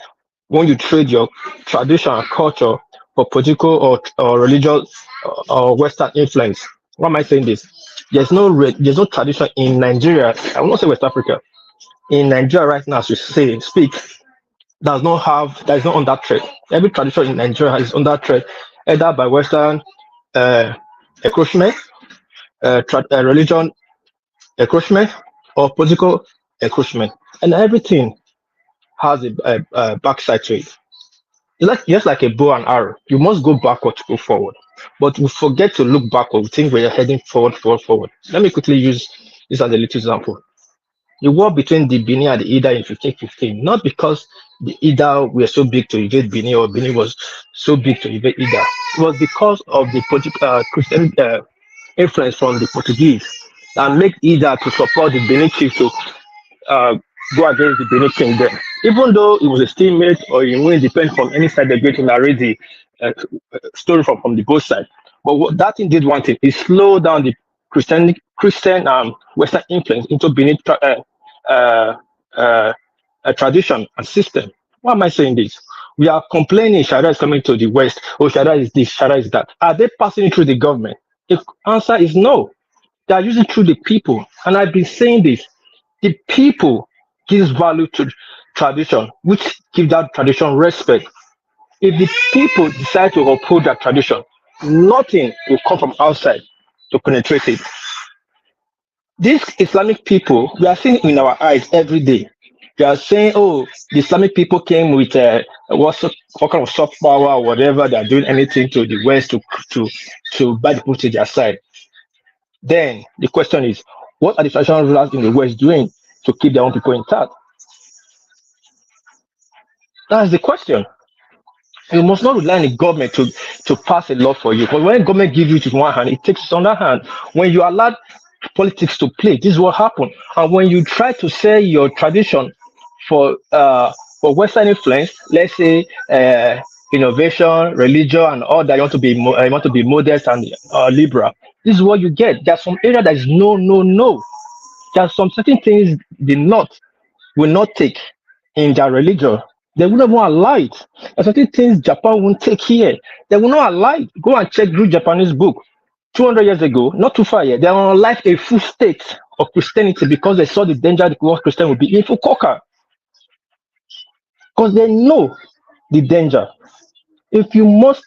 when you trade your tradition and culture for political or religious or Western influence. Why am I saying this? There's no tradition in Nigeria. I will not say West Africa. In Nigeria right now, as we speak, that is not on that trade. Every tradition in Nigeria is on that trade, either by Western encroachment, religion encroachment, or political encroachment, and everything has a backside to it. It's just like a bow and arrow. You must go backward to go forward, but we forget to look backward. We think we're heading forward. Let me quickly use this as a little example. The war between the Benin and the Ida in 1515, not because the Ida were so big to invade Benin or Benin was so big to invade Ida. It was because of the Christian influence from the Portuguese that made Ida to support the Benin chief to uh, go against the Benin kingdom. Even though it was a stalemate or it wouldn't depend from any side they're going to narrate the story from the both sides. But what that thing did one thing, it slowed down the Christian Western influence into Benin uh, tradition and system. Why am I saying this? We are complaining Sharia is coming to the West, or Sharia is this, Sharia is that. Are they passing it through the government? The answer is no. They are using through the people. And I've been saying this. The people gives value to tradition, which give that tradition respect. If the people decide to uphold that tradition, nothing will come from outside to penetrate it. These Islamic people, we are seeing in our eyes every day. We are saying, oh, the Islamic people came with what kind of soft power or whatever. They are doing anything to the West to buy the people to their side. Then the question is, what are the traditional rulers in the West doing to keep their own people intact? That's the question. You must not rely on the government to pass a law for you. But when government gives you to one hand, it takes it on the hand. When you allow politics to play, this is what happens. And when you try to sell your tradition for Western influence, let's say innovation, religion, and all that, you want to be modest and liberal. This is what you get. There's some area that is no, no, no. There are some certain things the North will not take in their religion. They will not allow it. There are certain things Japan won't take here. They will not allow it. Go and check through Japanese book. 200 years ago, not too far yet, they are like a full state of Christianity because they saw the danger that what Christian would be in Fukuoka. Because they know the danger. If you must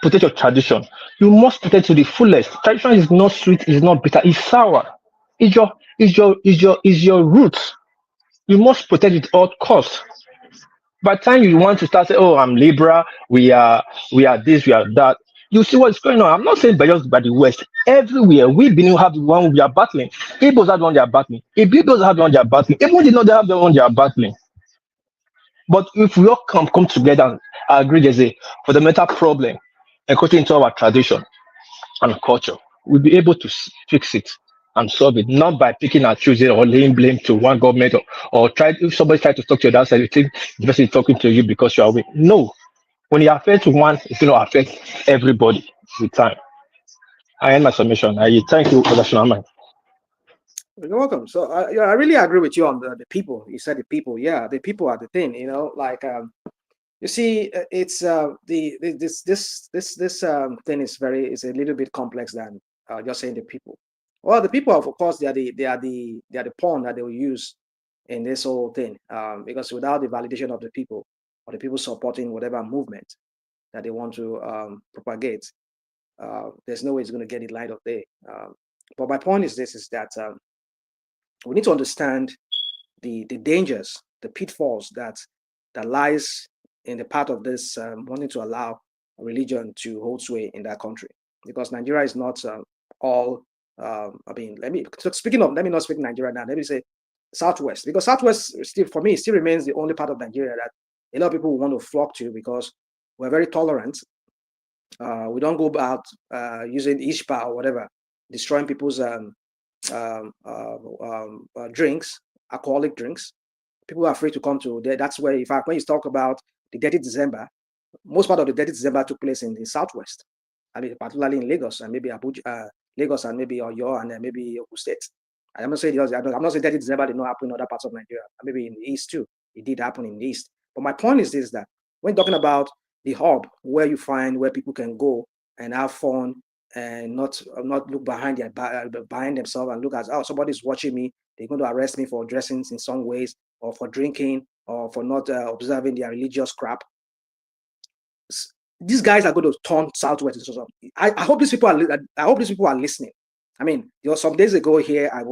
protect your tradition, you must protect to the fullest. Tradition is not sweet, it's not bitter, it's sour. It's your roots. You must protect it at all costs. By the time you want to start saying, oh, I'm liberal, we are this, we are that, you see what's going on. I'm not saying just by the West. Everywhere, we Benin have the one we are battling. Igbos have the one they are battling. Igbos have the one they are battling. Even they know they have the one they are battling. But if we all come together and agree there's a fundamental problem according to our tradition and culture, we'll be able to fix it and solve it, not by picking and choosing or laying blame to one government or if somebody tries to talk to you, that's you think the person is talking to you because you are weak. No. When it affects one, it's going to affect everybody with time. I end my submission. I thank you for the You're welcome. So I really agree with you on the people. You said the people. Yeah, the people are the thing. Like you see, it's this thing is a little bit complex than just saying the people. Well, the people, of course, they are the pawn that they will use in this whole thing. Because without the validation of the people or the people supporting whatever movement that they want to propagate, there's no way it's going to get the light of day. But my point is that we need to understand the dangers, the pitfalls that lies in the path of this wanting to allow religion to hold sway in that country, because Nigeria is not all. Let me not speak Nigeria now. Let me say Southwest, because Southwest still, for me, still remains the only part of Nigeria that a lot of people want to flock to because we're very tolerant. We don't go about using ishpa or whatever, destroying people's drinks, alcoholic drinks. People are free to come to there. That's where, in fact, when you talk about the Dirty December, most part of the Dirty December took place in the Southwest. I mean, particularly in Lagos and maybe Abuja, Lagos and maybe Oyo and maybe Ogun State. I'm not saying Dirty December did not happen in other parts of Nigeria. Maybe in the East too, it did happen in the East. But my point is this: that when talking about the hub where people can go and have fun and not look behind themselves and look as, oh, somebody's watching me, they're going to arrest me for dressing in some ways or for drinking or for not observing their religious crap. These guys are going to turn Southwest. I hope these people are listening. I mean, some days ago here, I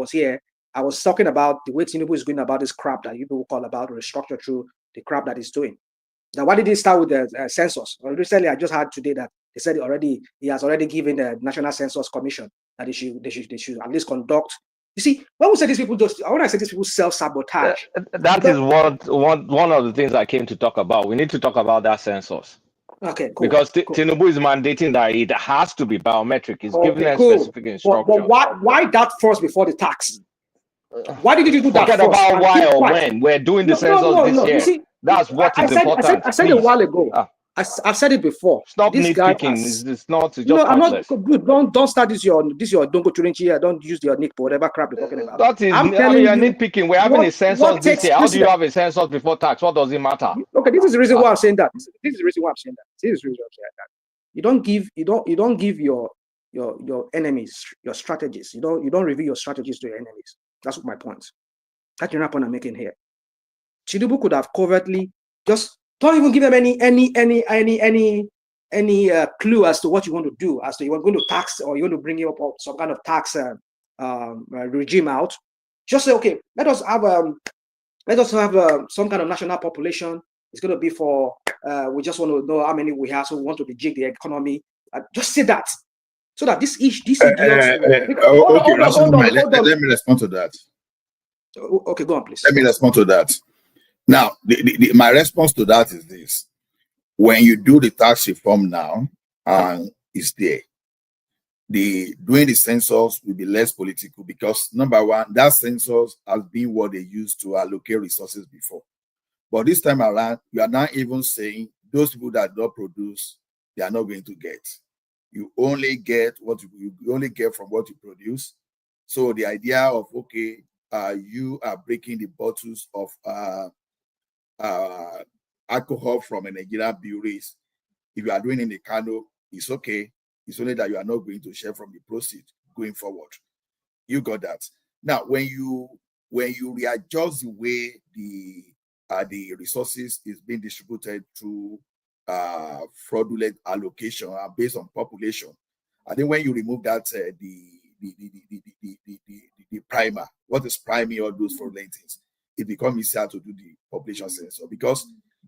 was talking about the way Tinubu is going about this crap that you people call about restructure through the crap that he's doing. Now, why did he start with the census? Well, recently, I just heard today that they said he has already given the National Census Commission that they should at least conduct You see, when we say these people when I say these people self-sabotage. That is one of the things I came to talk about. We need to talk about that census. Okay, cool. Because Tinubu is mandating that it has to be biometric. He's giving them specific instructions. But why that first before the tax? Why did you do that Forget first? about why or when. We're doing the census this year. You see, that's what is important. I said a while ago. I've said it before. Stop nitpicking. It's just I'm not good. Don't start this your don't go to Rinchi here. Don't use your nick for whatever crap you're talking about. That is, you're nitpicking. We're having a census this year. How do you have a census before tax? What does it matter? Okay, this is the reason why I'm saying that. This is the reason why I'm saying that. This is the reason why I'm saying that. You don't give your enemies your strategies. You don't reveal your strategies to your enemies. That's my point. That's the point I'm making here. Tinubu could have covertly just don't even give them any clue as to what you want to do, as to you are going to tax or you want to bring up some kind of tax regime out. Just say, okay, let us have some kind of national population. It's going to be for we just want to know how many we have, so we want to rejig the economy. Just say that, so that this idiots. Let me respond to that. Okay, go on, please. Let me respond to that. Now, my response to that is this. When you do the tax reform now, and it's there, doing the census will be less political because, number one, that census has been what they used to allocate resources before. But this time around, you are not even saying those people that don't produce, they are not going to get. You only get what you only get from what you produce. So the idea of, okay, you are breaking the bottles of alcohol from a Nigerian breweries. If you are doing in the Kano, it's okay. It's only that you are not going to share from the proceeds going forward. You got that. Now, when you readjust the way the resources is being distributed through fraudulent allocation based on population, I think when you remove that the primer, what is priming all those fraudulent things, it becomes easier to do the population census. Because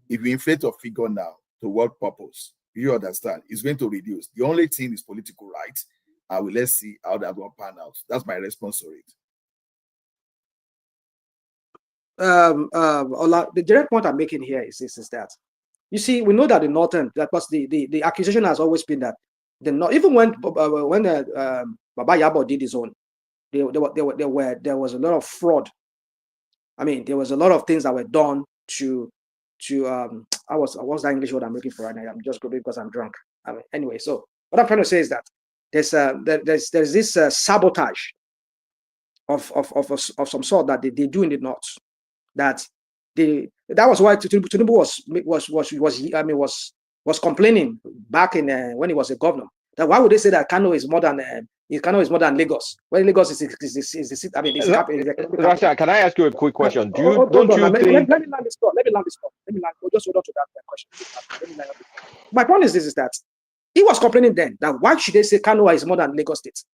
if you inflate a figure now, to what purpose? You understand? It's going to reduce. The only thing is political rights. Let's see how that will pan out. That's my response to it. The direct point I'm making here is that you see, we know that the northern, that was the accusation has always been that even when Baba Yabo did his own, there was a lot of fraud. I mean, there was a lot of things that were done to what's that English word I'm looking for right now? I'm just going because I'm drunk. I mean, anyway, so what I'm trying to say is that there's this sabotage of some sort that they do in the north. That was why Tinubu was complaining back in when he was a governor. That why would they say that Kano is more than Lagos? When Lagos is I mean, Rasha, can I ask you a quick question? Let me land this thought. Just hold on to that question. My point is this: is that he was complaining then that why should they say Kano is more than Lagos State?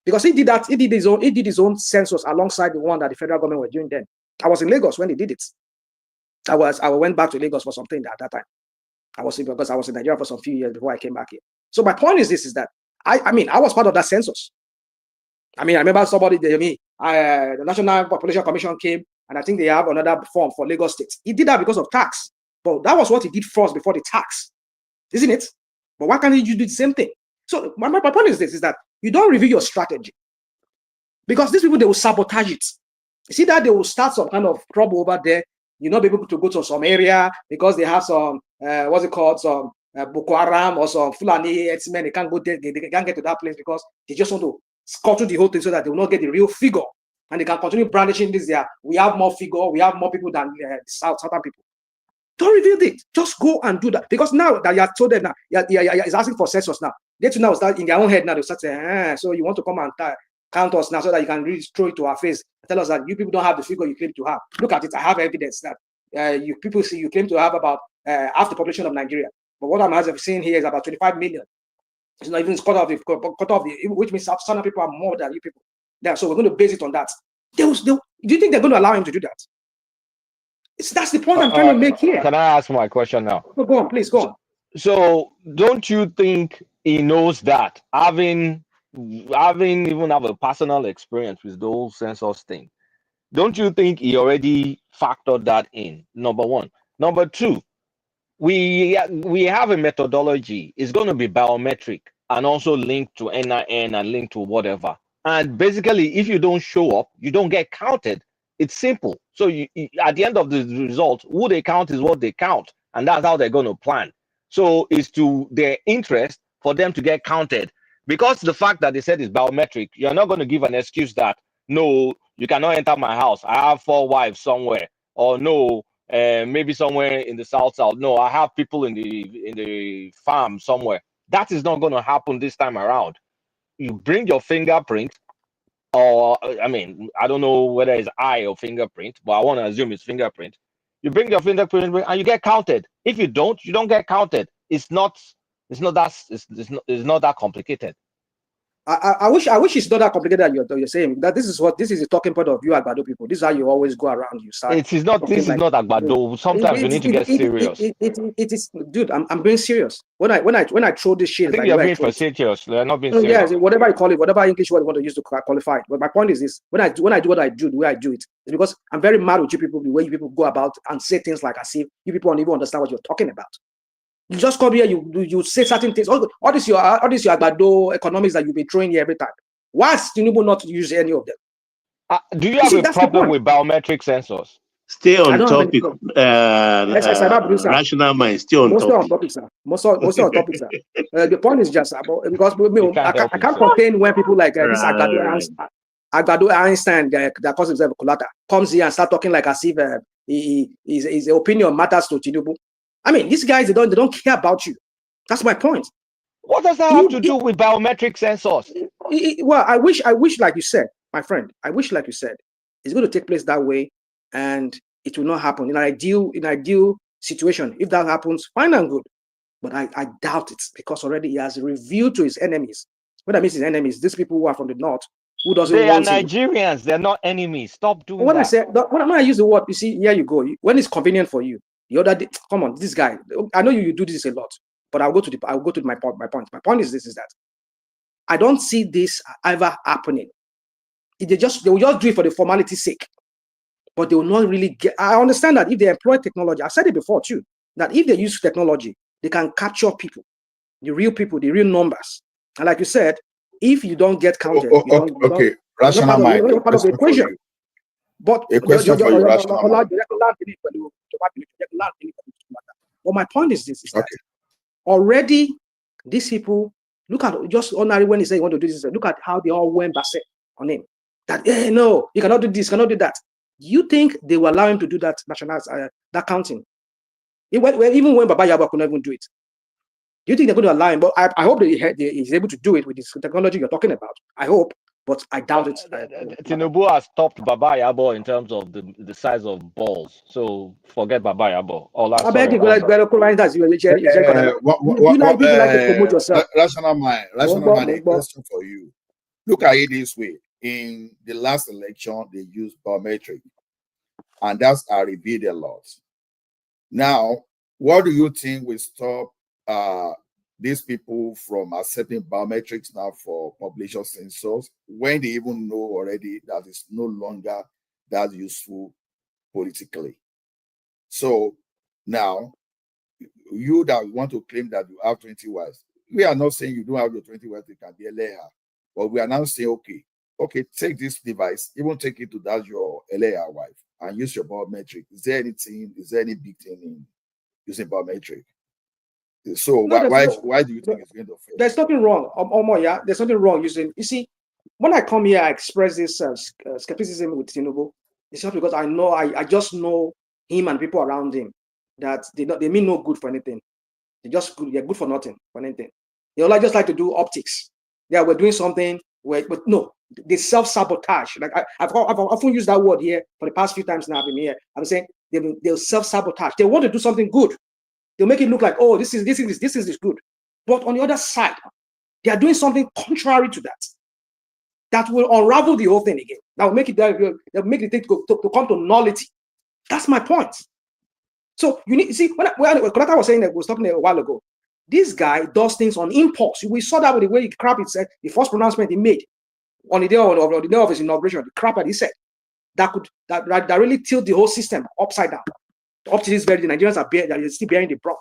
Because he did that. He did his own census alongside the one that the federal government was doing then. I was in Lagos when he did it. I went back to Lagos for something at that time. Because I was in Nigeria for some few years before I came back here. So my point is this: is that I mean I was part of that census. I mean I remember the National Population Commission came and I think they have another form for Lagos State. He did that because of tax, but that was what he did first before the tax, isn't it? But why can't you do the same thing? So my point is this: is that you don't review your strategy because these people, they will sabotage it. You see that they will start some kind of trouble over there. You not be able to go to some area because they have some some Boko Haram or some Fulani X-Men. They can't go there. They can't get to that place because they just want to scuttle the whole thing so that they will not get the real figure and they can continue brandishing this. We have more figure. We have more people than southern people. Don't reveal it. Just go and do that because now that you have told them now, he's asking for census now. They too now start in their own head now. They start saying, so you want to come and count us now so that you can really throw it to our face and tell us that you people don't have the figure you claim to have. Look at it. I have evidence that you people see you claim to have about half the population of Nigeria. But what I'm seeing here is about 25 million. It's not even quarter of the, which means some people are more than you people. There, so we're going to base it on that. Do you think they're going to allow him to do that? That's the point I'm trying to make here. Can I ask my question now? No, go on, please, go on. So don't you think he knows that having having even have a personal experience with the whole census thing, don't you think he already factored that in? Number one. Number two, we have a methodology. It's going to be biometric and also linked to NIN and linked to whatever. And basically, if you don't show up, you don't get counted. It's simple. So at the end of the result, who they count is what they count, and that's how they're going to plan. So it's to their interest for them to get counted, because the fact that they said it's biometric, you're not going to give an excuse that no, you cannot enter my house. I have 4 wives somewhere, or no, maybe somewhere in the south. No, I have people in the farm somewhere. That is not going to happen this time around. You bring your fingerprint, or I mean, I don't know whether it's eye or fingerprint, but I want to assume it's fingerprint. You bring your fingerprint and you get counted. If you don't get counted. It's not that complicated. I wish it's not that complicated. You're saying that this is the talking point of you Agbado people. This is how you always go around. You say it is not. This is not Agbado. Sometimes you need to get serious. It is, dude. I'm being serious. When I throw this shit, I think you're being facetious. They're not being Yes, serious. whatever you call it, whatever English word you want to use to qualify it. But my point is this: when I do what I do, the way I do it, is because I'm very mad with you people. The way you people go about and say things like as if you people don't even understand what you're talking about. You just come here, you say certain things. All this your Agbado economics that you be throwing here every time. Why is Tinubu not use any of them? Do you have a problem with biometric sensors? Stay on topic. Rational mind. Stay on topic. Most on topic, sir. The point is just because I can't contain when people like this Agbado Einstein that calls himself Kolata comes here and start talking like as if his opinion matters to Tinubu. I mean, these guys, they don't care about you. That's my point. What does that have to do with biometric sensors? Well, I wish, like you said, my friend, I wish, like you said, it's going to take place that way, and it will not happen. In an ideal situation, if that happens, fine and good. But I doubt it, because already he has revealed to his enemies. What I mean is his enemies, these people who are from the north, who doesn't want They are Nigerians. They're not enemies. Stop doing when that. When I use the word, you see, here you go. When it's convenient for you. The other day, come on, this guy. I know you do this a lot, but I'll go to my point. My point is this: is that I don't see this ever happening. They will just do it for the formality's sake, but they will not really get. I understand that if they employ technology, I said it before too, that if they use technology, they can capture people, the real numbers. And like you said, if you don't get counted, okay, rational mind. Part of the equation. But a question for you, rational mind. Well, my point is this: is that already these people look at just ordinary when he said he want to do this. Look at how they all went back on him. That no, you cannot do this, cannot do that. Do you think they will allow him to do that that counting? Even when Baba Yaba could not even do it. Do you think they're going to allow him? But I hope that he's able to do it with this technology you're talking about. I hope. But I doubt it. Tinubu has stopped Baba Yabo in terms of the size of balls. So forget Baba Yabo. I beg you, rational mind, a question for you. Look at it this way. In the last election, they used biometric, and that's revealed a lot. Now, what do you think will stop these people from accepting biometrics now for population sensors when they even know already that it's no longer that useful politically? So now, you that want to claim that you have 20 wives, we are not saying you don't have your 20 wives, you can be a Leha, but we are now saying, okay, take this device, even take it to that your Leha wife and use your biometric. Is there any big thing in using biometric? So why do you think it's going to fail? There's nothing wrong. There's nothing wrong using. You see, when I come here, I express this skepticism with Tinubu. It's not because I just know him and people around him that they mean no good for anything. They're good for nothing for anything. They just like to do optics. Yeah, we're doing something but no, they self-sabotage. Like I've often used that word here for the past few times now I've been here. I'm saying they'll self-sabotage. They want to do something good. They'll make it look like, oh, this is good. But on the other side, they are doing something contrary to that. That will unravel the whole thing again. That will make the thing to come to nullity. That's my point. So you see, when Kolata was saying that, we was talking a while ago, This guy does things on impulse. We saw that with the way he crap it said, the first pronouncement he made on the day of his inauguration, the crap that he said, that really tilt the whole system upside down. Up to this very day, Nigerians are still bearing the brunt.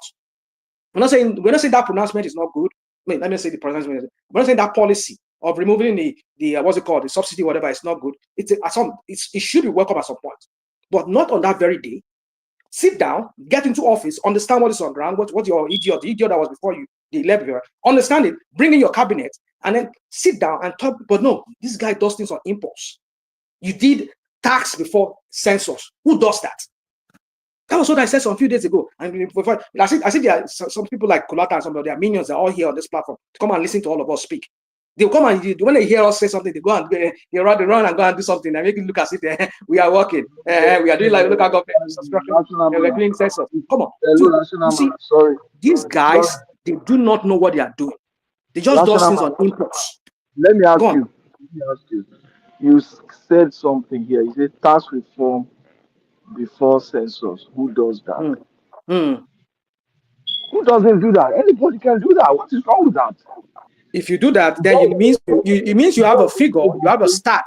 We're not saying that pronouncement is not good. I mean, let me say the pronouncement. We're not saying that policy of removing the what's it called, the subsidy, whatever, is not good. It should be welcome at some point, but not on that very day. Sit down, get into office, understand what is on ground, what your the idiot that was before you, the 11th, understand it, bring in your cabinet, and then sit down and talk. But no, this guy does things on impulse. You did tax before census. Who does that? That was what I said some few days ago. And I see there are some people like Kulata and some of their minions are all here on this platform to come and listen to all of us speak. They'll come and when they hear us say something, they go and they run and go and do something and make it look as if we are working. We are doing like local government construction. We're doing census. Come on. So, see, these guys, they do not know what they are doing. They just do things on impulse. Let me ask you. You said something here. You said tax reform before census. Who does that? Who doesn't do that? Anybody can do that. What is wrong with that? If you do that, then it means you have a figure, you have a stat.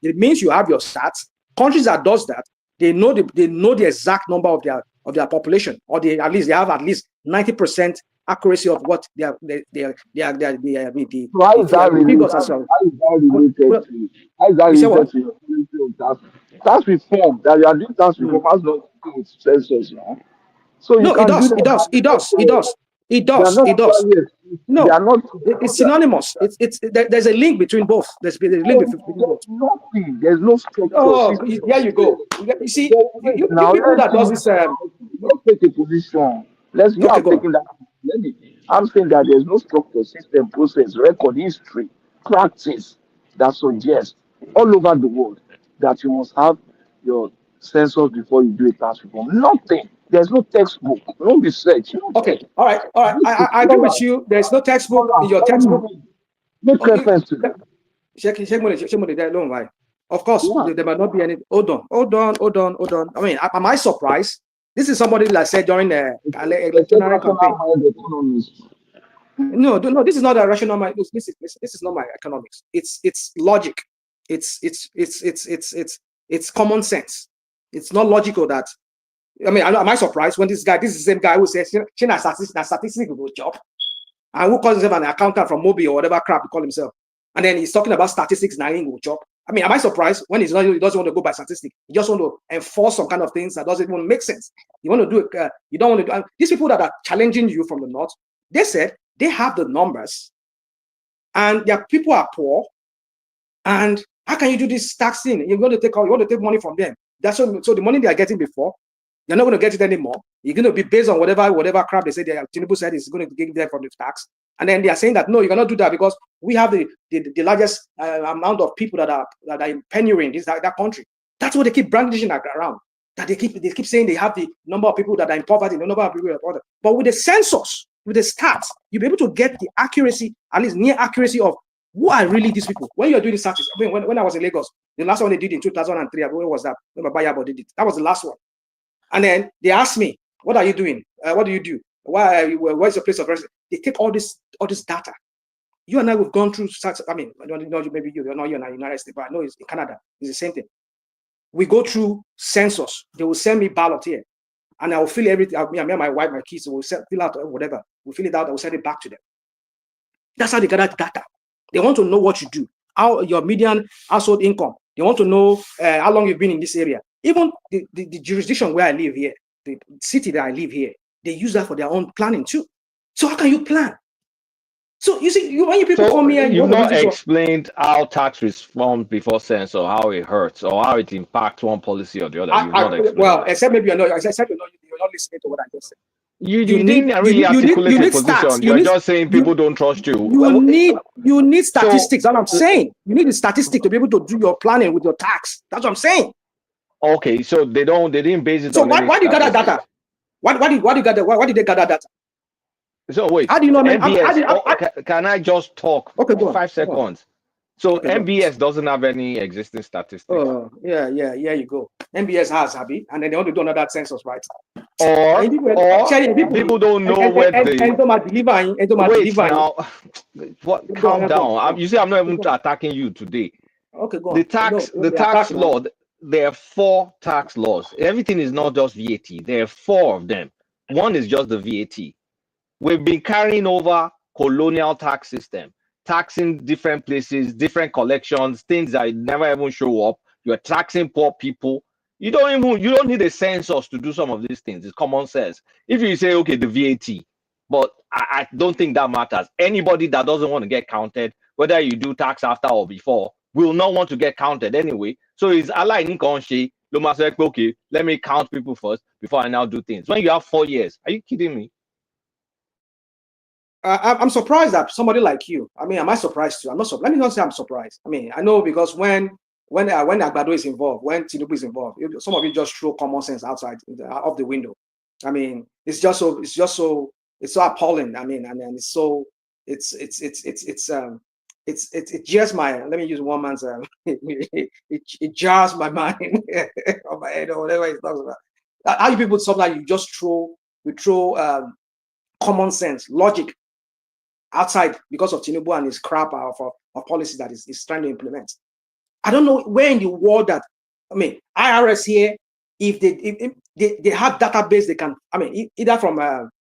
It means you have your stats. Countries that does that, they know the exact number of their population, or they have at least 90% accuracy of what they are. So how is that related to tax reform? That you are doing tax reform has nothing to do with census, now. So no, it does. No, they are not. It's synonymous. There's a link between both. There's a link between both. Nothing. There's no structure. Oh, there you go. You see, you people that does this. Let's take a position. Let's not taking that. I'm saying that there's no structure, system, process, record, history, practice that suggests all over the world that you must have your census before you do a tax reform. Nothing. There's no textbook, no research. Okay, all right. I agree with you. There's no textbook in your textbook. Make reference to that. Of course, there might not be any. Hold on. I mean, am I surprised? This is somebody that said during the electoral campaign. No, this is not a rational. This is not my economics. It's logic. It's common sense. It's not logical that. I mean, am I surprised when this is the same guy who says China statistics will job, and who calls himself an accountant from Mobi or whatever crap he call himself, and then he's talking about statistics now will job. I mean, am I surprised when he doesn't want to go by statistics? He just want to enforce some kind of things that doesn't even make sense. You want to do it. You don't want to do. These people that are challenging you from the north, they said they have the numbers, and their people are poor, and how can you do this tax thing? You want to take money from them. That's so the money they are getting before. You're not going to get it anymore. You're going to be based on whatever crap they say. Tinubu said is going to give them from the tax, and then they are saying that no, you cannot do that because we have the largest amount of people that are penury in that country. That's what they keep brandishing around. That they keep saying they have the number of people that are in poverty, the number of people that are poverty. But with the census, with the stats, you'll be able to get the accuracy, at least near accuracy of who are really these people. When you're doing the statistics, I mean, when I was in Lagos, the last one they did in 2003, when was that? When Bayabo did it. That was the last one. And then they asked me, "What are you doing? What do you do? Where's your place of residence?" They take all this data. You and I have gone through. I mean, I don't know. Maybe you're not in the United States, but I know it's in Canada. It's the same thing. We go through census. They will send me ballot here, and I will fill everything. Me and my wife, my kids will fill out whatever. We fill it out. I will send it back to them. That's how they gather data. They want to know what you do, how your median household income. They want to know how long you've been in this area. Even the jurisdiction where I live here, the city that I live here, they use that for their own planning too. So how can you plan? So you see, when you people come here, you've not explained how tax reform before census, or how it hurts, or how it impacts one policy or the other. Well, except maybe you're not listening to what I just said. You didn't really articulate a position. You're just saying people don't trust you. You need statistics. That's what I'm saying. You need the statistics to be able to do your planning with your tax. That's what I'm saying. Okay, so they didn't base it on. So why do you gather data? Why did they gather data? So wait. How do you know? MBS, can I just talk? Okay, go on. 5 seconds. So Okay, good. MBS doesn't have any existing statistics. Oh, yeah, you go. MBS has, Abi, and then they want to do another census, right? Or people don't know where the wait now. What? Calm down. You see, I'm not even attacking you today. Okay, go on. The tax law. There are 4 tax laws. Everything is not just VAT. There are 4 of them. One is just the VAT. We've been carrying over colonial tax system, taxing different places, different collections, things that never even show up. You're taxing poor people. You don't need a census to do some of these things. It's common sense. If you say, okay, the VAT, but I don't think that matters. Anybody that doesn't want to get counted, whether you do tax after or before, will not want to get counted anyway. So it's okay, let me count people first before I now do things. When you have 4 years, are you kidding me? I'm surprised that somebody like you. I mean, am I surprised too? I'm not. Let me not say I'm surprised. I mean, I know because when Agbado is involved, when Tinubu is involved, some of you just throw common sense outside of the window. I mean, it's so appalling. I mean, it jars my. Let me use one man's. It jars my mind or my head or whatever it talks about. How you people sometimes you just throw common sense, logic outside because of Tinubu and his crap of policy that is trying to implement. I don't know where in the world that, I mean, IRS here, if they have database, they can, I mean, either from what's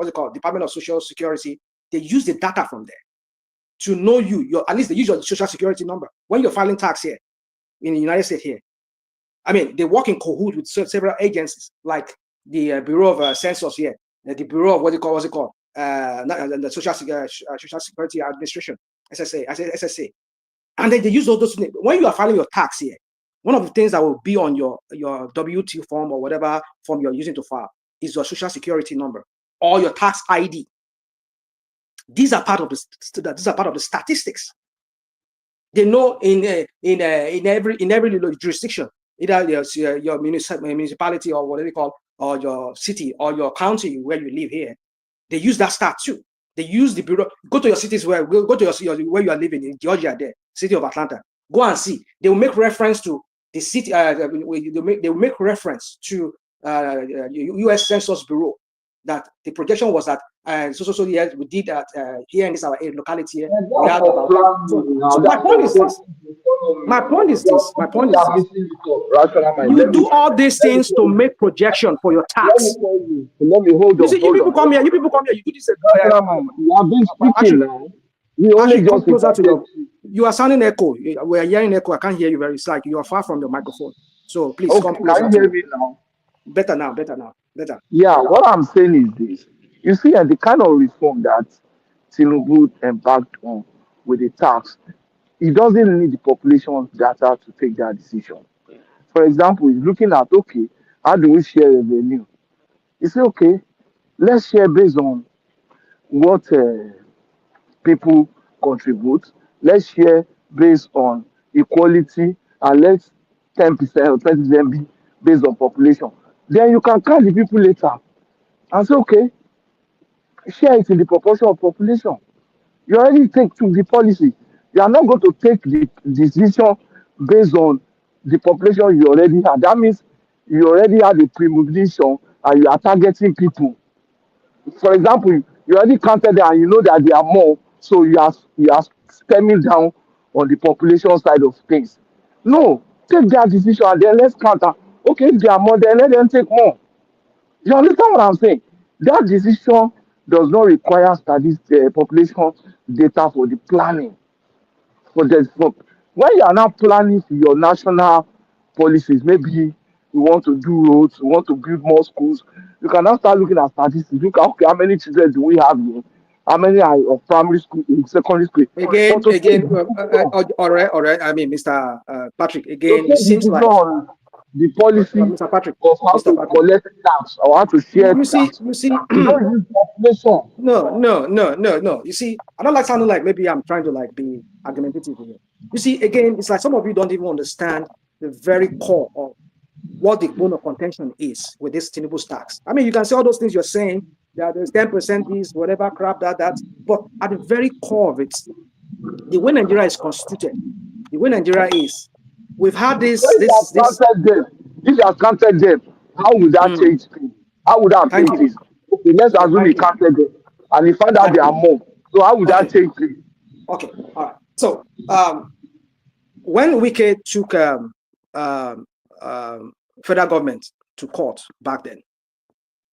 it called, Department of Social Security, they use the data from there to know you. At least they use your social security number when you're filing tax here in the United States here. I mean, they work in cahoots with several agencies like the Bureau of Census here, the Bureau of what's it called? The Social Security Administration, SSA. And then they use all those things. When you are filing your tax here, one of the things that will be on your W-2 form or whatever form you're using to file is your social security number or your tax ID. These are part of the statistics. They know in every jurisdiction, either your municipality or whatever you call, or your city or your county where you live here, they use that stat too. They use the bureau. Go to your cities where you are living in Georgia, there, city of Atlanta. Go and see. They will make reference to the city. They will make reference to U.S. Census Bureau that the projection was that so years we did that here in this our locality here. We had about, so my point is this. You do all these things to make projection for your tax. Let me hold on. You see, you people come here. You do this. You have been speaking now. We only just closer to your. You are sounding echo. We are hearing echo. I can't hear you very. It's like you are far from your microphone. So please come closer. Can you hear me now? Better now. Yeah, what I'm saying is this. You see, the kind of reform that Tinubu embarked on with the tax, it doesn't need the population data to take that decision. For example, he's looking at, okay, how do we share revenue? You say, okay, let's share based on what people contribute. Let's share based on equality, and let's 10% or 20% be based on population. Then you can count the people later and say, okay, share it in the proportion of population. You already take to the policy. You are not going to take the decision based on the population you already have. That means you already had a premonition and you are targeting people. For example, you already counted them and you know that they are more, so you are stemming down on the population side of things. No, take that decision and then let's counter. Okay, if they are more, then let them take more. You understand what I'm saying? That decision does not require population data for the planning. When you are now planning for your national policies, maybe you want to do roads, you want to build more schools, you can now start looking at statistics. Look at, okay, how many children do we have here? How many are of primary school, in secondary school? All right. I mean, Mr. Patrick, again, it seems like the policy Mr. Patrick, of how to collect tax or how to share tax. You see. Don't use population. No. You see, I don't like sounding like maybe I'm trying to like be argumentative here. You see, again, it's like some of you don't even understand the very core of what the bone of contention is with this Tinubu tax. I mean, you can say all those things you're saying, that there's 10% is whatever crap that, but at the very core of it, the way Nigeria is constituted, the way Nigeria is, we've had this. If you have counted them, how would that change things? How would that Thank change you. things? Okay, let's Okay, assume he thank you. counted them and he found out Thank there are you. more. So how would that Okay. change things? Okay, all right. So when Wike took federal government to court back then,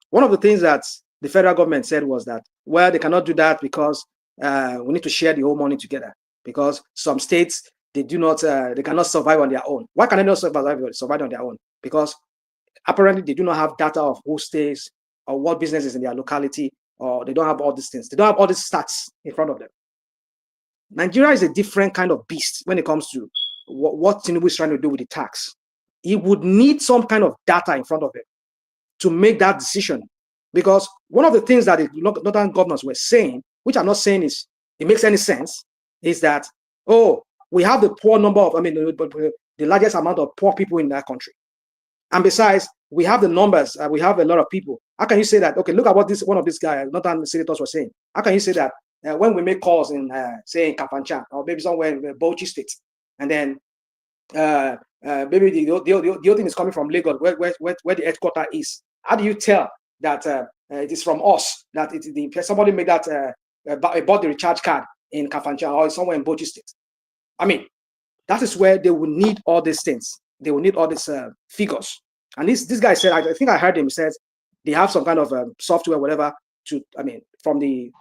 one of the things that the federal government said was that, well, they cannot do that because we need to share the whole money together, because some states, they cannot survive on their own. Why can they not survive on their own? Because apparently they do not have data of who stays or what business is in their locality, or they don't have all these things. They don't have all these stats in front of them. Nigeria is a different kind of beast when it comes to what Tinubu is trying to do with the tax. He would need some kind of data in front of him to make that decision. Because one of the things that the northern governors were saying, which I'm not saying is it makes any sense, is that, oh, we have the poor number of, the largest amount of poor people in that country. And besides, we have the numbers, we have a lot of people. How can you say that? Okay, look at what one of these guys, northern senators, was saying. How can you say that when we make calls in, say, in Kafanchan, or maybe somewhere in Bauchi State, and then maybe the other thing is coming from Lagos, where the headquarters is? How do you tell that it is from us, that somebody made that bought the recharge card in Kafanchan or somewhere in Bauchi State? I mean, that is where they will need all these things. They will need all these figures. And this guy said, I think I heard him, says they have some kind of software, whatever, from the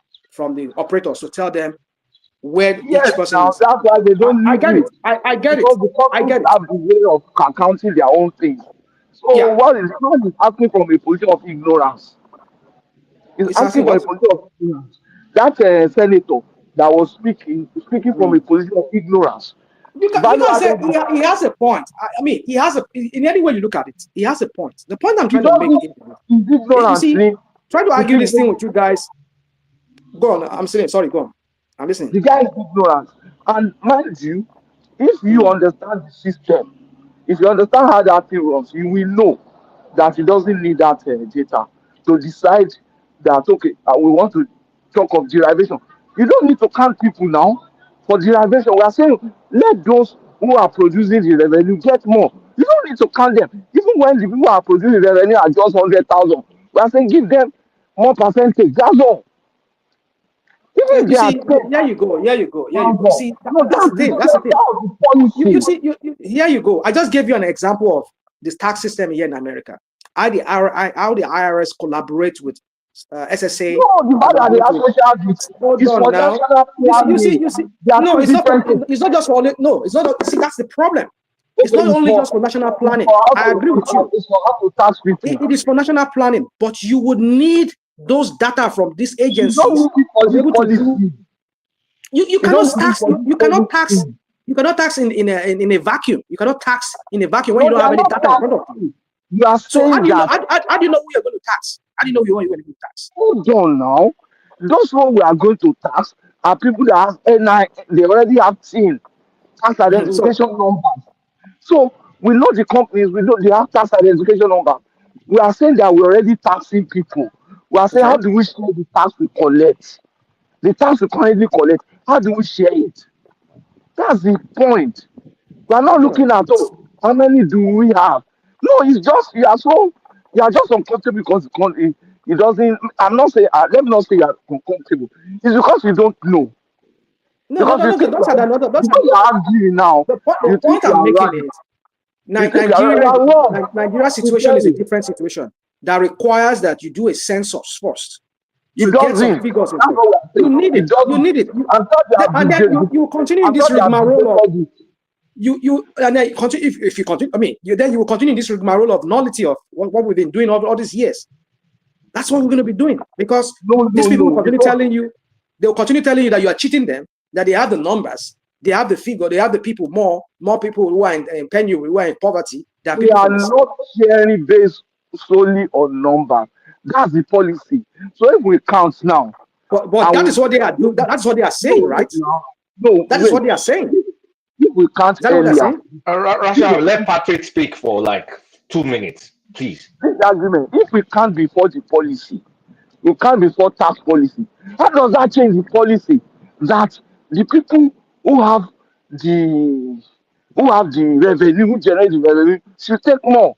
operators to tell them where each person is. That's why they don't need I get it. I get it. Because the companies have the way of counting their own things. So what is asking from a position of ignorance? It's asking for a position of ignorance. That senator that was speaking from a position of ignorance. You can say he has a point. I mean, he has in any way you look at it, he has a point. The point I'm trying to make is ignorance. Try to argue this thing with you guys. Go on. I'm saying, sorry, go on. I'm listening. The guy is ignorant. And mind you, if you understand the system, if you understand how that thing runs, you will know that he doesn't need that data to decide that, okay, we want to talk of derivation. You don't need to count people now for derivation. We are saying, let those who are producing the revenue get more. You don't need to count them. Even when the people who are producing the revenue are just 100,000, we are saying, give them more percentage. That's all. Even you see, here you go. See, that's the thing. That's the thing. You see, here you go. I just gave you an example of this tax system here in America. How the IRS collaborate with SSA. No, the bad the associate is for national planning. You see. No, it's not just for no. It's not. See, that's the problem. It's not only just for national planning. I agree with you. It's for how to tax people. It is for national planning, but you would need those data from these agencies. You cannot tax. You cannot tax. You cannot tax in a vacuum. You cannot tax in a vacuum when you don't have any data in front of you. You are saying how do you know who you're going to tax? How do you know who you're going to tax? Hold on now. Those who we are going to tax are people that have NI. They already have TIN, tax identification numbers. So we know the companies. We know they have tax identification number. We are saying that we're already taxing people. We are saying, how do we share the tax we collect? The tax we currently collect, how do we share it? That's the point. We are not looking at how many do we have. No, it's just you are just uncomfortable because it doesn't. I'm not saying. Let me not say you are uncomfortable. It's because you don't know. No, that's arguing now. The point I'm making is Nigeria's situation is a different situation that requires that you do a census first. You get some figures. You need it. You need it. And then you continue in this rigmarole of and then continue if you continue. I mean, then you will continue in this rigmarole of nullity of what we've been doing all these years. That's what we're going to be doing because these people will continue telling you. They will continue telling you that you are cheating them. That they have the numbers, they have the figure, they have the people, more people who are in penury, who are in poverty. We are not sharing based solely on numbers. That's the policy. So if we count now, but that is what they are doing. That's what they are saying, right? No, that is what they are saying. If we count earlier, Rasha, let Patrick speak for like 2 minutes, please. This argument, if we count before the policy, we count before tax policy. How does that change the policy? That the people who have the revenue, who generate the revenue, should take more.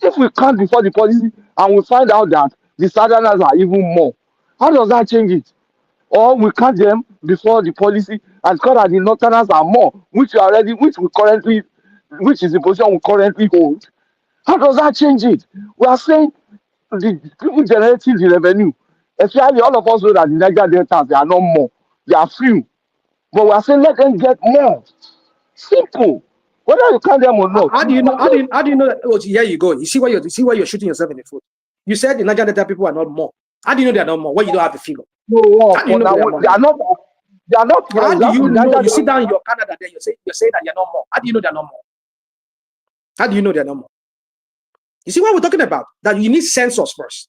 If we count before the policy and we find out that the southerners are even more, how does that change it? Or we count them before the policy and count that the northerners are more, which is the position we currently hold. How does that change it? We are saying the people generating the revenue, especially all of us know that the Niger Deltas, they are not more, they are few. But we are saying let them get more. Simple. Whether you count them or not. How do you know? How do you know that? Oh, here you go. You see why you're shooting yourself in the foot. You said the Niger Delta people are not more. How do you know they are not more? When you don't have the figure. No, how do you know they are not. They are not. How do you know? You sit down in your Canada there. You're saying that you're not more. How do you know they're not more? How do you know they're not more? You see what we're talking about? That you need census first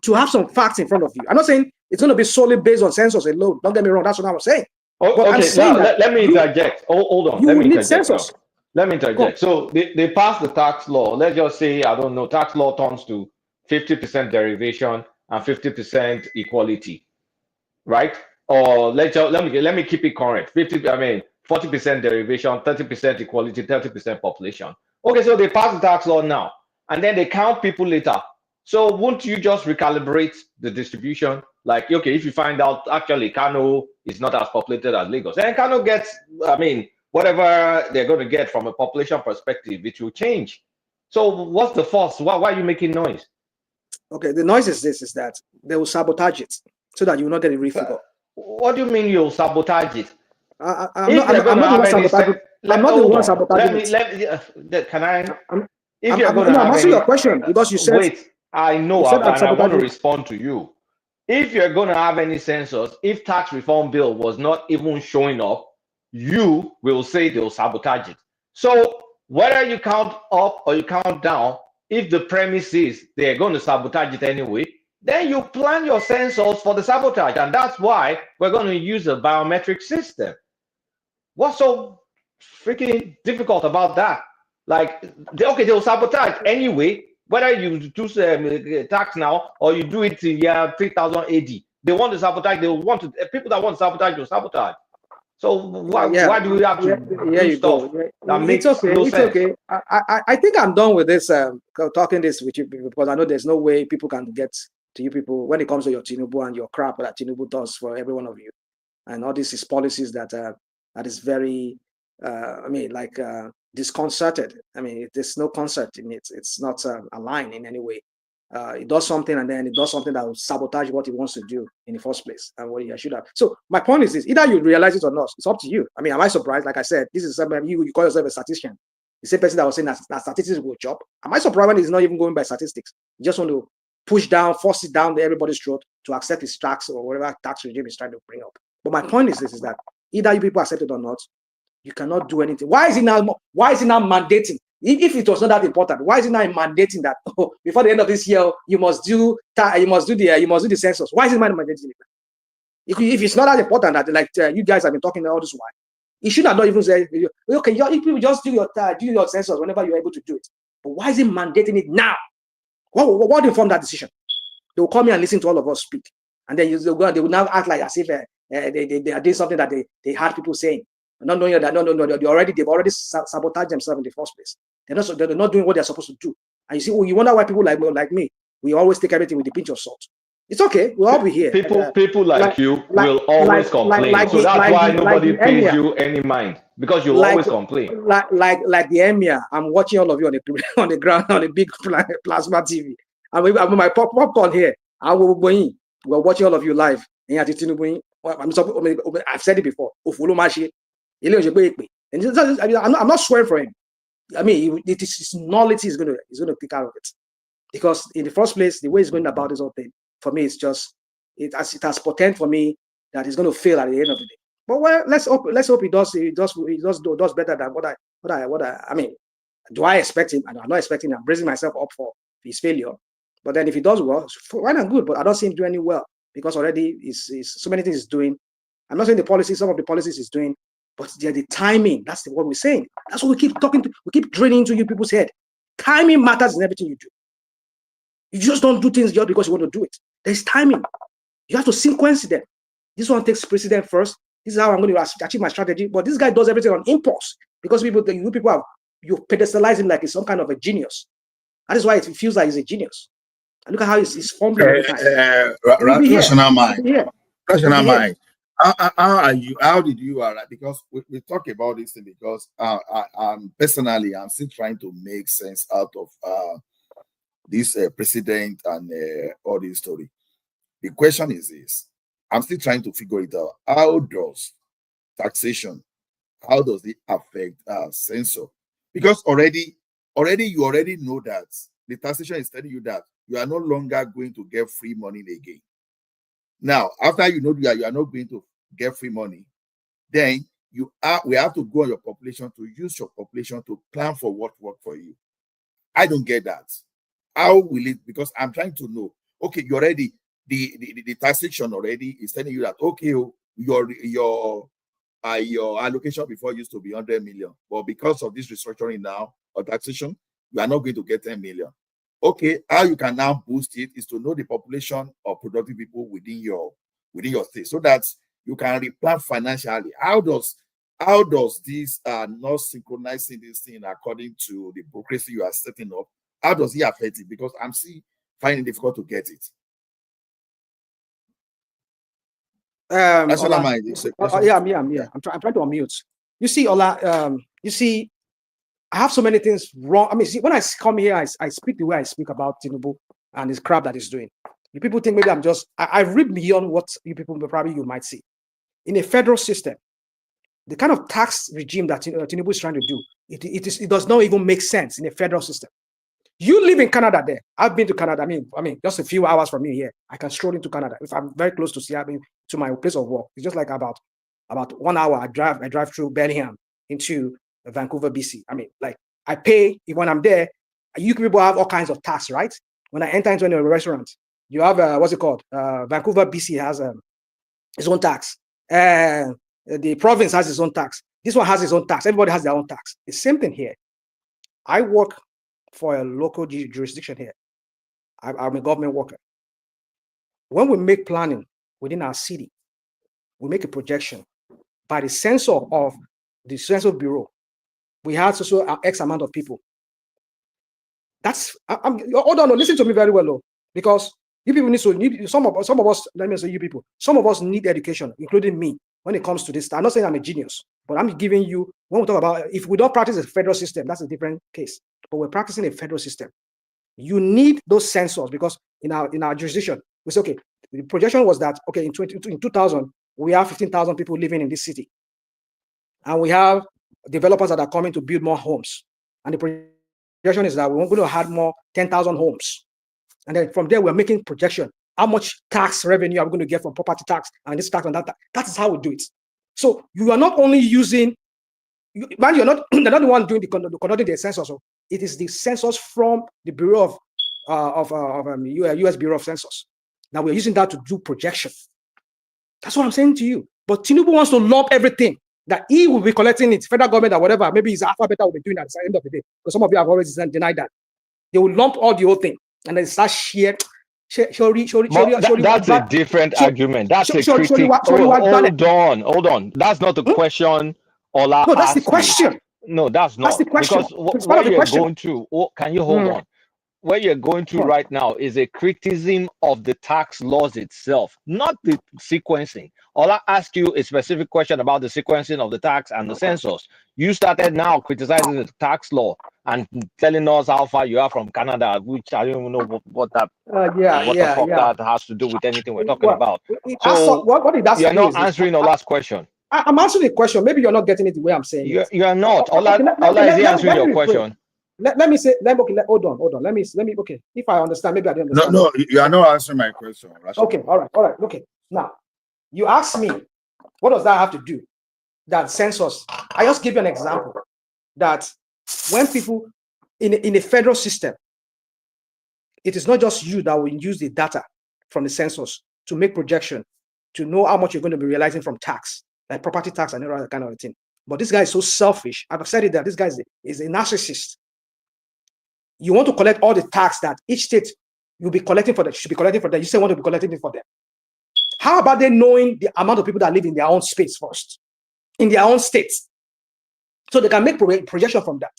to have some facts in front of you. I'm not saying it's going to be solely based on census alone. Don't get me wrong. That's what I was saying. Oh, but okay, now let me interject. Hold on. Let me interject. Census. Let me interject. So they passed the tax law. Let's just say, I don't know, tax law turns to 50% derivation and 50% equality, right? Or let me keep it current. 40% derivation, 30% equality, 30% population. Okay, so they pass the tax law now, and then they count people later. So won't you just recalibrate the distribution? Like, okay, if you find out actually Kano is not as populated as Lagos, and Kano gets, whatever they're going to get from a population perspective, it will change. So what's the fuss? Why are you making noise? Okay, the noise is this, is that they will sabotage it so that you will not get a refigure. What do you mean you'll sabotage it? I'm not the one sabotaging it. Can I? I'm answering your question because you said. Wait, I know, and I want to respond to you. If you're going to have any census, if tax reform bill was not even showing up, you will say they'll sabotage it. So whether you count up or you count down, if the premise is they're going to sabotage it anyway, then you plan your census for the sabotage. And that's why we're going to use a biometric system. What's so freaking difficult about that? Like, okay, they'll sabotage anyway, whether you do tax now or you do it in year 3000 AD. They want to sabotage, people that want to sabotage will sabotage. So why do we have to do stuff that makes no sense? Okay. I think I'm done with this, talking this with you, because I know there's no way people can get to you people when it comes to your Tinubu and your crap that Tinubu does for every one of you. And all these policies that is very, disconcerted. There's no concert in it. It's not aligned in any way. It does something and then it does something that will sabotage what it wants to do in the first place and what it should have. So my point is this: either you realize it or not. It's up to you. Am I surprised? Like I said, this is something you call yourself a statistician. The same person that was saying that statistics will chop. Am I surprised when he's not even going by statistics? You just want to force it down everybody's throat to accept his tax or whatever tax regime is trying to bring up. But my point is this: is that either you people accept it or not, you cannot do anything. Why is it now mandating? If it was not that important, why is it now mandating that before the end of this year you must do the census? Why is it mandating? If it's not that important that you guys have been talking all this while, it should have not even said, okay, if people just do your census whenever you're able to do it. But why is it mandating it now? What informed that decision? They will come here and listen to all of us speak, and then they will now act like as if they are doing something that they had people saying. Not knowing that they've already sabotaged themselves in the first place. They're not doing what they're supposed to do. And you see, you wonder why people like me, we always take everything with a pinch of salt. It's okay, we'll all be here. People like you will always complain. So that's why nobody pays you any mind, because you'll always complain. Like the Emir, I'm watching all of you on the ground on a big plasma TV. I'm my popcorn here. We're watching all of you live. I've said it before. I'm not swearing for him. His knowledge is going to kick out of it, because in the first place, the way he's going about this whole thing, for me, it's just it has portent for me that he's going to fail at the end of the day. But let's hope he does better than what I do. I expect him? I'm not expecting him. I'm bracing myself up for his failure. But then if he does well, why not good? But I don't see him doing any well, because already is so many things he's doing. I'm not saying some of the policies he's doing, but the timing, that's what we're saying. That's what we keep talking to, we keep drilling into you people's head. Timing matters in everything you do. You just don't do things just because you want to do it. There's timing. You have to sequence them. This one takes precedent first, This is how I'm going to achieve my strategy. But this guy does everything on impulse because you people have you pedestalize him like he's some kind of a genius. That is why it feels like he's a genius. And look at how he's fumbling all the time. Rational mind. Rational He'll be mind. How are you? How did you arrive? Because we talk about this thing because personally, I'm still trying to make sense out of this president and all this story. The question is this: I'm still trying to figure it out. How does taxation? How does it affect censor? Because already you know that the taxation is telling you that you are no longer going to get free money again. Now, after you know that you are not going to get free money, then we have to go on your population to use your population to plan for what work for you. I don't get that. How will it? Because I'm trying to know. Okay, you already the taxation already is telling you that okay, your allocation before used to be 100 million, but because of this restructuring now or taxation, you are not going to get 10 million. Okay, how you can now boost it is to know the population of productive people within your state, so that you can replan financially. How does this not synchronizing this thing according to the bureaucracy you are setting up? How does it affect it? Because I'm still finding it difficult to get it. Ola, I'm trying to unmute. You see, Ola, I have so many things wrong. I mean, see, when I come here, I speak the way I speak about Tinubu and his crap that he's doing. You people think maybe I read beyond what you people probably you might see. In a federal system, the kind of tax regime that Tinubu is trying to do, it does not even make sense in a federal system. You live in Canada there. I've been to Canada. I mean, just a few hours from me here. I can stroll into Canada. If I'm very close to Seattle, to my place of work, it's just like about 1 hour. I drive through Bellingham into Vancouver, BC. I mean, like I pay when I'm there. You people have all kinds of tax, right? When I enter into a restaurant, you have what's it called? Vancouver, BC has its own tax. The province has its own tax. This one has its own tax. Everybody has their own tax. The same thing here. I work for a local jurisdiction here. I'm a government worker. When we make planning within our city, we make a projection by the censor of the Census Bureau. We have also X amount of people. Hold on, listen to me very well, though, because you people need some of us. Let me say you people. Some of us need education, including me, when it comes to this. I'm not saying I'm a genius, but I'm giving you when we talk about if we don't practice a federal system, that's a different case. But we're practicing a federal system. You need those censors because in our jurisdiction, we say okay. The projection was that okay in 2000 we have 15,000 people living in this city, and we have developers that are coming to build more homes. And the projection is that we're going to have more 10,000 homes. And then from there, we're making projection. How much tax revenue are we going to get from property tax and this tax and that? That is how we do it. So you are not only using, man, they're not the one doing conducting the census. So it is the census from the Bureau of U.S. Bureau of Census. Now we're using that to do projection. That's what I'm saying to you. But Tinubu wants to lump everything. That he will be collecting it, federal government or whatever, maybe his alphabet will be doing that at the end of the day. Because some of you have always denied that. They will lump all the whole thing and then start share. That's a different argument. That's a critique. Hold on. That's not the question. No, that's the question. No, that's not. That's the question. Because where you're going to, can you hold on? Where you're going to right now is a criticism of the tax laws itself, not the sequencing. All I ask you a specific question about the sequencing of the tax and the census. You started now criticizing the tax law and telling us how far you are from Canada, which I don't even know what that that has to do with anything we're talking about. So what did that you're not answering the last question. I'm answering the question. Maybe you're not getting it the way I'm saying it. You are not. Ola is answering your question. Let me say, hold on. Let me, okay. If I understand, maybe I didn't understand. No, you are not answering my question. Okay, all right. Okay. Now, you asked me, what does that have to do? That census. I just give you an example that when people in a federal system, it is not just you that will use the data from the census to make projection to know how much you're going to be realizing from tax, like property tax and other kind of thing. But this guy is so selfish. I've said it that this guy is a narcissist. You want to collect all the tax that each state you'll be collecting for them, should be collecting for them. You say want to be collecting it for them. How about they knowing the amount of people that live in their own space first, in their own states, so they can make projection from that,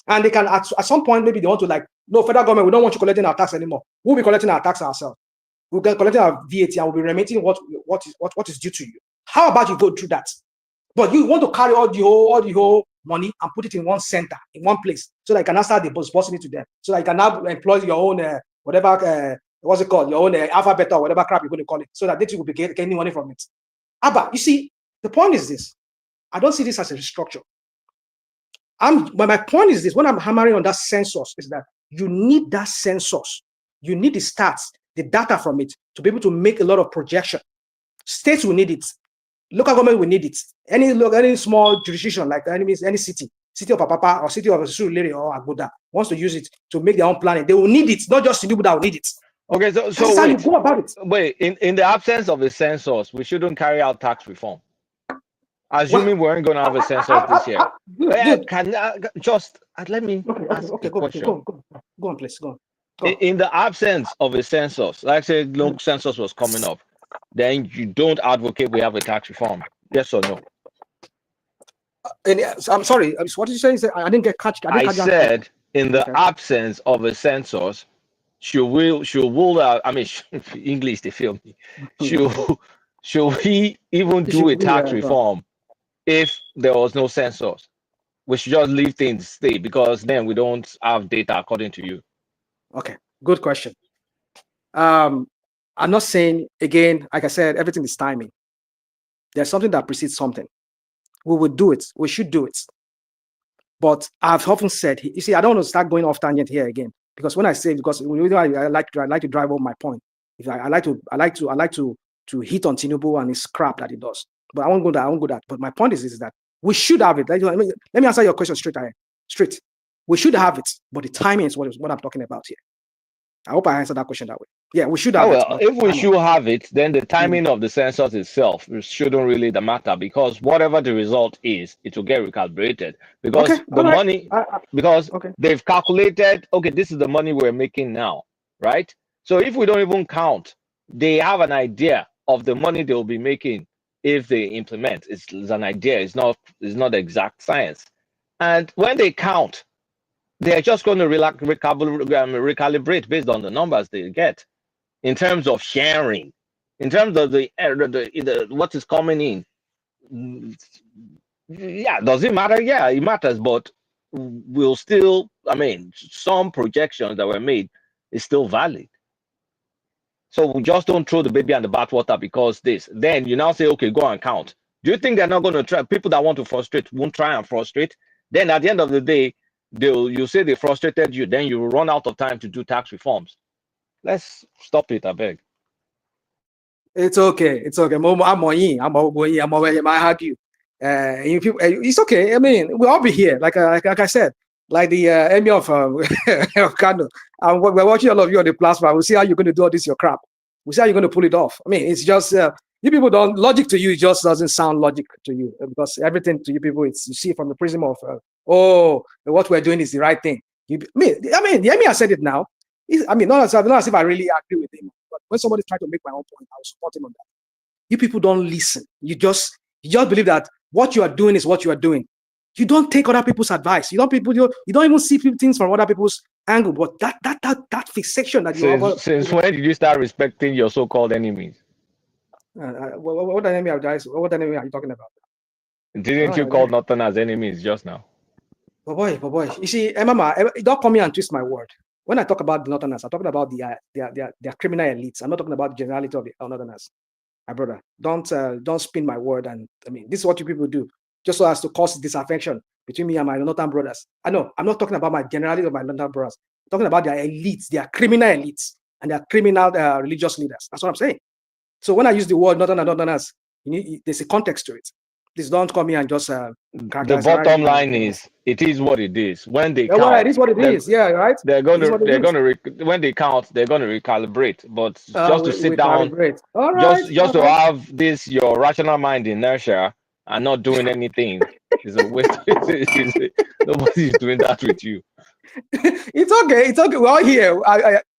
and they can at some point maybe they want to like, no, federal government, we don't want you collecting our tax anymore. We'll be collecting our tax ourselves. We'll be collecting our VAT and we'll be remitting what is due to you. How about you go through that? But you want to carry all the whole money and put it in one center, in one place, so that you can now start disbursing it to them, so that you can now employ your own whatever what's it called, your own alphabet or whatever crap you're going to call it, so that they will be getting money from it. Abba, you see, the point is this: I don't see this as a restructure. But my point is this: when I'm hammering on that census, is that you need that census, you need the stats, the data from it to be able to make a lot of projection. States will need it. Local government will need it. Any small jurisdiction like any city of Apapa or city of Surulere or Agoda wants to use it to make their own planning. They will need it, not just the people that will need it. Okay, so That's how you go about it. Wait, in the absence of a census, we shouldn't carry out tax reform. Assuming we aren't going to have a census this year. Let me ask a question. Go on, please. Go on. In the absence of a census, like say no census was coming up, then you don't advocate we have a tax reform. Yes or no? I'm sorry. What did you say? I didn't get catch. I said in the absence of a census, should we English, they feel me. Should we even do a tax reform if there was no census? We should just leave things stay because then we don't have data according to you. Okay, good question. I'm not saying, again, like I said, everything is timing. There's something that precedes something. We will do it. We should do it. But I've often said, you see, I don't want to start going off tangent here again, because when I say, because I like to drive home my point. If I like to hit on Tinubu and his crap that he does. But I won't go that. But my point is that we should have it. Let me answer your question straight. We should have it, but the timing is what I'm talking about here. I hope I answered that question that way. Yeah, we should have it. If we should have it, then the timing of the census itself shouldn't really matter, because whatever the result is, it will get recalibrated. Because they've calculated, okay, this is the money we're making now, right? So if we don't even count, they have an idea of the money they'll be making if they implement. It's an idea. It's not exact science. And when they count, they're just going to recalibrate based on the numbers they get in terms of sharing, in terms of the what is coming in. Yeah, does it matter? Yeah, it matters, but we'll still, some projections that were made is still valid. So we just don't throw the baby and the bathwater because this. Then you now say, okay, go and count. Do you think they're not going to try? People that want to frustrate won't try and frustrate. Then at the end of the day, you say they frustrated you, then you run out of time to do tax reforms. Let's stop it, I beg. It's okay. I'm argue. It's okay. We'll all be here. Like I said, like the emir of Kano. And we're watching all of you on the plasma. We'll see how you're going to do all this, your crap. We'll see how you're going to pull it off. It's just, you people don't, logic to you just doesn't sound logic to you, because everything to you people, you see from the prism of, what we're doing is the right thing. The emir said it now. Not as if I really agree with him, but when somebody's trying to make my own point, I will support him on that. You people don't listen. You just believe that what you are doing is what you are doing. You don't take other people's advice. You don't even see things from other people's angle. But that fixation that you have. Since when did you start respecting your so-called enemies? What enemy are you talking about? Didn't you call Northerners enemies just now? But boy, you see, Mama, don't come here and twist my word. When I talk about the Northerners, I'm talking about their criminal elites. I'm not talking about the generality of the Northerners. My brother, don't spin my word. And this is what you people do, just so as to cause disaffection between me and my Northern brothers. I know I'm not talking about my generality of my Northern brothers. I'm talking about their elites, their criminal elites, and their criminal religious leaders. That's what I'm saying. So when I use the word Northerners, there's a context to it. Please don't come here and just. The bottom line is, it is what it is. When they count, it is what it is. Yeah, right. When they count, they're gonna recalibrate. But just to sit down, just to have this your rational mind inertia and not doing anything is a waste. Nobody's doing that with you. It's okay. We're all here.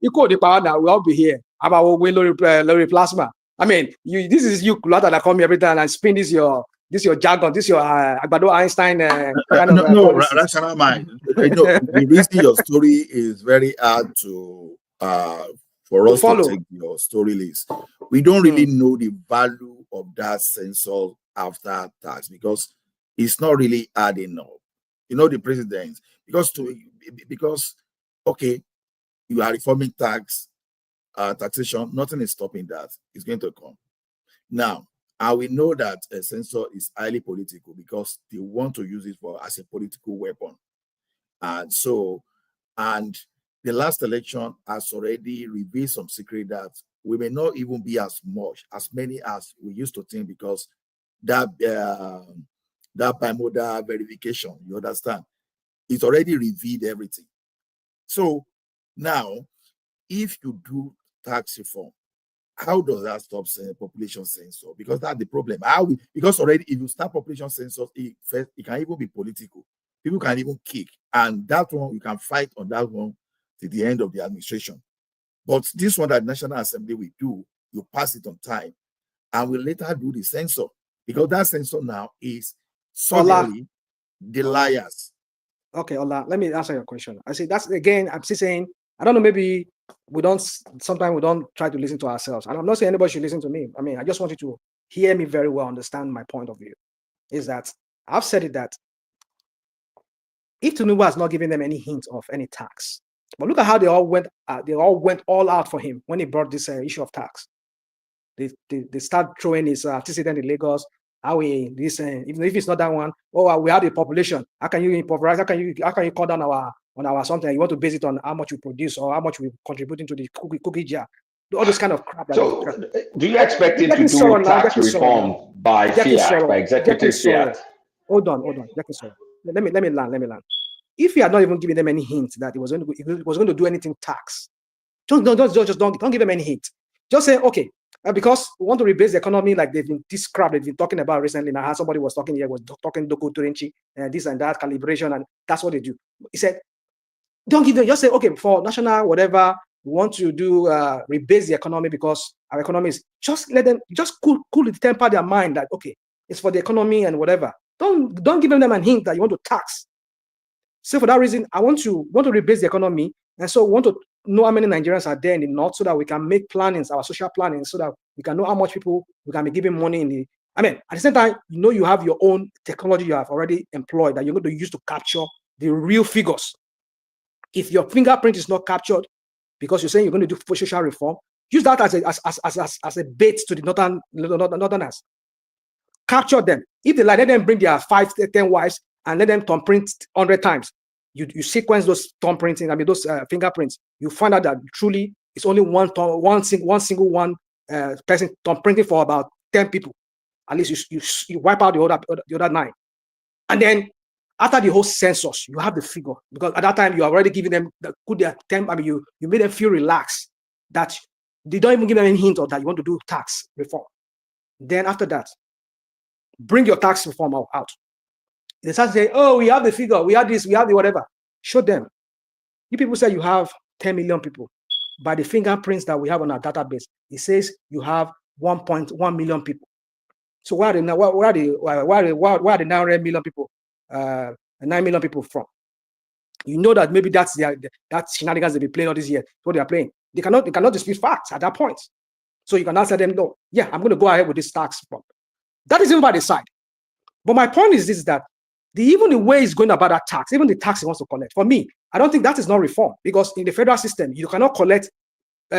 You call the power now. We'll all be here. About Lori Plasma. I mean, this is you, Kulata, that come here every time and spin this your jargon, this your Agbado Einstein kind of policies. Rational mind. The reason your story is very hard to for us follow. to take your story list. We don't really know the value of that censor after tax because it's not really adding up. You know, the president, because okay, you are reforming taxation, nothing is stopping that. It's going to come. Now, and we know that a censor is highly political because they want to use it as a political weapon. And the last election has already revealed some secret that we may not even be as many as we used to think because that bimodal verification, you understand, it's already revealed everything. So now, if you do tax reform, how does that stop population census? Because that's the problem. Because already, if you start population census, it can even be political. People can even kick, and that one you can fight on that one to the end of the administration. But this one that National Assembly will do, you pass it on time, and we later do the censor because that censor now is suddenly the liars. Okay, Ola, let me answer your question. I say that's again. I'm still saying I don't know. Maybe sometimes we don't try to listen to ourselves. And I'm not saying anybody should listen to me. I mean, I just want you to hear me very well, understand my point of view. Is that I've said it that if Tinubu has not given them any hint of any tax, but look at how they all went all out for him when he brought this issue of tax. They start throwing his antecedent in Lagos. Even if it's not that one, we have the population. How can you improvise? How can you cut down on our something? You want to base it on how much we produce or how much we contribute into the cookie jar. All this kind of crap. So, do you expect him to do tax reform by fiat, by executive fiat? Hold on. Let me land. If he had not even given them any hint that he was going to do anything tax, don't give them any hint. Just say, okay, because we want to rebase the economy like they've been talking about recently. Now, somebody was talking here, was talking Doko Turenchi, this and that, calibration, and that's what they do. He said, don't give them, just say, okay, for national, whatever, we want to do rebase the economy because our economy is, just let them, just cool the temper their mind that, okay, it's for the economy and whatever. Don't give them a hint that you want to tax. So for that reason, I want to rebase the economy, and so we want to know how many Nigerians are there in the north so that we can make plannings, our social planning, so that we can know how much people we can be giving money in the. I mean, at the same time, you have your own technology you have already employed that you're going to use to capture the real figures. If your fingerprint is not captured, because you're saying you're going to do social reform, use that as a bait to the northerners. Capture them. If they like, let them bring their 5 to 10 wives and let them thumb print 100 times. You sequence those thumb printing, those fingerprints. You find out that truly it's only one single person thumb printing for about 10 people. At least you wipe out the other 9. And then after the whole census, you have the figure, because at that time you are already giving them their time. I mean, you made them feel relaxed that they don't even give them any hint of that you want to do tax reform. Then after that, bring your tax reform out. They start saying, oh, we have the figure, we have this, we have the whatever. Show them. You people say you have 10 million people. By the fingerprints that we have on our database, it says you have 1.1 million people. So where are the 9 million people? 9 million people from? You know that maybe that's that shenanigans they've been playing all this year. What they are playing. They cannot dispute facts at that point. So you can answer them, no, yeah, I'm going to go ahead with this tax reform. That is even by the side. But my point is this, that even the way he's going about that tax, even the tax he wants to collect, for me, I don't think that is not reform, because in the federal system, you cannot collect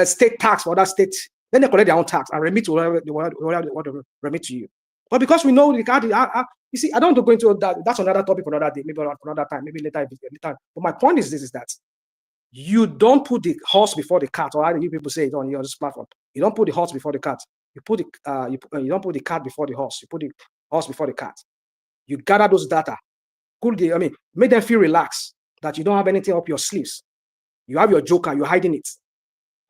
state tax for other states. Then they collect their own tax and remit to whatever they want to remit to you. But because we know you see, I don't want to go into that. That's another topic for another day, maybe for another time, maybe later. But my point is this: is that you don't put the horse before the cat, or how you people say it on this platform. You don't put the horse before the cat. You don't put the cat before the horse. You put the horse before the cat. You gather those data. Make them feel relaxed that you don't have anything up your sleeves. You have your joker, you're hiding it.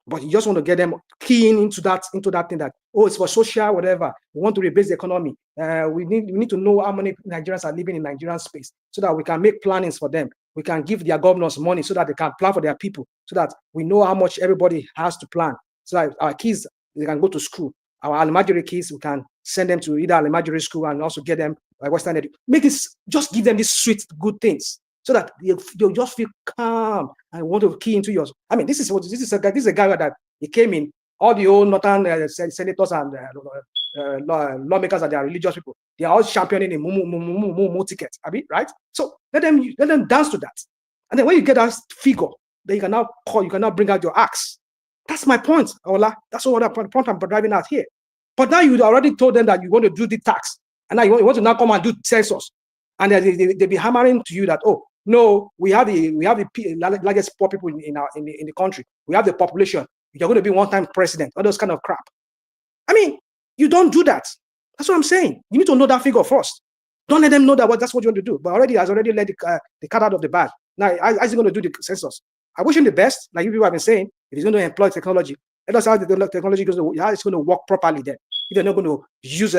But you just want to get them keying into that thing that, oh, it's for social, whatever. We want to rebase the economy. We need to know how many Nigerians are living in Nigerian space so that we can make plannings for them. We can give their governors money so that they can plan for their people, so that we know how much everybody has to plan. So that our kids, they can go to school. our Almajiri kids, we can send them to either Almajiri school and also get them Western education. Make this, just give them these sweet, good things so that they'll just feel calm and want to key into yours. I mean, this is a guy that he came in, all the old northern senators and lawmakers and their religious people, they are all championing a mumu ticket, right? So let them dance to that. And then when you get that figure, then you can now bring out your axe. That's my point, Ola. That's all the point I'm driving at here. But now you already told them that you want to do the tax, and now you want to now come and do census, and they be hammering to you that, oh no, we have the largest poor people in the country. We have the population. You're going to be one-time president. All those kind of crap. I mean, you don't do that. That's what I'm saying. You need to know that figure first. Don't let them know that's what you want to do. But has already let the cat out of the bag. Now, how is he going to do the census? I wish him the best. Like you people have been saying, if he's going to employ technology, let us how the technology goes. How it's going to work properly then. If they're not going to use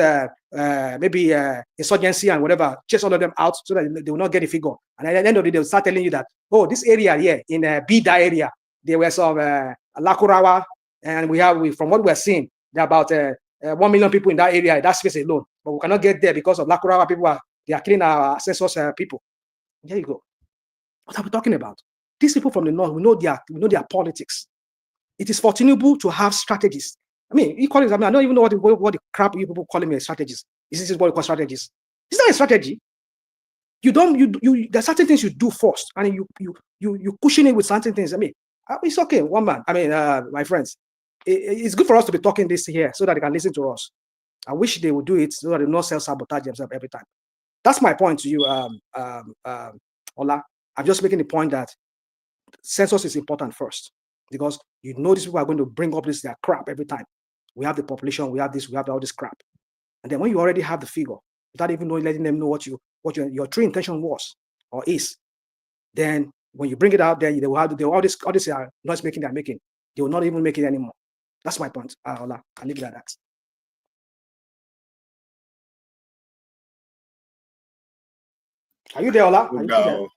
maybe insurgency and whatever, chase all of them out so that they will not get a figure. And at the end of the day, they'll start telling you that, oh, this area here in Bida area, there were some Lakurawa, and from what we're seeing, there are about 1 million people in that area, that space alone. But we cannot get there because of Lakurawa people. They are killing our census people. There you go. What are we talking about? These people from the north, we know their politics. It is for Tinubu to have strategies. I mean, I don't even know what the crap you people calling me strategies. This is what you call strategies. It's not a strategy. There's certain things you do first, and you cushion it with certain things. I mean, it's okay, one man. I mean, my friends, it's good for us to be talking this here so that they can listen to us. I wish they would do it so that they not self-sabotage themselves every time. That's my point to you, Ola. I'm just making the point that census is important first, because these people are going to bring up their crap every time. We have the population, we have this, we have all this crap. And then when you already have the figure, without even letting them know what your true intention was or is, then when you bring it out there, they will have all this noise making they're making. They will not even make it anymore. That's my point, Ola. I'll leave it at that. Are you there, Ola? Are you there?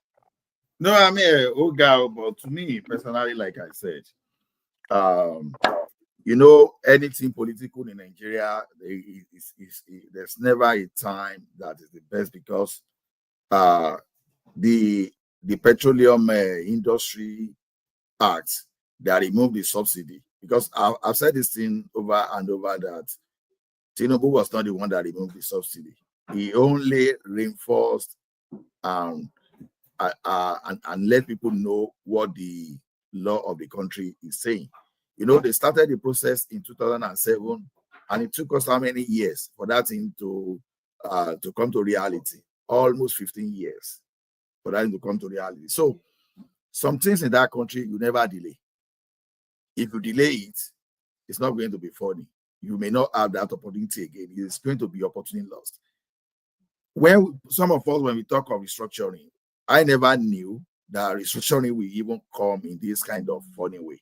No, I'm here, Oga, but to me personally, like I said, anything political in Nigeria, there's never a time that is the best, because the Petroleum Industry Act that removed the subsidy, because I've said this thing over and over that Tinubu was not the one that removed the subsidy. He only reinforced and let people know what the law of the country is saying. They started the process in 2007, and it took us how many years for that thing to come to reality? Almost 15 years for that to come to reality. So some things in that country you never delay. If you delay it, it's not going to be funny. You may not have that opportunity again. It's going to be opportunity lost. When some of us, when we talk of restructuring, I never knew that restructuring will even come in this kind of funny way.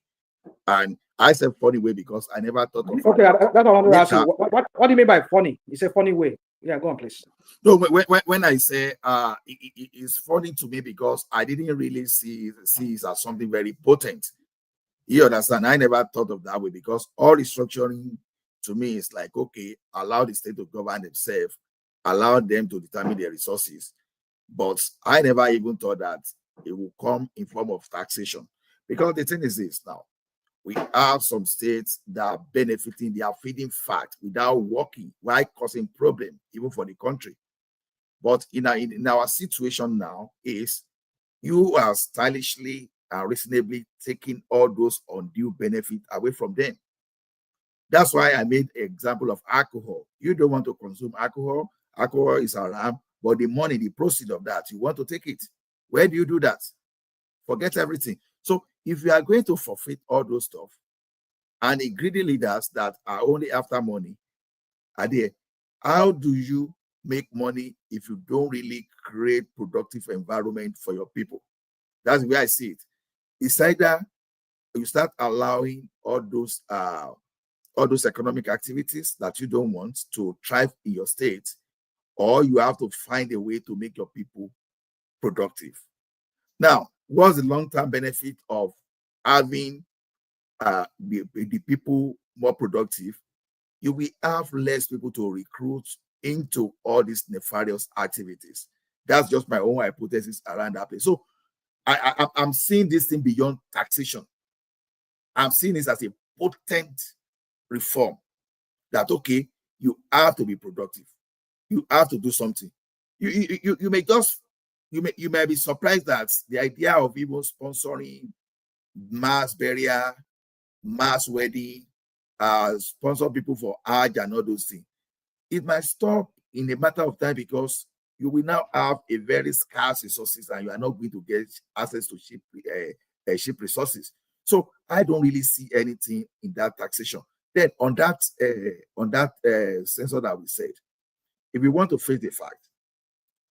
And I said funny way because I never thought of. Okay, that's what I want to ask you. What do you mean by funny? You say funny way. Yeah, go on, please. No, when I say it's funny to me because I didn't really see it as something very potent. You understand? I never thought of that way, because all restructuring to me is like, okay, allow the state to govern themselves, allow them to determine their resources. But I never even thought that it will come in form of taxation, because the thing is this: now we have some states that are benefiting, they are feeding fat without working, while causing problem even for the country. But in our situation now is you are stylishly and reasonably taking all those undue benefit away from them. That's why I made an example of alcohol. You don't want to consume alcohol. Alcohol is haram, but the money, the proceeds of that, you want to take it. Where do you do that? Forget everything. So if you are going to forfeit all those stuff, and the greedy leaders that are only after money are there, how do you make money if you don't really create productive environment for your people? That's the way I see it. It's either you start allowing all those economic activities that you don't want to thrive in your state, or you have to find a way to make your people productive. Now, what's the long-term benefit of having the people more productive you will have less people to recruit into all these nefarious activities. That's just my own hypothesis around that place. So I'm seeing this thing beyond taxation. I'm seeing this as a potent reform that, okay, you have to be productive. You have to do something. You may be surprised that the idea of even sponsoring mass burial, mass wedding, sponsor people for Hajj and all those things, it might stop in a matter of time because you will now have a very scarce resources and you are not going to get access to cheap resources. So I don't really see anything in that taxation. Then on that sensor that we said, if we want to face the fact,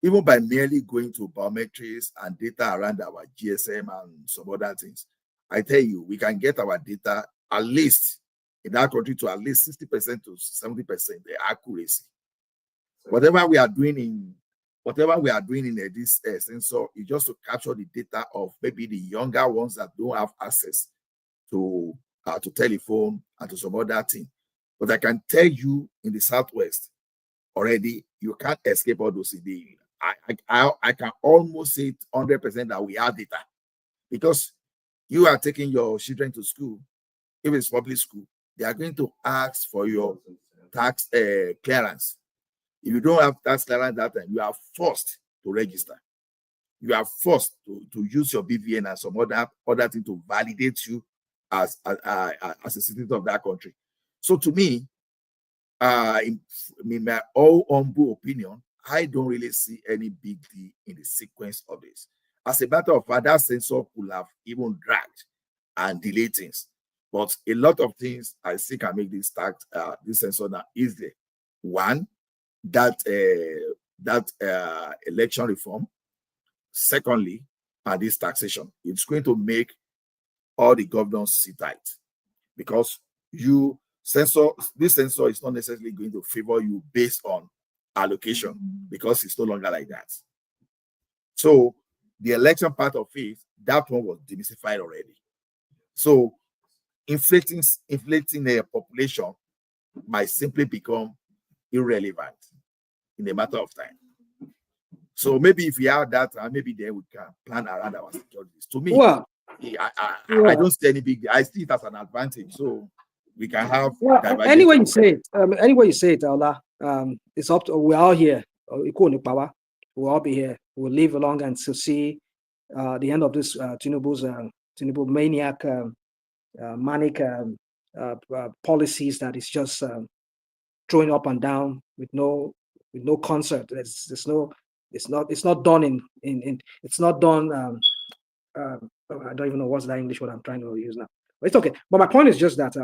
even by merely going to biometrics and data around our GSM and some other things, I tell you, we can get our data at least in that country to at least 60% to 70% the accuracy. Whatever we are doing in this sensor is just to capture the data of maybe the younger ones that don't have access to telephone and to some other thing. But I can tell you in the Southwest already, you can't escape all those things. I can almost say 100% that we have data because you are taking your children to school. If it's public school, they are going to ask for your tax clearance. If you don't have tax clearance that time, you are forced to register. You are forced to use your BVN and some other thing to validate you as a citizen of that country. So to me, in my own humble opinion, I don't really see any big deal in the sequence of this. As a matter of fact, that sensor could have even dragged and delayed things. But a lot of things I think can make this sensor now easier. One, that election reform. Secondly, this taxation. It's going to make all the governors sit tight because this sensor is not necessarily going to favor you based on allocation because it's no longer like that. So the election part of it, that one was demystified already. So inflating a population might simply become irrelevant in a matter of time. So maybe if we have that, maybe then we can plan around our securities. To me, well, I don't see any big deal. I see it as an advantage. So we can have anyway you say it, Allah. It's up to we're all here. We'll all be here. We'll live along and to see the end of this Tinubu maniac, manic policies that is just throwing up and down with no concert. It's not done it's not done. I don't even know what's that English word I'm trying to use now. But it's okay. But my point is just that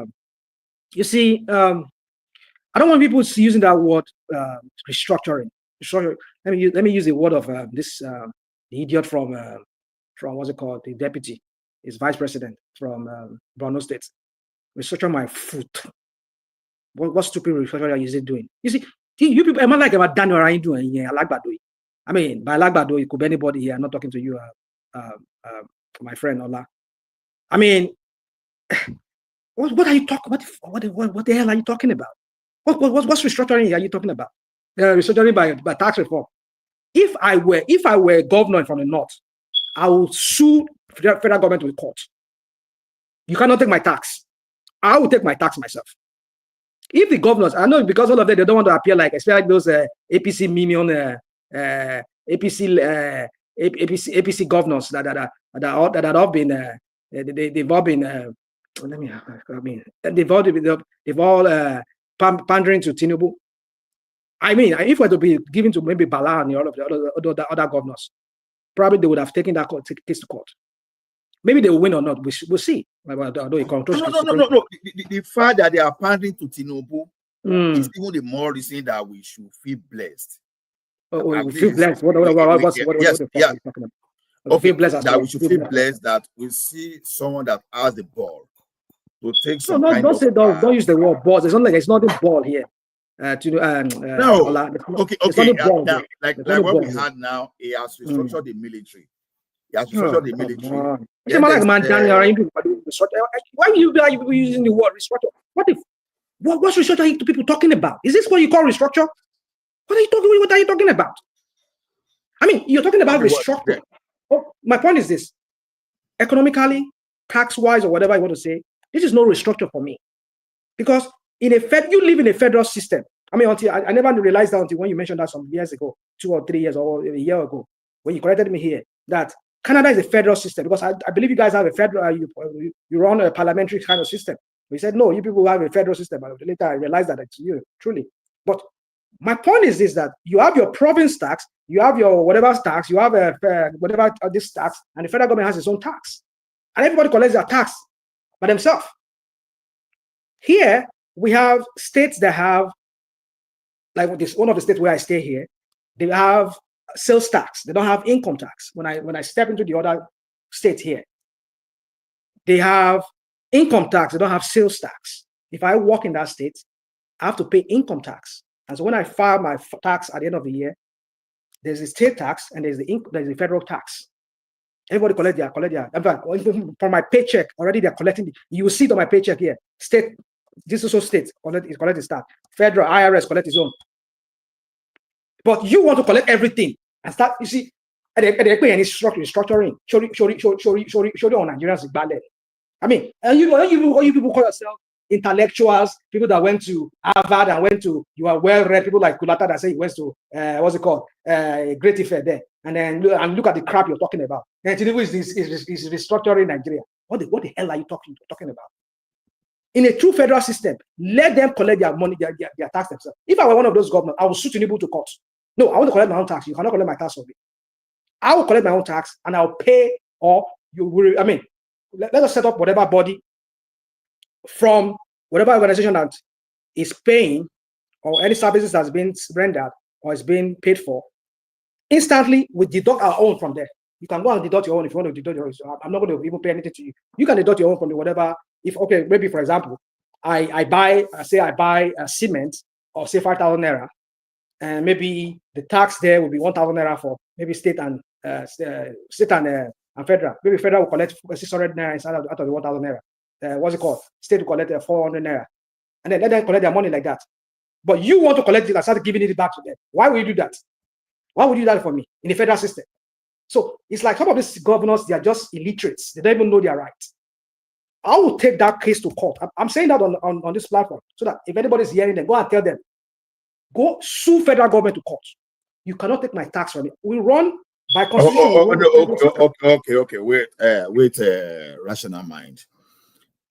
you see, I don't want people using that word restructuring. Let me use the word of the idiot from what's it called, the deputy, his vice president from Borno State. Restructure my foot. What stupid restructuring is it doing? You see, you people, I'm not like about Daniel Ryan doing. Yeah, I like Badoi. I mean, by like Badoi, it could be anybody here. I'm not talking to you, my friend Ola. I mean, what are you talking? What the hell are you talking about? What's restructuring are you talking about? Restructuring by tax reform. If I were a governor from the north, I would sue federal government to the court. You cannot take my tax. I will take my tax myself. If the governors, I know because all of them they don't want to appear like, especially those APC minion, APC governors that have all been they've all been they've all pandering to Tinubu. I mean, if we were to be given to maybe Bala and all of the other governors, probably they would have taken that case to court. Maybe they will win or not. We'll see. No. The fact that they are pandering to Tinubu is even the more reason that we should feel blessed. We feel blessed. What are you talking about? Okay, that we should feel blessed that we see someone that has the ball to take some kind of. Don't use the word ball. It's not like it's not the ball here. Okay. Like what we had now, he has restructured the military. He has restructured the military. Why are you using the word restructure? What if What's restructure are you people talking about? Is this what you call restructure? What are you talking about? I mean, you're talking about restructure. Oh, my point is this: economically, tax-wise, or whatever you want to say, this is no restructure for me, because you live in a federal system. I mean, until I never realized that until when you mentioned that some years ago, 2 or 3 years or a year ago, when you corrected me here, that Canada is a federal system, because I believe you guys have a federal, you run a parliamentary kind of system. We said, no, you people have a federal system. But later I realized that it's you, truly. But my point is this, that you have your province tax, you have your whatever tax, you have whatever this tax, and the federal government has its own tax. And everybody collects their tax by themselves. Here, we have states that have, like this, one of the states where I stay here, they have sales tax. They don't have income tax. When I step into the other state here, they have income tax. They don't have sales tax. If I work in that state, I have to pay income tax. And so when I file my tax at the end of the year, there's the state tax and there's the federal tax. Everybody collect their. In fact, from my paycheck already, they're collecting. You will see it on my paycheck here. State, this is also state collect its tax. Federal IRS collect its own. But you want to collect everything and start. You see, they pay any restructuring. Show on Nigerians. I mean, and you people call yourself intellectuals, people that went to Harvard and you are well-read, people like Kulata that say he went to what's it called, Great Ife there, and then look at the crap you're talking about. And Tinubu is restructuring Nigeria. What the hell are you talking about? In a true federal system, let them collect their money, their tax themselves. If I were one of those governors, I would sue Tinubu to court. No, I want to collect my own tax. You cannot collect my tax from me. I will collect my own tax and I'll pay, or you will. I mean, let us set up whatever body from whatever organization that is paying, or any services that's been rendered or is being paid for. Instantly, we deduct our own from there. You can go and deduct your own if you want to deduct your own. So I'm not going to even pay anything to you. You can deduct your own from the whatever. If, okay, maybe for example, I buy cement of say 5,000 naira, and maybe the tax there will be 1,000 naira for maybe state and federal. Maybe federal will collect 600 naira inside out of the 1,000 naira. What's it called? State will collect 400 naira, and then let them collect their money like that. But you want to collect it and start giving it back to them. Why would you do that? Why would you do that for me in the federal system? So it's like some of these governors, they are just illiterates. They don't even know their rights. I will take that case to court. I'm saying that on this platform, so that if anybody's hearing them, go and tell them, go sue federal government to court. You cannot take my tax from me. We run by constitution. Okay. Wait, rational mind.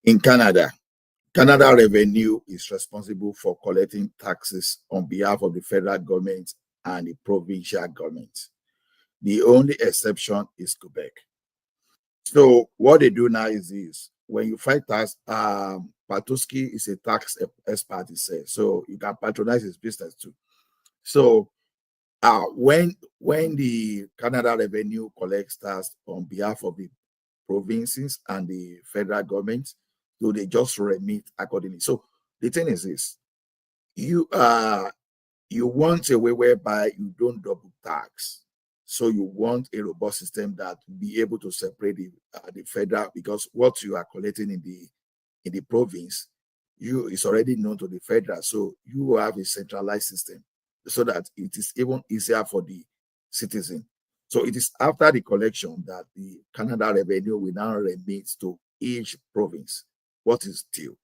In Canada revenue is responsible for collecting taxes on behalf of the federal government and the provincial government. The only exception is Quebec. So what they do now is this: when you fight tax, Patuski is a tax expert, he says, so you can patronize his business too. So when the Canada revenue collects tax on behalf of the provinces and the federal government, so they just remit accordingly. So the thing is this: you want a way whereby you don't double tax. So you want a robust system that will be able to separate the federal, because what you are collecting in the province, is already known to the federal. So you have a centralized system so that it is even easier for the citizen. So it is after the collection that the Canada revenue will now remit to each province what is due.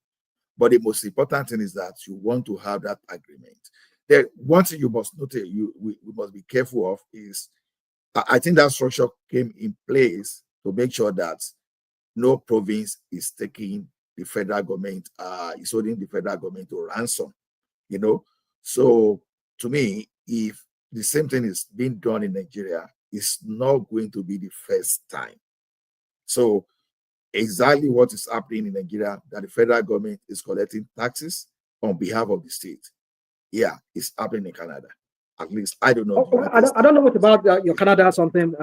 But the most important thing is that you want to have that agreement. Then one thing you must note, we must be careful of is, I think that structure came in place to make sure that no province is taking the federal government, is holding the federal government to ransom, So to me, if the same thing is being done in Nigeria, it's not going to be the first time. So exactly what is happening in Nigeria, that the federal government is collecting taxes on behalf of the state. Yeah, it's happening in Canada. At least I don't know. I don't know what about your Canada or something,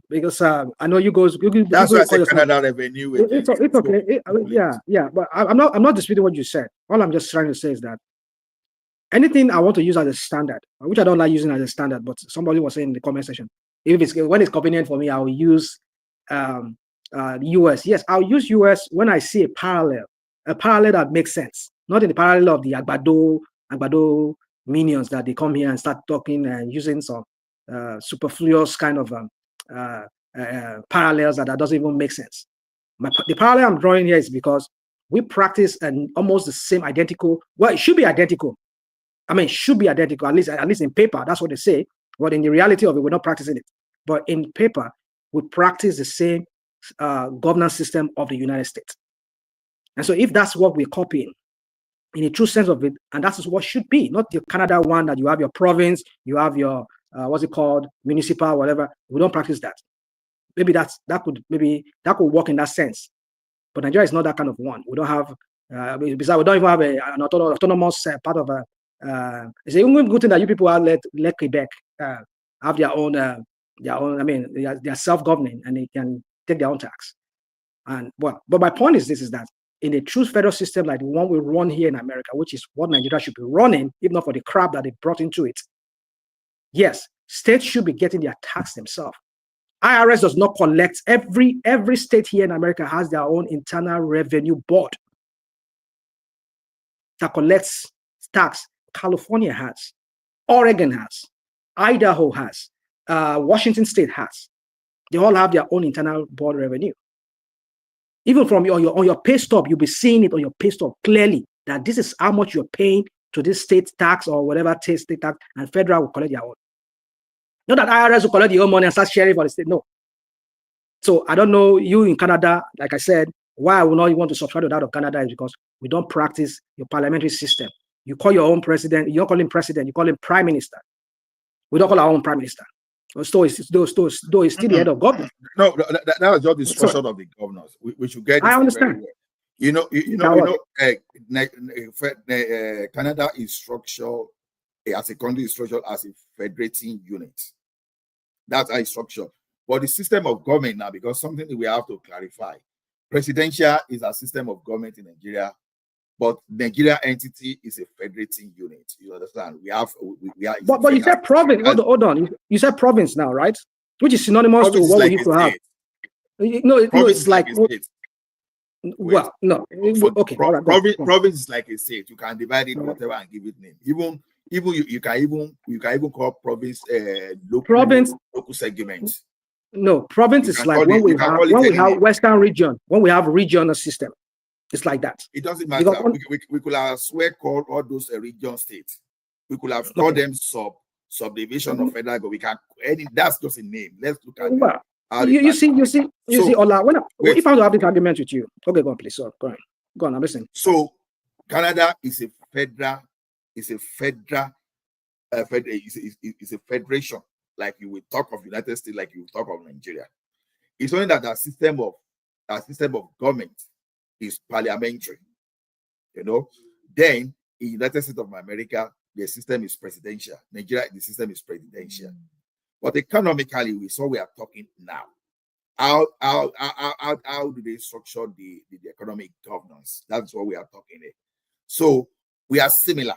because I know you guys. That's why I say Canada revenue. It's okay. Yeah. But I'm not disputing what you said. All I'm just trying to say is that anything I want to use as a standard, which I don't like using as a standard, but somebody was saying in the comment section, when it's convenient for me, I will use US. Yes, I'll use US when I see a parallel that makes sense. not in the parallel of the Agbado minions that they come here and start talking and using some superfluous kind of parallels that doesn't even make sense. The parallel I'm drawing here is because we practice almost the same identical. Well, it should be identical. I mean, it should be identical, at least in paper. That's what they say. But in the reality of it, we're not practicing it. But in paper, we practice the same governance system of the United States. And so if that's what we're copying, in a true sense of it, and that's what should be, not the Canada one that you have your province, you have your, what's it called, municipal, whatever. We don't practice that. Maybe that could work in that sense. But Nigeria is not that kind of one. We don't have, besides, we don't even have an autonomous part of a, it's a good thing that you people are let Quebec have their own, I mean, they are self-governing and they can take their own tax. And well, but my point is this, is that in a true federal system like the one we run here in America, which is what Nigeria should be running, if not for the crap that they brought into it, yes, states should be getting their tax themselves. IRS does not collect. Every state here in America has their own internal revenue board that collects tax. California has, Oregon has, Idaho has, Washington State has. They all have their own internal board revenue. Even from on your pay stub, you'll be seeing it on your pay stub clearly that this is how much you're paying to this state tax or whatever state tax, and federal will collect their own. Not that IRS will collect your own money and start sharing for the state. No. So I don't know, you in Canada, like I said, why I will not want to subscribe to that of Canada is because we don't practice your parliamentary system. You call your own president, you don't call him president, you call him prime minister. We don't call our own prime minister. So it's still the head of government. No, that was just the structure of the governors. We should get this. I understand. Canada is structured as a country, is structured as a federating unit. That's how it's structured. But the system of government now, because something that we have to clarify, presidential is a system of government in Nigeria, but Nigeria entity is a federating unit. You understand? We are. But you said province. Hold on. You said province now, right? Which is synonymous to what we used to have. No, it's like. Well, no. Okay. Province is like a state. You can divide it whatever and give it name. Even you can even call province local segments. No, province is like when we have Western region, when we have a regional system. It's like that. It doesn't matter. We could have called all those region states. We could have called them subdivision of federal government. That's just a name. Let's look at it. You see, Ola. If I want to have this argument with you, okay, go on, please. So go on. I'm listening. So Canada is a federation. Like you will talk of United States, like you will talk of Nigeria. It's only that that system of government is parliamentary, Then in United States of America, the system is presidential. Nigeria, the system is presidential. But economically, we are talking now. How do they structure the economic governance? That's what we are talking here. So we are similar.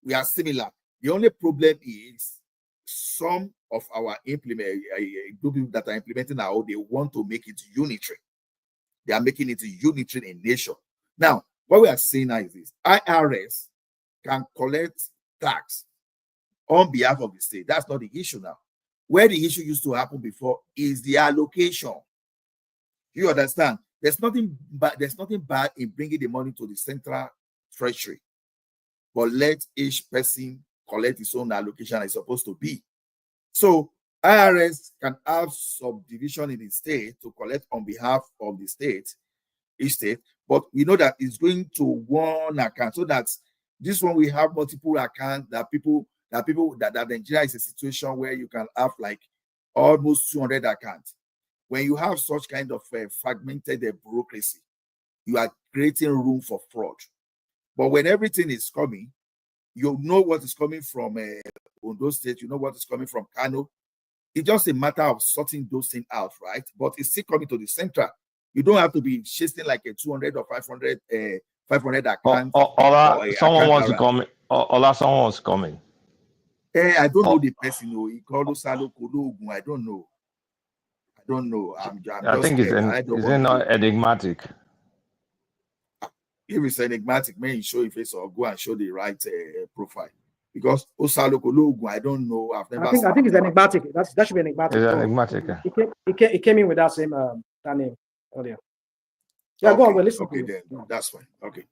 The only problem is some of our people that are implementing now, they want to make it unitary. They are making it unitary in nation. Now, what we are saying now is this: IRS can collect tax on behalf of the state. That's not the issue now. Where the issue used to happen before is the allocation. You understand? There's nothing bad in bringing the money to the central treasury, but let each person collect his own allocation as it's supposed to be. So IRS can have subdivision in the state to collect on behalf of the state, each state, but we know that it's going to one account, so that this one we have multiple accounts that Nigeria is a situation where you can have like almost 200 accounts. When you have such kind of fragmented bureaucracy, you are creating room for fraud. But when everything is coming, you know what is coming from Ondo State, you know what is coming from Kano. It's just a matter of sorting those things out, right? But it's still coming to the center. You don't have to be chasing like a 200 or 500 accounts. Someone wants to comment. Someone wants to comment. I don't know the person. I don't know. I think it's not enigmatic. if it's enigmatic, may show your face or go and show the right profile. Because Osaloko logo, I don't know. I've never. I think it's enigmatic. That should be enigmatic. It's enigmatic. It came in with that same that name earlier. Yeah, okay. Go on. We're listening. Okay, then that's fine. Okay.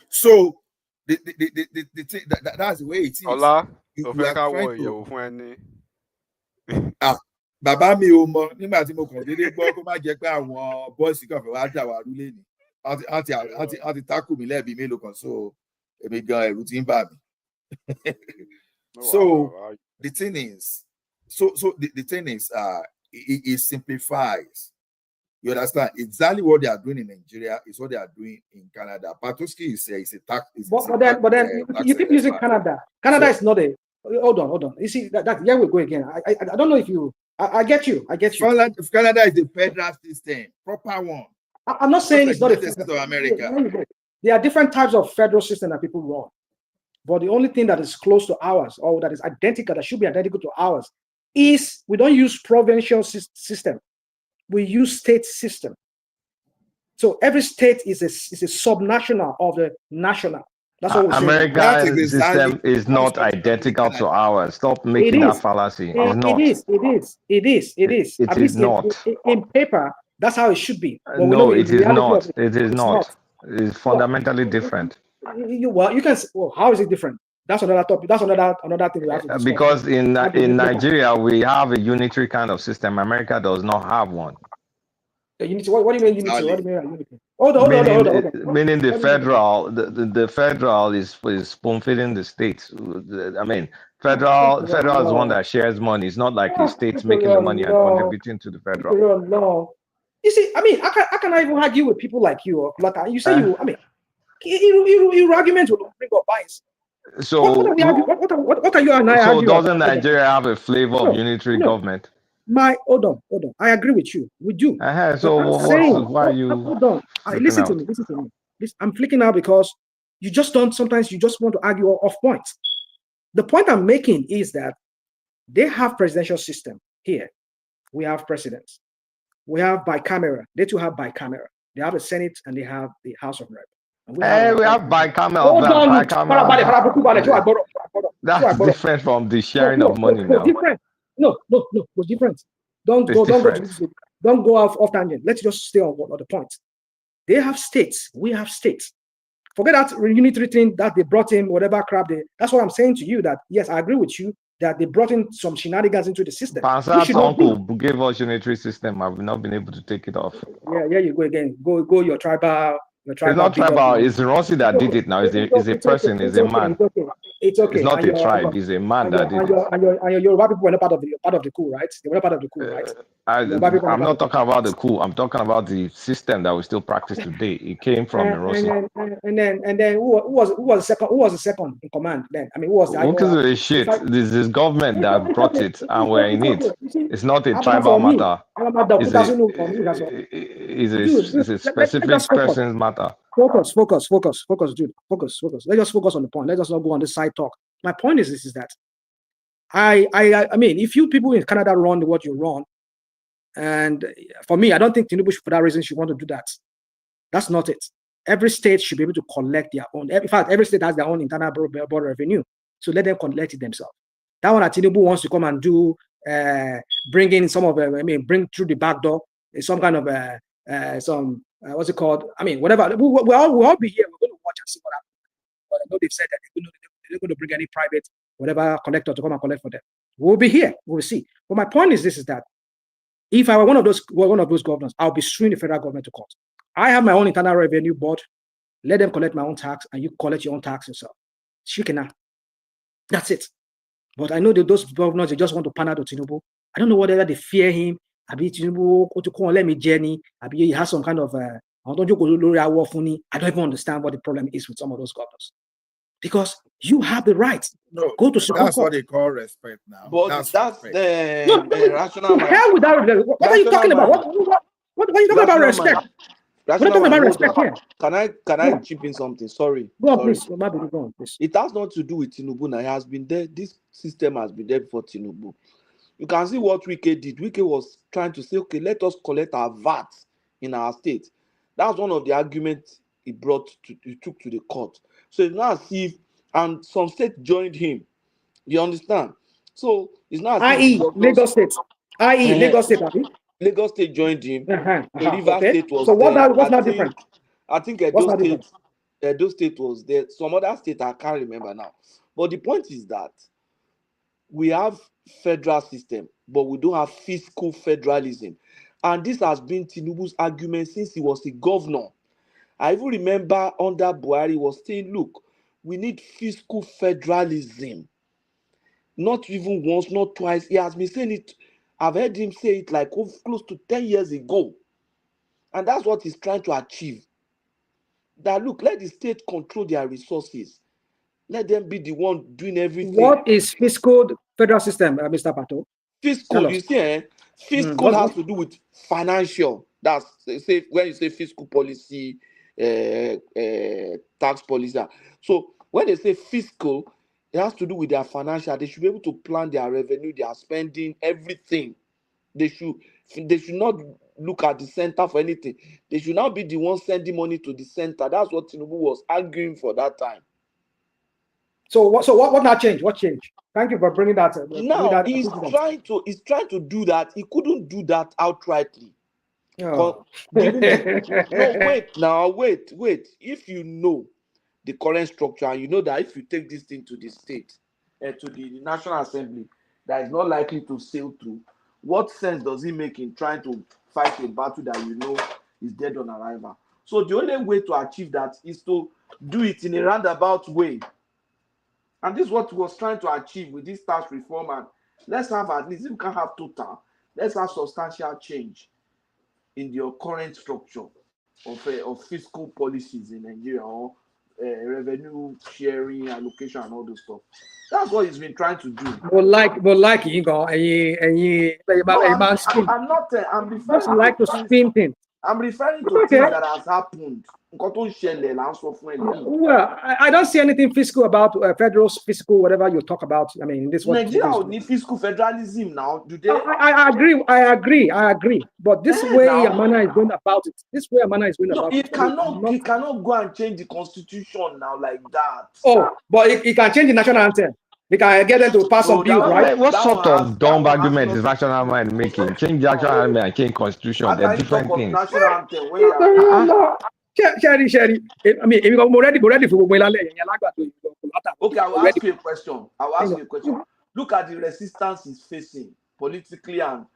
So the thing that's the way it is. Ola, you are trying to. Bàbá mi ò mọ̀ nígbà tí mo kàn déédéé gbọ́ kó má jẹ́ pé àwọn bọ́ọ̀sì kan fẹ́ wá dà wá rú lẹ́nu àti tákù mi lẹ́ẹ̀bí mélòó kan so èmi gan ẹ̀rù ti ń bà mí. So the thing is the thing is it simplifies. You understand exactly what they are doing in Nigeria is what they are doing in Canada. Patoski is a tax. But then you keep using Canada. Canada is not a. Hold on. You see that here we go again. I don't know if you. I get you. If Canada is the federal system, proper one. I'm not saying it's not a system of America. There are different types of federal system that people run, but the only thing that is close to ours or that is identical, that should be identical to ours, is we don't use provincial system. We use state system. So every state is a subnational of the national. That's what we're saying. American system is not identical to ours. Stop making that fallacy. It's not. It is. It is not. In paper, that's how it should be. No, it is not. It is not. It is fundamentally different. You can. Well, how is it different? That's another topic. That's another thing we have to discuss. Because in Nigeria we have a unitary kind of system. America does not have one. Unity. What do you mean unity? What do you mean unity? Hold on. Meaning the federal is spoon feeding the states. I mean, federal is one that shares money. It's not like the states making the money and contributing to the federal. No. You see, I mean, I cannot even argue with people like you or like you say you. I mean, your arguments will bring up bias. So what are you and I arguing? So doesn't Nigeria have a flavor of unitary government? Hold on. I agree with you. We do. So why are you? Hold on. Listen to me. I'm flicking out because you just don't. Sometimes you just want to argue off points. The point I'm making is that they have presidential system here. We have presidents. We have bicameral. They too have bicameral. They have a Senate and they have the House of Rep. We have bicameral. That's different from the sharing of money now. Different. No, it's different. Don't go off tangent. Let's just stay on the point. They have states. We have states. Forget that unitary thing that they brought in, whatever crap that's what I'm saying to you. That yes, I agree with you that they brought in some shenanigans into the system. Pansa's uncle gave us unitary system. I've not been able to take it off. Yeah, you go again. Go your tribal. It's not tribal. It's Rossi that did it now. It's a person. It's a man. It's okay. It's not a tribe. It's a man that did it. And your Yoruba people were not part of the coup, right? They were not part of the coup, right? I'm not talking about the coup. I'm talking about the system that we still practice today. It came from the Rossi. And then who was the second in command then? I mean, who was the shit? This is government that brought it, and we're in it. It's not a tribal matter. It's a specific person's matter. Focus, dude. Focus. Let's just focus on the point. Let's just not go on this side talk. My point is that I mean, if you people in Canada run what you run, and for me, I don't think Tinubu for that reason should want to do that. That's not it. Every state should be able to collect their own. In fact, every state has their own internal border revenue, so let them collect it themselves. That one that Tinubu wants to come and do, bring in some of bring through the back door some kind of some. What's it called? I mean, whatever. We'll all be here. We're going to watch and see what happens. But I know they've said that they're going to bring any private, whatever, collector to come and collect for them. We'll be here. We'll see. But my point is that if I were one of those governors, I'll be suing the federal government to court. I have my own internal revenue board. Let them collect my own tax, and you collect your own tax yourself. Shikena. That's it. But I know that those governors, they just want to pander to Tinubu. I don't know whether they fear him. Abi Tinubu let me journey. Abi he has some kind of I don't even understand what the problem is with some of those governors. Because you have the right. No, go to Supreme that's Court. what they call respect now. But that's the rational mind. Hell with that. What are you talking about? What are you talking about respect? We're not talking about respect here. Can I chip in something? Sorry. Go on, please. Go on, please. It has not to do with Tinubu now. It has been there. This system has been there before Tinubu. You can see what Wike did. Wike was trying to say, okay, let us collect our VAT in our state. That's one of the arguments he took to the court. So it's not as if, and some states joined him. You understand? So it's not as if Lagos State. Lagos State, Abi? Lagos State joined him. So Rivers okay. State was so what there. what's not different? I think What's Edo State was there. Some other state I can't remember now. But the point is that we have federal system, but we don't have fiscal federalism. And this has been Tinubu's argument since he was the governor. I even remember under Buhari was saying, look, we need fiscal federalism. Not even once, not twice. He has been saying it. I've heard him say it like close to 10 years ago. And that's what he's trying to achieve. That look, let the state control their resources. Let them be the one doing everything. What is fiscal federal system, Mr. Pato? Fiscal, you see, fiscal has to do with financial. That's say when you say fiscal policy, tax policy. So when they say fiscal, it has to do with their financial. They should be able to plan their revenue, their spending, everything. They should not look at the center for anything. They should not be the ones sending money to the center. That's what Tinubu was arguing for that time. So what now changed? What changed? Thank you for bringing that. Now he's trying to do that. He couldn't do that outrightly. Oh. Wait. If you know the current structure and you know that if you take this thing to the state and to the National Assembly, that is not likely to sail through, what sense does it make in trying to fight a battle that you know is dead on arrival? So the only way to achieve that is to do it in a roundabout way. And this is what he was trying to achieve with this tax reform. And let's have, at least if we can't have total, let's have substantial change in the current structure of fiscal policies in Nigeria, or revenue sharing, allocation, and all those stuff. That's what he's been trying to do. You go, I'm referring like to spin things. I'm referring to things that has happened. Well, I don't see anything fiscal about federal fiscal, whatever you talk about. I mean, this one. Nigeria will need fiscal federalism now. Do they? I agree. But this way Amana is going about it. It cannot go and change the constitution now like that. Oh, but it can change the national anthem. We can get them to pass some bills, right? What sort of dumb argument is national mind making? Change the national anthem and change constitution. They're different things. Sherry. I mean, I'm ready for okay, I will ask you a question. Look at the resistance he's facing politically and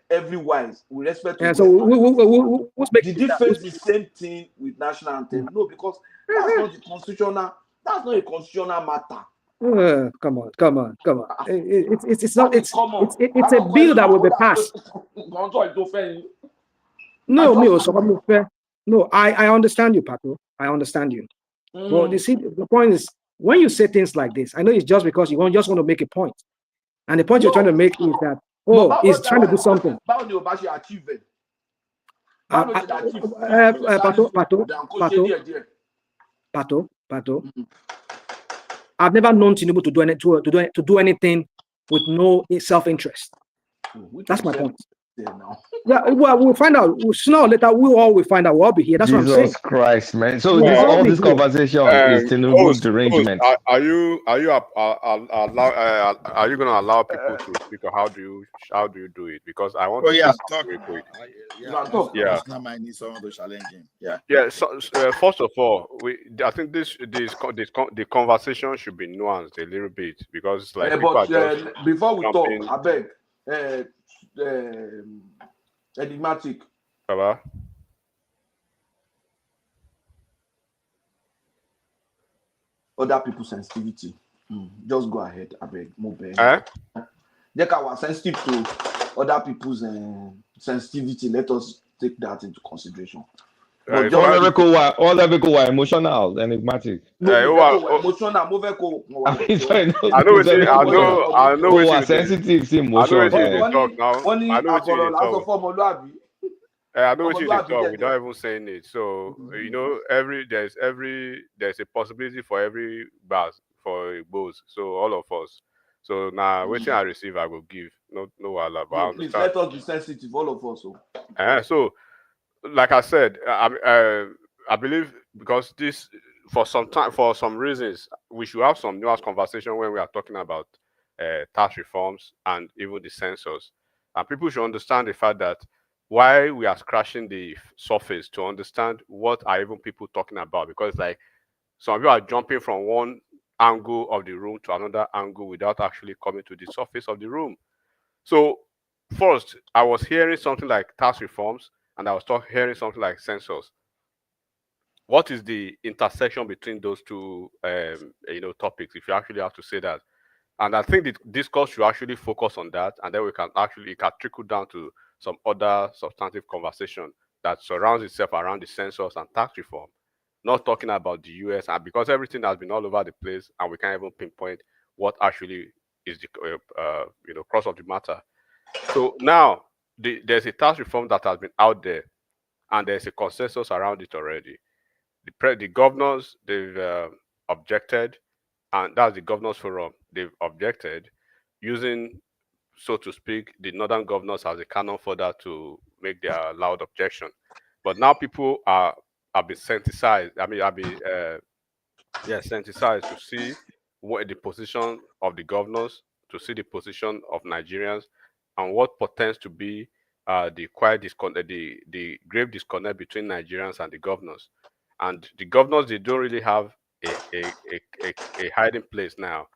everywise with respect to. Did he face the same thing with national anthem? No, because that's not a constitutional matter. Come on. It's not. It's a bill that will be passed. No, I understand you, Pato. I understand you. But you see, the point is, when you say things like this, I know it's just because you just want to make a point. And the point you're trying to make is that, he's trying to do something. Pato. I've never known Tinubu to do anything with no self-interest. That's my point. Yeah, well, we'll find out. Sooner or later, we'll find out. We'll all be here. That's what I'm saying. Jesus Christ, man. So all this conversation is Tinubu's derangement. Are you going to allow people to speak, or how do you do it? Because I want to talk very quick. Yeah. So first of all, I think the conversation should be nuanced a little bit, because like before we talk, I beg. Enigmatic. Baba. Other people's sensitivity. Just go ahead, I beg. They are sensitive to other people's sensitivity. Let us take that into consideration. All the people were emotional, enigmatic. Emotional. I know what sensitive emotional. I know what you talk without even saying it. So you know, there's a possibility for every bus for a boss. So all of us. So now waiting I receive, I will give. No please let us be sensitive, all of us. So like I said, I believe because this, for some time, for some reasons, we should have some nuanced conversation when we are talking about tax reforms and even the census. And people should understand the fact that why we are scratching the surface to understand what are even people talking about. Because like some people are jumping from one angle of the room to another angle without actually coming to the surface of the room. So first, I was hearing something like tax reforms, and I was hearing something like census. What is the intersection between those two, topics? If you actually have to say that, and I think the discourse should actually focus on that, and then it can trickle down to some other substantive conversation that surrounds itself around the census and tax reform. Not talking about the US, and because everything has been all over the place, and we can't even pinpoint what actually is the cross of the matter. So now there's a tax reform that has been out there, and there's a consensus around it already. The governors, they've objected, and that's the governors forum. They've objected, using, so to speak, the northern governors as a cannon fodder to make their loud objection. But now people have been sensitized. I mean, have been sensitized to see what the position of the governors, to see the position of Nigerians, and what pretends to be the quiet disconnect, the grave disconnect between Nigerians and the governors. And the governors, they don't really have a hiding place now.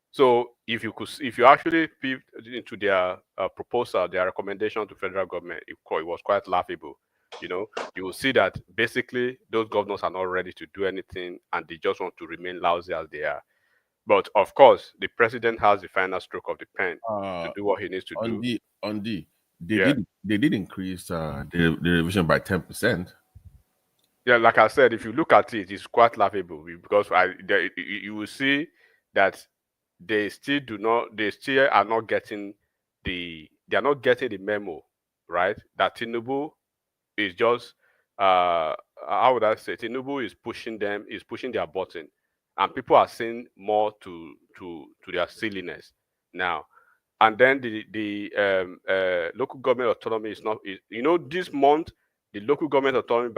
So if you actually peep into their proposal, their recommendation to federal government, it was quite laughable. You will see that basically those governors are not ready to do anything, and they just want to remain lousy as they are. But of course, the president has the final stroke of the pen to do what he needs to do. They did increase the revision by 10%. Yeah, like I said, if you look at it, it's quite laughable because you will see that they still are not getting the memo, right? That Tinubu is just how would I say, Tinubu is pushing their button, and people are seeing more to their silliness now. And then the local government autonomy is not, this month, the local government autonomy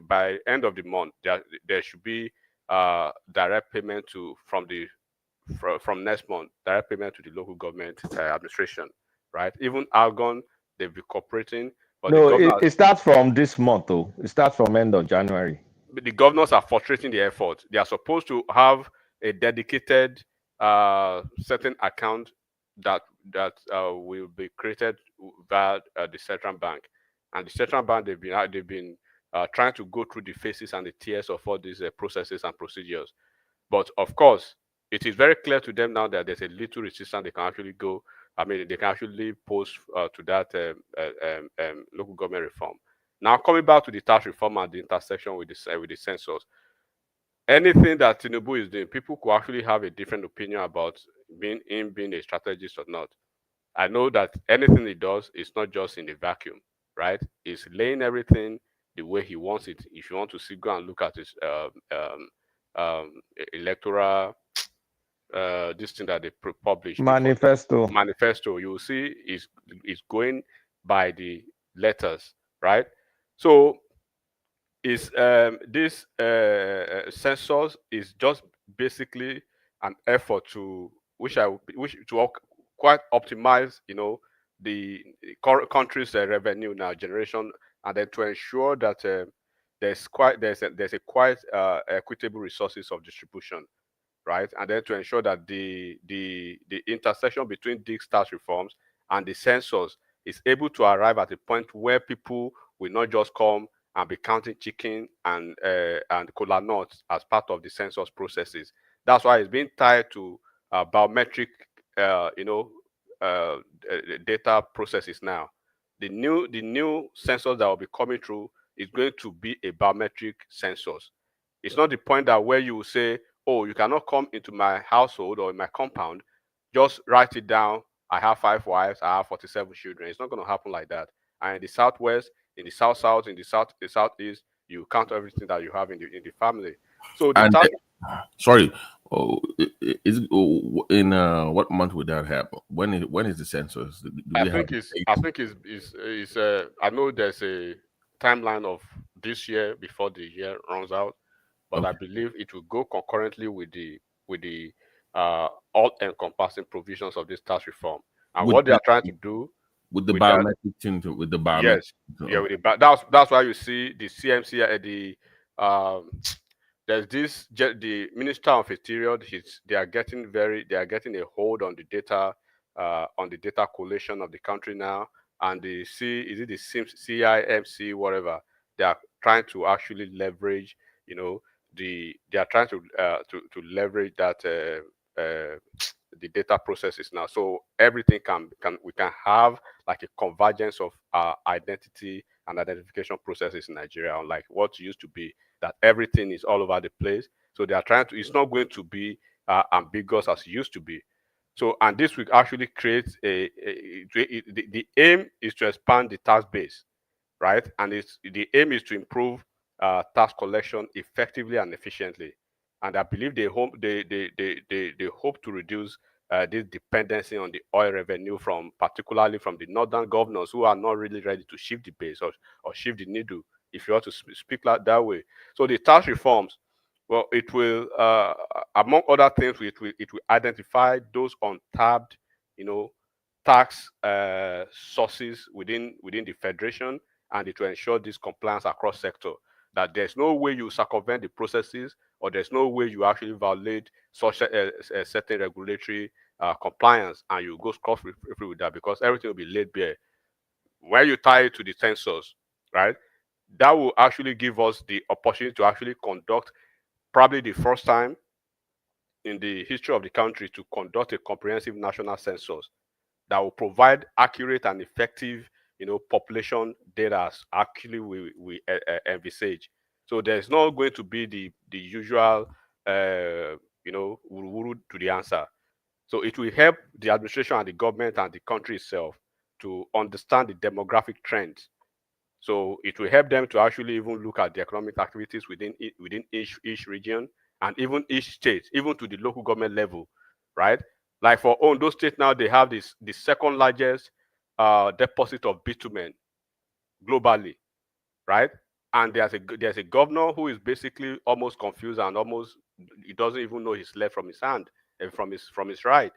by end of the month, there should be direct payment from next month, direct payment to the local government administration, right? Even Algon, they'll be cooperating. But no, it starts from this month, though. It starts from end of January. The governors are frustrating the effort. They are supposed to have a dedicated certain account that will be created via the central bank, and the central bank they've been trying to go through the phases and the tiers of all these processes and procedures. But of course, it is very clear to them now that there's a little resistance. They can actually go. I mean, they can actually post to that local government reform. Now, coming back to the tax reform and the intersection with the census, anything that Tinubu is doing, people could actually have a different opinion about being a strategist or not. I know that anything he does is not just in a vacuum, right? He's laying everything the way he wants it. If you want to go and look at his electoral this thing that they published manifesto, you will see is going by the letters, right? So is this census is just basically an effort to quite optimize, the country's revenue now generation, and then to ensure that there's a quite equitable resources of distribution, right? And then to ensure that the intersection between these tax reforms and the census is able to arrive at a point where people will not just come and be counting chicken and cola nuts as part of the census processes. That's why it's being tied to biometric, data processes now. The new census that will be coming through is going to be a biometric census. It's not the point that where you will say, oh, you cannot come into my household or in my compound, just write it down. I have 5 wives, I have 47 children. It's not going to happen like that. And in the southwest, in the south, in the southeast, you count everything that you have in the family. So sorry, in what month would that happen? When is the census? I think it's I know there's a timeline of this year before the year runs out. But I believe it will go concurrently with the all-encompassing provisions of this tax reform. And what they are trying to do with the with that, biometric thing, with the biometric. yes, yeah, with that's why you see the CMC, there's the Minister of Interior. They are getting a hold on the data collation of the country now, and the CIMC, whatever, they are trying to actually leverage, they are trying to leverage that the data processes now, so everything we can have like a convergence of identity and identification processes in Nigeria, unlike what used to be that everything is all over the place. So they are trying to. It's not going to be ambiguous as it used to be. So, and this will actually create the aim is to expand the tax base, right? And the aim is to improve tax collection effectively and efficiently. And I believe they hope to reduce this dependency on the oil revenue particularly from the northern governors who are not really ready to shift the base or shift the needle, if you want to speak like that way. So the tax reforms, well, it will, among other things, it will identify those untapped, tax sources within the federation, and it will ensure this compliance across sector. That there's no way you circumvent the processes, or there's no way you actually violate such a certain regulatory compliance, and you go scot-free with that, because everything will be laid bare. When you tie it to the census, right, that will actually give us the opportunity to actually conduct, probably the first time in the history of the country, to conduct a comprehensive national census that will provide accurate and effective, population data as actually we envisage. So there's not going to be the usual, wuru to the answer. So it will help the administration and the government and the country itself to understand the demographic trends. So it will help them to actually even look at the economic activities within each region, and even each state, even to the local government level, right? Like for Ondo State now, they have the second largest deposit of bitumen globally, right? And there's a governor who is basically almost confused, and he doesn't even know his left from his hand and from his right.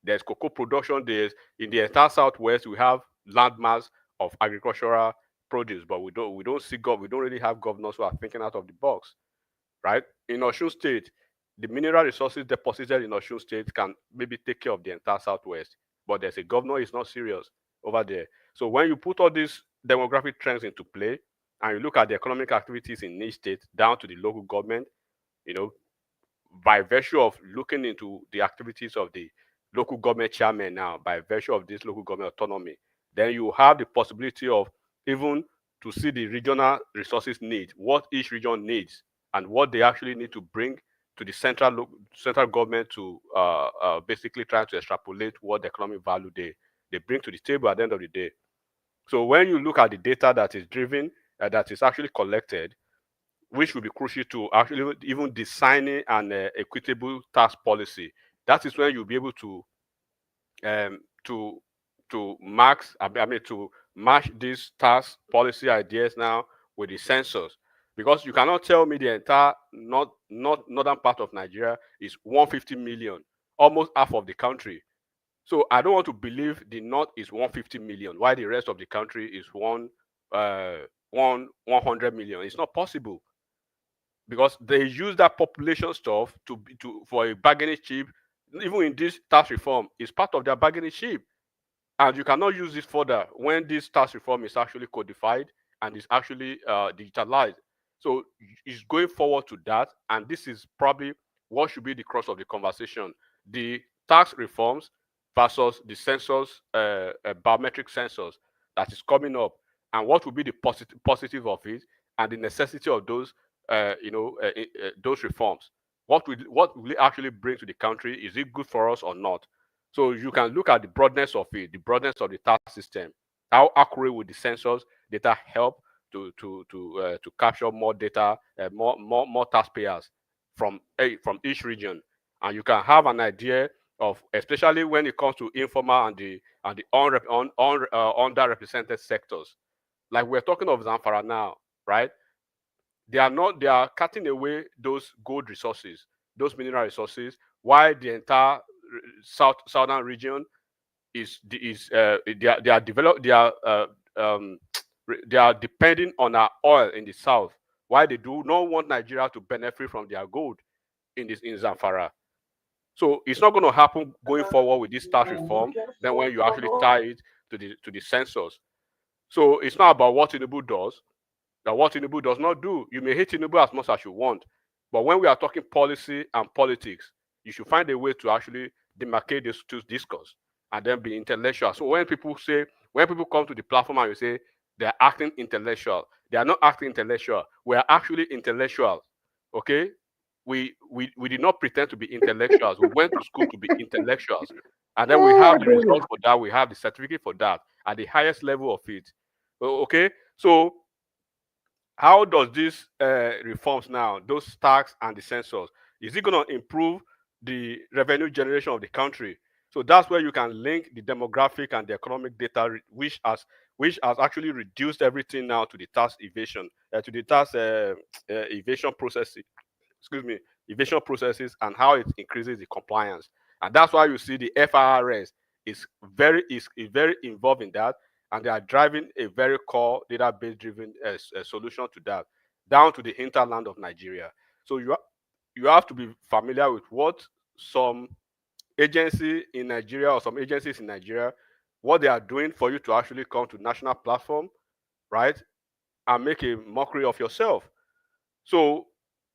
There's cocoa production. There's in the entire southwest, we have landmass of agricultural produce, but we don't really have governors who are thinking out of the box, right? In Osun State, the mineral resources deposited in Osun State can maybe take care of the entire southwest, but there's a governor who is not serious over there. So when you put all these demographic trends into play, and you look at the economic activities in each state down to the local government, by virtue of looking into the activities of the local government chairman now, by virtue of this local government autonomy, then you have the possibility of even to see the regional resources need, what each region needs, and what they actually need to bring to the central government to basically try to extrapolate what the economic value they bring to the table at the end of the day. So when you look at the data that is driven, that is actually collected, which will be crucial to actually even designing an equitable tax policy, that is when you'll be able to match these tax policy ideas now with the census, because you cannot tell me the entire northern part of Nigeria is 150 million, almost half of the country. So I don't want to believe the north is 150 million, while the rest of the country is 100 million. It's not possible, because they use that population stuff for a bargaining chip. Even in this tax reform, it's part of their bargaining chip. And you cannot use this further when this tax reform is actually codified and is actually digitalized. So it's going forward to that. And this is probably what should be the crux of the conversation. The tax reforms versus the census, biometric census that is coming up. And what will be the positive of it, and the necessity of those, those reforms. What will it actually bring to the country? Is it good for us or not? So you can look at the broadness of it, the broadness of the tax system. How accurate will the census data help to capture more data, more taxpayers from each region? And you can have an idea of, especially when it comes to informal and the underrepresented sectors. Like we're talking of Zamfara now, right? They are cutting away those gold resources, those mineral resources, while the entire southern region they are depending on our oil in the south, why they do not want Nigeria to benefit from their gold in Zamfara. So it's not going to happen going forward with this tax reform. Then when you actually tie it to the census, so it's not about what Tinubu does. That what Tinubu does not do. You may hate Tinubu as much as you want, but when we are talking policy and politics, you should find a way to actually demarcate these two discourse and then be intellectual. So when people come to the platform and you say they're acting intellectual, they are not acting intellectual. We are actually intellectuals. Okay? We did not pretend to be intellectuals. We went to school to be intellectuals. And then we have the results for that. We have the certificate for that at the highest level of it. Okay? So how does these reforms now, those tax and the census, is it going to improve the revenue generation of the country? So that's where you can link the demographic and the economic data, which has actually reduced everything now to the tax evasion, evasion processes. Evasion processes and how it increases the compliance. And that's why you see the FIRS is very involved in that, and they are driving a very core database driven solution to that, down to the hinterland of Nigeria. So you have to be familiar with what some agency in Nigeria or some agencies in Nigeria, what they are doing for you to actually come to national platform, right, and make a mockery of yourself. So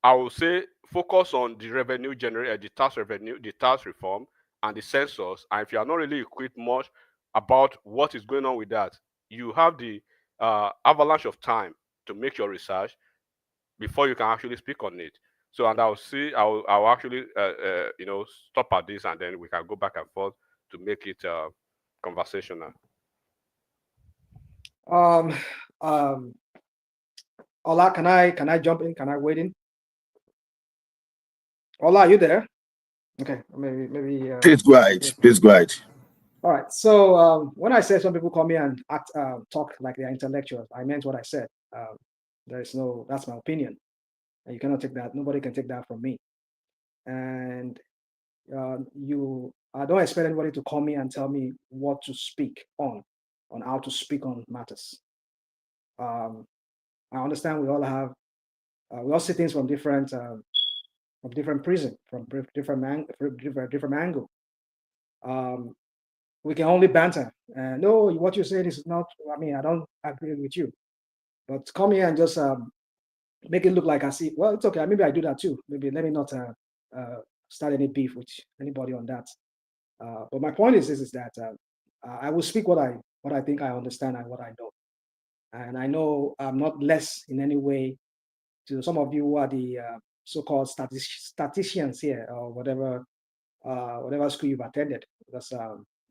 I will say focus on the revenue the tax revenue, the tax reform, and the census. And if you are not really equipped much about what is going on with that, you have the avalanche of time to make your research before you can actually speak on it. So, and I'll actually stop at this, and then we can go back and forth to make it conversational. Ola, can I jump in? Can I wait in? Ola, are you there? Okay, maybe. Please go ahead. Please go ahead. All right. So when I said some people call me and talk like they're intellectuals, I meant what I said. That's my opinion, and you cannot take that. Nobody can take that from me. And I don't expect anybody to call me and tell me what to speak on how to speak on matters. I understand we all see things from different prism, from different angle. We can only banter. No, what you're saying is not. I mean, I don't agree with you. But come here and just make it look like I see. Well, it's okay. Maybe I do that too. Maybe let me not start any beef with anybody on that. But my point is that I will speak what I think I understand and what I know. And I know I'm not less in any way to some of you who are the so-called statisticians here, or whatever school you've attended. Because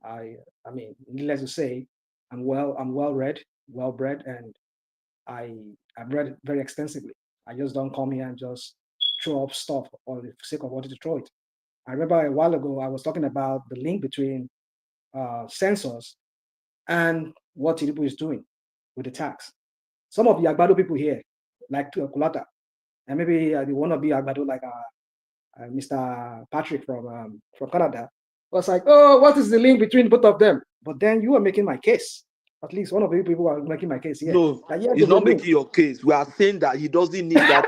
I mean, needless to say, I'm well read, well bred, and I've read very extensively. I just don't come here and just throw up stuff for the sake of wanting to throw it. I remember a while ago I was talking about the link between census and what Tinubu is doing with the tax. Some of the Agbado people here, like Kulata, and maybe the wannabe Agbado like Mr. Patrick from Canada, was like, oh, what is the link between both of them? But then you are making my case. At least one of the people are making my case here. No, he's not making your case. We are saying that he doesn't need that.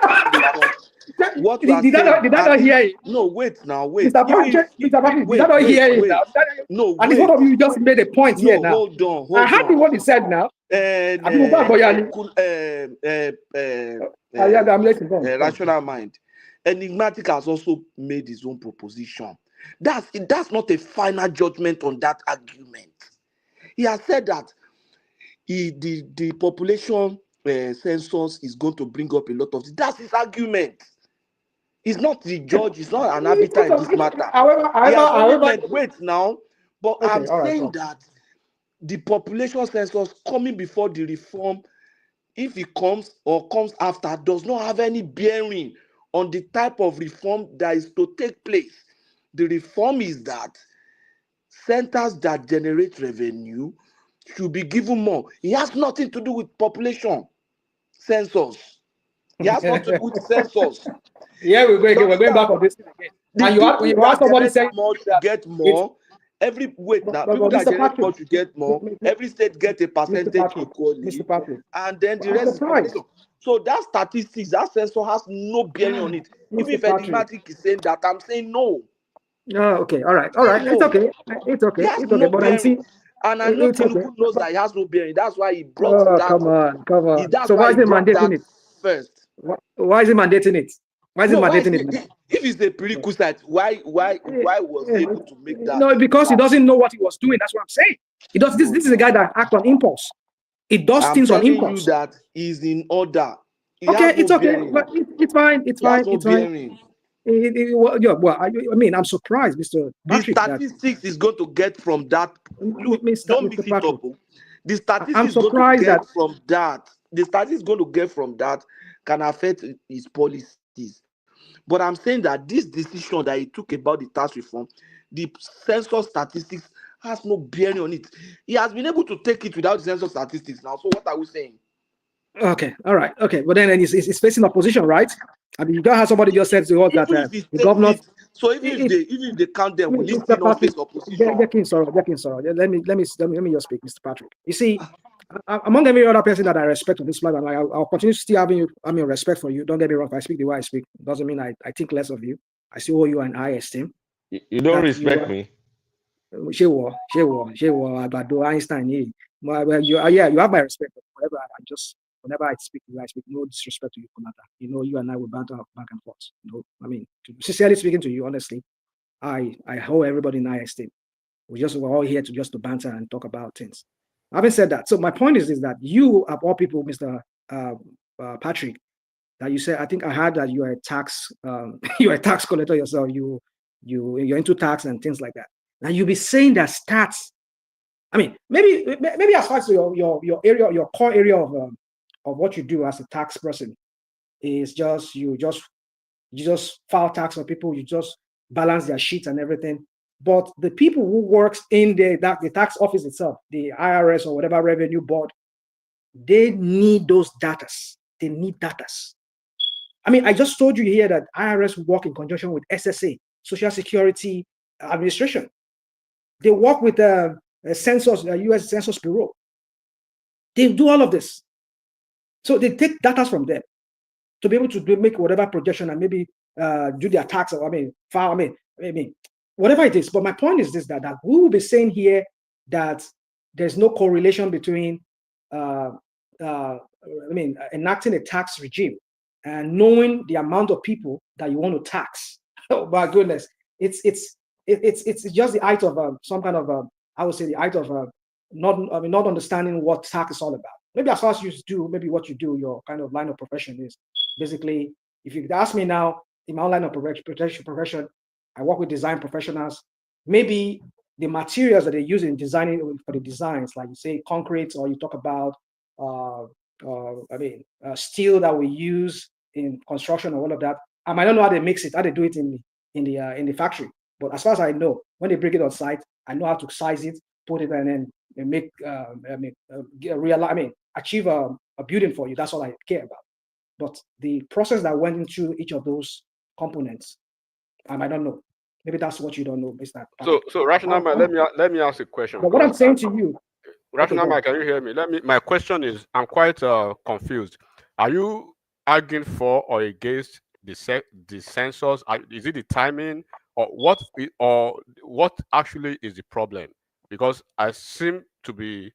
What did I not hear it? No, wait now, wait. Mr. Patrick, did I not hear it now? No, at least one of you just made a point here now. Hold on. I heard what he said now. Rational mind. Enigmatic has also made his own proposition. That's not a final judgment on that argument. He has said that the population census is going to bring up a lot of this. That's his argument. He's not the judge. He's not an arbiter in this matter. Wait now. But okay, I'm saying that the population census coming before the reform, if it comes or comes after, does not have any bearing on the type of reform that is to take place. The reform is that centers that generate revenue should be given more. It has nothing to do with population census. It has nothing to do with censors. Yeah, we're going back on this again. The And people you have somebody that saying generate more should get more. Every people that Mr. generate more Patrick, should get more. Every state get a percentage equally, Mr. Patrick, and then the I'm rest is surprised. competition. So that statistics, that censor has no bearing on it. Even if enigmatic is saying that, I'm saying no. Okay, all right. It's okay. It has no But bearing. you see, And I know it's okay. Tinubu knows that it has no bearing. That's why he brought that. Come on. That's So why why is he he brought mandating that it? first. Why is he mandating it? Why is he mandating it? If it's a prerequisite, why was he able to make that? No, because he doesn't know what he was doing. That's what I'm saying. He does this. This is a guy that acts on impulse. He does things on impulse. I'm telling you that he's in order. It's okay. But it's fine. It's fine. It's fine. I mean, I'm surprised, Mr. Patrick. The statistics is going to get from that. Look, don't mix it up. The statistics is going to get from that. The statistics is going to get from that can affect his policies. But I'm saying that this decision that he took about the tax reform, the census statistics has no bearing on it. He has been able to take it without the census statistics now. So what are we saying? Okay, all right, okay. But then it's facing opposition, right? I mean, you don't have somebody just said to us that the governor. So even if they count them, will it still not face opposition? Let me just speak, Mr. Patrick. You see, among every other person that I respect on this platform, I'll continue still having respect for you. Don't get me wrong. If I speak the way I speak, it doesn't mean I think less of you. I still owe you an high esteem. You don't respect me. Einstein. Well, you have my respect. Whenever I speak, no disrespect to you, Konata. You and I will banter back and forth. I mean, sincerely speaking to you, honestly, I hold everybody in high esteem. We're all here to banter and talk about things. Having said that, so my point is that you, of all people, Mr. Patrick, that you said, I think I heard that you are a tax, you're a tax collector yourself. You're into tax and things like that. Now you'll be saying that stats. I mean, maybe as far as your area, your core area of what you do as a tax person is you just file tax on people, you just balance their sheets and everything. But the people who works in the tax office itself, the IRS or whatever revenue board, they need those datas. They need datas. I mean, I just told you here that IRS work in conjunction with SSA, Social Security Administration. They work with the Census, U.S. Census Bureau. They do all of this. So they take data from them to be able to make whatever projection and maybe do their tax, file, whatever it is. But my point is this, that we will be saying here that there's no correlation between enacting a tax regime and knowing the amount of people that you want to tax. Oh my goodness. It's just the height of some kind of I would say the height of not understanding what tax is all about. Maybe as far as you do, maybe what you do, your kind of line of profession is basically, if you ask me now, in my own line of profession, I work with design professionals. Maybe the materials that they use in designing for the designs, like you say concrete, or you talk about steel that we use in construction or all of that. I might not know how they mix it, how they do it in the factory. But as far as I know, when they bring it on site, I know how to size it, put it, and then make achieve a building for you. That's all I care about. But the process that went into each of those components, I don't know. Maybe that's what you don't know, Mr. So Rational Man, let me ask a question. But what I'm saying to you, Rational Man, can you hear me? My question is, I'm quite confused. Are you arguing for or against the census? Is it the timing, or what actually is the problem? Because I seem to be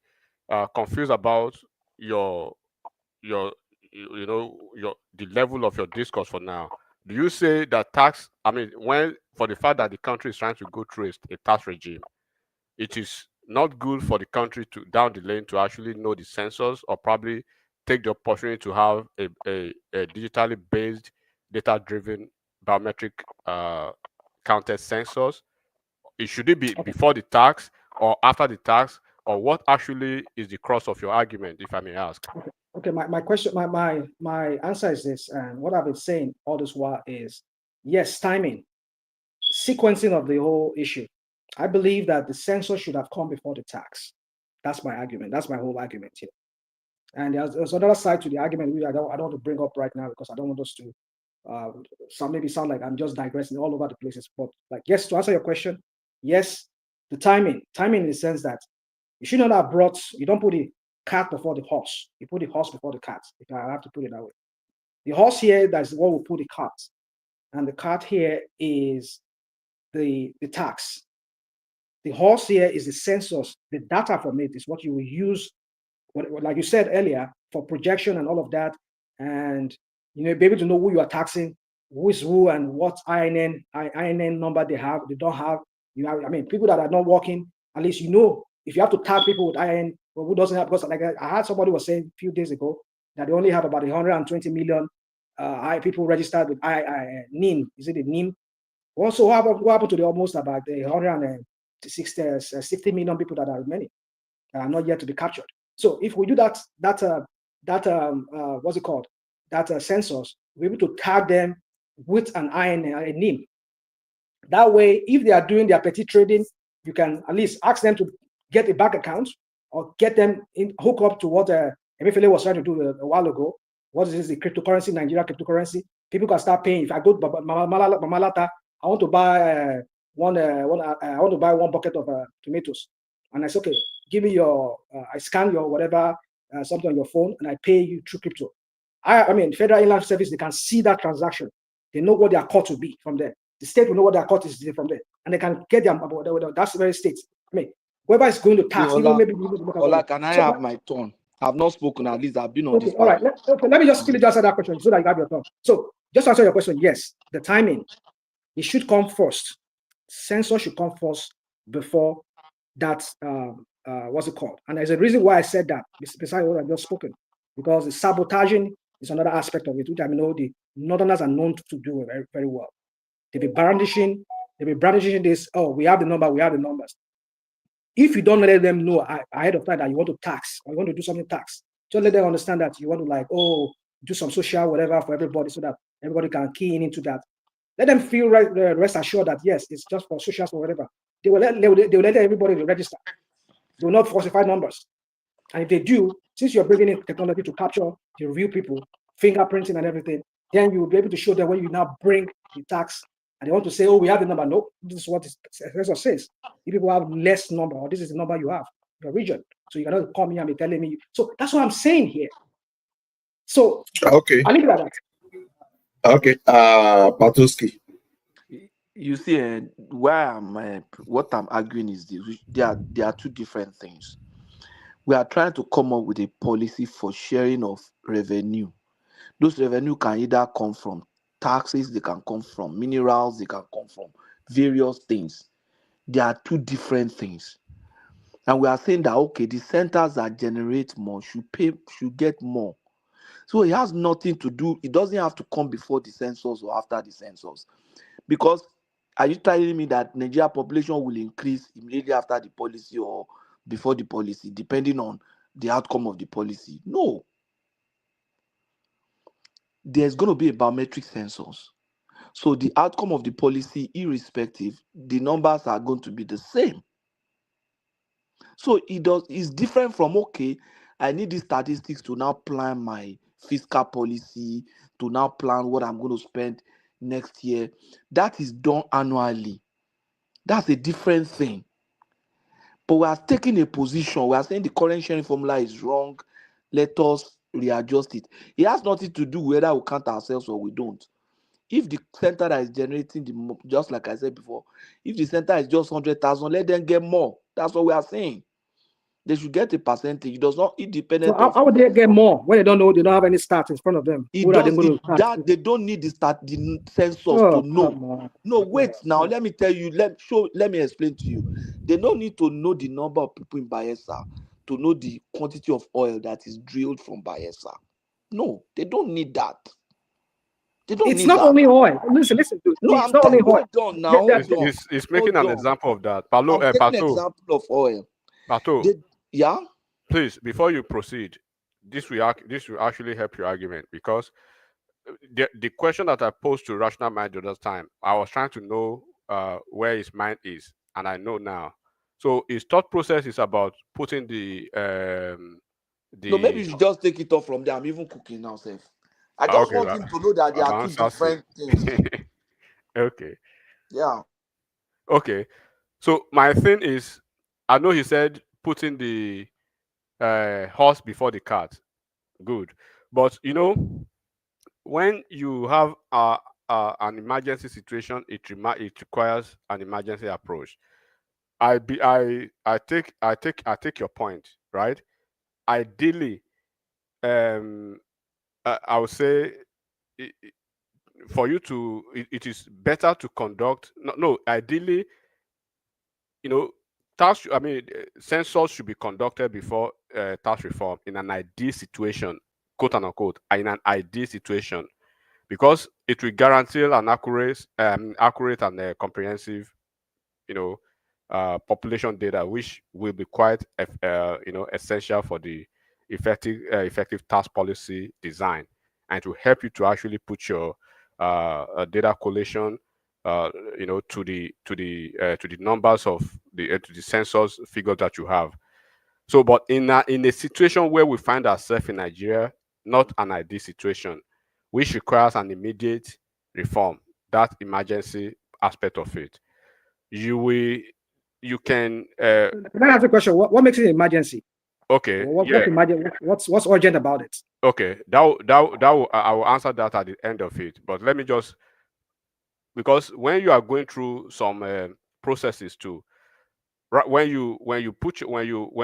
confused about the level of your discourse for now. Do you say that for the fact that the country is trying to go through a tax regime, it is not good for the country to down the lane to actually know the census, or probably take the opportunity to have a digitally based, data-driven biometric counted census? Should it be before the tax or after the tax, or what actually is the crux of your argument, if I may ask? Okay, my question, my answer is this, and what I've been saying all this while is, yes, timing, sequencing of the whole issue. I believe that the census should have come before the tax. That's my argument. That's my whole argument here. And there's another side to the argument which I don't want to bring up right now because I don't want us to maybe sound like I'm just digressing all over the places. But like, yes, to answer your question, yes, the timing in the sense that you should not have you don't put the cat before the horse. You put the horse before the cat, if I have to put it that way. The horse here, that's what we put the cart. And the cart here is the tax. The horse here is the census. The data from it is what you will use, like you said earlier, for projection and all of that. And be able to know who you are taxing, who is who, and what INN number they have, they don't have. You have, people that are not working, at least if you have to tag people with INN, well, who doesn't have, because like I heard somebody was saying a few days ago that they only have about 120 million people registered with NIM. Is it the NIM? Also, what happened to the almost about the 160 million people that are remaining not yet to be captured? So if we do what's it called? That census, we're able to tag them with an INN, a NIM. That way, if they are doing their petty trading, you can at least ask them to get a bank account or get them hook up to what Emefiele was trying to do a while ago. What is this? The cryptocurrency, Nigeria cryptocurrency. People can start paying. If I go to Mamalata, I want to buy one bucket of tomatoes, and I say, okay, give me your. I scan your whatever something on your phone, and I pay you through crypto. Federal Inland Service, they can see that transaction. They know what their court will be from there. The state will know what their court is from there, and they can get them about that's the very state. Whoever is going to tax, Ola, maybe. Ola, can I have my turn? I've not spoken. At least I've been on this. All right. Let me just quickly answer that question so that you have your turn. So, just answer your question. Yes, the timing. It should come first. Censor should come first before that. What's it called? And there's a reason why I said that. Besides what I've just spoken, because the sabotaging is another aspect of it, which the Northerners are known to do very, very well. They'll be brandishing this. Oh, we have the number. We have the numbers. If you don't let them know ahead of time that you want to tax or you want to do something tax, just let them understand that you want to do some social whatever for everybody so that everybody can key into that. Let them feel rest assured that yes, it's just for socials or whatever. They will let everybody register. They will not falsify numbers. And if they do, since you're bringing in technology to capture, to review people, fingerprinting and everything, then you will be able to show them when you now bring the tax and they want to say, oh, we have the number. No, this is what the census says. If people have less number, or this is the number you have, your region. So you cannot call me and be telling me. So that's what I'm saying here. So okay, I leave it at that. Okay, Patuski. You see, what I'm arguing is this. There are two different things. We are trying to come up with a policy for sharing of revenue. Those revenue can either come from taxes, they can come from minerals, they can come from various things. There are two different things. And we are saying that, okay, the centers that generate more should get more. So it has nothing to do, it doesn't have to come before the census or after the census. Because are you telling me that Nigeria population will increase immediately after the policy or before the policy, depending on the outcome of the policy? No. There's going to be a biometric census. So the outcome of the policy, irrespective, the numbers are going to be the same. So it's different from, okay, I need these statistics to now plan my fiscal policy, to now plan what I'm going to spend next year. That is done annually. That's a different thing. But we are taking a position. We are saying the current sharing formula is wrong. Let us readjust it. It has nothing to do whether we count ourselves or we don't. If the center that is generating just like I said before, if the center is just 100,000, let them get more. That's what we are saying. They should get a percentage. It does not independent. So how would they get more when they don't know, they don't have any stats in front of them? They don't need the census to know. No, wait now. Let me tell you. Let me explain to you. They don't need to know the number of people in Bayelsa to know the quantity of oil that is drilled from Bayelsa. No, they don't need that. It's not only oil. Listen. No, it's not only oil. Now, he's making an example of that. I'm taking an example of oil. Yeah. Please, before you proceed, this will actually help your argument, because the question that I posed to Rational Mind the other time, I was trying to know where his mind is, and I know now. So his thought process is about putting the the No, maybe you should just take it off from there. I'm even cooking now, Seth. I just okay, want him to know that they I've are two answered C. different things. Okay. Yeah. Okay. So my thing is, I know he said putting the horse before the cart. Good. But you know, when you have an emergency situation, it requires an emergency approach. I take your point, right? Ideally, I would say for you to it is better to conduct ideally, you know, census should be conducted before tax reform in an ideal situation, quote unquote, in an ideal situation, because it will guarantee an accurate and comprehensive, population data, which will be quite, essential for the effective tax policy design, and to help you to actually put your data collation, to the numbers of to the census figures that you have. So, but in a situation where we find ourselves in Nigeria, not an ideal situation, which requires an immediate reform, that emergency aspect of it, you can. Can I ask a question? What makes it an emergency? Okay. What's urgent about it? Okay, I will answer that at the end of it. But let me just, because when you are going through some processes too, right,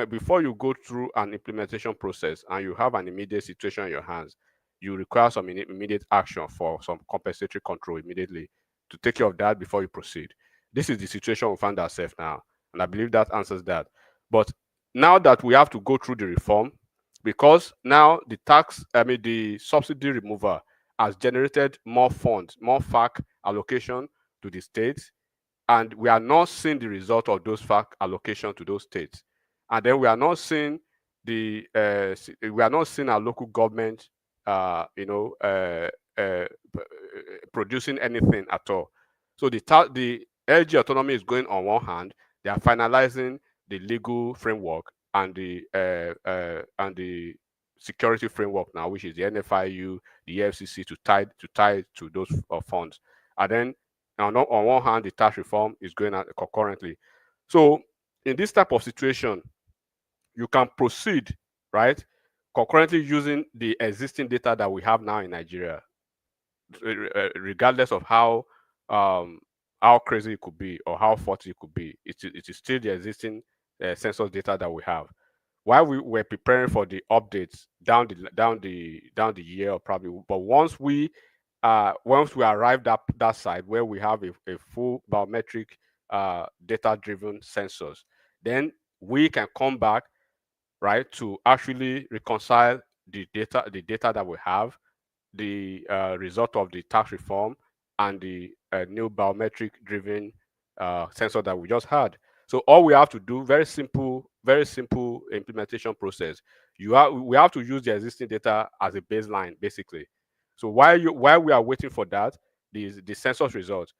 before you go through an implementation process and you have an immediate situation in your hands, you require some immediate action for some compensatory control immediately to take care of that before you proceed. This is the situation we find ourselves now, and I believe that answers that. But now that we have to go through the reform, because now the subsidy removal has generated more funds, more FAC allocation to the states, and we are not seeing the result of those FAC allocation to those states, and then we are not seeing our local government, producing anything at all. So the LG autonomy is going on one hand; they are finalizing the legal framework and the security framework now, which is the NFIU, the FCC, to tie to those funds, and then on one hand, the tax reform is going on concurrently. So in this type of situation, you can proceed, right, concurrently using the existing data that we have now in Nigeria, regardless of how crazy it could be or how faulty it could be. It is still the existing census data that we have. While we were preparing for the updates down the year, or probably, but once we arrived at that side where we have a full biometric data-driven census, then we can come back, right, to actually reconcile the data that we have, the result of the tax reform, and the new biometric driven sensor that we just had. So all we have to do, very simple implementation process. We have to use the existing data as a baseline, basically. So while we are waiting for that, the census result,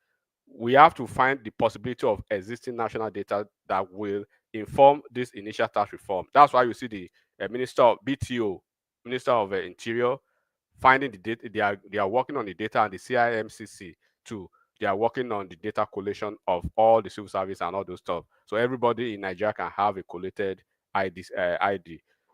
we have to find the possibility of existing national data that will inform this initial tax reform. That's why you see the Minister of BTO, Minister of Interior, finding the data. They are working on the data, and the CIMCC too. They are working on the data collation of all the civil service and all those stuff. So everybody in Nigeria can have a collated ID.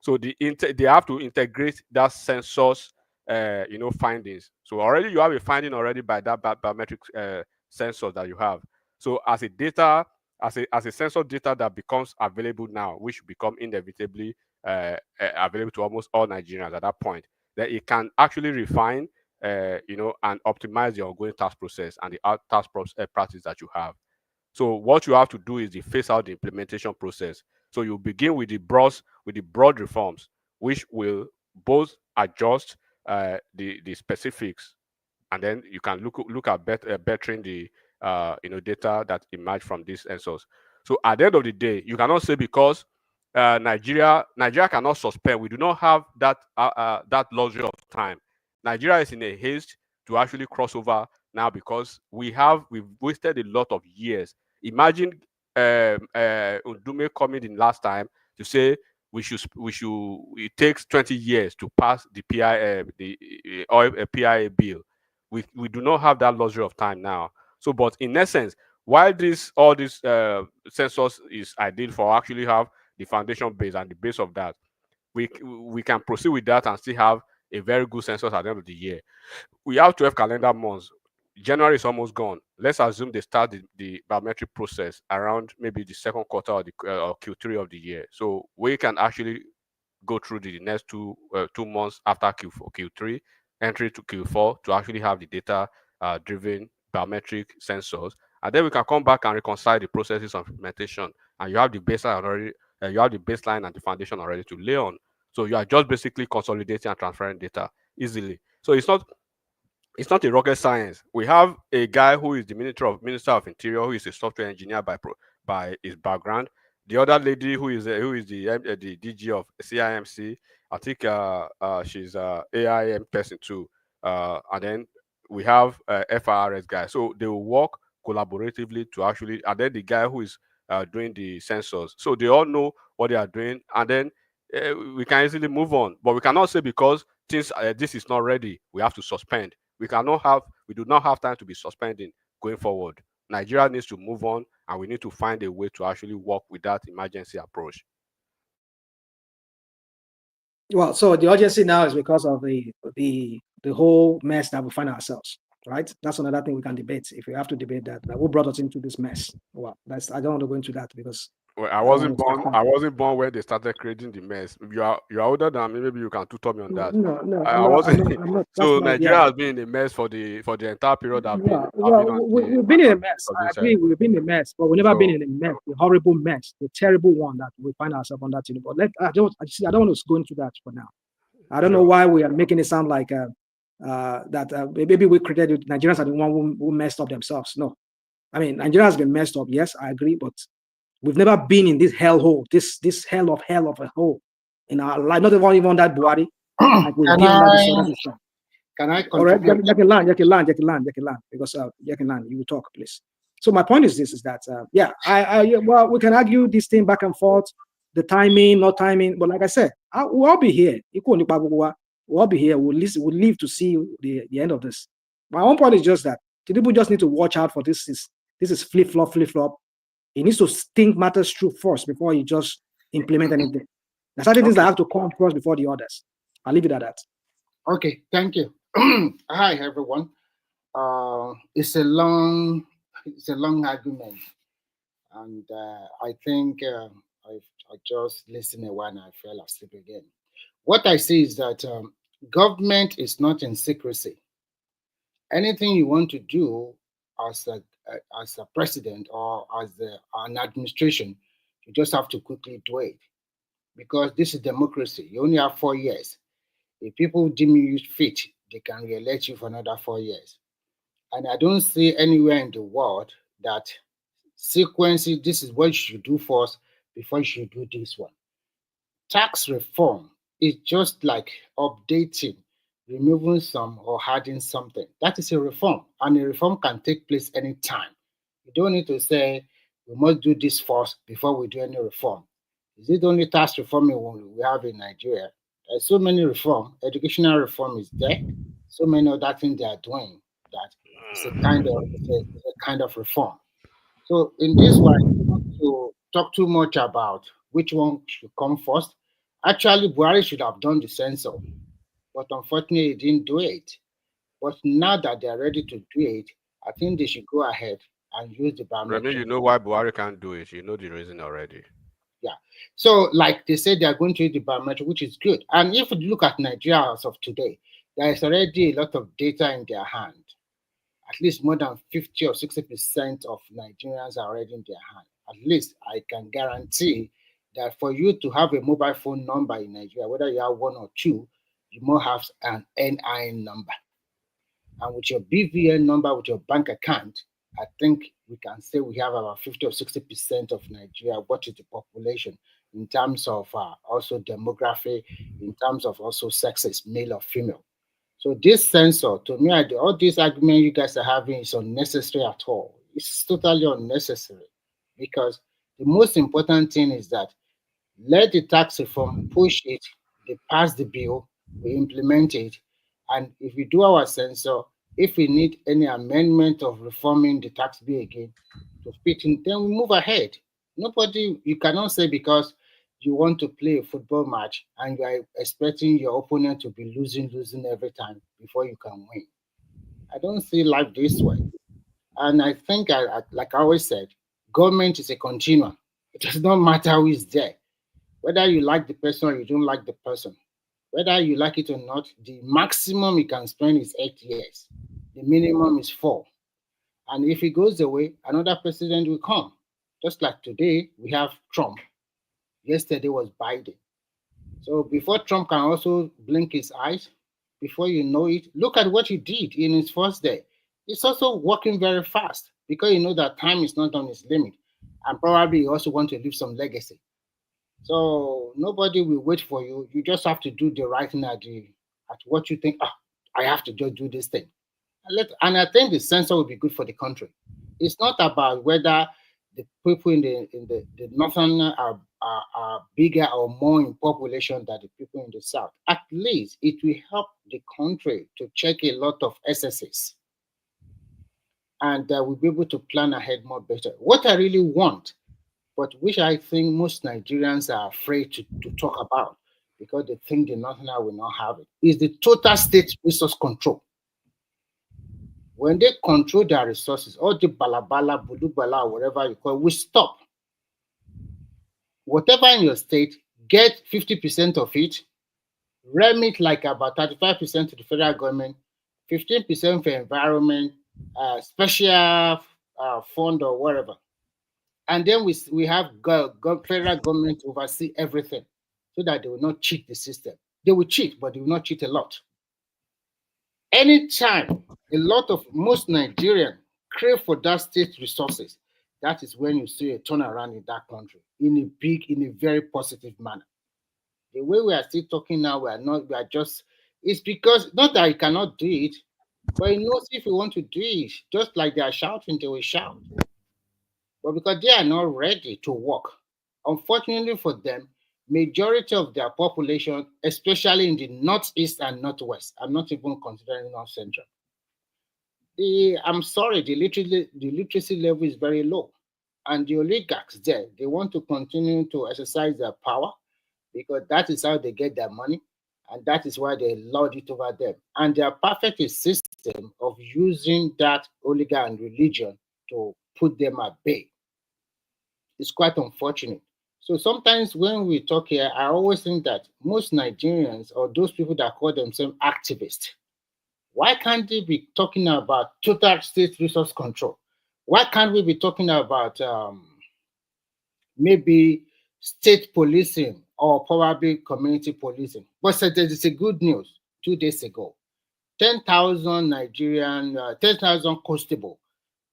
So they have to integrate that census, findings. So already you have a finding already by that biometric sensor that you have. So as a sensor data that becomes available now, which become inevitably available to almost all Nigerians at that point, that it can actually refine, and optimize the ongoing tax process and the tax practice that you have. So what you have to do is to phase out the implementation process. So you begin with the broad reforms, which will both adjust the specifics, and then you can look at bettering the data that emerge from these sensors. So at the end of the day, you cannot say because Nigeria cannot suspend. We do not have that luxury of time. Nigeria is in a haste to actually cross over now because we've wasted a lot of years. Imagine Ndume coming in last time to say it takes 20 years to pass the PIA bill. We do not have that luxury of time now. So, but in essence, while all this census is ideal for actually have the foundation base and the base of that, we can proceed with that and still have a very good census at the end of the year. We have 12 calendar months. January is almost gone. Let's assume they start the biometric process around maybe the second quarter or the or Q3 of the year. So we can actually go through the next 2 months after Q3, entry to Q4 to actually have the data driven biometric sensors, and then we can come back and reconcile the processes of implementation, and you have the baseline already. You have the baseline and the foundation already to lay on. So you are just basically consolidating and transferring data easily. So it's not a rocket science. We have a guy who is the Minister of Interior, who is a software engineer by his background. The other lady who is the DG of CIMC, I think she's a AIM person too. And then we have FIRS guy. So they will work collaboratively to actually, and then the guy who is doing the sensors. So they all know what they are doing, and then we can easily move on. But we cannot say because since this is not ready, we have to suspend. We do not have time to be suspending going forward. Nigeria needs to move on, and we need to find a way to actually work with that emergency approach. Well, so the urgency now is because of the whole mess that we find ourselves, right? That's another thing we can debate. If we have to debate that, who brought us into this mess? Well, I don't want to go into that because well, I wasn't born when they started creating the mess. You are older than me. Maybe you can tutor me on that. No, I wasn't. I'm not, so Nigeria has been in a mess for the entire period. We've been in a mess. I agree, we've been in a mess, but we've never been in a mess, the horrible mess, the terrible one that we find ourselves on that. But I don't want to go into that for now. I don't know why we are making it sound like that maybe we created Nigerians are the one who messed up themselves. No, I mean Nigeria has been messed up. Yes, I agree, but we've never been in this hellhole, this hell of a hole in our life. Not even that Buhari. Like Can I all right, you can land, because you can land, you will talk, please. So my point is this, is that, well, we can argue this thing back and forth, the timing, not timing, but like I said, we'll all be here. We'll all be here. We'll live to see the end of this. My own point is just that people just need to watch out for this. This is flip-flop. He needs to think matters through first before he just implement anything. There's certain things that have to come first before the others. I'll leave it at that. Okay, thank you. Hi everyone. It's a long argument, and I think I just listened a while and I fell asleep again. What I see is that government is not in secrecy. Anything you want to do as a president or as an administration, you just have to quickly do it, because this is democracy. You only have 4 years. If people deem you fit, they can re-elect you for another 4 years. And I don't see anywhere in the world that sequencing, this is what you should do first before you should do this one. Tax reform is just like updating, removing some or adding something. That is a reform, and a reform can take place anytime. You don't need to say, we must do this first before we do any reform. Is it only tax reform we have in Nigeria? There's so many reform. Educational reform is there. So many other things they are doing that it's a kind of reform. So in this way, not to talk too much about which one should come first. Actually, Buhari should have done the census, but unfortunately, he didn't do it. But now that they are ready to do it, I think they should go ahead and use the biometric. Remy, you know why Buhari can't do it. You know the reason already. Yeah. So, like they said, they are going to use the biometric, which is good. And if you look at Nigeria as of today, there is already a lot of data in their hand. At least more than 50 or 60% of Nigerians are already in their hand. At least I can guarantee that for you to have a mobile phone number in Nigeria, whether you have one or two, you must have an NIN number. And with your BVN number, with your bank account, I think we can say we have about 50 or 60% of Nigeria, what is the population in terms of also demography, in terms of also sexes, male or female. So this censor, to me, all this argument you guys are having is unnecessary at all. It's totally unnecessary, because the most important thing is that Let the tax reform push it, they pass the bill, we implement it, and if we do our censor, if we need any amendment of reforming the tax bill again to fit in, then we move ahead. Nobody, you cannot say because you want to play a football match and you are expecting your opponent to be losing every time before you can win. I don't see life this way. And I think, like I always said, government is a continuum. It does not matter who is there. Whether you like the person or you don't like the person, whether you like it or not, the maximum you can spend is 8 years. The minimum is 4. And if it goes away, another president will come. Just like today, we have Trump. Yesterday was Biden. So before Trump can also blink his eyes, before you know it, look at what he did in his first day. It's also working very fast because you know that time is not on his limit. And probably you also want to leave some legacy. So nobody will wait for you. You just have to do the right thing at what you think, I have to just do this thing. And I think the censor will be good for the country. It's not about whether the people in the northern are bigger or more in population than the people in the south. At least it will help the country to check a lot of excesses. And we'll be able to plan ahead more better. What I really want, but which I think most Nigerians are afraid to talk about because they think the northerner will not have it, is the total state resource control. When they control their resources, all the balabala, bulubala, whatever you call it, will stop. Whatever in your state, get 50% of it, remit like about 35% to the federal government, 15% for environment, special fund or whatever. And then we have federal government to oversee everything so that they will not cheat the system. They will cheat, but they will not cheat a lot. Anytime most Nigerians crave for that state resources, that is when you see a turnaround in that country in a very positive manner. The way we are still talking now, it's because not that you cannot do it, but he knows if you want to do it, just like they are shouting, they will shout. But because they are not ready to work, unfortunately for them, majority of their population, especially in the northeast and northwest, I'm not even considering north central. I'm sorry, the literacy level is very low. And the oligarchs there, they want to continue to exercise their power because that is how they get their money. And that is why they lord it over them. And they are perfect a system of using that oligarch and religion to put them at bay. It's quite unfortunate. So sometimes when we talk here, I always think that most Nigerians or those people that call themselves activists, why can't they be talking about total state resource control? Why can't we be talking about maybe state policing or probably community policing? But so there is a good news. 2 days ago, 10,000 constables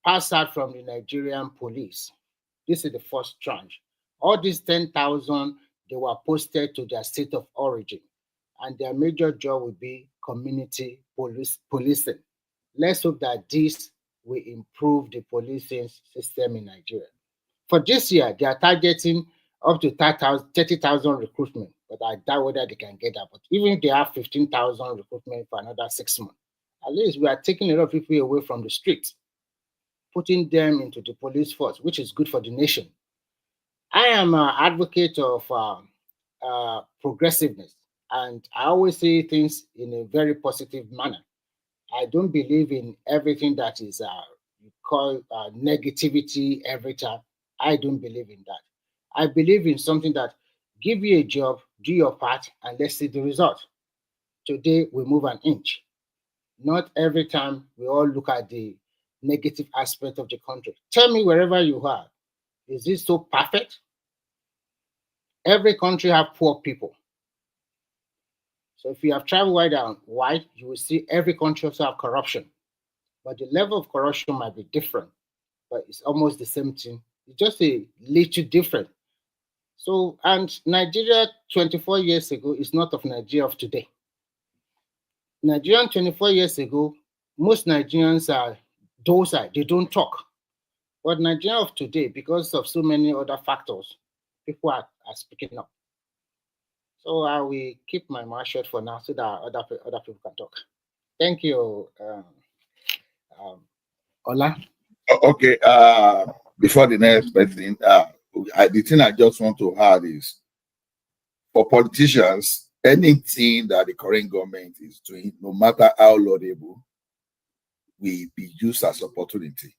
passed out from the Nigerian police. This is the first tranche. All these 10,000, they were posted to their state of origin, and their major job will be community policing. Let's hope that this will improve the policing system in Nigeria. For this year, they are targeting up to 30,000 recruitment, but I doubt whether they can get that. But even if they have 15,000 recruitment for another 6 months, at least we are taking a lot of people away from the streets, putting them into the police force, which is good for the nation. I am an advocate of progressiveness, and I always say things in a very positive manner. I don't believe in everything that is you call negativity every time. I don't believe in that. I believe in something that give you a job, do your part, and let's see the result. Today, we move an inch. Not every time we all look at the negative aspect of the country. Tell me wherever you are, is this so perfect? Every country have poor people. So if you have traveled wide and wide, you will see every country also have corruption. But the level of corruption might be different, but it's almost the same thing. It's just a little different. So, and Nigeria 24 years ago is not of Nigeria of today. Nigerian 24 years ago, most Nigerians are docile, they don't talk. But Nigeria of today, because of so many other factors, people are speaking up. So I will keep my mouth shut for now so that other people can talk. Thank you, Ola. Okay. Before the next person, the thing I just want to add is, for politicians, anything that the current government is doing, no matter how laudable, will be used as opportunity,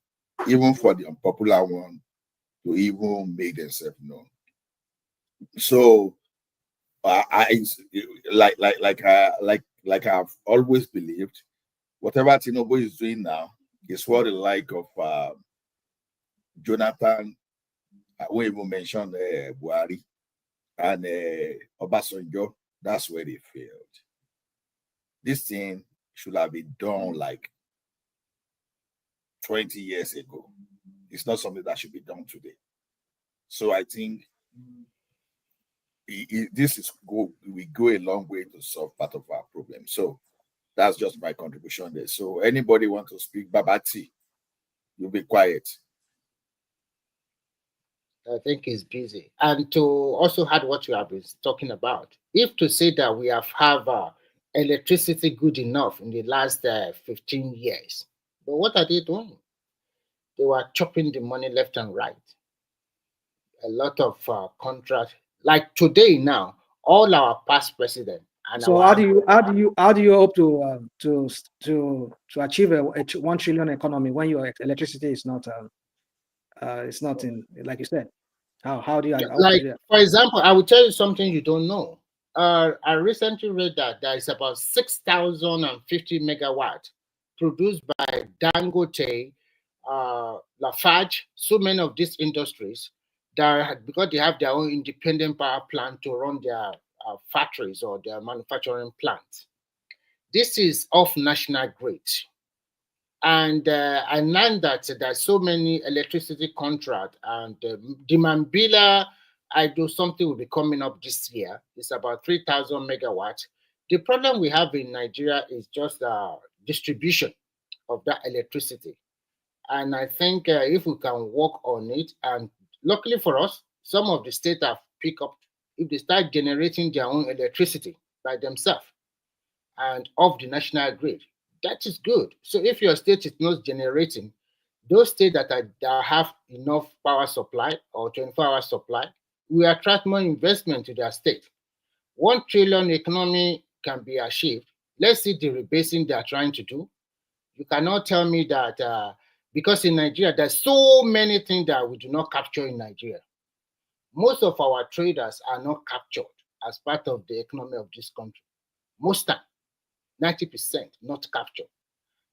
even for the unpopular one, to even make themselves known. So, I've always believed, whatever Tinubu is doing now is what the like of Jonathan, I won't even mention Buhari and Obasanjo. That's where they failed. This thing should have been done like 20 years ago. It's not something that should be done today. So I think we go a long way to solve part of our problem. So that's just my contribution there. So anybody want to speak? Babati, you'll be quiet. I think he's busy. And to also add what you have been talking about, if to say that we have electricity good enough in the last 15 years, but what are they doing? They were chopping the money left and right. A lot of contracts, like today now, all our past presidents. So how do you hope to achieve a 1 trillion economy when your electricity is not it's not in, like you said? How do you like, for example, I will tell you something you don't know. I recently read that there is about 6,050 megawatts produced by Dangote, Lafarge, so many of these industries that, because they have their own independent power plant to run their factories or their manufacturing plants. This is off national grid. And I learned that there's so many electricity contracts, and the Mambila Hydro something will be coming up this year. It's about 3,000 megawatts. The problem we have in Nigeria is just distribution of that electricity. And I think if we can work on it, and luckily for us, some of the states have picked up, if they start generating their own electricity by themselves and off the national grid, that is good. So if your state is not generating, those states that have enough power supply or 24-hour supply will attract more investment to their state. 1 trillion economy can be achieved. Let's see the rebasing they are trying to do. You cannot tell me that because in Nigeria, there's so many things that we do not capture in Nigeria. Most of our traders are not captured as part of the economy of this country. Most time, 90% not captured.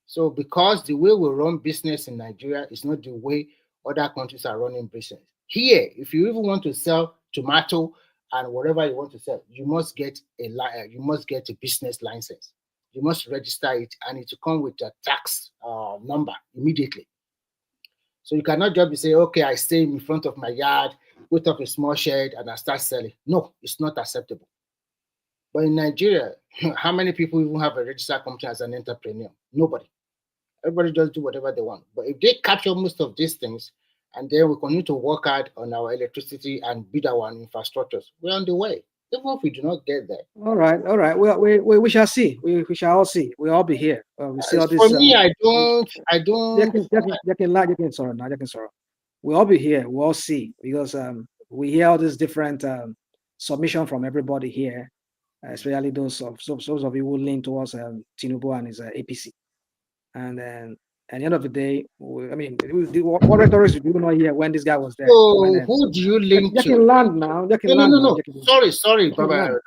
So because the way we run business in Nigeria is not the way other countries are running business. Here, if you even want to sell tomato and whatever you want to sell, you must get a business license. You must register it, and it will come with a tax number immediately. So you cannot just be saying, okay, I stay in front of my yard, put up a small shed, and I start selling. No, it's not acceptable. But in Nigeria, how many people even have a registered company as an entrepreneur? Nobody. Everybody just do whatever they want. But if they capture most of these things, and then we continue to work hard on our electricity and build our infrastructures, we're on the way. Even if we do not get there. All right. Well, we shall see. We shall all see. We'll all be here. We see all this. For me, I don't. We'll all be here. We'll all see, because we hear all these different submission from everybody here, especially those of you who lean towards Tinubu and his APC. And then at the end of the day, what rhetoric did you not hear when this guy was there? So who do you link to? No. Sorry, Baba.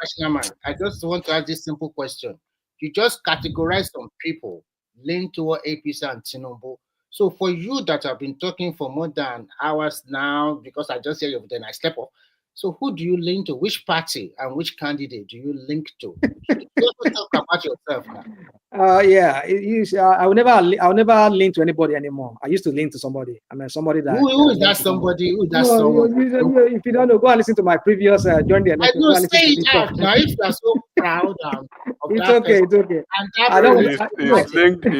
I just want to ask this simple question. You just categorize some people linked toward APC and Tinubu. So for you that have been talking for more than hours now, because I just hear you, then I step off. So who do you link to? Which party and which candidate do you link to? You also talk about yourself now. Yeah, I will never lean to anybody anymore. I used to lean to somebody. I mean, somebody that. Who is that somebody? Who is that someone? If you don't know, go and listen to my previous during the I election. know, say it out now. If you are so proud of it's that okay. person, It's okay. and that I don't. person, It's linked. It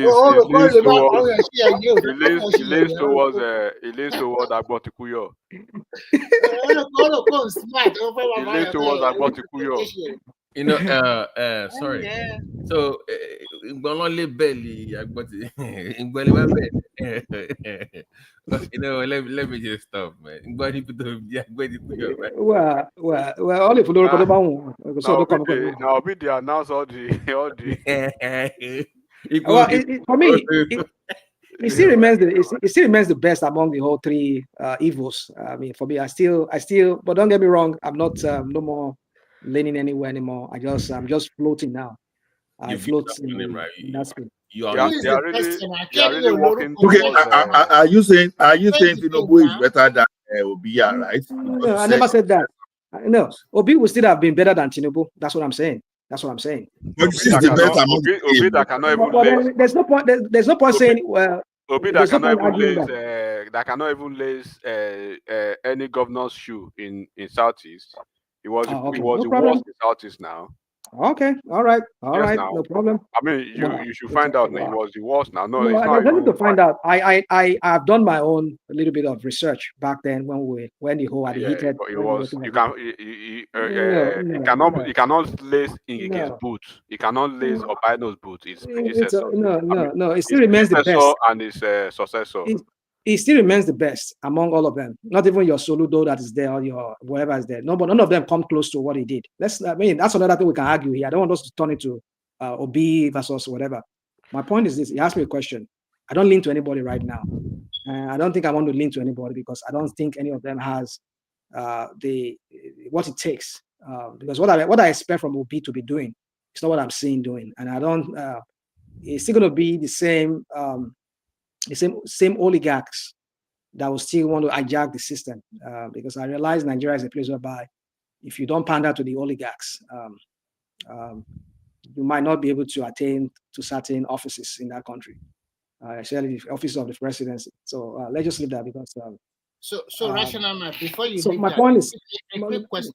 leans towards Agbotikuyo. You know, sorry. So, you know, let me just stop, man. Well, all if you don't Now, be the announce all the. For me, it still remains the best among the whole three evils. I mean, for me, I still. But don't get me wrong, I'm not no more leaning anywhere anymore. I'm just floating now. I float in that space. They are really working Okay, towards. are you saying Tinubu is better than Obiya, right? No, I never said that. No, Obi would still have been better than Tinubu. That's what I'm saying. But there's no point. There's no point saying. Well, Obi that cannot even lace any governor's shoe in Southeast. It was the worst in Southeast now. Okay, all right, no problem. I mean, you should find out. It was the worst now. No, it's there's not. nothing to find out. I've done my own a little bit of research back then when the whole had heated. It was you cannot lace Ngige's boots. You cannot lace Obano's boots. It's predecessor. No. It still remains the best. And his successor. It still remains the best among all of them. Not even your Soludo that is there or your whatever is there. No, but none of them come close to what he did. That's another thing we can argue here. I don't want us to turn it to Obi versus whatever. My point is this: he asked me a question. I don't lean to anybody right now. I don't think I want to lean to anybody because I don't think any of them has what it takes. Because what I expect from Obi to be doing, it's not what I'm seeing doing, and I don't. It's still going to be the same. The same oligarchs that will still want to hijack the system because I realize Nigeria is a place whereby if you don't pander to the oligarchs, you might not be able to attain to certain offices in that country, especially the office of the presidency. So let's just leave that because. Rational man, before you. So my point is a quick question.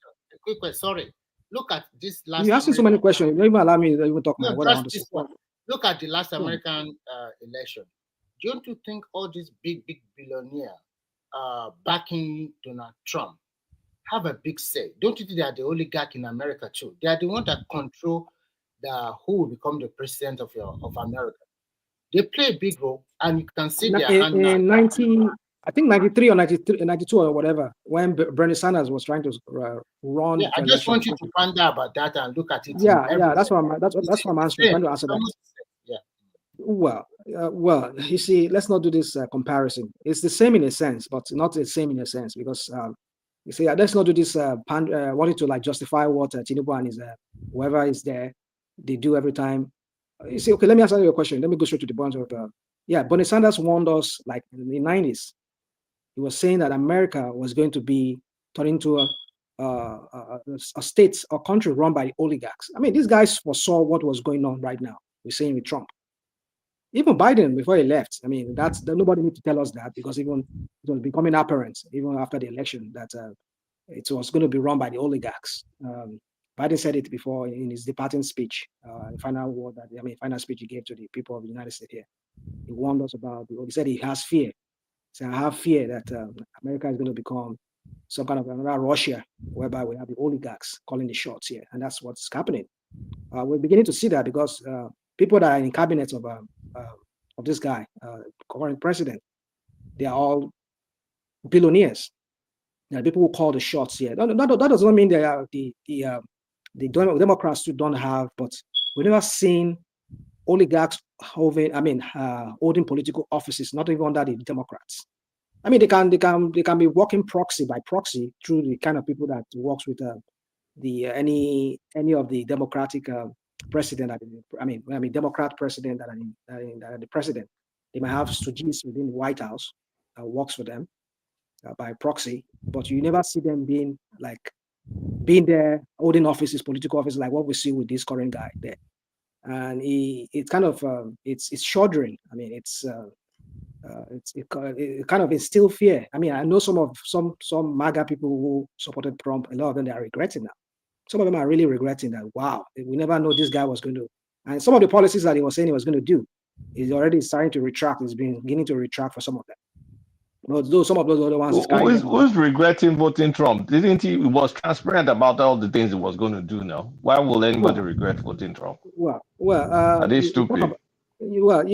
Sorry, look at this last. You're asking so many questions. You don't even allow me to even talk. No, just this one. Look at the last American election. Don't you think all these big billionaires backing Donald Trump have a big say? Don't you think they are the oligarch in America too? They are the ones that control who will become the president of America. They play a big role, and you can see their hand in 93 or 92 or whatever, when Bernie Sanders was trying to run. Yeah, I just want you to find out about that and look at it. That's what I'm answering. Trying to answer that. Yeah. Well, you see, let's not do this comparison. It's the same in a sense, but not the same in a sense because you see, let's not do this wanting to like justify what Tinubu and his whoever is there they do every time. You see, okay, let me answer your question. Let me go straight to the point of Bernie Sanders warned us like in the 90s. He was saying that America was going to be turned into a state or country run by oligarchs. I mean, these guys foresaw what was going on right now. We're saying with Trump. Even Biden, before he left, I mean, nobody need to tell us that because even it was becoming apparent, even after the election, that it was going to be run by the oligarchs. Biden said it before in his departing speech, the final speech he gave to the people of the United States here. He warned us about, he said he has fear. He said, I have fear that America is going to become some kind of another Russia, whereby we have the oligarchs calling the shots here. And that's what's happening. We're beginning to see that because people that are in cabinets of this guy, current president, they are all billionaires. People who call the shots here. That does not mean they are the Democrats too don't have, but we've never seen oligarchs holding political offices, not even under the Democrats. I mean, they can be working proxy by proxy through the kind of people that works with any of the Democratic president. Democrat president that are the president. They might have stooges within the White House that works for them by proxy, but you never see them being there, holding offices, political offices, like what we see with this current guy there. and it's kind of it's shuddering. I mean, it kind of instill fear. I mean, I know some MAGA people who supported Trump. A lot of them, they are regretting now. Some of them are really regretting that. Wow, we never know this guy was going to. And some of the policies that he was saying he was going to do, he's already starting to retract. He's been beginning to retract for some of them. Though some of those other ones, who's regretting voting Trump? Didn't he was transparent about all the things he was going to do now? Why will anybody regret voting Trump? Are they stupid? Whoever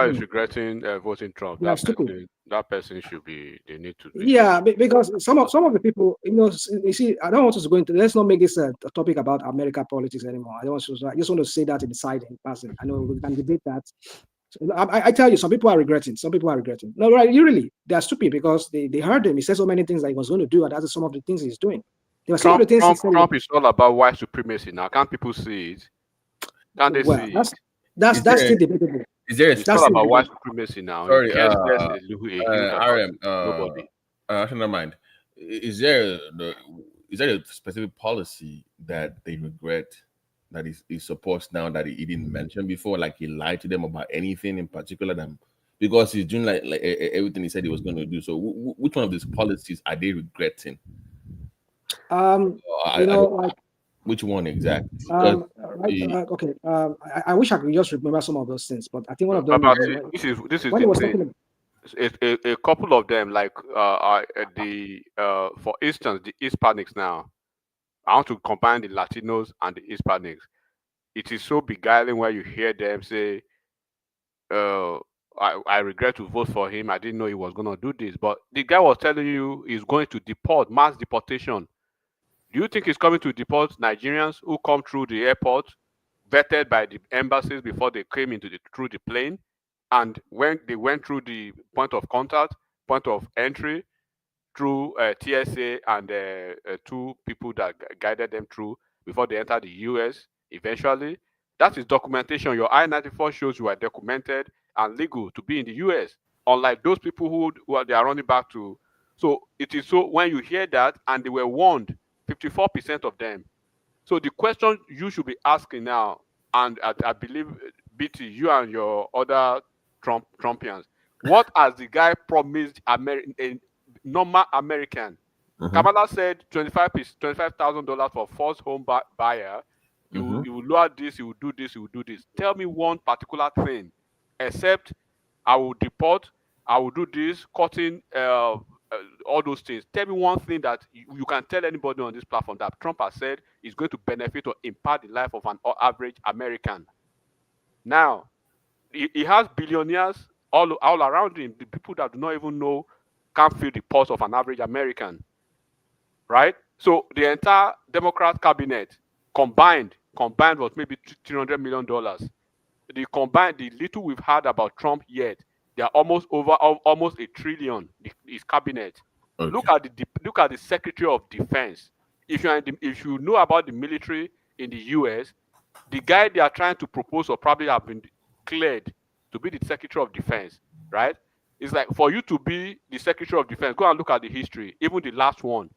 is regretting voting Trump, that person should be. They need to. Because some of the people, you see, I don't want us to go into. Let's not make this a topic about American politics anymore. I just want to say that in the side in passing. I know we can debate that. So I tell you, some people are regretting. Some people are regretting. No, right? They are stupid because they heard him. He said so many things that he was going to do, and that's some of the things he's doing. There were some of the things Trump is all about white supremacy now. Can't people see it? Can't they see it? That's still debatable. Is there it's all about white supremacy now? Sorry, nobody. Actually, never mind. Is there a specific policy that they regret that he supports now that he didn't mention before? Like he lied to them about anything in particular, because he's doing like everything he said he was going to do. So which one of these policies are they regretting? Which one exactly? I wish I could just remember some of those things, but I think one of them. This is the thing. A couple of them, like for instance, the Hispanics now. I want to combine the Latinos and the Hispanics. It is so beguiling when you hear them say, I regret to vote for him. I didn't know he was going to do this. But the guy was telling you he's going to deport, mass deportation. Do you think he's coming to deport Nigerians who come through the airport, vetted by the embassies before they came through the plane? And when they went through the point of contact, point of entry, through TSA and two people that guided them through before they entered the US eventually. That is documentation. Your I-94 shows you are documented and legal to be in the US, unlike those people who they are running back to. So it is so when you hear that, and they were warned, 54% of them. So the question you should be asking now, and I believe, BT, you and your other Trumpians, what has the guy promised normal American? Kamala said $25,000 for first home buyer. He will lower this, he will do this, he will do this. Tell me one particular thing, except I will deport, I will do this, cutting all those things. Tell me one thing that you can tell anybody on this platform that Trump has said is going to benefit or impact the life of an average American. Now, he has billionaires all around him, the people that do not even know can't feel the pulse of an average American, right? So the entire Democrat cabinet combined was maybe $300 million. The little we've heard about Trump yet, they are almost $1 trillion. His cabinet. Okay. Look at the Secretary of Defense. If you know about the military in the US, the guy they are trying to propose or probably have been cleared to be the Secretary of Defense, right? It's like for you to be the Secretary of Defense, go and look at the history, even the last one.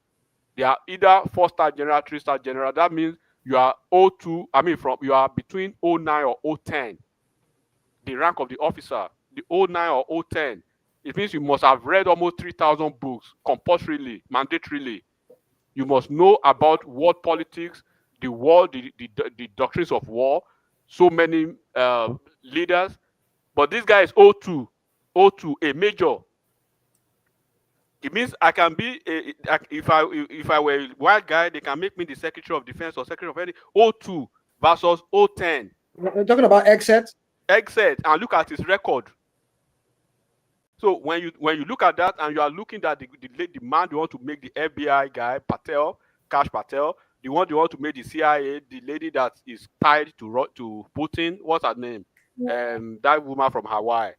They are either 4-star general, 3-star general. That means you are you are between 09 or 010. The rank of the officer, the 09 or 010. It means you must have read almost 3,000 books, compulsorily, mandatorily. You must know about world politics, the war, the doctrines of war, so many leaders. But this guy is 02, a major. It means I can be if I were a white guy, they can make me the Secretary of Defense or Secretary of any 02 versus 010. You're talking about exit, and look at his record. So when you look at that and you are looking at the man you want to make the FBI guy Kash Patel, the one you want to make the CIA, the lady that is tied to Putin, what's her name? That woman from Hawaii,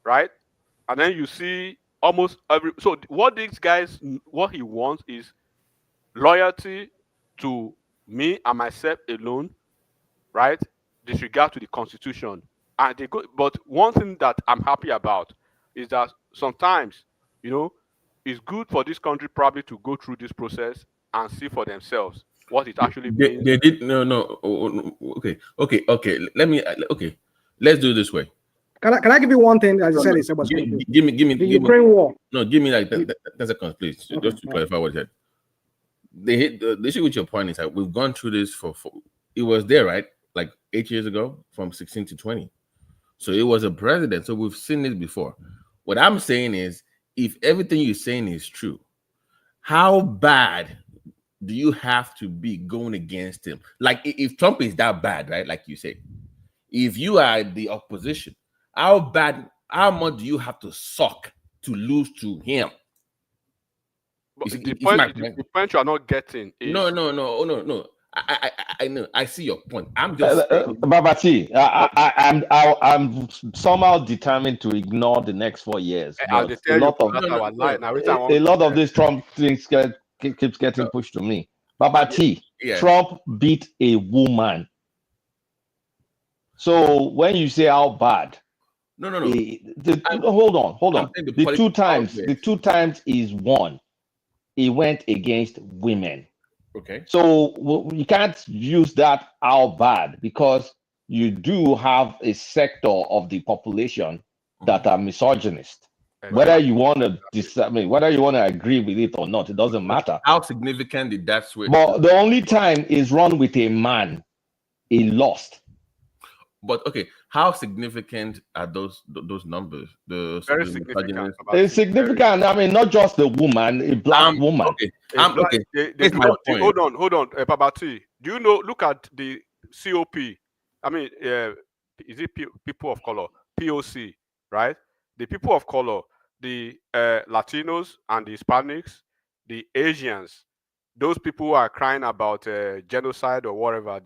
right? And then you see almost every. So what these guys, what he wants is loyalty to me and myself alone, right? Disregard to the Constitution, and they go. But one thing that I'm happy about is that sometimes, it's good for this country probably to go through this process and see for themselves. what it actually They, means. they did no. Okay. Let me okay. Let's do it this way. Can I give you one thing? As I No, said, no. it's about Give me. the Ukraine war. No, give me like 10 seconds, please, Okay, just to clarify what you said. The issue with your point is that we've gone through this for it was there, right? Like 8 years ago, from 16 to 20. So it was a president. So we've seen this before. What I'm saying is, if everything you're saying is true, how bad do you have to be going against him? Like if Trump is that bad, right? Like you say, if you are the opposition, how much do you have to suck to lose to him? But the point you are not getting is no. I know. I see your point. I'm just saying, Babati, I'm somehow determined to ignore the next 4 years. I'll But tell you, a lot of these Trump things keeps getting pushed to me. Babati, yeah. Trump beat a woman. So when you say how bad, no. Hold on. The two times is one. He went against women. Okay. So you can't use that how bad, because you do have a sector of the population that are misogynist. Whether you want to whether you want to agree with it or not, it doesn't matter. How significant did that switch? But the only time is run with a man, he lost. But okay, how significant are those numbers? Very significant. It's significant. I mean, not just the woman, a black woman. Okay. Okay. Hold on, Babati. Do you know? Look at the COP. I mean, is it people of color? POC, right? The people of color, the Latinos and the Hispanics, the Asians. Those people who are crying about genocide or whatever,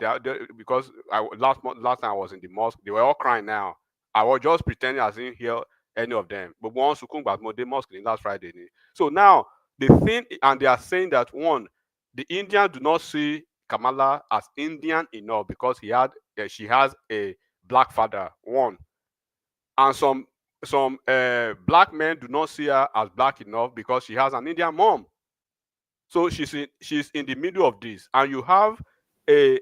because last time I was in the mosque, they were all crying now. I was just pretending I didn't hear any of them. But once the mosque last Friday. So now the thing, and they are saying that one, the Indians do not see Kamala as Indian enough because she has a black father. One, and some black men do not see her as black enough because she has an Indian mom. So she's in the middle of this, and you have a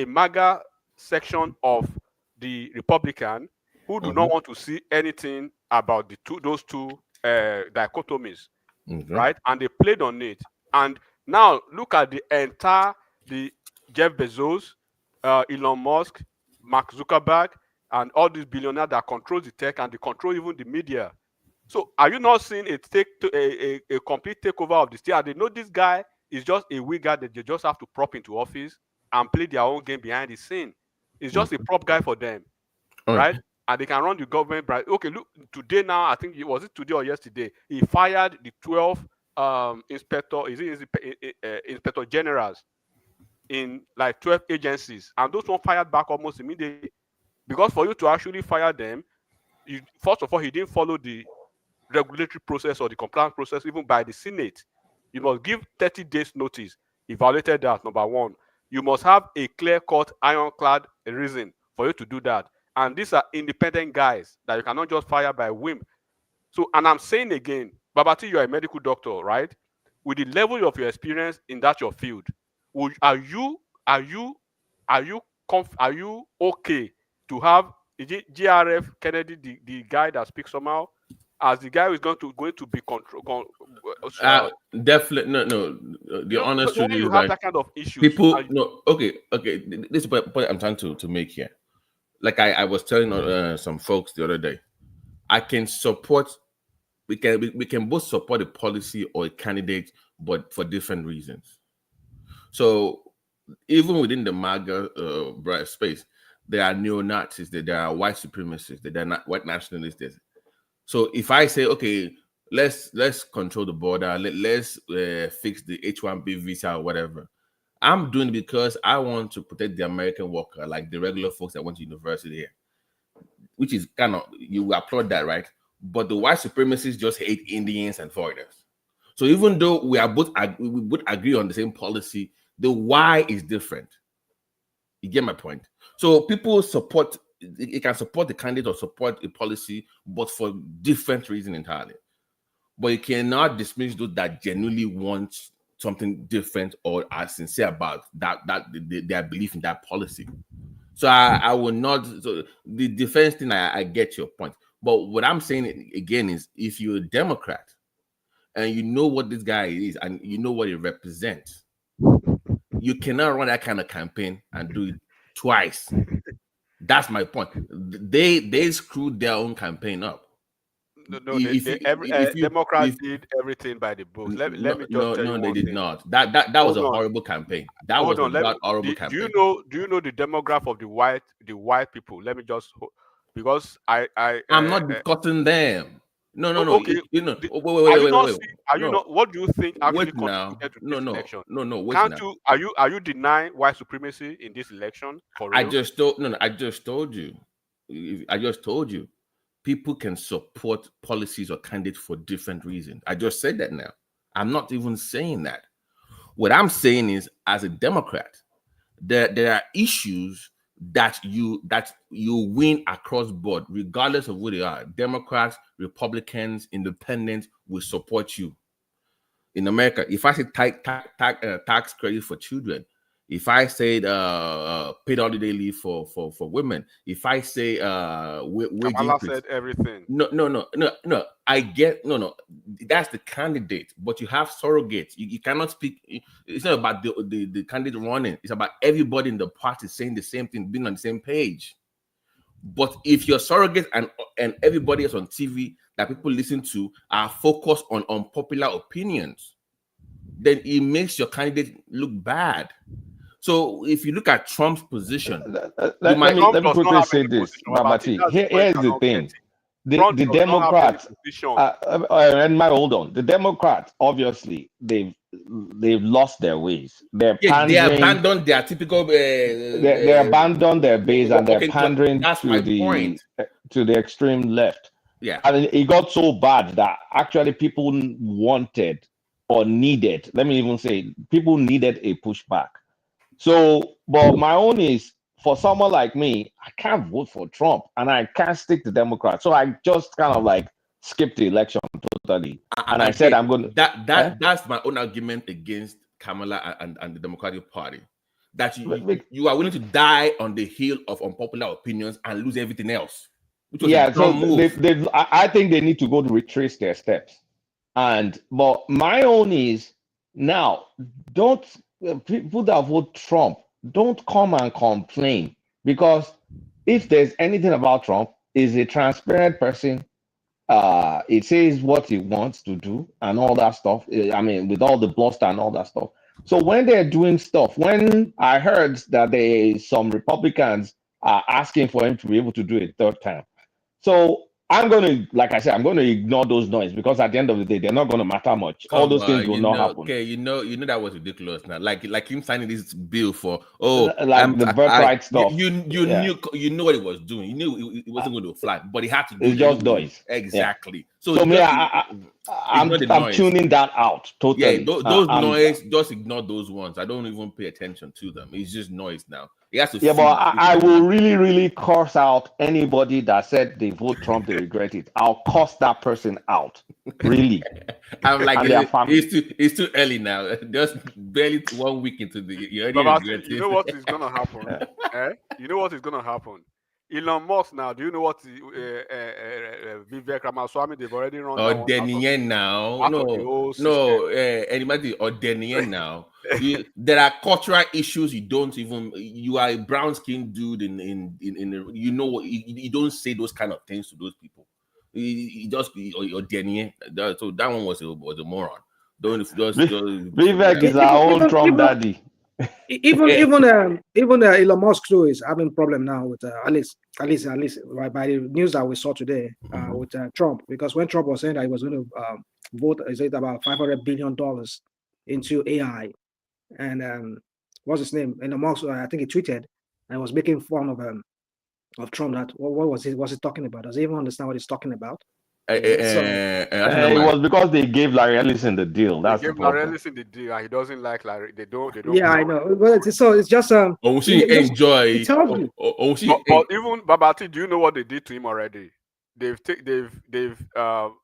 MAGA section of the Republican who do not want to see anything about those two dichotomies, right? And they played on it. And now look at the Jeff Bezos, Elon Musk, Mark Zuckerberg, and all these billionaires that control the tech and they control even the media. So are you not seeing a complete takeover of the state? And they know this guy is just a weak guy that they just have to prop into office and play their own game behind the scene. It's just a prop guy for them, right? And they can run the government. Okay, look, today now, I think was it today or yesterday, he fired the 12 inspector generals in like 12 agencies, and those one fired back almost immediately. Because for you to actually fire them, first of all, he didn't follow the regulatory process or the compliance process even by the Senate. You must give 30 days notice. He violated that, number one. You must have a clear-cut, ironclad reason for you to do that. And these are independent guys that you cannot just fire by whim. So, and I'm saying again, Babati, you are a medical doctor, right? With the level of your experience in your field, are you okay to have GRF Kennedy, the guy that speaks somehow, as the guy who is going to be control? Definitely no. The honest truth is have that kind of issues. People okay. This is what I'm trying to make here. Like I was telling some folks the other day, I can support. We can both support a policy or a candidate, but for different reasons. So even within the MAGA space, there are neo-Nazis, there are white supremacists, there are not white nationalists. So if I say, okay, let's control the border, let's fix the H-1B visa or whatever, I'm doing it because I want to protect the American worker, like the regular folks that went to university here, which is kind of, you applaud that, right? But the white supremacists just hate Indians and foreigners. So even though we would agree on the same policy, the why is different. You get my point? So people support, it can support the candidate or support a policy, but for different reasons entirely. But you cannot dismiss those that genuinely want something different or are sincere about their belief in that policy. So I will not. So the defense thing, I get your point, but what I'm saying again is, if you're a Democrat and you know what this guy is and you know what he represents, you cannot run that kind of campaign and do it twice. That's my point. They screwed their own campaign up. No, Democrats did everything by the books. Let me just tell you they one did thing. not. That was a horrible campaign. That was a horrible campaign. Do you know the demographic of the white people? Let me just, because I'm not discussing them. No. Okay. Wait. Are you not? What do you think actually contributed to this election? No. Wait Can't now. you? Are you denying white supremacy in this election? For real? I just told you. I just told you. People can support policies or candidates for different reasons. I just said that now. I'm not even saying that. What I'm saying is, as a Democrat, there are issues that you win across board, regardless of who they are. Democrats, Republicans, Independents will support you. In America, if I say tax credit for children, if I say paid holiday leave for women, if I say wage increase, said everything. No. I get no. That's the candidate, but you have surrogates. You cannot speak. It's not about the candidate running. It's about everybody in the party saying the same thing, being on the same page. But if your surrogate and everybody else on TV that people listen to are focused on unpopular opinions, then it makes your candidate look bad. So if you look at Trump's position, let me quickly say this, Babati. Here's the thing: the Democrats, hold on. The Democrats, obviously, they've lost their ways. They abandoned their typical. They abandoned their base and they're pandering to the extreme left. Yeah, and it got so bad that actually people wanted or needed. Let me even say, people needed a pushback. So, but my own is, for someone like me, I can't vote for Trump and I can't stick to Democrats. So I just kind of like skipped the election totally. And I said, I'm going to. That's my own argument against Kamala and the Democratic Party. That you are willing to die on the hill of unpopular opinions and lose everything else. Yeah, so I think they need to go to retrace their steps. But my own is, now, don't. People that vote Trump, don't come and complain, because if there's anything about Trump, is a transparent person. It says what he wants to do and all that stuff. I mean, with all the bluster and all that stuff. So when they're doing stuff, when I heard that some Republicans are asking for him to be able to do it third time. So I'm going to, like I said, I'm going to ignore those noise, because at the end of the day, they're not going to matter much. All those things will not happen. Okay, you know that was ridiculous now. Like him signing this bill for the birthright stuff. You knew what he was doing. You knew it wasn't going to fly, but he had to do it's just noise. Exactly. Yeah. So me, I'm tuning that out totally. Yeah, those noise, just ignore those ones. I don't even pay attention to them. It's just noise now. Yeah, but I will really, really curse out anybody that said they vote Trump, they regret it. I'll curse that person out. Really. I'm like, it's too early now. Just barely 1 week into the year. You know what is going to happen? You know what is going to happen? Elon Musk now, do you know what Vivek Ramaswamy, they've already run down? Denien now. Anybody or Denien now. There are cultural issues you are a brown skinned dude you don't say those kind of things to those people. You just or Denien. So that one was a moron. Vivek is our own Trump daddy. Even Elon Musk too is having problem now with at least right, by the news that we saw today with Trump, because when Trump was saying that he was going to vote, is it about $500 billion into AI, and what's his name? Elon Musk, I think he tweeted and was making fun of Trump. That what was he talking about? Does he even understand what he's talking about? It was because they gave Larry Ellison the deal. That's the problem. Larry Ellison the deal, and he doesn't like Larry. They don't. Yeah, I know. But it's just enjoy. But even Babati, do you know what they did to him already? They've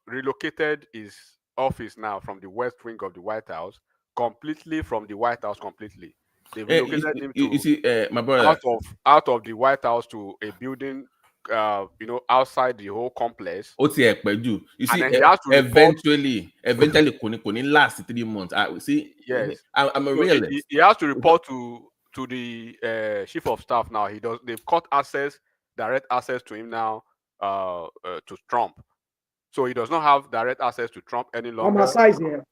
relocated his office now from the West Wing of the White House completely from the White House. Completely, they've Eh, relocated him you to see, my brother. out of the White House to a building, outside the whole complex. You see, and then he has to report. eventually, koni last 3 months. I see. Yes, I'm a so realist. he has to report to the chief of staff now. They've cut direct access to him now, to Trump. So he does not have direct access to Trump any longer.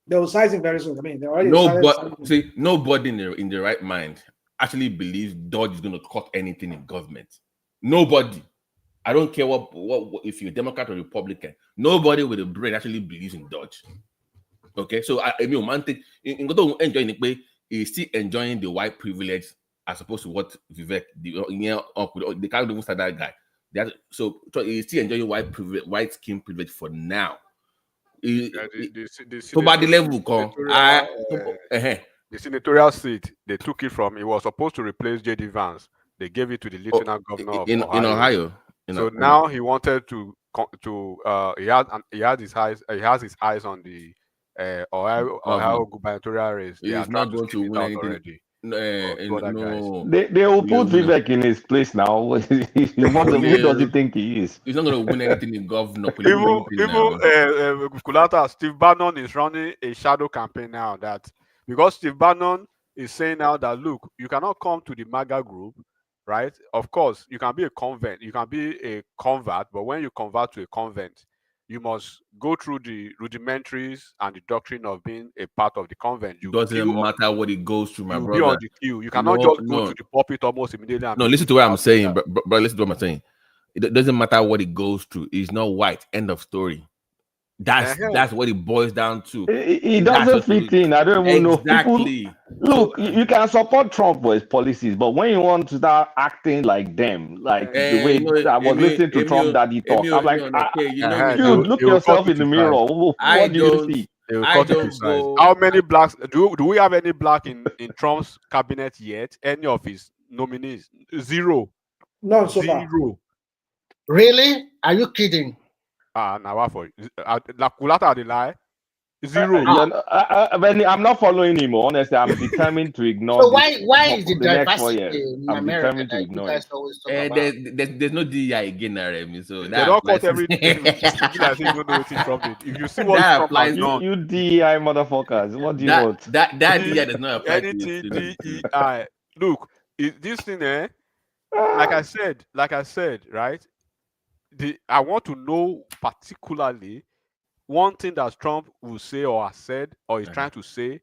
They will size him very soon. I mean, they already decided. Nobody in the right mind actually believes Dodge is going to cut anything in government. Nobody. I don't care what if you're Democrat or Republican. Nobody with a brain actually believes in Dodge. Okay, so I mean, man, in enjoying the way he's still enjoying the white privilege as opposed to what Vivek, they can't even start that guy. So he's still enjoying white skin privilege for now. The senatorial seat, they took it from. It was supposed to replace J.D. Vance. They gave it to the lieutenant governor of Ohio. Now he wanted to he has his eyes on the Ohio gubernatorial race. He's not going to win anything already. No, they will put Vivek in his place now. Who does he think he is? He's not going to win anything in governor. Kulata, Steve Bannon is running a shadow campaign now. That because Steve Bannon is saying now that look, you cannot come to the MAGA group, right? Of course, you can be a convert, but when you convert to a convent, you must go through the rudimentaries and the doctrine of being a part of the convent. Doesn't matter what it goes through, my brother. Be on the queue. You cannot just go to the pulpit almost immediately. No, listen to what I'm saying, bro. Listen to what I'm saying. It doesn't matter what it goes through. It's not white. End of story. That's what it boils down to. It doesn't fit in. I don't even know. Exactly. Look, you can support Trump for his policies, but when you want to start acting like them, like the way I was listening to Trump Daddy talk, I'm like, dude, look yourself in the mirror. What do you see? How many blacks do we have any black in Trump's cabinet yet? Any of his nominees? Zero. None so far. Really? Are you kidding? Now what for? La Kulata the lie. Zero. I'm not following him. Honestly, I'm determined to ignore. So why is the diversity in I'm America determined to ignore it. There's no DI again, Remy. So they don't cut everything. If you see what Trump has done, you DEI motherfuckers. What do you want? That DEI does not apply anything DEI. Look, this thing, like I said, right? I want to know particularly one thing that Trump will say or has said or is trying to say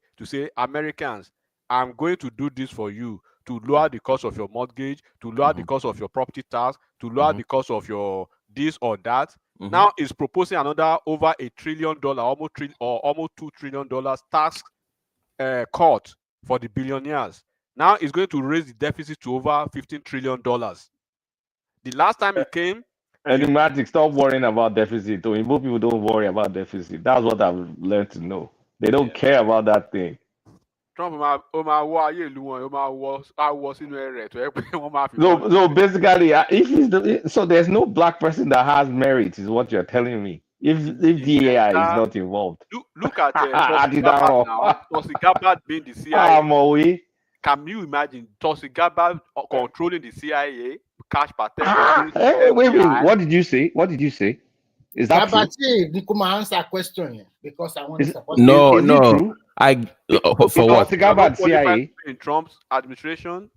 Americans, I'm going to do this for you to lower the cost of your mortgage, to lower the cost of your property tax, to lower the cost of your this or that. Now he's proposing another over $1 trillion, almost $2 trillion tax cut for the billionaires. Now he's going to raise the deficit to over $15 trillion. The last time he came, Enigmatic, stop worrying about deficit. Most people don't worry about deficit. That's what I've learned to know. They don't care about that thing. Trump, so basically, so there's no black person that has merit, is what you're telling me. If DAI is not involved. Look at Tulsi Gabbard being the CIA. Can you imagine Tulsi Gabbard controlling the CIA? Cash Patel. Wait. What did you say? Is that true? Answer question because I want to support. No. For what? Tulsi Gabbard CIA in Trump's administration.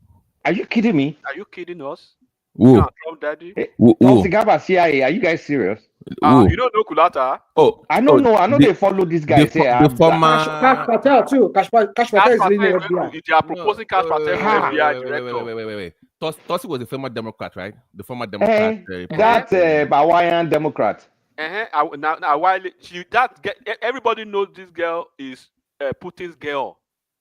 Are you kidding me? Are you kidding us? Trump daddy. Tulsi Gabbard CIA. Are you guys serious? You don't know Kulata? I don't know. I know they follow this guy. The former Cash Patel too. Cash Patel is leading FBI. They are proposing Cash Patel for FBI director. Wait. Tulsi was the former Democrat, right? The former Democrat. That's a Hawaiian Democrat. Everybody knows this girl is Putin's girl.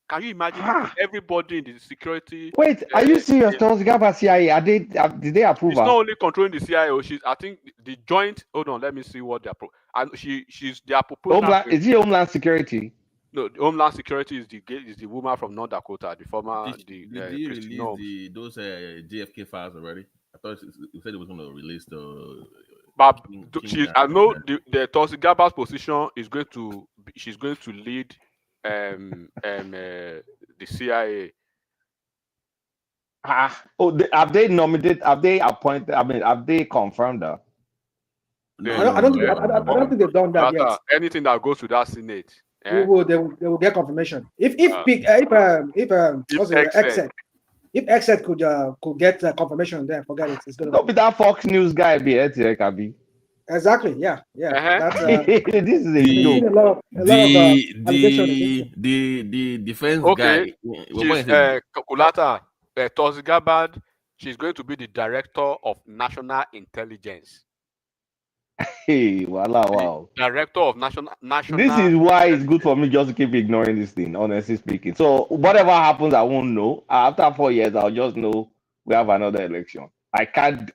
Can you imagine everybody in the security? Wait, are you serious? Tulsi Gabbard CIA? Did they approve her? She's not only controlling the CIA. I think the joint. Hold on, let me see what they're. And they are proposing. Is it Homeland Security? No, the Homeland Security is the woman from North Dakota, the former. Did you release those JFK files already? I thought you said it was going to release the. But I know the Tulsi Gabbard's position is she's going to lead the CIA. Have they nominated? Have they appointed? I mean, have they confirmed that? I don't think they've done that yet. Anything that goes to that Senate, They will get confirmation. If Exet could get confirmation, then forget it. It's gonna Don't be that Fox News guy, be Kabi. Exactly. Yeah. That's, this is a joke. The defense okay. guy. She's Kulata Tozigabad. She's going to be the director of national intelligence. Hey, wow. Director of national. This is why it's good for me just to keep ignoring this thing, honestly speaking. So whatever happens, I won't know. After 4 years, I'll just know we have another election. I can't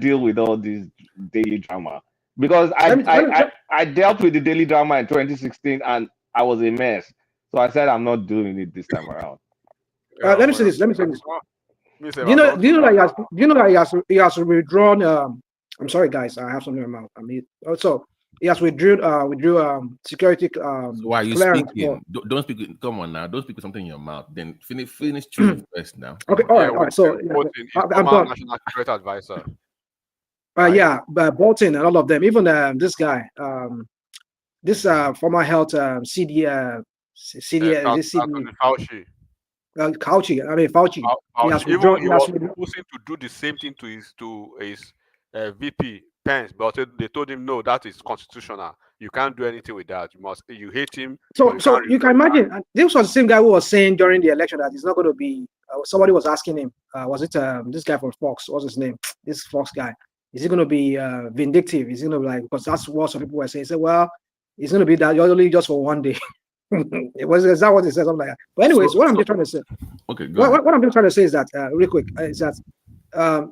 deal with all this daily drama because I dealt with the daily drama in 2016 and I was a mess. So I said I'm not doing it this time around. Let me say this. Do you know that he has withdrawn? I'm sorry, guys. I have something in my mouth. I mean, also he has withdrew security. Why are you speaking? Don't speak. Come on now. Don't speak with something in your mouth. Then finish chewing first now. Okay. All right. So I'm done. National security advisor. But Bolton and all of them, even this guy, this former health CD, Fauci. Fauci. He has withdrawn. He was supposed to do the same thing to his VP Pence, but they told him no, that is constitutional. You can't do anything with that. You hate him. So you can imagine. This was the same guy who was saying during the election that it's not going to be. Somebody was asking him, was it this guy from Fox? What's his name? This Fox guy. Is he going to be vindictive? Is he going to be like, because that's what some people were saying. He said, well, it's going to be that you're only just for one day. Is that what he said? Something like that. But anyways, what I'm just trying to say. Okay, what I'm just trying to say is that real quick is that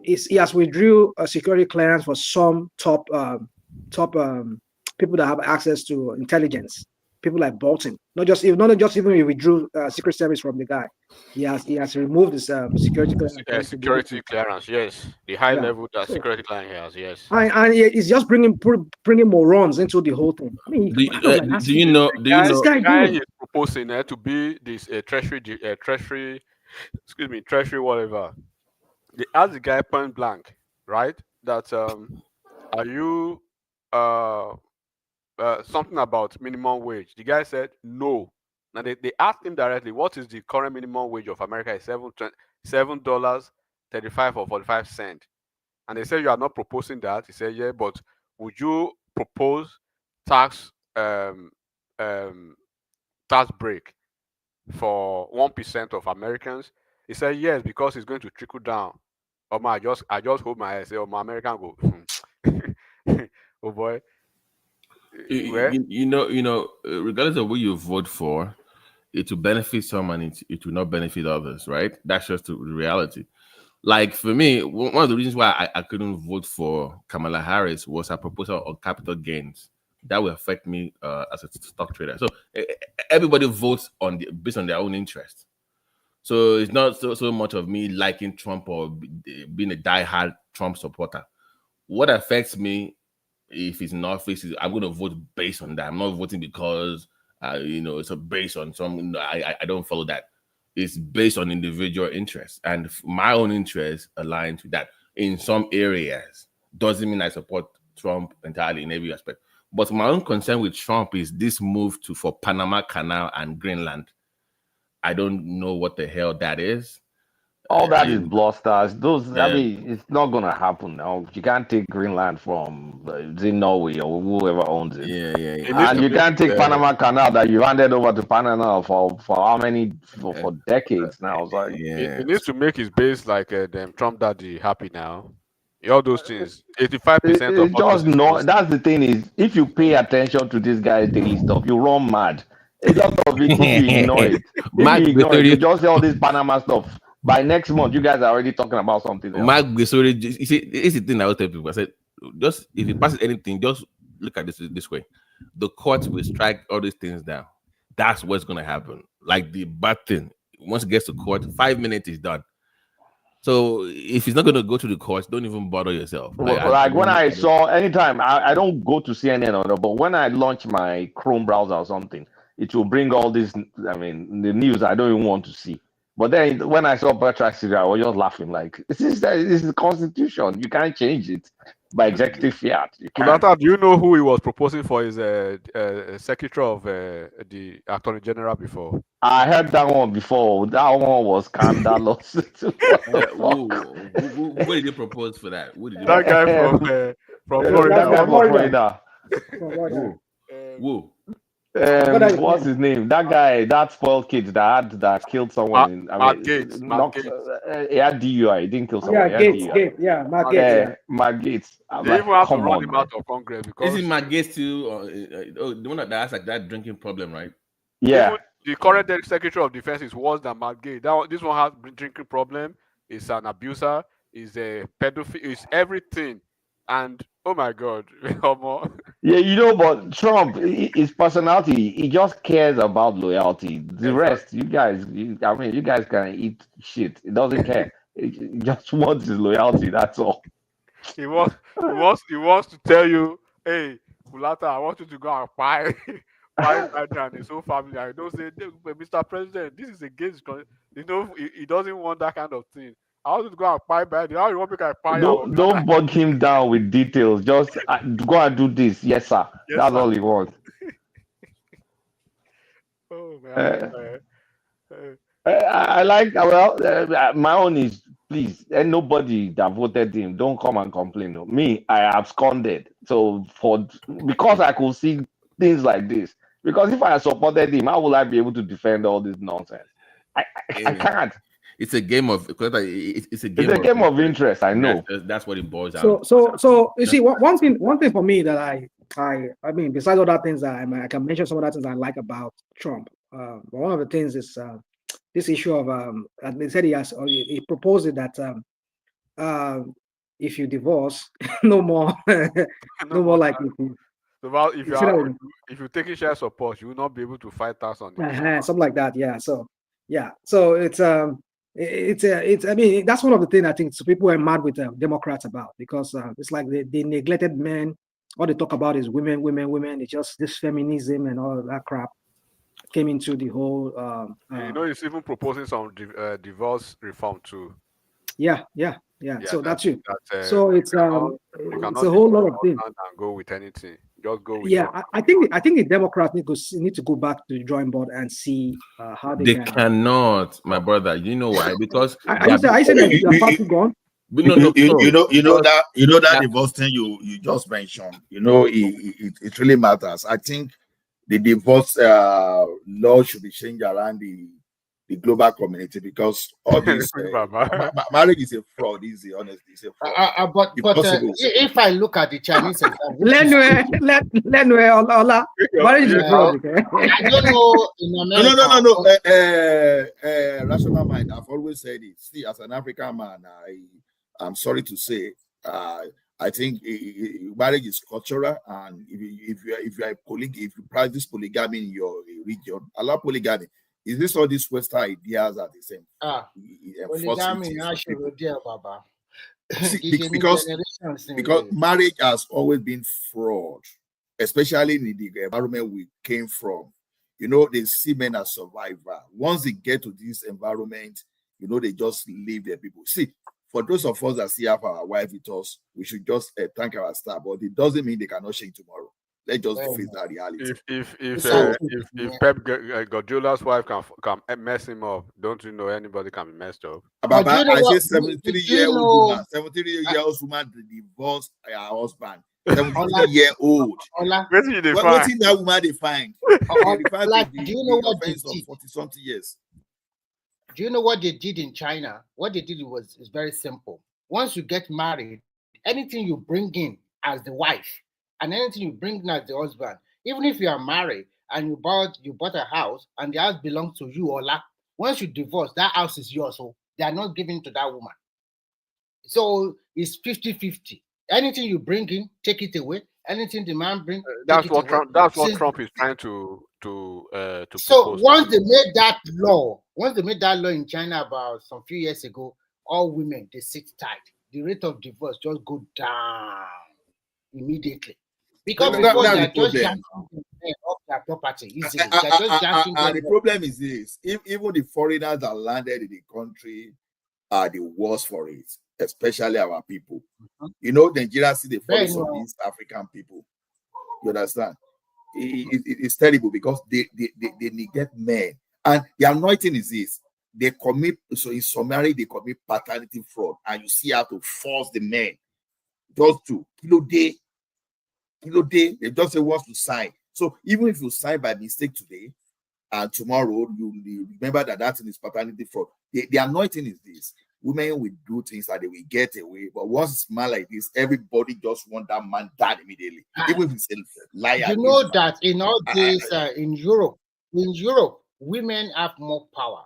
he has withdrew a security clearance for some top people that have access to intelligence. People like Bolton, not just even he withdrew Secret Service from the guy. He has removed his security clearance. Security clearance, yes, the high level that security clearance has, yes. And he's just bringing morons into the whole thing. I mean, do you know? This guy is proposing to be this treasury, whatever. They asked the guy point blank, right? That are you something about minimum wage? The guy said no. Now they asked him directly, what is the current minimum wage of America? Is $7.35 or 45 cents. And they said you are not proposing that. He said, yeah, but would you propose tax break for 1% of Americans? He said yes, because it's going to trickle down. I just hold my head and say, my American go. Oh boy. You know, regardless of who you vote for, it will benefit some and it will not benefit others, right? That's just the reality. Like for me, one of the reasons why I couldn't vote for Kamala Harris was her proposal on capital gains. That will affect me as a stock trader. So everybody votes based on their own interest. So it's not so much of me liking Trump or being a diehard Trump supporter. What affects me if it's in office is I'm going to vote based on that. I'm not voting because it's based on some. I don't follow that. It's based on individual interests, and my own interests align to that in some areas. Doesn't mean I support Trump entirely in every aspect. But my own concern with Trump is this move for Panama Canal and Greenland. I don't know what the hell that is. All that is blusters. I mean, it's not gonna happen now. You can't take Greenland from Norway or whoever owns it. Yeah. And you can't take Panama Canal that you handed over to Panama for how many for decades now. So he needs to make his base like them Trump daddy happy now. All those things. 85% of just not. That's the thing is, if you pay attention to this guy's daily stuff, you run mad. A lot of it, if you ignore it, you just say all this Panama stuff. By next month, you guys are already talking about something else. You see, it's the thing I always tell people. I said, just if it passes anything, just look at this way. The courts will strike all these things down. That's what's going to happen. Like the bad thing, once it gets to court, 5 minutes is done. So if it's not going to go to the courts, don't even bother yourself. Like when I saw, anytime, I don't go to CNN or but when I launch my Chrome browser or something, it will bring all this. I mean, the news I don't even want to see. But then when I saw brutality, Syria, I was just laughing like, this is the constitution. You can't change it by executive fiat. You can't. Kulata, do you know who he was proposing for his secretary of the Attorney General before? I heard that one before. That one was scandalous. What did they propose for that? What did That guy from Florida. That guy from Florida. Whoa. What's his name? That guy, that spoiled kid that killed someone. Matt Gates. He had DUI. He didn't kill someone. Matt Gates. Matt Gates. They even have to run him out of Congress because isn't Matt Gates still? The one that has like that drinking problem, right? Yeah. Even the current Secretary of Defense is worse than Matt Gates. This one has drinking problem. Is an abuser. Is a pedophile. Is everything. And oh my God, yeah, but Trump, his personality, he just cares about loyalty. The rest, you guys can eat shit. He doesn't care. He just wants his loyalty. That's all. He wants to tell you, hey, Kulata, I want you to go and buy Biden and his whole family. I don't say, Mr. President, this is against. He doesn't want that kind of thing. I want to go and buy Biden. How you want me to buy? Don't bug him down with details. Just go and do this. Yes, sir. That's all he wants. Oh man. I like. My own is please, and nobody that voted him, don't come and complain. No. Me, I absconded. So because I could see things like this. Because if I had supported him, how will I be able to defend all this nonsense? I can't. It's a game of it's a game of interest. I know. That's what it boils down. So you see, one thing for me that I mean, besides other things that I can mention some of the things I like about Trump. But one of the things is this issue of they said he proposed that if you divorce, no more like if you're taking share support, you will not be able to fight us on it. Something like that. Yeah. So it's I mean, that's one of the things I think people are mad with Democrats about, because it's like they neglected men. All they talk about is women. It's just this feminism and all of that crap came into the whole. He's even proposing some divorce reform too. Yeah. So that's it. So it's a whole lot of things. And go with anything. Just go with I think the Democrats need to go back to the drawing board and see how they cannot, my brother. You know why? Because I said that the party gone. You know that divorce thing you just mentioned. It really matters. I think the divorce law should be changed around the global community, because all this marriage is a fraud. Honestly, it's a fraud. But if I look at the Chinese example, marriage is a fraud. I don't know in America. No. Rational mind. I've always said it. See, as an African man, I'm sorry to say, I think marriage is cultural, and if you are a if you practice polygamy in your region, allow polygamy. Is this all these Western ideas are the same? Because marriage has always been fraud, especially in the environment we came from. They see men as survivor. Once they get to this environment, they just leave their people. See, for those of us that still have our wife with us, we should just thank our star. But it doesn't mean they cannot change tomorrow. Let's just face that reality. If Pep Guardiola's wife can mess him up, don't you know anybody can be messed up? I say 73-year-old woman, 73-year-old woman divorced her husband. 73-year-old. Where did they find? What did that woman define? Do you know what they did? 40-something years. Do you know what they did in China? What they did is very simple. Once you get married, anything you bring in as the wife and anything you bring in as the husband, even if you are married and you bought a house and the house belongs to you, Ola, once you divorce, that house is yours. So they are not giving to that woman. So it's 50-50. Anything you bring in, take it away. Anything the man brings, that's what Trump is trying to so once they made that law in China about some few years ago, all women, they sit tight. The rate of divorce just go down immediately. Because before they are just men off their property easily. They're just yanking And them the problem is this: even the foreigners that landed in the country are the worst for it, especially our people. You know, Nigeria see the follies of these African people. You understand? It's terrible because they neglect men. And the anointing is this: they commit, so in summary, they commit paternity fraud, and you see how to force the men just to they just say wants to sign. So even if you sign by mistake today and tomorrow you remember that thing is paternity fraud. The anointing is this: women will do things that they will get away, but once it's man like this, everybody just want that man dead immediately. Even if it's a liar. You know that in all this in Europe, women have more power.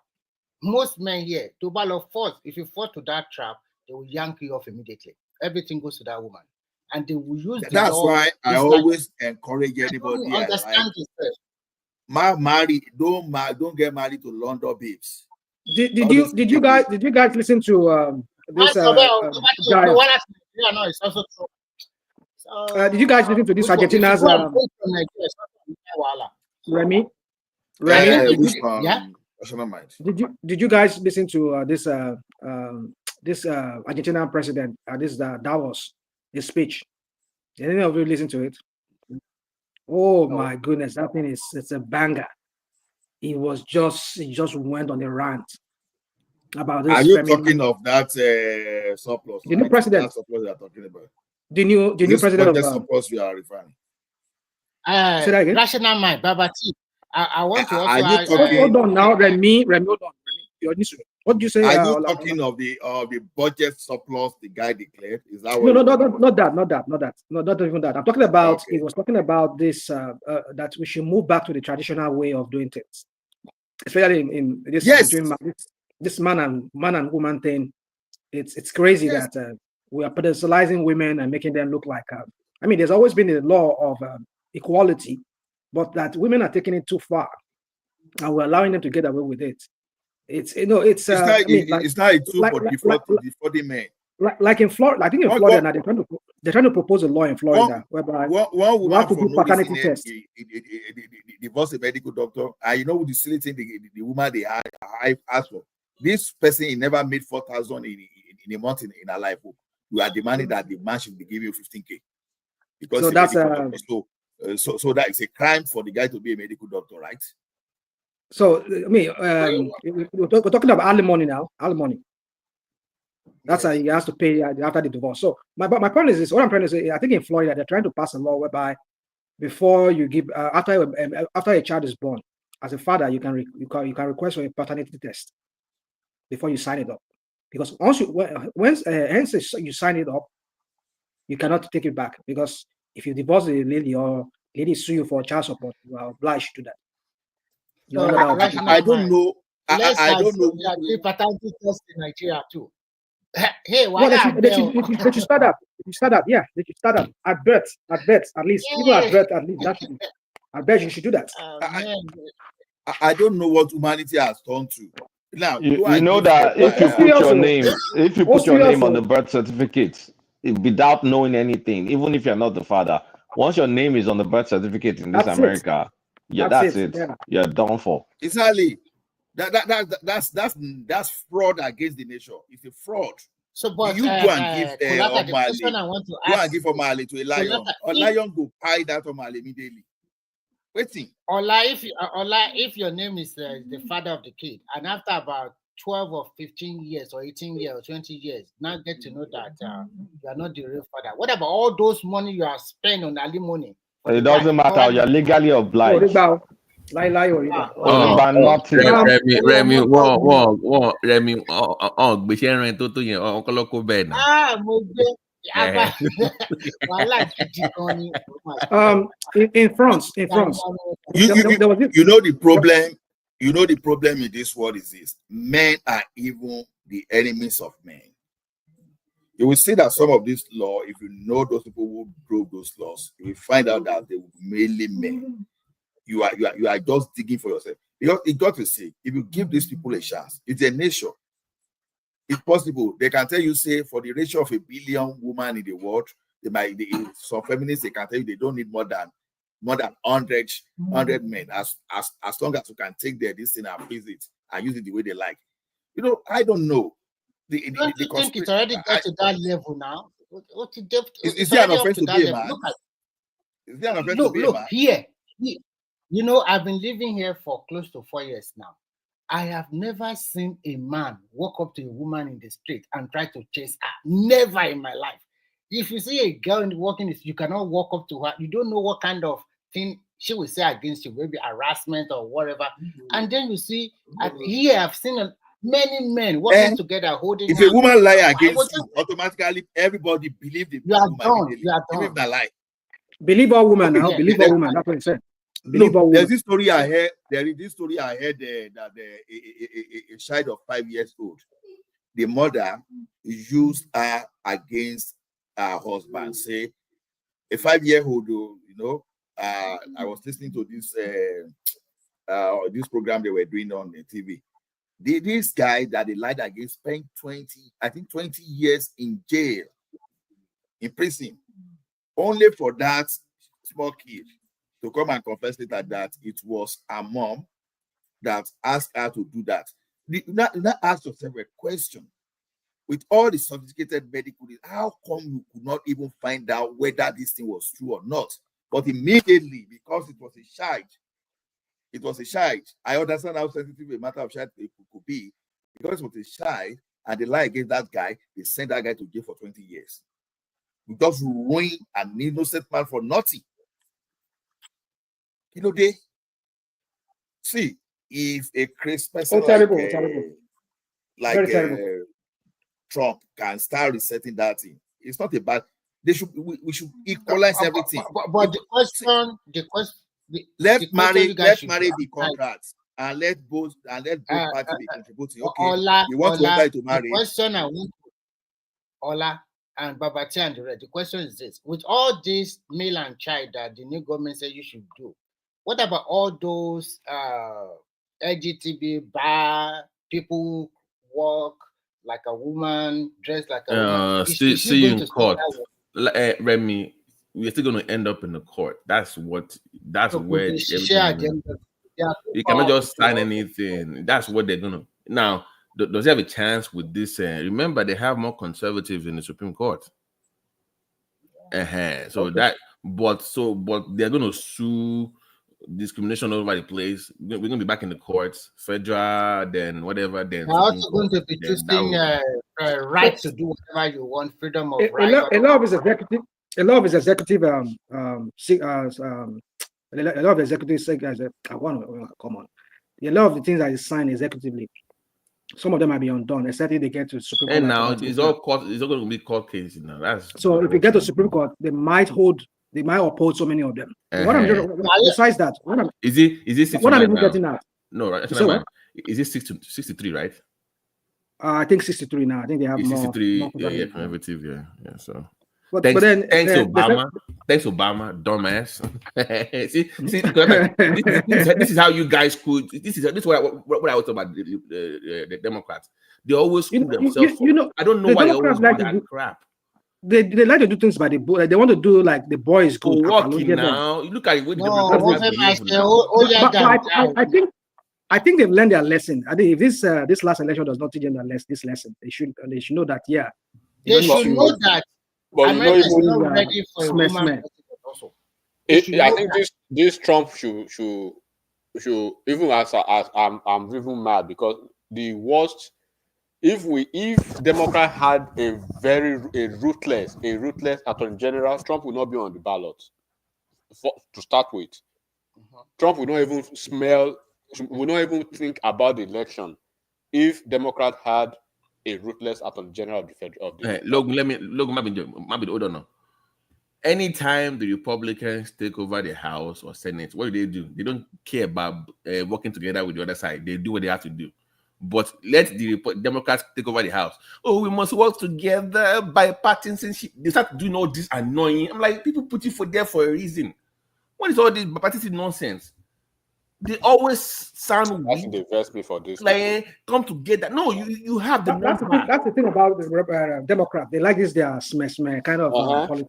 Most men here, to battle force, if you fall to that trap, they will yank you off immediately. Everything goes to that woman. And they will use that's law. why I always encourage anybody don't get married to London babes. Did you guys listen to this did you guys listen to this Argentina's Remy? Yeah. Did you guys listen to this Argentinian president this Davos, his speech? Did any of you listen to it? Oh my goodness, that thing it's a banger. He just went on a rant about this. Are you talking of that surplus? The new president. That surplus you are talking about. The new president of surplus you are referring. Say that again? Rational mind, Babati. I want to also. Hold on now, Remy, hold on, Remy. What do you say? Are you talking of the budget surplus the guy declared? Is that what? No, not even that. I'm talking about. He was talking about this that we should move back to the traditional way of doing things, especially in this between this man and woman thing. It's crazy that we are pedestalizing women and making them look like. I mean, there's always been a law of equality, but that women are taking it too far, and we're allowing them to get away with it. It's not a tool for the men. Like in Florida, I think in Florida now they're trying to propose a law in Florida whereby one you have to do paternity test. Divorce a medical doctor, and you know the silly thing the woman they asked for. This person he never made 4,000 in a month in her life. We are demanding that the man should be giving you 15K. Because so that's so that is a crime for the guy to be a medical doctor, right? So I mean, we're talking about alimony now. Alimony. That's how he has to pay after the divorce. So my point is this: what I'm trying to say, I think in Florida they're trying to pass a law whereby before you give after a child is born, as a father you can request for a paternity test before you sign it up, because once you sign it up, you cannot take it back, because if you divorce the lady or lady sue you for child support, you are obliged to do that. I don't know. I don't know. The paternity test in Nigeria too. Hey, why they should start up. Yeah, they should start up at birth, at least. Even at birth, at least. That should be. I bet you should do that. I don't know what humanity has turned to. Now, you know that if you put your name on the birth certificate, without knowing anything, even if you're not the father, once your name is on the birth certificate in this America, that's it. Yeah. You're done for. Exactly. That's fraud against the nation. It's a fraud. So, but you go and give Omale to a lion. A lion will pie that Omale immediately. Waiting. Ola, if your name is the father of the kid, and after about 12 or 15 years or 18 years or 20 years, now get to know that you are not the real father. What about all those money you have spent on alimony? It doesn't matter. You're legally obliged. Remy, in France, you know the problem. You know the problem in this world is this: men are even the enemies of men. You will see that some of this law, if you know those people who broke those laws, you will find out that they were mainly men. You are just digging for yourself. Because it got to say, if you give these people a chance, it's a nation. It's possible. They can tell you, say, for the ratio of 1 billion women in the world, some feminists, they can tell you they don't need more than more than 100 men, as long as you can take this thing and freeze it and use it the way they like. You know, I don't know. Don't you think it's already got to that level now? Is there an offense to be a man? Is there an offense to be a man? Here, you know, I've been living here for close to 4 years now. I have never seen a man walk up to a woman in the street and try to chase her. Never in my life. If you see a girl walking, you cannot walk up to her. You don't know what kind of thing she will say against you, maybe harassment or whatever. And then you see, here I've seen many men working together, holding. If a woman lie against you, automatically everybody believe the woman. You are done. Even the lie. Believe all women now. Believe all women. That's what he said. There's this story I heard. There is this story I heard that a child of 5 years old, the mother used her against her husband. Say, a 5-year-old, you know, I was listening to this program they were doing on the TV. This guy that they lied against spent 20 years in jail, in prison, only for that small kid to come and confess later that it was her mom that asked her to do that. You not ask yourself a question. With all the sophisticated medical, how come you could not even find out whether this thing was true or not? But immediately, because it was a child. I understand how sensitive a matter of child could be. Because it was a child and they lie against that guy, they sent that guy to jail for 20 years. You just ruin an innocent man for nothing. You know, they see if a crazy person Trump can start resetting that thing. It's not a bad. We should equalize everything. But the question. Let marry the contracts and let both parties be contributing. Okay, you want to enter into marriage. The question I want Ola and Babati and the rest. The question is this: with all this male and child that the new government said you should do, what about all those LGTB bar people walk like a woman, dress like a woman? See you in court, Remy. We're still going to end up in the court. That's where you cannot just sign anything. That's what they're going to. Now, does he have a chance with this? Remember, they have more conservatives in the Supreme Court. So that, but they're going to sue discrimination all over the place. We're going to be back in the courts, federal, then whatever. Then they're also going to be choosing right to do whatever you want, freedom of right. A lot of his executive a lot of his executive a lot of executives say come on. A lot of the things that he signed executively, some of them might be undone, except if they get to Supreme Court. And now it's all going to be court cases now. So if you get to Supreme Court, they might oppose so many of them. Besides that, is it what I'm even getting at? No, right. Is it 63, right? I think 63 now. I think they have 63, more conservative, yeah. So but thanks, then thanks Obama, dumbass. see this is how you guys could. This is what I was talking about the Democrats. They always screw themselves. I don't know why they always do that crap. They like to do things by the boy. They want to do like the boys go walking now. You look at it. I think they've learned their lesson. I think if this last election does not teach them this lesson, they should know that. Yeah, they should know that. But America is not ready for a woman. I think this Trump should even as I'm even mad because the worst. If Democrat had a ruthless Attorney General, Trump would not be on the ballot. To start with, Trump would not even think about the election if Democrat had a ruthless Attorney General of the federal. Logan, hold on now. Anytime the Republicans take over the House or Senate, what do? They don't care about working together with the other side. They do what they have to do. But let the Democrats take over the House. Oh, we must work together by partisanship. They start doing all this annoying. I'm like, people put you there for a reason. What is all this bipartisan nonsense? They always sound weak. They vex me for this. Like, come together. No, you have the. That's the thing about the Democrat. They like this their smash kind of politics.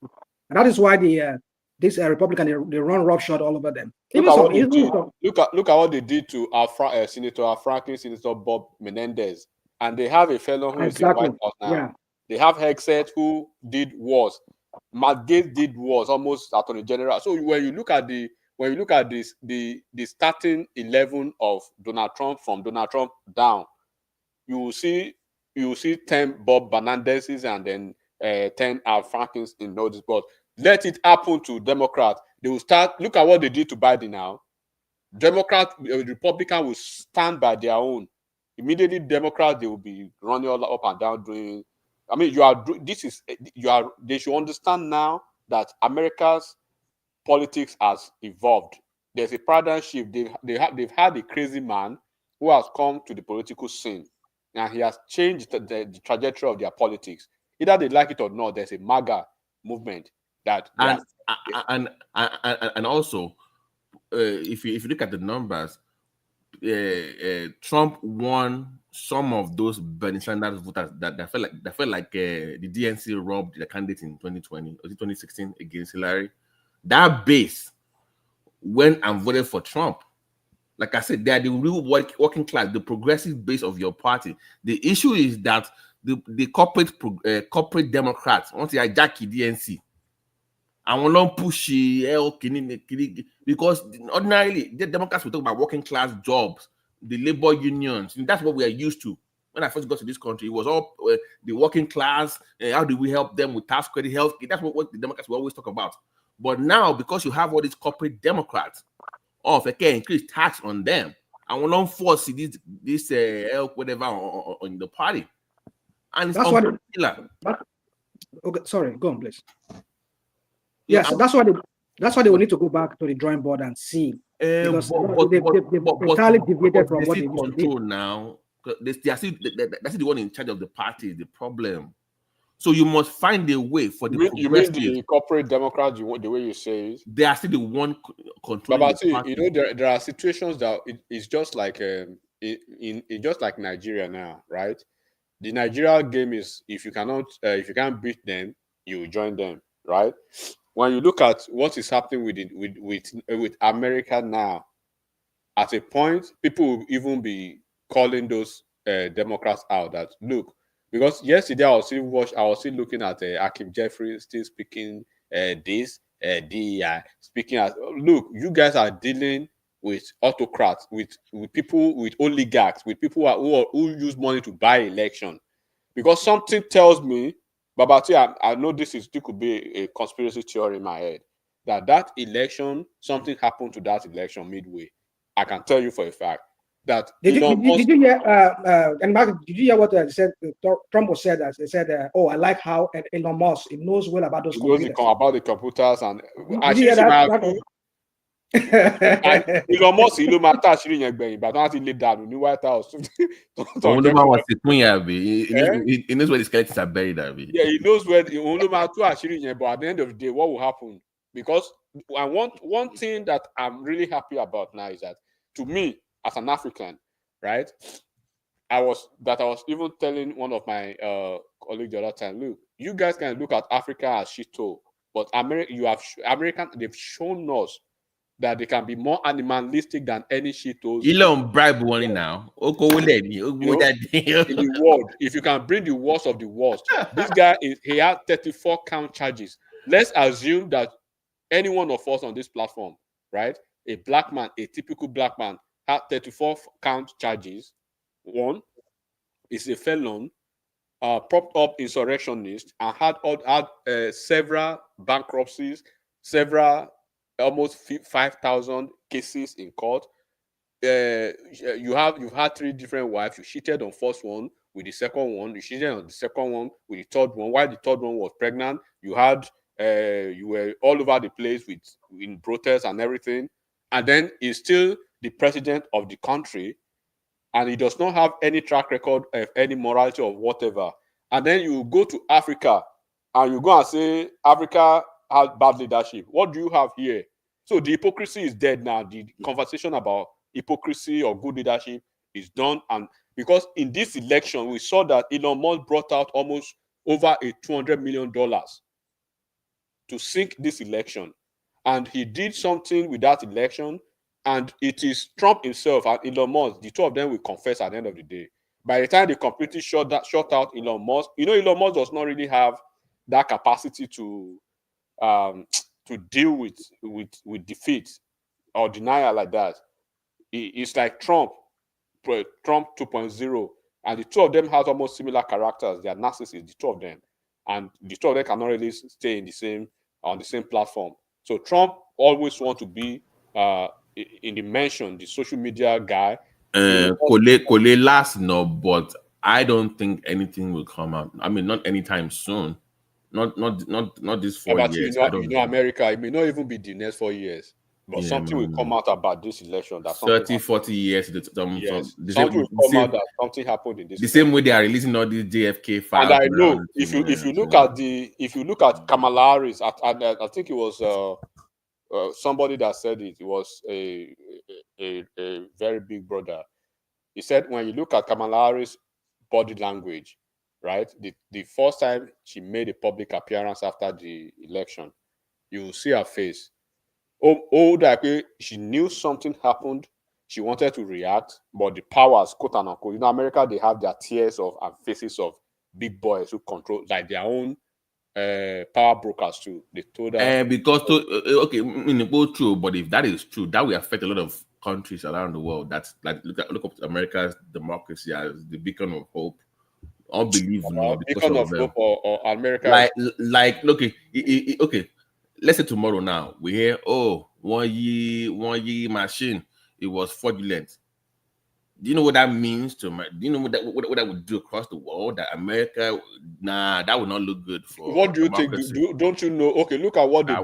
And that is why the this Republican, they run roughshod all over them. Look Even at some, what they even did. some, Look at what they did to our Senator Franklin, Senator Bob Menendez, and they have a fellow who is in exactly. White House now. Yeah. They have Hexet who did wars. Matt Gaetz did wars, almost Attorney General. So when you look at this, the starting 11 of Donald Trump from Donald Trump down, you will see 10 Bob Menendez's and then 10 Al Frankens in notice. But let it happen to Democrats. They will start. Look at what they did to Biden now. Republican will stand by their own. Immediately, Democrats, they will be running all up and down doing. I mean, they should understand now that America's politics has evolved. There's a paradigm shift. They've had a crazy man who has come to the political scene, and he has changed the trajectory of their politics. Either they like it or not, there's a MAGA movement that and also if you look at the numbers, Trump won some of those Bernie Sanders voters that felt like the DNC robbed the candidate in 2020 or 2016 against Hillary. That base went and voted for Trump. Like I said, they are the real working class, the progressive base of your party. The issue is that the corporate Democrats want to hijack the DNC. And we don't push because ordinarily the Democrats will talk about working class jobs, the labor unions. And that's what we are used to. When I first got to this country, it was all the working class. How do we help them with tax credit, health? That's what the Democrats will always talk about. But now, because you have all these corporate Democrats, if they can increase tax on them, and we don't force this help whatever on the party, and it's unpopular. Okay, sorry, go on, please. Yes, that's why they will need to go back to the drawing board and see, because they've entirely deviated from what they used to control now. They're still the one in charge of the party. The problem. So you must find a way for the you mean the corporate Democrats, the way you say it? They are still the one controlling but the party. You know, there are situations that it's just like just like Nigeria now, right? The Nigeria game is if you can't beat them, you join them, right? When you look at what is happening with America now, at a point, people will even be calling those Democrats out. That look, because yesterday I was still looking at Akim Jeffries still speaking DEI, speaking as look, you guys are dealing with autocrats, with people, with oligarchs, with people who use money to buy election. Because something tells me, Babati, I know this could be a conspiracy theory in my head, that election, something happened to that election midway. I can tell you for a fact that did you hear and Mark, did you hear what said Trump was said as they said I like how Elon Musk, he knows well about those computers. About the computers and did you hear that? Elon Musk ló máa tá àṣírí yẹn gbẹ̀yìn ìgbà tó wọ́n ti lè dànù ní White House. He knows where the skeletons are buried. Yeah, he knows where òun ló máa tú àṣírí yẹn, but at the end of the day, what will happen? Because I want one thing that I'm really happy about now is that, to me, as an African, right, I was even telling one of my colleagues the other time, look, you guys can look at Africa as shithole, but they've shown us that they can be more animalistic than any shithole. Elon bribe one now. In the world, if you can bring the worst of the worst, this guy he had 34 count charges. Let's assume that any one of us on this platform, right, a black man, a typical black man, had 34 count charges. One is a felon, propped up insurrectionist, and had several bankruptcies, several almost 5,000 cases in court. You've had 3 different wives. You cheated on first one with the second one. You cheated on the second one with the third one. While the third one was pregnant, you were all over the place in protests and everything. And then he's still the president of the country, and he does not have any track record of any morality or whatever. And then you go to Africa, and you go and say Africa has bad leadership. What do you have here? So the hypocrisy is dead now. The conversation about hypocrisy or good leadership is done. And because in this election, we saw that Elon Musk brought out almost over $200 million to sink this election. and he did something with that election, and it is Trump himself and Elon Musk, the two of them will confess at the end of the day. By the time they completely shut out Elon Musk, Elon Musk does not really have that capacity to deal with defeat or denial like that. It's like Trump 2.0, and the two of them have almost similar characters. They are narcissists, the two of them, and the two of them cannot really stay on the same platform. So Trump always want to be in the mention, the social media guy. Kole last no, but I don't think anything will come out. I mean, not anytime soon. Not this 4 years. I don't know. America, it may not even be the next 4 years, but something will come out about this election. That 30, 40 years. Something will come out that something happened in this. The same way they are releasing all these JFK files. And I know if you look at Kamala Harris, I think it was somebody that said it. It was a very big brother. He said when you look at Kamala Harris' body language, right? The first time she made a public appearance after the election, you will see her face. That she knew something happened. She wanted to react, but the powers, quote unquote, America, they have their tiers and faces of big boys who control like their own power brokers too. They told her okay, both true, but if that is true, that will affect a lot of countries around the world. That's like look up America's democracy as the beacon of hope. Unbelievable. Beacon of hope or America. Okay. Let's say tomorrow now we hear 1 year machine. It was fraudulent. Do you know what that means to America? Do you know what that would do across the world? That America, that would not look good for. What do you think? Don't you know? Okay, look at what they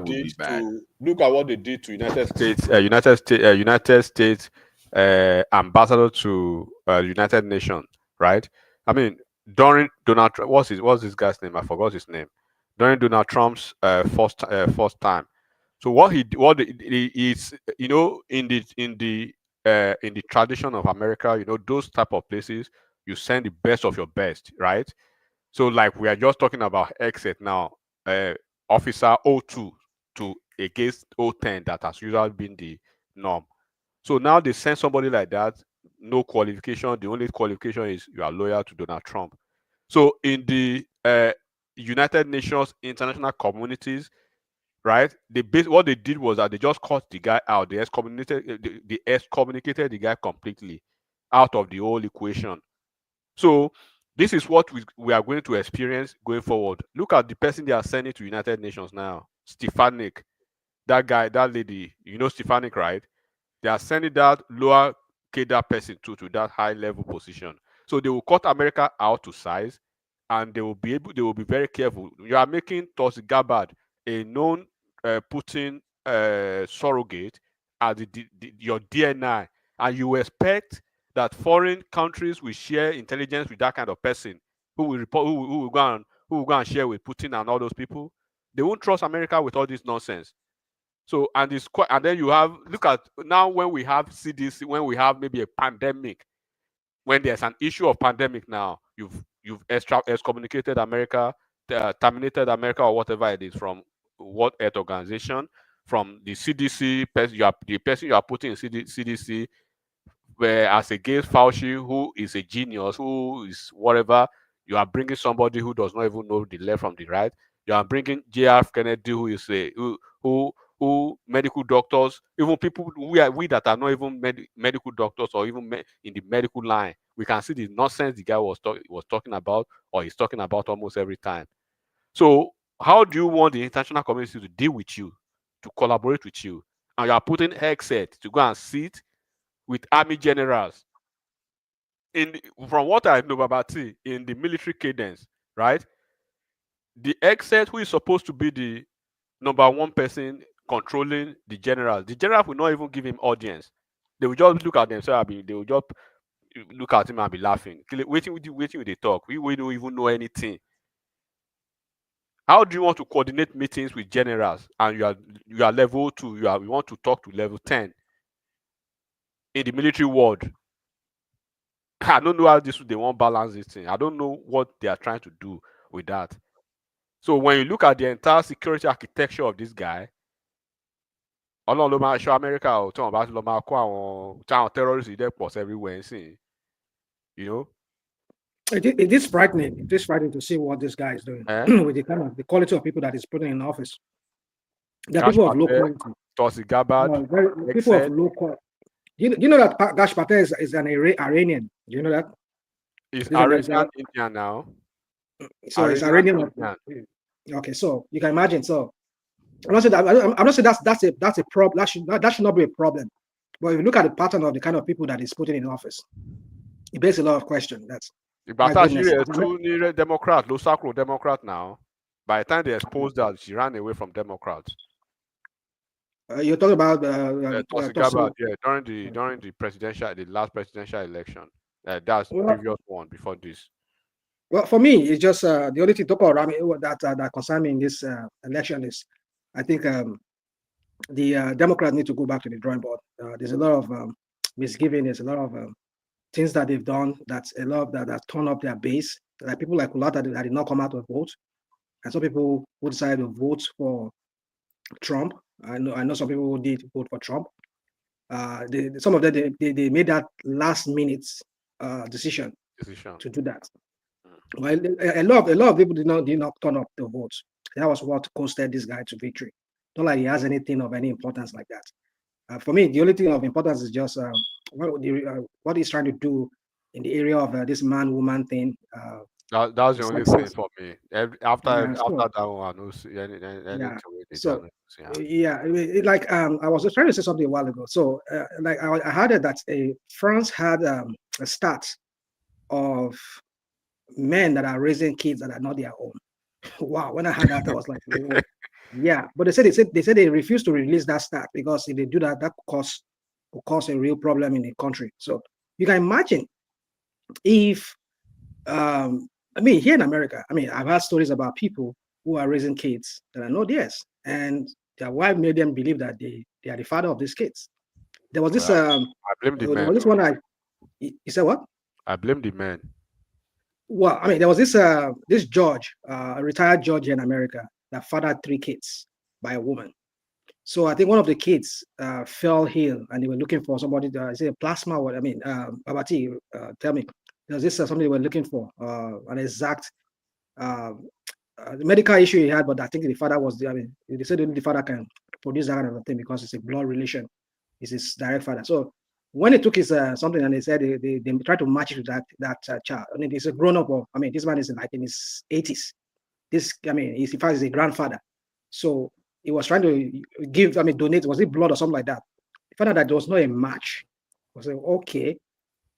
did to United States. United States ambassador to United Nations, right? I mean, during Donald Trump, what's this guy's name? I forgot his name. During Donald Trump's first time. So what is in the tradition of America, those type of places, you send the best of your best, right? So like we are just talking about exit now, officer 02 to against 010 that has usually been the norm. So now they send somebody like that, no qualification. The only qualification is you are loyal to Donald Trump. So in the United Nations international communities, right? What they did was that they just cut the guy out. They excommunicated the guy completely out of the whole equation. So this is what we are going to experience going forward. Look at the person they are sending to United Nations now, Stefanik. That guy, that lady, Stefanik, right? They are sending that lower cadre person to that high level position. So they will cut America out to size, and they will be very careful. You are making Tulsi Gabbard a known Putin surrogate as your DNI, and you expect that foreign countries will share intelligence with that kind of person who will report, who will go and share with Putin and all those people. They won't trust America with all this nonsense. So and then you have look at now when we have CDC, when we have maybe a pandemic, when there's an issue of pandemic now, you've excommunicated America, terminated America or whatever it is from World Health Organization, from the CDC. The person you are putting in CDC, where as against Fauci, who is a genius, who is whatever. You are bringing somebody who does not even know the left from the right. You are bringing J.F. Kennedy, who is who medical doctors, even people we that are not even medical doctors or even in the medical line, we can see the nonsense the guy was talking about, or he's talking about almost every time. So how do you want the international community to deal with you, to collaborate with you, and you are putting headset to go and sit with army generals from what I know about it, in the military cadence, right? The headset who is supposed to be the number one person controlling the general will not even give him audience. They will just look at themselves. They will just look at him and be laughing. Waiting with they talk. We don't even know anything. How do you want to coordinate meetings with generals and you are level 2? You want to talk to level 10 in the military world? I don't know how they won't balance this thing. I don't know what they are trying to do with that. So when you look at the entire security architecture of this guy, Ọlọ́run ló máa ṣọ́ Amẹ́ríkà o tí wọ́n bá lọ máa kó àwọn táwọn terrorists dẹ̀ pọ̀ everywhere ń sìn. You know. It is frightening. It is frightening to see what this guy is doing with the kind of the quality of people that is putting in office. There are people of low quality. Tulsi Gabbard. People of low quality. You know that Gash Patel is an Iranian. Do you know that? He's Iranian Indian now. So it's Iranian. Okay, so you can imagine. So I'm not saying that that's a problem. That should not be a problem. But if you look at the pattern of the kind of people that is putting in office, it begs a lot of questions. That's Democrat, low sacro Democrat now. By the time they exposed that, she ran away from Democrats. You're talking about Tulsi Gabbard, during the last presidential election. That's the previous one before this. Well, for me, it's just the only thing that concerns me in this election is, I think the Democrats need to go back to the drawing board. There's a lot of misgiving. There's a lot of things that they've done that's a lot that torn up their base. Like people like Kulata that did not come out to vote, and some people who decided to vote for Trump. I know some people who did vote for Trump. Some of them they made that last minute decision to do that. Well, a lot of people did not turn up to vote. That was what costed this guy to victory. Not like he has anything of any importance like that. For me, the only thing of importance is just what he's trying to do in the area of this man-woman thing. That's the only thing for me. After that one, I don't see I was just trying to say something a while ago. So, I heard that France had a stat of men that are raising kids that are not their own. Wow! When I heard that, I was like, whoa. Yeah. But they said they refused to release that stat because if they do that, that could cause a real problem in the country. So you can imagine if here in America, I've heard stories about people who are raising kids that are not theirs, and their wife made them believe that they are the father of these kids. There was this. I blame the man. This one. You said what? I blame the man. Well, there was this judge, a retired judge in America, that fathered 3 kids by a woman. So I think one of the kids fell ill, and they were looking for somebody. Is it a plasma? Babati, tell me. There's this something they were looking for, an exact medical issue he had, but I think the father was. They said only the father can produce that kind of thing because it's a blood relation. It's his direct father. So when he took his something and they said they tried to match it to that child. He's a grown up. This man is in his 80s. He's in fact he's a grandfather. So he was trying to give, donate. Was it blood or something like that? He found out that there was not a match. I said, okay.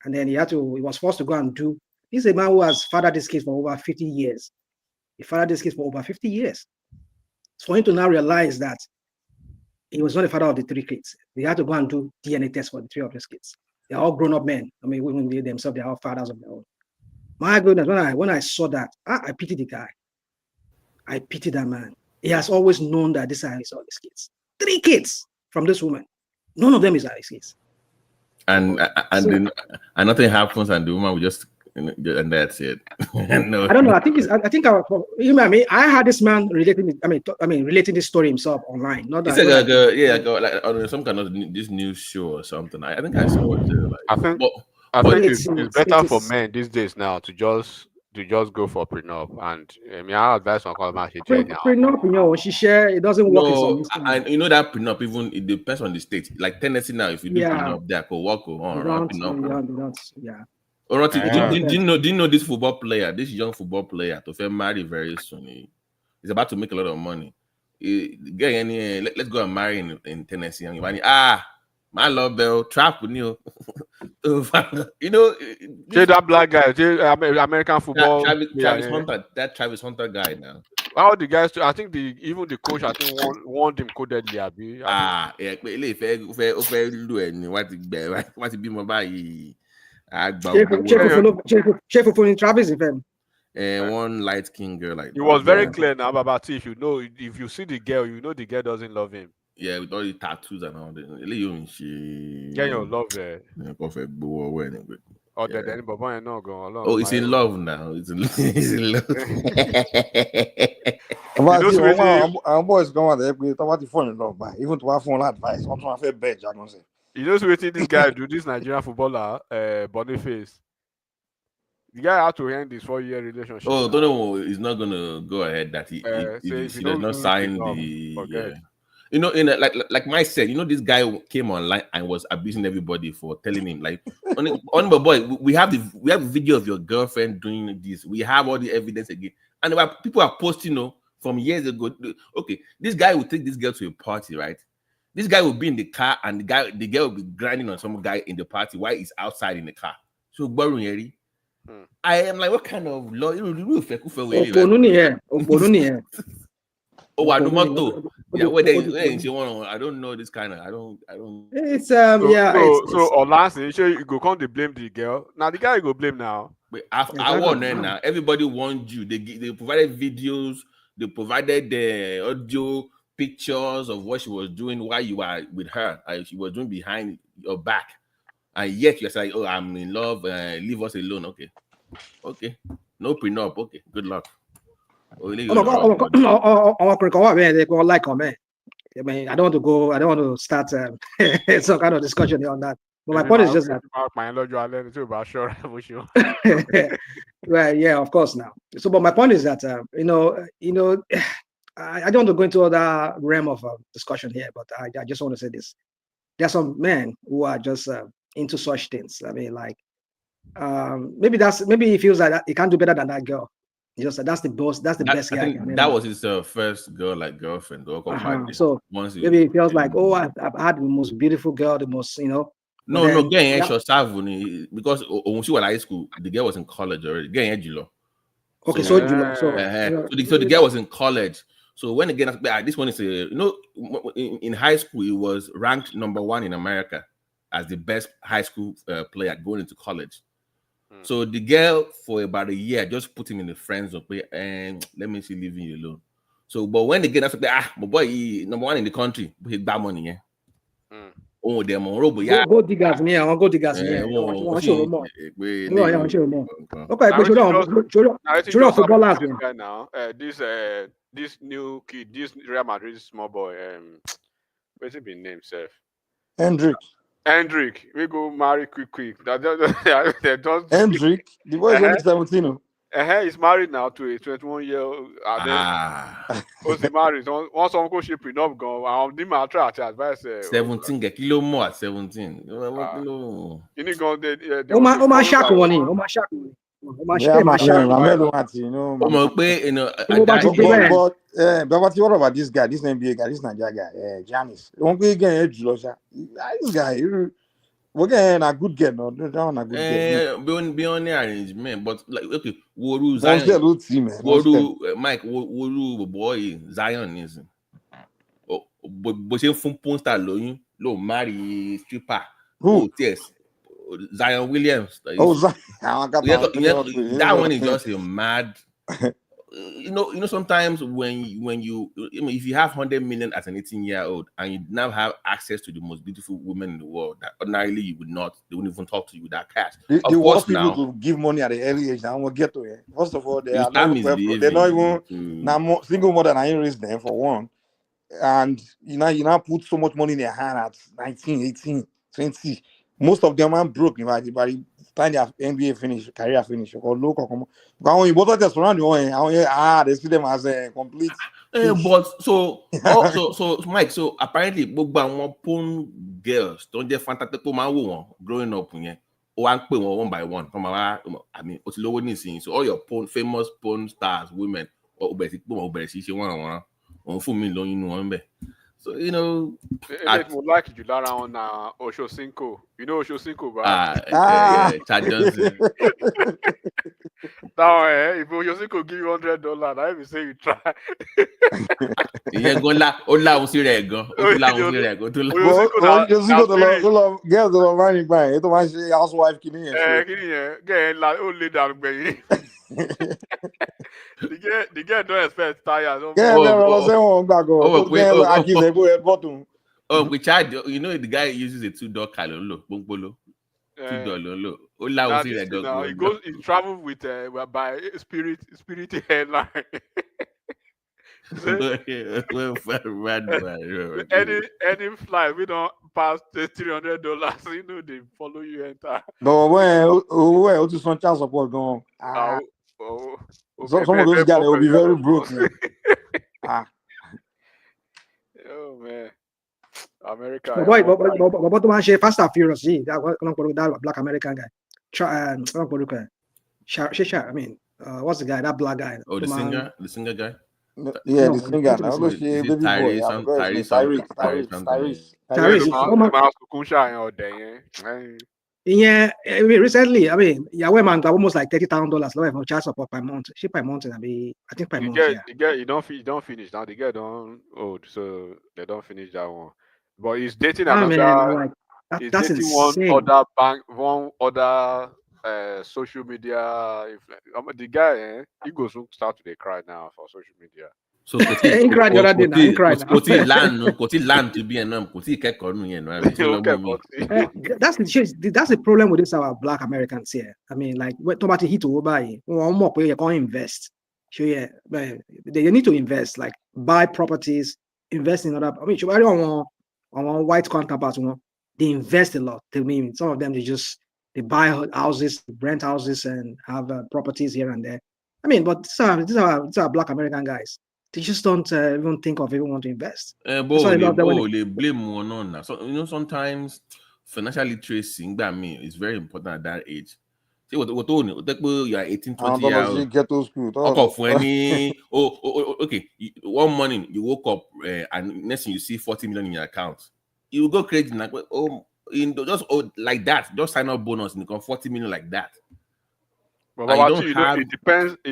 And then he was forced to go and do. This is a man who has fathered this case for over 50 years. He fathered this case for over 50 years. So for him to now realize that he was not the father of the 3 kids, they had to go and do DNA tests for the 3 of these kids. They're all grown-up men. Women themselves, they're all fathers of their own. My goodness, when I saw that, I pitied the guy. I pitied that man. He has always known that this is all his kids. 3 kids from this woman. None of them is his kids. And nothing happens, and the woman will just, and that's it. No. I don't know. I had this man relating. Relating this story himself online. Not that. It's like some kind of this news show or something. I think I saw it too. I think it's better for men these days now to just go for prenup, and I advise on call prenup. She share it doesn't work. No, that prenup even it depends on the state. Like Tennessee now, if you do prenup, they could work on prenup. Yeah. Or do you know this football player, this young football player, to marry very soon? He's about to make a lot of money. Let's go and marry in Tennessee. My love bell trap with you. That black guy, American football. Travis Hunter guy now. How the guys? I think even the coach, I think warned him codedly. What be mobile? Chef for Travis event. One light skin girl like it was very clear now, Babati. If you see the girl, you know the girl doesn't love him. Yeah, with all the tattoos and all that. Get your love there. Perfect boy. Oh, then Bobo and no go along. Oh, it's in love now. It's in love. Our boys go out there with what the phone in love by. Even to our phone advice. What to fair bet, I say. You know what this guy do? This Nigerian footballer, Boniface. The guy had to end this 4-year relationship. Oh, don't know. He's not gonna go ahead. That he does not sign the. Forget. You know, like Mike said, you know, this guy came online and was abusing everybody for telling him like, on my boy, we have the video of your girlfriend doing this. We have all the evidence again, and people are posting, from years ago. Okay, this guy will take this girl to a party, right? This guy will be in the car, and the girl will be grinding on some guy in the party while he's outside in the car. So borrowing. I am like, what kind of law? Oh, I don't know. Yeah, I don't know this kind of. I don't. It's So last thing, you go come to blame the girl. Now the guy you go blame now. But I want now. Everybody wants you. They provided videos. They provided the audio pictures of what she was doing while you were with her. She was doing behind your back, and yet you're saying, "Oh, I'm in love. Leave us alone." Okay. No prenup. Okay. Good luck. I mean, I don't want to go. I don't want to start some kind of discussion on that. But my point is just that. Right? Yeah, of course. Now, so but my point is that I don't want to go into other realm of discussion here. But I just want to say this: there are some men who are just into such things. I mean, like maybe he feels like that he can't do better than that girl. Just that's the best guy. I think that was his first girlfriend. So maybe he feels like, oh, I've had the most beautiful girl, the most, No, because when she was in high school, the girl was in college already. Okay, so the girl was in college. So when again, this one is in high school, he was ranked #1 in America as the best high school player going into college. So the girl for about a year just put him in the friend zone and let me see leaving you alone. So but when they get after my boy, he #1 in the country, he got money, yeah. Oh, them on robo, yeah. Go diggers me, I want go diggers me. Okay, footballers now. This new kid, this Real Madrid small boy, what's it been named, Seth? Hendrik, we go marry quick. Hendrik, the boy is only 17. He's married now to a 21-year-old. He's married. Once uncle she prenup gone, I'm try to advise. 17 get kilo more at 17. You need go there. Oma shack one. But what about this guy, this NBA guy, this Nigerian guy, Giannis? This guy, we're getting a good game, no? Beyond the arrangement, but like okay, Woru Mike, Woru boy Zionism. But she from Ponsta lo marry stripper. Who? Yes. Zion Williams. That one is just a mad. Sometimes when you if you have 100 million as an 18-year-old and you now have access to the most beautiful women in the world that ordinarily they wouldn't even talk to you with that cash. They want people to give money at the early age. I won't get to it. First of all, they're not even single mother. I ain't raised them for one, and you now put so much money in their hand at 19, 18, 20. Most of them are broke by the time their NBA career finish, or local. When you both just around they see them as a complete. But so Mike, so apparently, porn girls don't just fantastic growing up, one by one. I mean, so all your famous porn stars, women, or so I would like you around Osho Cinco. You know Osho Cinco, right? Chad Johnson. Now, if Osho Cinco give you $100, I will say you try. Yeah, go la. Ola usi rego. Girls don't mind by. It was housewife kini. Get la only down by. The girl don't expect tires. Which the guy uses a $2 calolo. $2. Look, Now this thing now, he travel with by Spirit airline. Any flight we don't pass $300, you know they follow you enter. No, where to some child support going? Some of those guys will be very broke. Oh man, America. But one share Fast and Furious. See that black American guy. I mean, what's the guy? That black guy. Oh, the singer guy. Yeah, the singer. Now look, baby boy. Yeah, recently, I mean, Yahweh man got almost like $30,000 for child support per month. She per month, I think per month. The girl, you don't finish now. The girl don't old, so they don't finish that one. But he's dating another. Man, that's dating insane. one other social media. The guy, he goes to start to cry now for social media. So land to be enough. That's the problem with this our black Americans here. I mean, like when somebody hit to buy, one more you can't invest. Sure, yeah, but they need to invest, like buy properties, invest in other. I mean, I don't want white counterparts. They invest a lot. I mean, some of them they buy houses, rent houses, and have properties here and there. I mean, but these are black American guys. They just don't even think of even want to invest. They blame one on. So sometimes financial literacy, is very important at that age. See what you are 18, 20 years okay. One morning you woke up and next thing you see 40 million in your account. You go crazy like like that. Just sign up bonus and you come 40 million like that. But it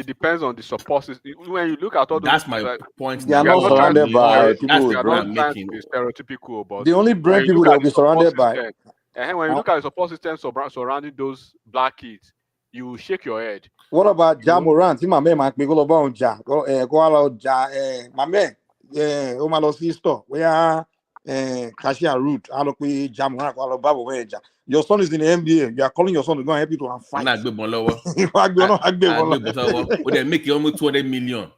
depends on the support system. When you look at all that's my point. They are not surrounded by people. They are not trying to be stereotypical, but the only brave people that will be surrounded by. And when you look at the support system surrounding those black kids, you shake your head. What about Jamorant? My man, my man, Omalo sister, where cashier route, Jamorant, your son is in the NBA. You are calling your son to go and help you to fight. They make you almost 200 million.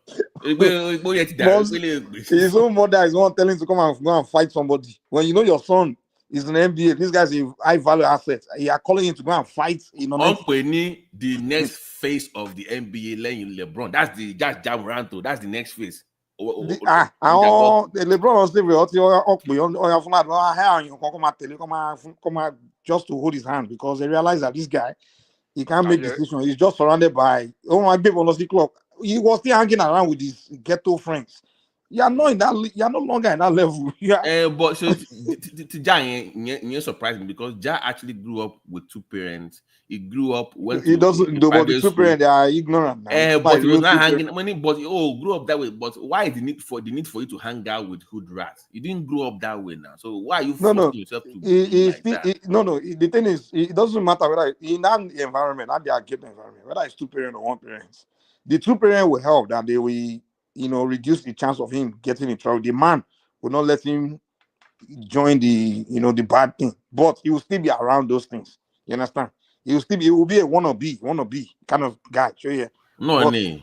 His own mother is one telling him to go and fight somebody. When you know your son is in the NBA, this guy's a high value asset. You are calling him to go and fight. The next phase of the NBA, LeBron. That's Jamorant. That's the next phase. LeBron was just to hold his hand because they realize that this guy, he can't make decisions. He's just surrounded by he was still hanging around with his ghetto friends. You are not no longer in that level. But so to Ja, you surprised me because Ja actually grew up with two parents. He grew up he doesn't know, but the two parents they are ignorant. But he was not hanging grew up that way. But why the need for you to hang out with hood rats? You didn't grow up that way now. So why are you forcing yourself to the thing is, it doesn't matter whether in that environment, that they are ghetto environment, whether it's two parents or one parent, the two parents will help that they will reduce the chance of him getting in trouble. The man will not let him join the bad thing, but he will still be around those things. You understand? He will be a wannabe kind of guy. Sure, yeah. But the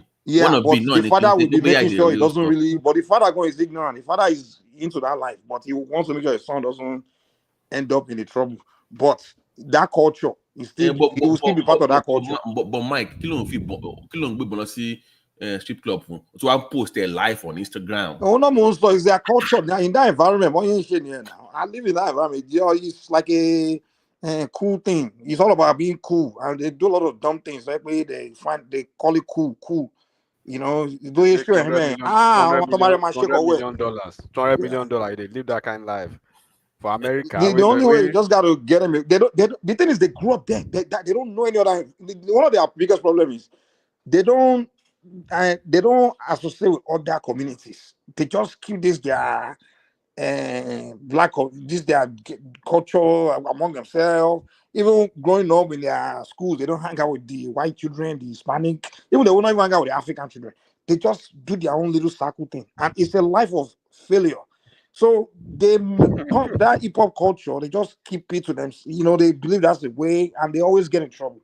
father will be making sure he doesn't really. But the father is ignorant. The father is into that life, but he wants to make sure his son doesn't end up in the trouble. But that culture is still. He will still be part of that culture. But Mike, strip club to have post their life on Instagram. Oh no, most is their culture now in that environment. What you here now? I live in that environment. It's like a cool thing. It's all about being cool, and they do a lot of dumb things. Like they call it cool. Do you sure, man? $200 million. They live that kind of life. For America, the only way you just got to get them. The thing is, they grew up there. They don't know any other. One of their biggest problems is they don't associate with other communities. They just keep this their their culture among themselves. Even growing up in their schools, they don't hang out with the white children, the Hispanic. Even they won't even hang out with the African children. They just do their own little circle thing, and it's a life of failure. So that hip hop culture, they just keep it to them. They believe that's the way, and they always get in trouble.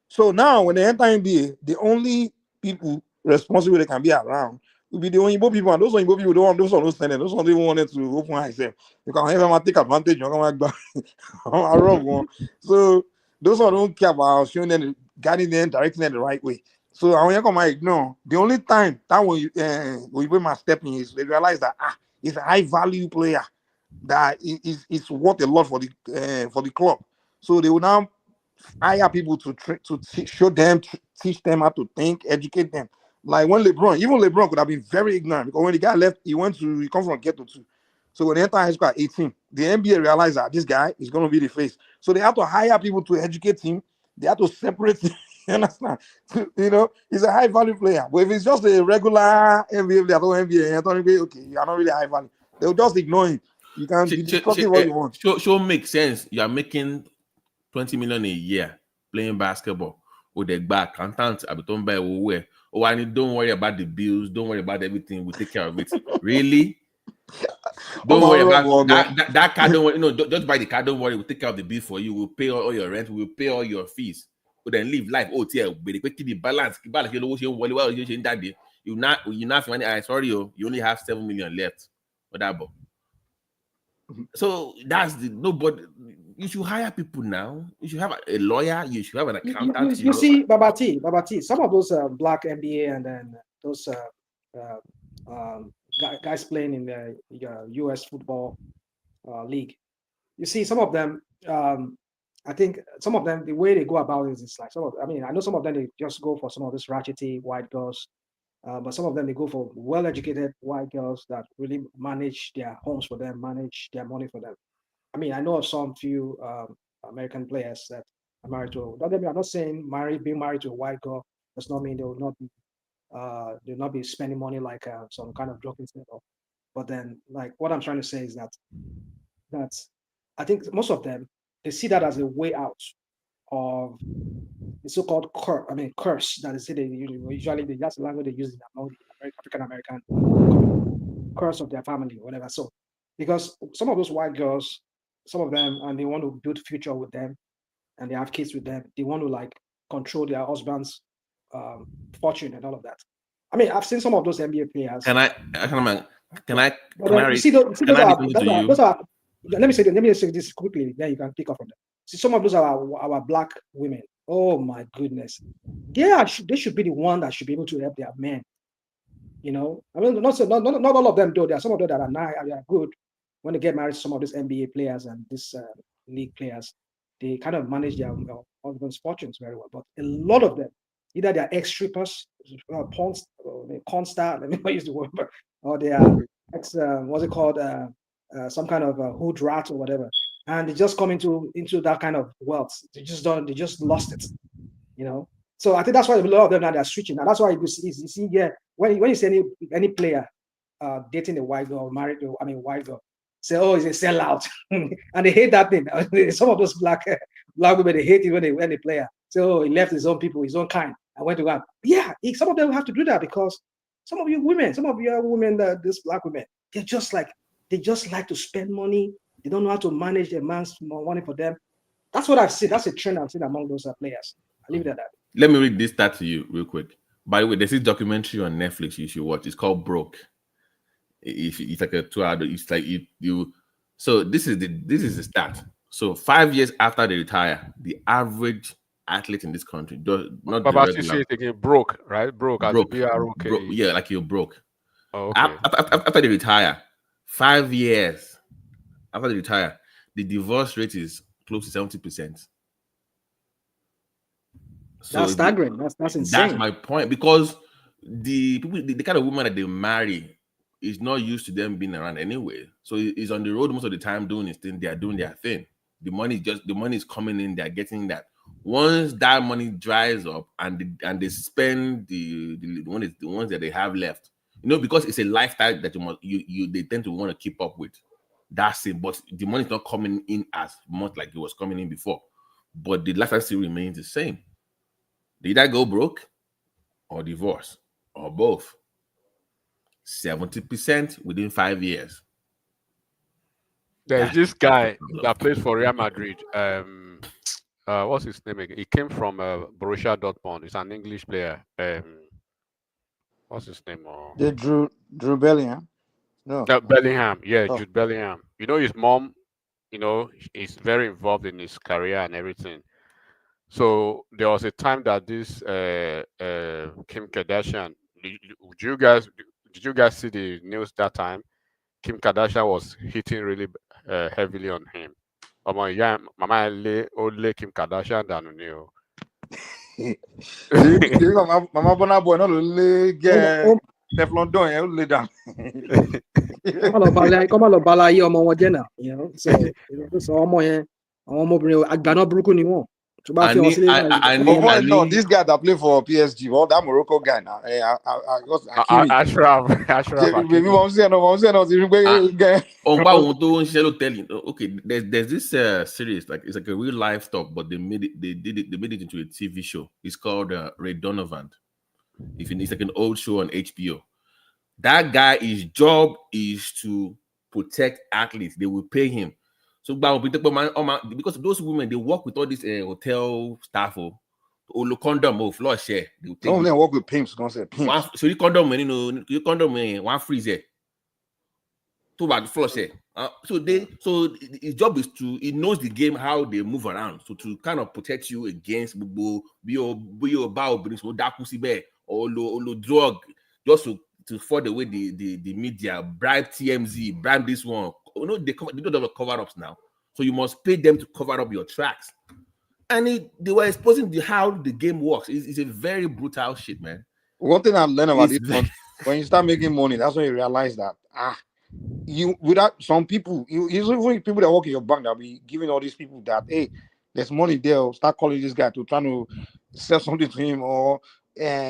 So now, when they enter NBA, the only people responsible they can be around will be the Oyinbo people, and those Oyinbo people don't want those on those standing. Those ones they wanted to open eyes them. You can have take advantage. You can rob one. So those ones don't care about showing them, guiding them, directing them the right way. So I want to ignore the only time that when you my step in is they realize that it's a high value player that is worth a lot for the club. So they will now hire people to show them, teach them how to think, educate them. Like when LeBron could have been very ignorant because when the guy left, he come from ghetto too. So when they enter high school at 18, the NBA realized that this guy is going to be the face. So they have to hire people to educate him. They have to separate him. You understand? He's a high value player. But if it's just a regular NBA player, okay, you are not really high value. They'll just ignore him. You can be discussing what you want. Sure makes sense. You are making 20 million a year playing basketball with the back accountant. Don't worry about the bills. Don't worry about everything. We'll take care of it. Really? Don't worry about that car. Don't worry. Just buy the car. Don't worry. We'll take care of the bill for you. We'll pay all your rent. We'll pay all your fees. We'll then live life. The balance. You not sorry, you only have 7 million left. Whatever. So that's nobody. You should hire people now. You should have a lawyer. You should have an accountant. You see, Babati, some of those black NBA and then those guys playing in the U.S. football league. You see, some of them, I think some of them, the way they go about it is like I know some of them they just go for some of these ratchety white girls, but some of them they go for well-educated white girls that really manage their homes for them, manage their money for them. I mean, I know of some few American players that are married to. I'm not saying being married to a white girl does not mean they will not be spending money like some kind of drug instead of. But then, like what I'm trying to say is that I think most of them they see that as a way out of the so-called curse that is usually that's the language they use in African American curse of their family, whatever. So because some of those white girls, some of them, and they want to build a future with them, and they have kids with them. They want to like control their husband's fortune and all of that. I mean, I've seen some of those NBA players. Let me say this quickly. Then you can pick up from that. See, some of those are our black women. Oh my goodness, they should be the one that should be able to help their men. I mean, not all of them, though. There are some of them that are nice, they are good. When they get married to some of these NBA players and these league players, they kind of manage their husband's fortunes very well. But a lot of them, either they are ex-strippers, porn star, let me not use the word, or they are what's it called, some kind of hood rat or whatever, and they just come into that kind of wealth. They just lost it, So I think that's why a lot of them now they're switching. Now that's why you see, yeah, when you see any player dating a white girl, married to white girl, say, oh, he's a sellout, and they hate that thing. Some of those black women, they hate it when they player say, oh, he left his own people, his own kind, and went to God. Yeah, some of them have to do that because some of your women, these black women, they just like to spend money. They don't know how to manage their man's money for them. That's what I've seen. That's a trend I've seen among those players. I leave it at that. Let me read this stat to you real quick. By the way, there's this documentary on Netflix you should watch. It's called Broke. It's like a 2-hour. It's like you. So this is the stat. So 5 years after they retire, the average athlete in this country does not. But you say it again, broke, right? Broke. Yeah, like you're broke. Oh, okay. After they retire, 5 years after they retire, the divorce rate is close to 70%. So that's staggering. That's insane. That's my point, because the people, the kind of woman that they marry is not used to them being around anyway. So he's on the road most of the time doing his thing. They are doing their thing. The money is coming in. They're getting that. Once that money dries up and they spend the ones that they have left, because it's a lifestyle that they tend to want to keep up with. That's it. But the money is not coming in as much like it was coming in before. But the lifestyle still remains the same. They either go broke or divorce or both. 70% within 5 years. There's this guy that plays for Real Madrid. What's his name again? He came from Borussia Dortmund. He's an English player. What's his name? The Drew Bellingham. No. Bellingham. Yeah, Jude Bellingham. You know, his mom, he's very involved in his career and everything. So there was a time that this Kim Kardashian. Did you guys see the news that time? Kim Kardashian was hitting really heavily on him. Mama Kim Kardashian than you. Mama Bona boy no le get Teflon don e le down. Come on, bala yi ọmọ wọn jẹ́ náà, so ọmọ yẹn àwọn ọmọbìnrin àgbàna burúkú ni wọ́n. No, this guy that play for PSG, well, that Morocco guy now. Ashraf. Okay, there's this series, like it's like a real life talk, but they made it into a TV show. It's called Ray Donovan. It's like an old show on HBO. That guy, his job is to protect athletes. They will pay him. So because those women, they work with all this hotel staff or condom or floor share. They work with pimps. So you condom, you condom one freezer. Two about the floor share. So his job is he knows the game, how they move around. So to kind of protect you against or drug, just to further away the media, bribe TMZ, bribe this one. They don't have cover-ups now. So you must pay them to cover up your tracks. And they were exposing how the game works. It's a very brutal shit, man. One thing I've learned about this one, when you start making money, that's when you realize that without some people, even people that work in your bank, that'll be giving all these people that, hey, there's money there, start calling this guy to try to sell something to him or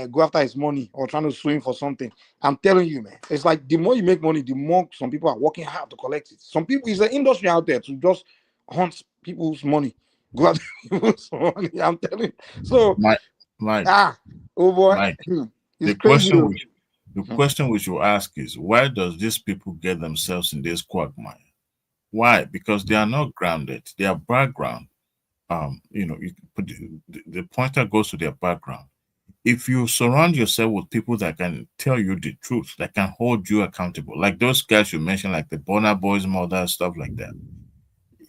go after his money or trying to sue him for something. I'm telling you, man, it's like the more you make money, the more some people are working hard to collect it. Some people, it's an industry out there to just hunt people's money, go after people's money. I'm telling you. So, Mike, oh boy, Mike, the question we should ask is, why does these people get themselves in this quagmire? Why? Because they are not grounded. Their background, the pointer goes to their background. If you surround yourself with people that can tell you the truth, that can hold you accountable, like those guys you mentioned, like the Burna Boy's mother, stuff like that,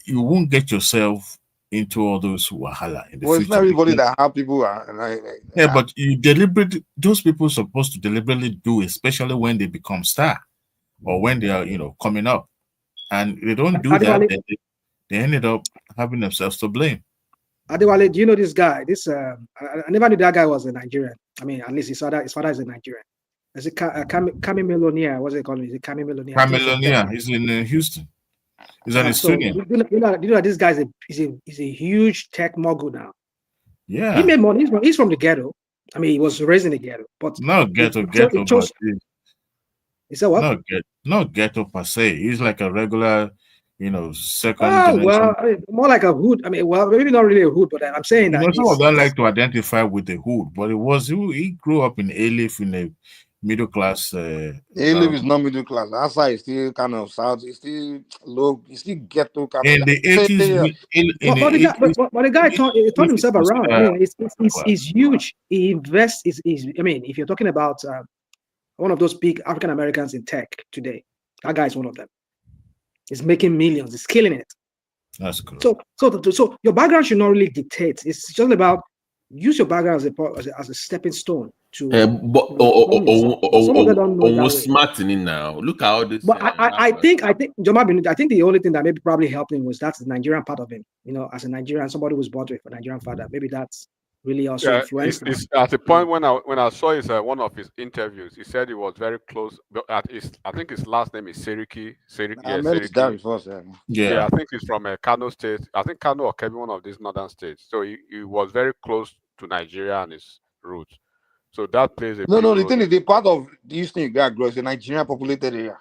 you won't get yourself into all those wahala in the future. It's not everybody that have people but those people are supposed to deliberately do, especially when they become star or when they are, coming up, and they don't do that. They ended up having themselves to blame. Adewale, do you know this guy? I never knew that guy was a Nigerian. I mean, at least his father is a Nigerian. Is it Kami Melonia? What's it called? Is it Kami Melonia? Kami Melonia. He's in Houston. He's an Estonian. You know this guy is a huge tech mogul now. Yeah. He made money. He's from the ghetto. I mean, he was raised in the ghetto, but not ghetto. Is that what? Not ghetto per se. He's like a regular, second generation. Well, more like a hood. I mean, well, maybe not really a hood, but I'm saying that some of them like to identify with the hood, but he grew up in Alif in a middle class. Alif is not middle class. Outside is still kind of south. It's still low. It's still ghetto. In the 80s, but the guy turned himself around. I mean, it's huge. He invests. I mean, if you're talking about one of those big African Americans in tech today, that guy is one of them. He's making millions. He's killing it. That's good. So your background should not really dictate. It's just about use your background as a stepping stone to. Some of them don't know that smartening now. Look how this. But I think the only thing that maybe probably helped him was that's the Nigerian part of him. As a Nigerian, somebody who's born with a Nigerian father. Maybe that's really also influenced. It's at the point when I saw one of his interviews, he said he was very close. I think his last name is Seriki. I met his dad before, yeah, I think he's from Kano State. I think Kano or Kebbi, one of these northern states. So he was very close to Nigeria and his roots. So that plays a no. The thing is, the part of the Eastern Uganda is a Nigerian populated area.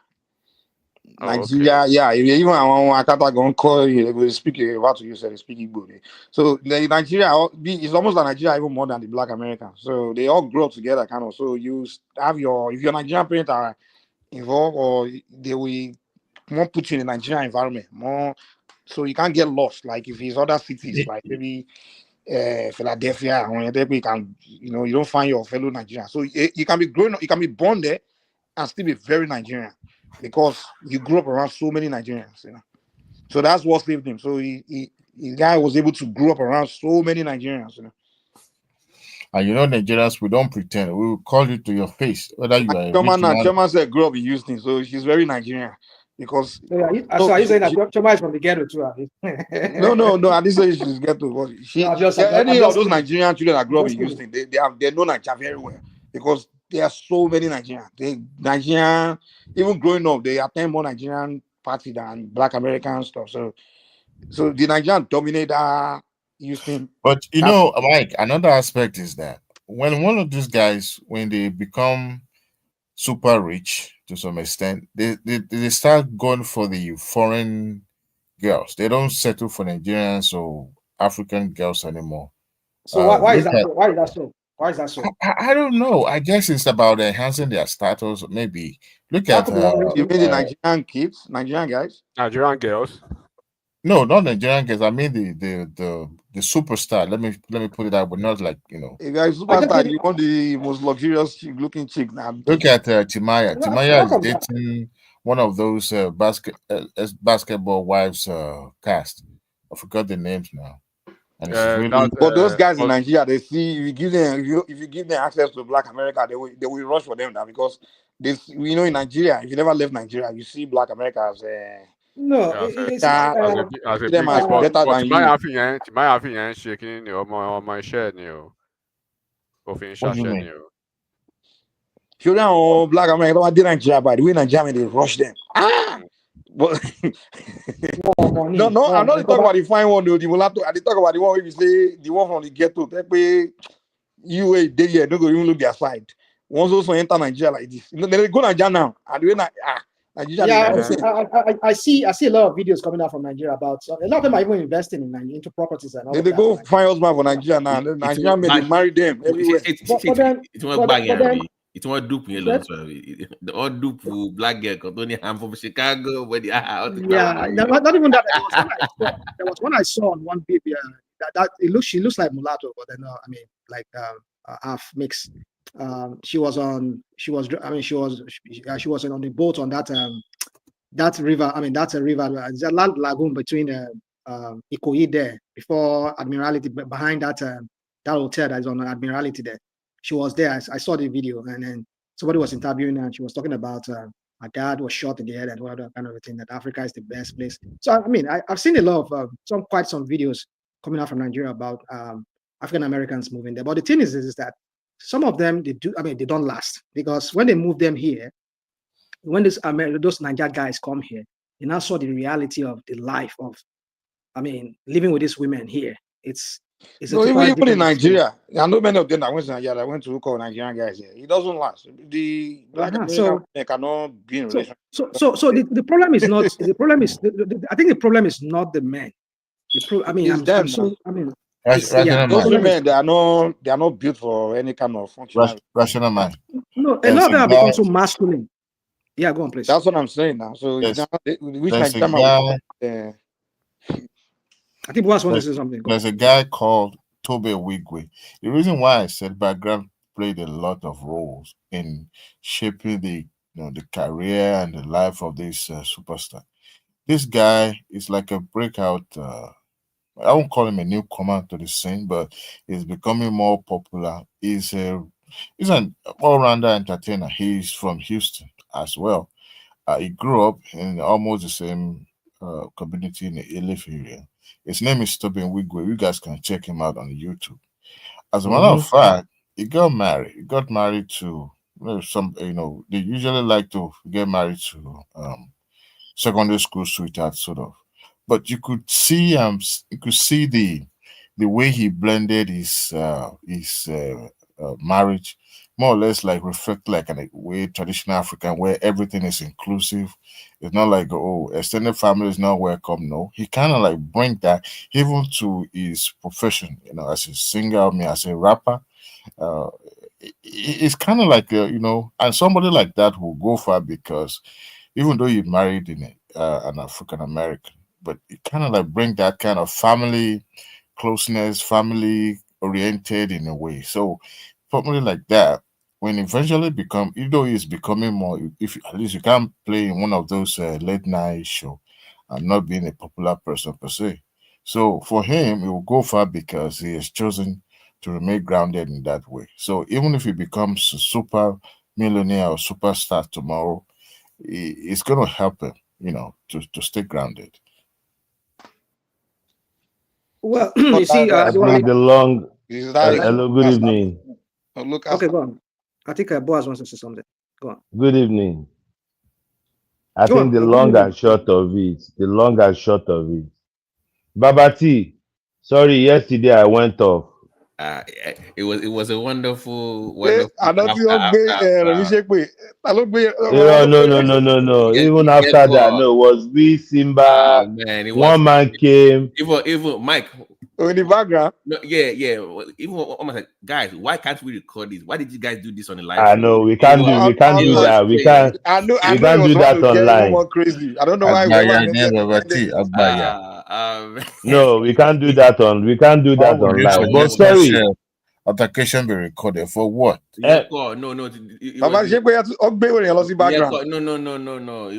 Nigeria, yeah. Even I can't go and call you. They speak what you said. They speak Igbo. So the Nigeria is almost like Nigeria even more than the Black Americans. So they all grow up together, kind of. So you have if your Nigerian parents are involved, or they will more put you in a Nigerian environment, more so you can't get lost. Like if it's other cities, like maybe Philadelphia, or you can, you don't find your fellow Nigerian. So you can be growing up, you can be born there and still be very Nigerian because you grew up around so many Nigerians, So that's what saved him. So the guy was able to grow up around so many Nigerians, And Nigerians, we don't pretend. We will call you to your face, whether you are Choma said grew up in Houston, so she's very Nigerian. Because so are you saying that Choma is from the ghetto too? No, I didn't say she's ghetto. But any of those Nigerian children that grew up in Houston, they know Nigeria very well because there are so many Nigerians. Nigerian, even growing up, they attend more Nigerian party than Black American stuff. So the Nigerian dominate Houston. But Mike, another aspect is that when one of these guys, when they become super rich to some extent, they start going for the foreign girls. They don't settle for Nigerians or African girls anymore. So why is that so? Why is that so? Why is that so? I don't know. I guess it's about enhancing their status. Maybe look at you mean the Nigerian kids, Nigerian guys, Nigerian girls. No, not Nigerian guys. I mean the superstar. Let me put it out, but not like A guy superstar. You want the most luxurious looking chick now. Look at Timaya. Timaya is dating one of those basketball wives cast. I forgot the names now. And but those guys in Nigeria, they see if you give them access to Black America, they will rush for them now because in Nigeria, if you never left Nigeria, you see Black America as no, it's better than you. Timaya shaking my shirt, children of Black America don't Nigeria, by the way, Nigeria they rush them. But no, I'm not talking about the fine one though. The mulatto, I talk about the one where you say the one from the ghetto. You a day here, don't go even look their side. Once also enter Nigeria like this, they go Nigeria now. And when I see a lot of videos coming out from Nigeria about a lot of them are even investing into properties and all. They go find husband for Nigeria now. Nigeria may marry them everywhere. It's more dupe alone. The all dupe black girl got only hand from Chicago. Where not even that. There was one I saw on one video that she looks like mulatto, but then I mean like half mix. She was on the boat on that river. I mean that's a river. There's a lagoon between Ikoyi there before Admiralty, behind that hotel that is on Admiralty there. She was there. I saw the video, and then somebody was interviewing her, and she was talking about her dad was shot in the head and all that kind of thing. That Africa is the best place. So I mean, I've seen a lot of quite some videos coming out from Nigeria about African Americans moving there. But the thing is that some of them they don't last because when they move them here, when those Nigerian guys come here, they now saw the reality of the life of, living with these women here. It's even in Nigeria, I know many of them that went to Nigeria. I went to look at Nigerian guys here. It doesn't last. The Black American cannot be in relationship. So the problem is not. The problem is. I think the problem is not the men. Those women they are not built for any kind of functional. Rational man. No, a lot of them have become so masculine. Yeah, go on, please. That's what I'm saying now. So I think Boaz wants to say something. There's a guy called Tobe Wigwe. The reason why I said background played a lot of roles in shaping the career and the life of this superstar. This guy is like a breakout. I won't call him a newcomer to the scene, but he's becoming more popular. He's an all-rounder entertainer. He's from Houston as well. He grew up in almost the same community in the Elif area. His name is Tobin Wigwe. You guys can check him out on YouTube. As a matter of fact, he got married. He got married to some. They usually like to get married to secondary school sweethearts, sort of. But you could see the way he blended his marriage, more or less like reflect like a way traditional African where everything is inclusive. It's not like extended family is not welcome. No, he kind of like bring that even to his profession. As a singer, as a rapper, it's kind of like and somebody like that will go far because even though you married in an African American, but it kind of like bring that kind of family closeness, family oriented in a way. So probably like that, when eventually become, even though he's becoming more, if at least you can't play in one of those late night show and not being a popular person per se. So for him, it will go far because he has chosen to remain grounded in that way. So even if he becomes a super millionaire or superstar tomorrow, it's going to help him, to stay grounded. Well, you see, I think the long. Hello, good evening. Okay, go on. I think Boaz wants to say something. Go on. Good evening. I Go think on. the long and short of it, Babati, sorry, yesterday I went off. It was a wonderful, I don't think No. Even after that, no, it was we Simba. Man, it was one man came. Even Mike. In the background. No, yeah. Even almost like, guys, why can't we record this? Why did you guys do this on the live? I know we can't do that. We can't do that online. Crazy. I don't know why. No, we can't do that online. But sorry. Altercation be recorded for what? No. It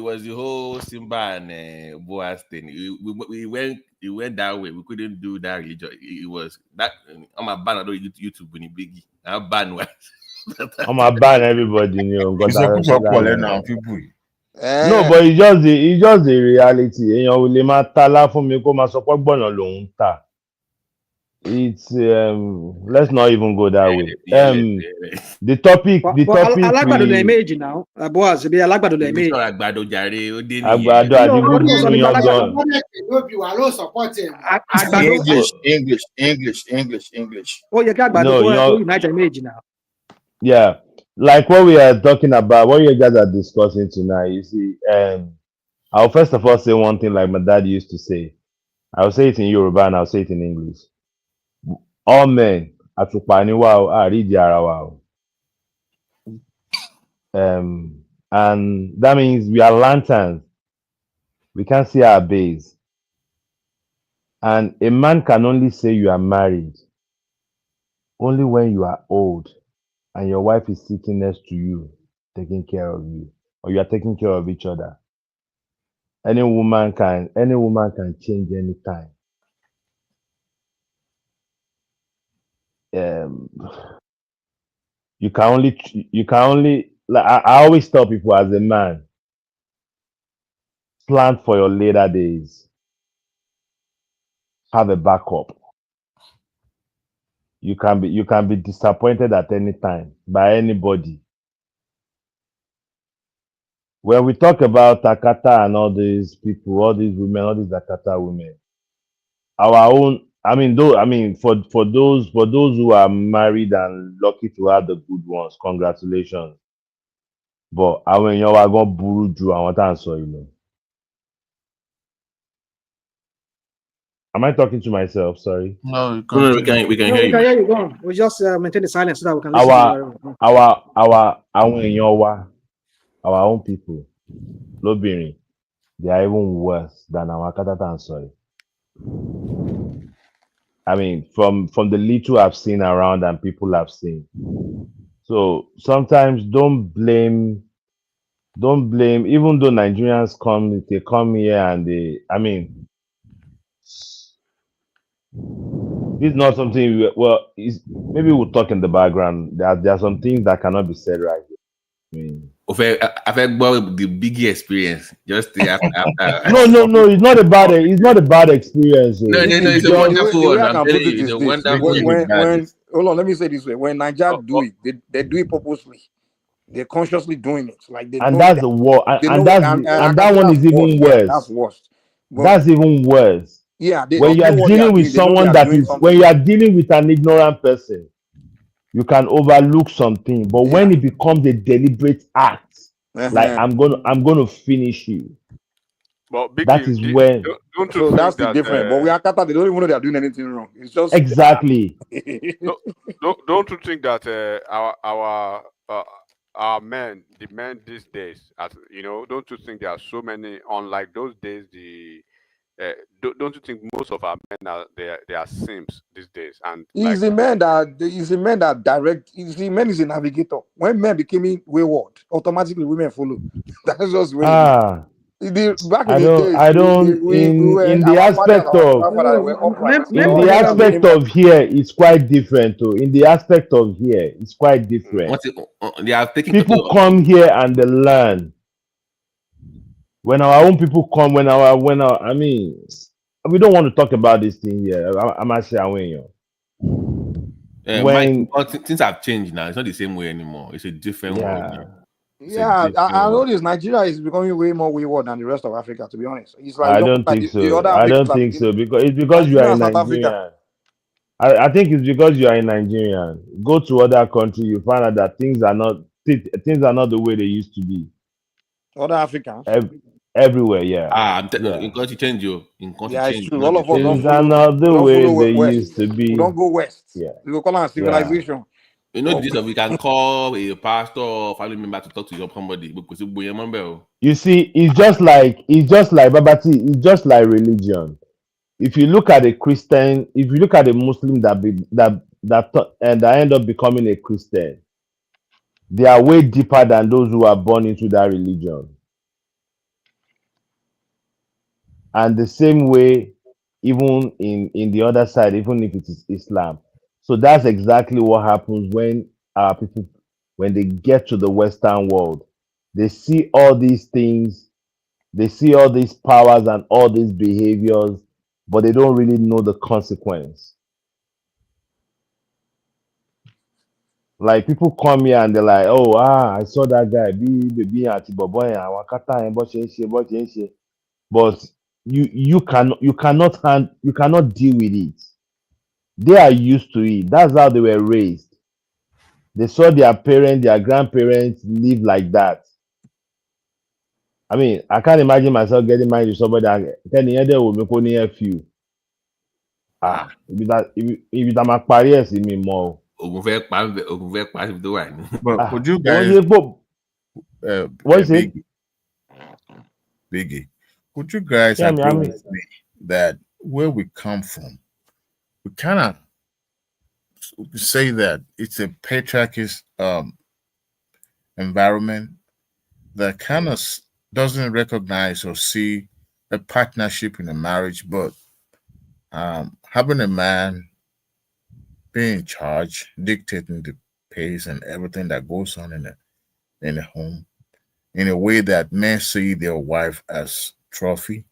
was the whole Simba and Boaz thing. We went that way. We couldn't do that religion. It was that on my ban. I don't YouTube when biggie. I ban one. I'm a ban everybody. No, but it's just the reality. It's let's not even go that way. The topic. I like the image now. Boaz, I like the image. English. Oh, you got the image now. Yeah, like what we are talking about, what you guys are discussing tonight. You see, I'll first of all say one thing, like my dad used to say. I'll say it in Yoruba and I'll say it in English. All men and that means we are lanterns. We can't see our base. And a man can only say you are married only when you are old and your wife is sitting next to you, taking care of you, or you are taking care of each other. Any woman can change anytime. You can only like I always tell people as a man, plan for your later days. Have a backup. You can be disappointed at any time by anybody. When we talk about Takata and all these people, all these women, all these Takata women, our own. For those who are married and lucky to have the good ones, congratulations. But àwọn èèyàn wa gan burú ju àwọn tá à ń sọ yìí lọ. Am I talking to myself? Sorry. No, we can hear you. We can hear you. Go on. We just maintain the silence so that we can listen to àwọn èèyàn wa, our own people, lóbìnrin, they are even worse than àwọn akátá tá à ń sọ yìí. From the little I've seen around and people I've seen. So sometimes don't blame, even though Nigerians they come here and this is not something, maybe we'll talk in the background. There are some things that cannot be said right here. I've had the big experience just after. No, it's not a bad experience. No, it's a wonderful one. I'm telling you, it's a wonderful when hold on, let me say this way. When Nigeria do it, they do it purposely. They're consciously doing it. Like they and know that's that, the war. And that one is even worse. worse. That's worse. But, that's even worse. Yeah, when you are dealing with someone when you are dealing with an ignorant person, you can overlook something. But when it becomes a deliberate act, like I'm gonna finish you. But that is when. So that's the difference. But we are Qatar. They don't even know they are doing anything wrong. It's just exactly. Don't you think that our men, the men these days, as you know, don't you think there are so many? Unlike those days, don't you think most of our men are they are simps these days? And He's a man that direct. Men is a navigator. When men became wayward, automatically women follow. That's just the way it is. Back in the days, I don't we were in the our fathers, aspect our of grandfathers were upright. in the aspect of here it's quite different too. In the aspect of here it's quite different. They are taking People come here and they learn. When our own people come, I mean, we don't want to talk about this thing here. I'm actually when things have changed now, it's not the same way anymore. It's a different world now. Yeah, I notice Nigeria is becoming way more wayward than the rest of Africa. To be honest, it's like I don't think so. The other I don't Africans think so because it's because you are in Nigerian. I think it's because you are in Nigerian. Go to other country, you find out that things are not the way they used to be. Other Africans. Everywhere, yeah. In country change, it's true. All of us things are not the way they used to be. We don't go west. Yeah, we go call it civilization. You know, we can call a pastor or family member to talk to somebody because you see, it's just like Babati, it's just like religion. If you look at a Christian, if you look at a Muslim that end up becoming a Christian, they are way deeper than those who are born into that religion. And the same way, even in the other side, even if it is Islam. So that's exactly what happens when our people, when they get to the Western world, they see all these things, they see all these powers and all these behaviors, but they don't really know the consequence. Like people come here and they're like, "Oh, I saw that guy be at but you cannot deal with it. They are used to it. That's how they were raised. They saw their parents, their grandparents live like that. I mean, I can't imagine myself getting married to somebody that will make only a few. If I'm a pariah, see me more. But could you guys, what is it? Biggie, would you guys agree with me that where we come from, we kind of say that it's a patriarchist environment that kind of doesn't recognize or see a partnership in a marriage, but having a man being in charge, dictating the pace and everything that goes on in a home, in a way that men see their wife as trophy,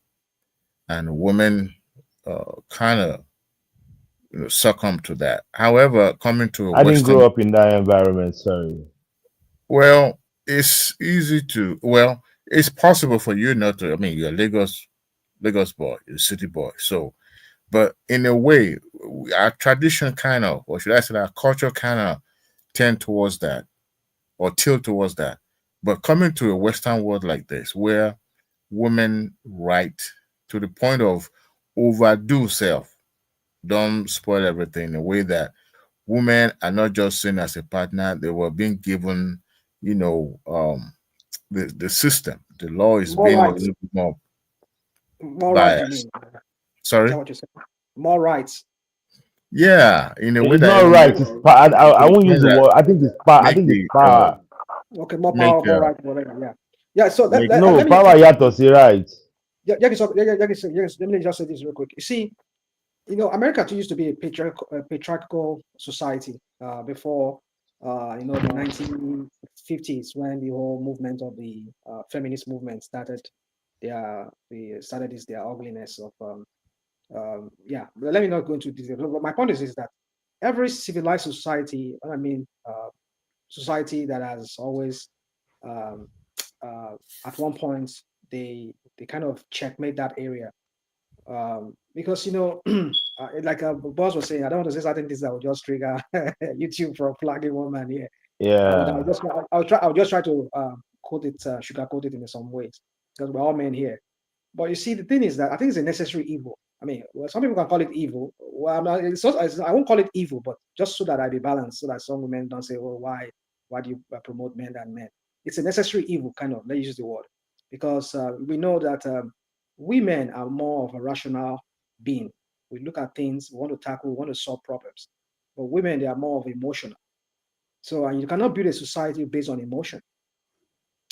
and women kind of succumb to that. However, coming to I didn't grow up in that environment. Sorry. Well, it's easy to. Well, it's possible for you not to. I mean, you're a Lagos boy, you're a city boy. So, but in a way, our tradition kind of, or should I say, our culture kind of tend towards that, or tilt towards that. But coming to a Western world like this, where women right to the point of overdo self, don't spoil everything, in a way that women are not just seen as a partner, they were being given, the system, the law is being a little bit more biased. Sorry? More rights. Yeah, in a way it's that not right. It's I won't use the word. I think it's power. I think it's power. Okay, more power, more right, whatever. Yeah. So power. You have to say right. Let me just say this real quick. You see, America used to be a patriarchal society before the 1950s, when the whole movement of the feminist movement started. Their ugliness of but let me not go into detail. But my point is that every civilized society, society that has always at one point they kind of checkmate that area, because like boss was saying, I don't want to say certain things that will just trigger YouTube for flagging woman here. Yeah, I'll just try to sugarcoat it in some ways, because we're all men here. But you see, the thing is that I think it's a necessary evil. I mean, some people can call it evil. Well, I won't call it evil, but just so that I be balanced, so that some women don't say, "Oh, why Why do you promote men than men? It's a necessary evil, kind of. Let's use the word, because we know that women are more of a rational being. We look at things, we want to tackle, we want to solve problems. But women, they are more of emotional. So you cannot build a society based on emotion.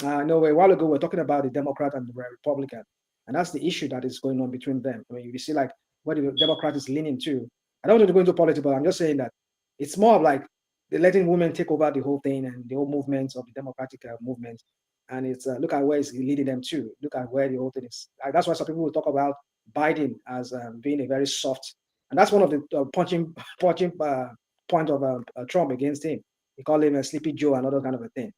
I know a while ago we were talking about the Democrat and the Republican, and that's the issue that is going on between them. I mean, you see like what the Democrat is leaning to. I don't want to go into politics, but I'm just saying that it's more of like they're letting women take over the whole thing and the whole movement of the Democratic movement. And it's look at where it's leading them to. Look at where the whole thing is. That's why some people will talk about Biden as being a very soft, and that's one of the punching point of Trump against him. He called him a Sleepy Joe and other kind of a thing.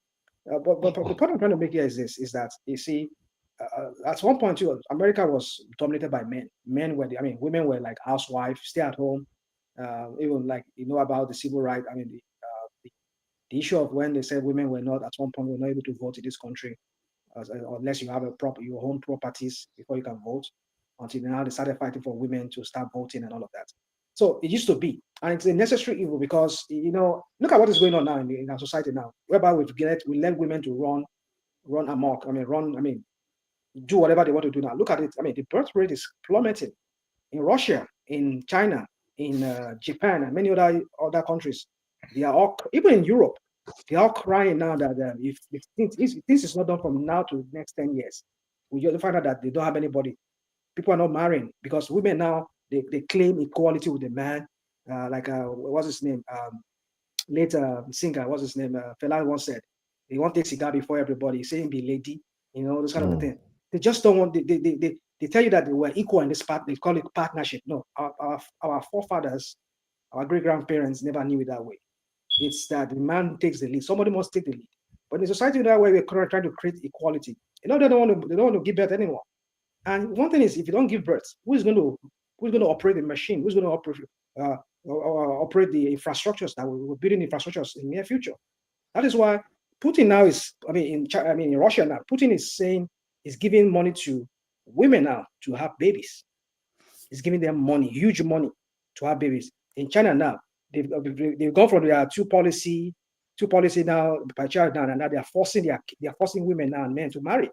But the point I'm trying to make here is this: is that you see, at one point too, America was dominated by men. Men were, women were like housewives, stay at home. Even like about the civil rights. I mean, the issue of when they said women were not at one point were not able to vote in this country, unless you have your own properties before you can vote. Until now, they started fighting for women to start voting and all of that. So it used to be, and it's a necessary evil because look at what is going on now in our society now, whereby we let women to run amok. Do whatever they want to do now. Look at it. The birth rate is plummeting in Russia, in China, in Japan, and many other countries. They are all, even in Europe, they are all crying now that if this is not done from now to the next 10 years, we just find out that they don't have anybody. People are not marrying because women now. They claim equality with the man, what's his name? Later singer, what's his name? Fela once said, "They want to take cigar before everybody." Saying be lady, this kind of a thing. They just don't want. They tell you that they were equal in this part. They call it partnership. No, our forefathers, our great grandparents never knew it that way. It's that the man takes the lead. Somebody must take the lead. But in society that way, we're trying to create equality. They don't want to give birth anymore. And one thing is, if you don't give birth, who's going to operate the machine? Who's going to operate the infrastructures that we're building infrastructures in the near future? That is why Putin now is, in Russia now, Putin is saying he's giving money to women now to have babies. He's giving them money, huge money to have babies. In China now, they've gone from their two policy now by child now, and now they are forcing women now and men to marry.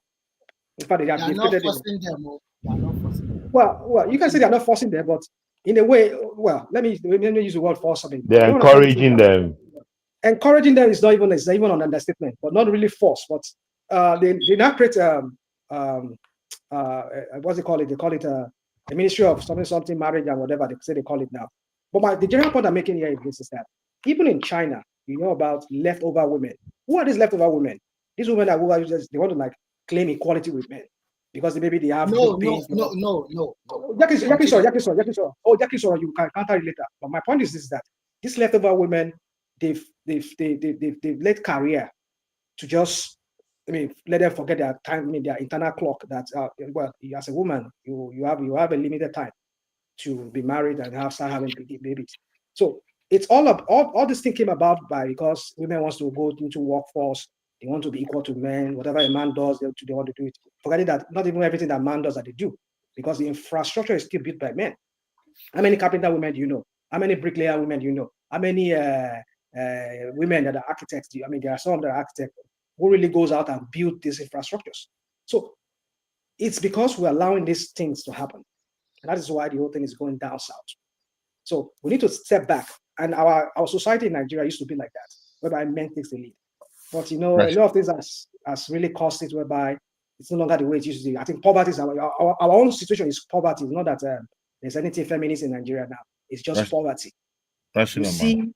In fact, they are not forcing them. Well, you can say they are not forcing them, but in a way, well, let me use the word force. They're encouraging them. Encouraging them is not even an understatement, but not really force. But they now create what's they call it? They call it a Ministry of something marriage and whatever they call it now. But the general point I'm making here is that even in China, about leftover women. Who are these leftover women? These women that they want to claim equality with men because maybe they have no. Jackie, sorry. Oh, Jackie, sorry, you can counter it later. But my point is this: that these leftover women, they've let career to just, let them forget their time, their internal clock. That as a woman, you have a limited time to be married and start having babies. So it's all this thing came about because women wants to go into workforce. They want to be equal to men. Whatever a man does, they want to do it. Forgetting that not even everything that man does that they do, because the infrastructure is still built by men. How many carpenter women do you know? How many bricklayer women do you know? How many women that are architects? There are some that are architects who really goes out and build these infrastructures. So it's because we're allowing these things to happen. And that is why the whole thing is going down south. So we need to step back. And our society in Nigeria used to be like that, whereby men takes the lead. But a lot of things has really caused it whereby it's no longer the way it used to be. I think poverty is our own situation is poverty. It's not that there's anything feminist in Nigeria now. It's just poverty. You see,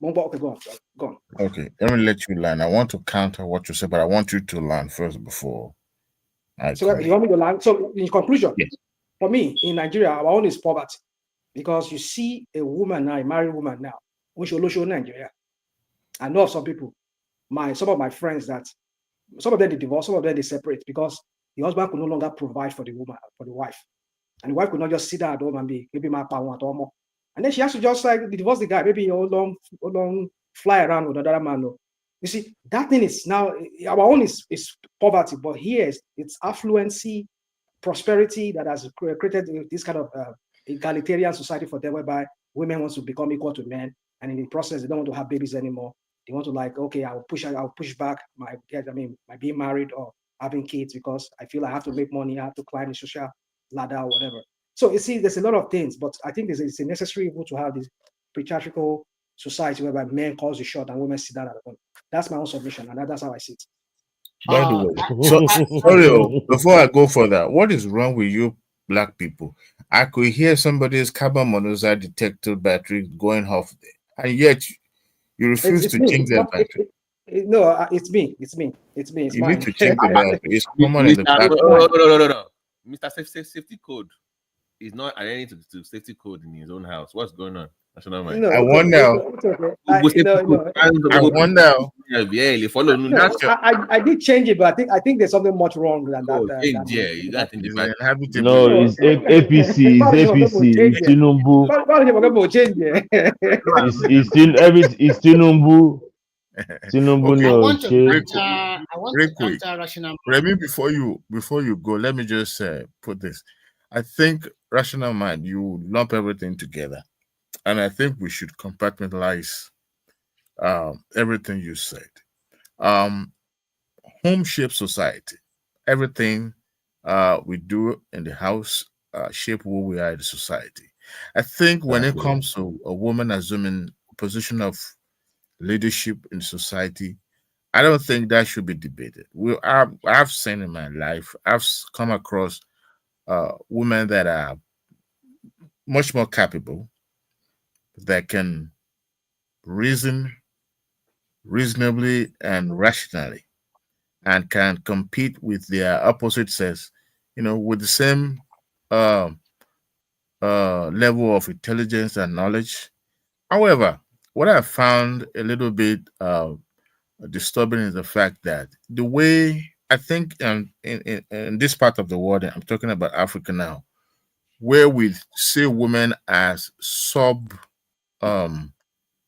okay, go on. Okay, let me let you learn. I want to counter what you said, but I want you to learn first before So you want me to learn? So in conclusion, yes. For me, in Nigeria, our own is poverty. Because you see a woman now, a married woman now, which will show Nigeria. I know of some people, some of my friends that some of them they divorce, some of them they separate because the husband could no longer provide for the woman, for the wife. And the wife could not just sit down at home and be maybe my power at home. And then she has to just divorce the guy, maybe long fly around with another man. You see, that thing is now our own is poverty, but here it's affluency, prosperity that has created this kind of egalitarian society for them, whereby women want to become equal to men, and in the process they don't want to have babies anymore. They want to like, okay, I'll push back my being married or having kids because I feel I have to make money, I have to climb the social ladder or whatever. So you see, there's a lot of things, but I think it's a necessary evil to have this patriarchal society whereby men calls the shot and women sit down at the front. That's my own submission, and that's how I see it. By the way, so sorry, before I go further, what is wrong with you black people? I could hear somebody's carbon monoxide detector battery going off there, and yet you refuse to change that battery. No, it's me. It's You mine. need to change the battery. It's common in the back. No. Mr. Safety Code is not adhering to safety code in his own house. What's going on? No, I wonder. I did change it, but I think there's something much wrong than that. Yeah, you got to No, it's APC. It's Tinubu. It's Tinubu. Tinubu, okay. No, I want to counter rational mind. Remy, before you go, let me just put this. I think rational mind, you lump everything together, and I think we should compartmentalize everything you said. Home shape society. Everything we do in the house shape who we are in the society. I think when it comes to a woman assuming a position of leadership in society, I don't think that should be debated. I've seen in my life, I've come across women that are much more capable, that can reason reasonably and rationally, and can compete with their opposite sex, with the same level of intelligence and knowledge. However, what I found a little bit disturbing is the fact that the way I think in this part of the world, I'm talking about Africa now, where we see women as I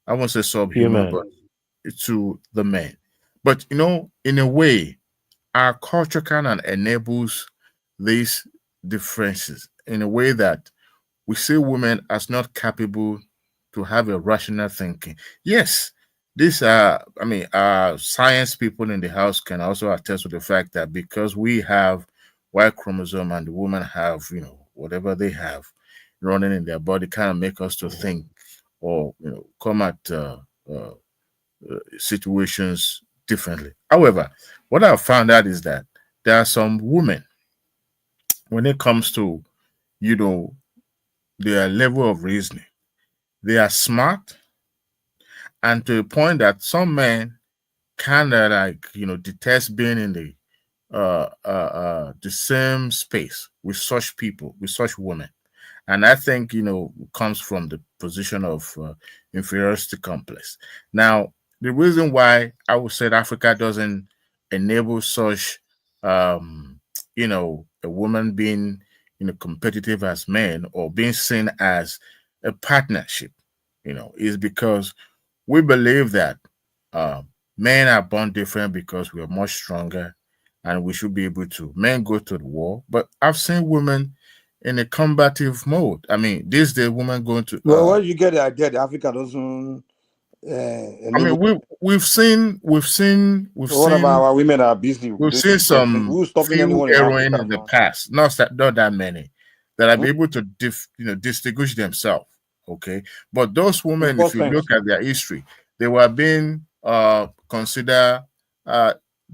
won't say subhuman, but to the men. But in a way, our culture kind of enables these differences in a way that we see women as not capable to have a rational thinking. Yes, these are, science people in the house can also attest to the fact that because we have Y chromosome and the women have, whatever they have running in their body, kind of make us to think or, come at situations differently. However, what I've found out is that there are some women, when it comes to, their level of reasoning, they are smart, and to a point that some men kind of detest being in the same space with such people, with such women. And I think, comes from the position of inferiority complex. Now, the reason why I would say Africa doesn't enable such, a woman being, competitive as men or being seen as a partnership, is because we believe that men are born different because we are much stronger and we should be able to. Men go to the war, but I've seen women in a combative mode. These days, women going to. Well, where you get the idea that Africa doesn't? We've seen. What about our women are busy? We've seen some who's stopping few anyone heroine in the past. Not that many that are able to distinguish themselves. Okay, but those women, if you look at their history, they were being considered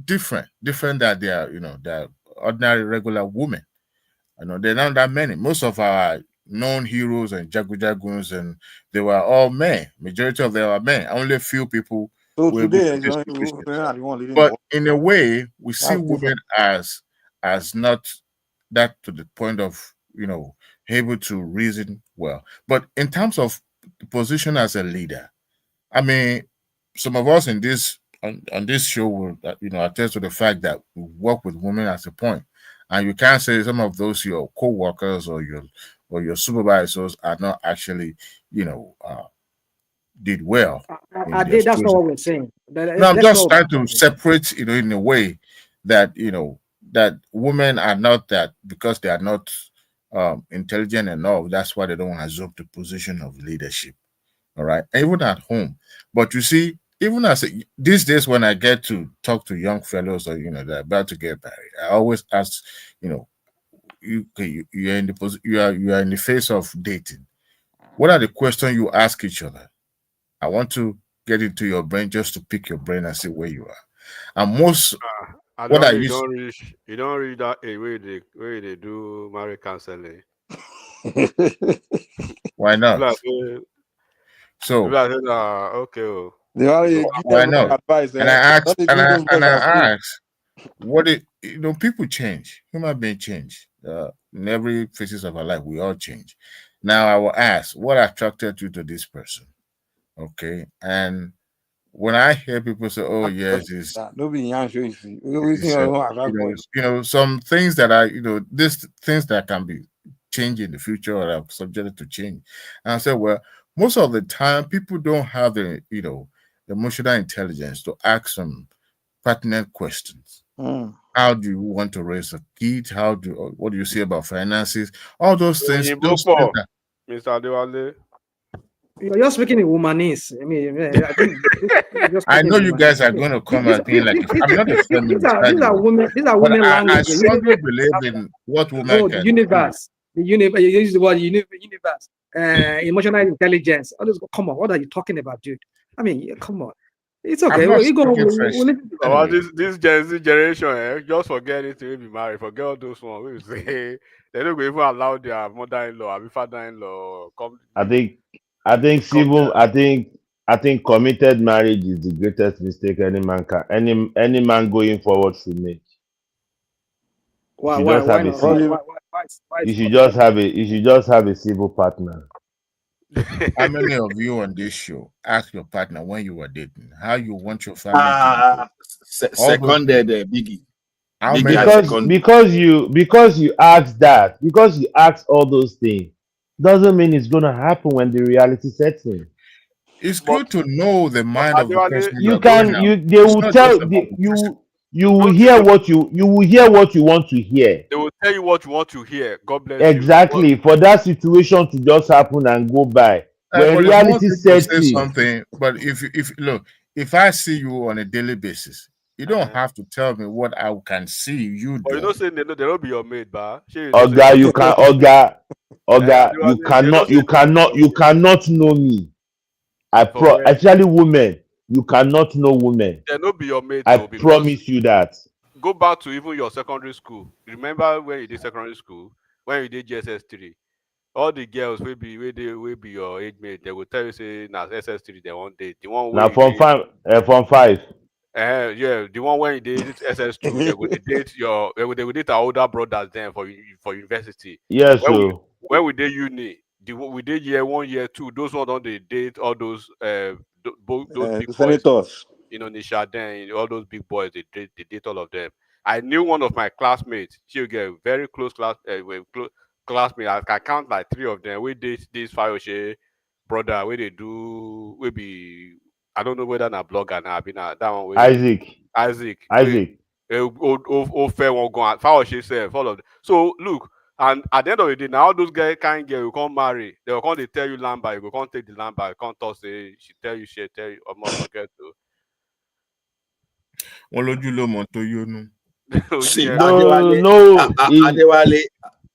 different than their ordinary regular women. They're not that many. Most of our known heroes and jaguns, and they were all men. Majority of them are men. Only a few people. So today, but in a way, we see women as not that to the point of able to reason well. But in terms of the position as a leader, some of us in this on this show will attest to the fact that we work with women as a point. And you can't say some of those your co-workers or your supervisors are not actually, did well. That's not what we're saying. No, I'm just trying to separate, in a way that that women are not that because they are not intelligent enough. That's why they don't assume the position of leadership. All right, even at home. But you see, even as these days when I get to talk to young fellows or they're about to get married, I always ask, you're in the you are in the phase of dating. What are the questions you ask each other? I want to get into your brain just to pick your brain and see where you are. And most what I you used don't read that way they do marriage counseling. Why not? So okay. Why not? Advice, and I ask, and I ask, what it people change, human beings change. In every phases of our life, we all change. Now I will ask, what attracted you to this person? Okay, and when I hear people say, "Oh yes, it's some things that are these things that can be changed in the future or are subject to change," and I say, well, most of the time people don't have the emotional intelligence to ask some pertinent questions. How do you want to raise a kid? What do you say about finances? All those things. Mr. Adewale. You're just speaking in womanese. I mean, I think I know you guys are going to come at me like I'm not a feminist. These are women. These are women language. I strongly believe in what women can. The universe. The universe. You use the word universe. Emotional intelligence. Come on, what are you talking about, dude? I mean, come on. It's okay. This Gen Z generation, just forget it to be married. Forget all those ones. We say they don't even allow their mother-in-law or father-in-law come. I think committed marriage is the greatest mistake any man going forward should make. Why you should just have a civil partner. How many of you on this show ask your partner when you were dating how you want your family to be? Seconded Biggie. Because you ask that, because you ask all those things, doesn't mean it's gonna happen when the reality sets in. It's good to know the mind of the person. You will hear what you want to hear. They will tell you what you want to hear. God bless exactly. you. For that situation to just happen and go by. When reality sets in. Something, but if I see you on a daily basis, you don't have to tell me what I can see you do. But you don't say they don't be your mate, ba. Oga, you cannot know me. Actually, women, you cannot know women. They don't be your mate. I promise you that. Go back to even your secondary school. Remember when you did secondary school, when you did GSS3, all the girls will be your age mate. They will tell you say now SS3 they won't date. The one now from 5. Yeah, the one when you did SS2, they will date our older brothers then for university. Yes, when we did uni, we did year 1, year 2. Those ones don't they date all those those big boys. Nisha then all those big boys they date all of them. I knew one of my classmates. She'll get very close classmate. I count like 3 of them. We date this Fayoshe brother. Where they do we be. I don't know whether na blogger now. That one. Isaac. Fair won't go out. Fayoshe self. All of them. So look. And at the end of the day, now all those guys can't get you can't marry. They will come they tell you lamba, you can't take the lamba, you can't talk say she tell you, or more forget to.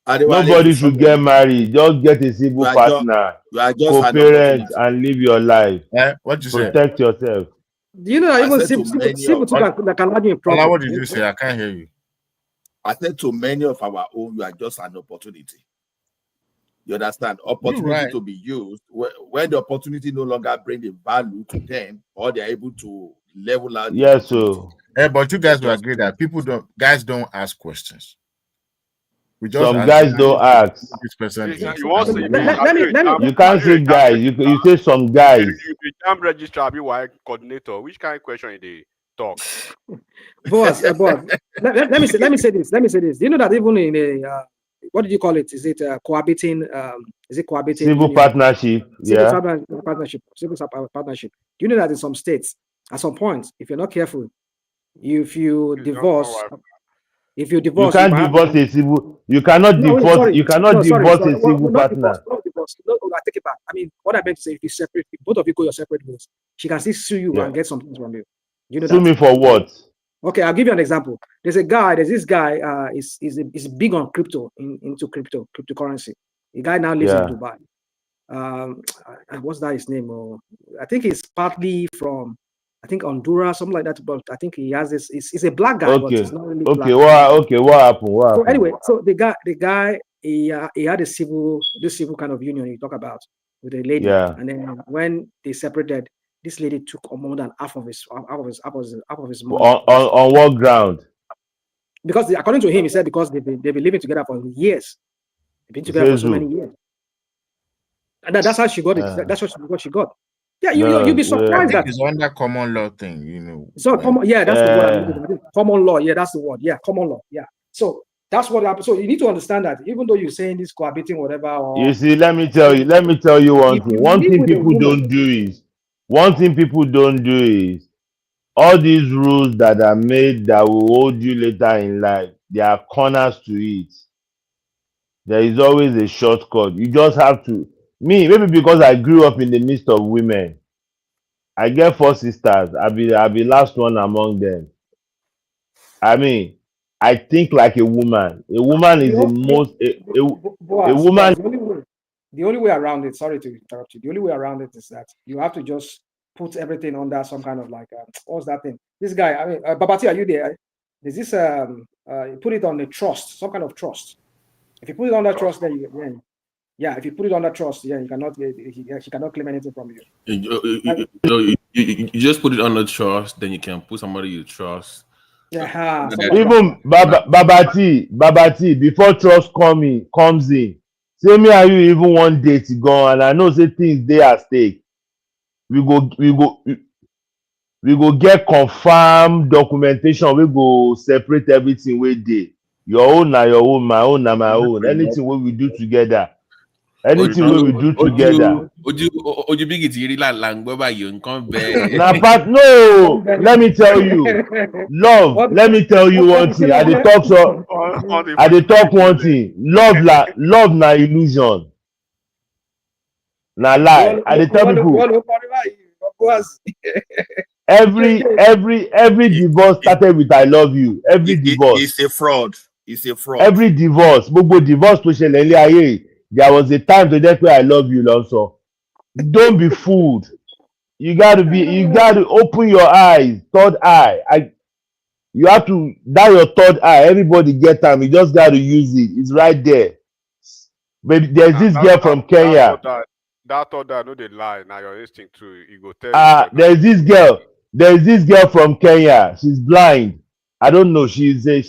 Nobody should get married. Just get a civil partner, co-parent, and live your life. What you say? Protect yourself. Do you know that even civil that can have a problem? What did you say? I can't hear you. I said to many of our own, you are just an opportunity. You understand? Opportunity to be used when the opportunity no longer bring the value to them, or they are able to level out. Yes, so. But you guys will agree that guys don't ask questions. Some guys don't ask. This person you can't say guys. You say some guys. You become registrar, be why coordinator. Which kind of question they talk? Boss, let me say this. Do you know that even in a what did you call it? Is it cohabiting? Is it cohabiting? Civil partnership. Civil partnership. Do you know that in some states, at some point, if you're not careful, if you divorce, you can't divorce a civil. You cannot divorce. You cannot divorce a civil partner. because no, I take it back. I mean, what I meant to say, if you separate, if both of you go your separate ways, she can still sue you and get something from you. You know Sue that? me for what? Okay, I'll give you an example. There's this guy, is big on into cryptocurrency. The guy now lives in Dubai. What's that his name? I think he's partly from, I think Honduras, something like that. But I think he has this. He's a black guy, but he's not really black. What happened? So anyway, so the guy, he had this civil kind of union you talk about with a lady, and then when they separated, this lady took more than half of his money. On what ground? Because according to him, he said because they've been living together for years. They've been together for so many years. And that's how she got it. That's what she got. Yeah, you'll be surprised that it's under common law thing, you know. So common, yeah, that's the word I'm looking at. Common law, yeah, that's the word. Yeah, common law. Yeah. So that's what happened. So you need to understand that even though you're saying this cohabiting, whatever. You see, let me tell you one thing. One thing people don't do is all these rules that are made that will hold you later in life, there are corners to it. There is always a shortcut. You just have to. Maybe because I grew up in the midst of women, I get 4 sisters. I'll be last one among them. I mean, I think like a woman. A woman is a woman. The only way around it. Sorry to interrupt you. The only way around it is that you have to just put everything under some kind of like what's that thing? This guy. I mean, Babati, are you there? There's this put it on a trust, some kind of trust. If you put it under trust, then if you put it under trust, you cannot she cannot claim anything from you. You just put it under trust, then you can put somebody you trust. Even Babati, before trust comes in, say me and you even one day to go, and I know say things they at stake. We go get confirmed documentation. We go separate everything we did. Your own na your own, my own na my own. Anything we do together. Oju big it really like langboba you come back. No, let me tell you. Love, let me tell you one thing. I dey talk one thing. Love na illusion. Na lie. I dey tell people. Every divorce started with I love you. Every divorce. It's a fraud. It's a fraud. Every divorce. Gbogbo divorce tó ṣẹlẹ̀ ní ayé. There was a time to just say I love you, also. Don't be fooled. You gotta open your eyes, third eye. You have to that your third eye. Everybody get time. You just gotta use it. It's right there. But there's this girl from Kenya. That thought that no they lie. Now your instinct too. You go tell. There's this girl from Kenya. She's blind. I don't know. She's very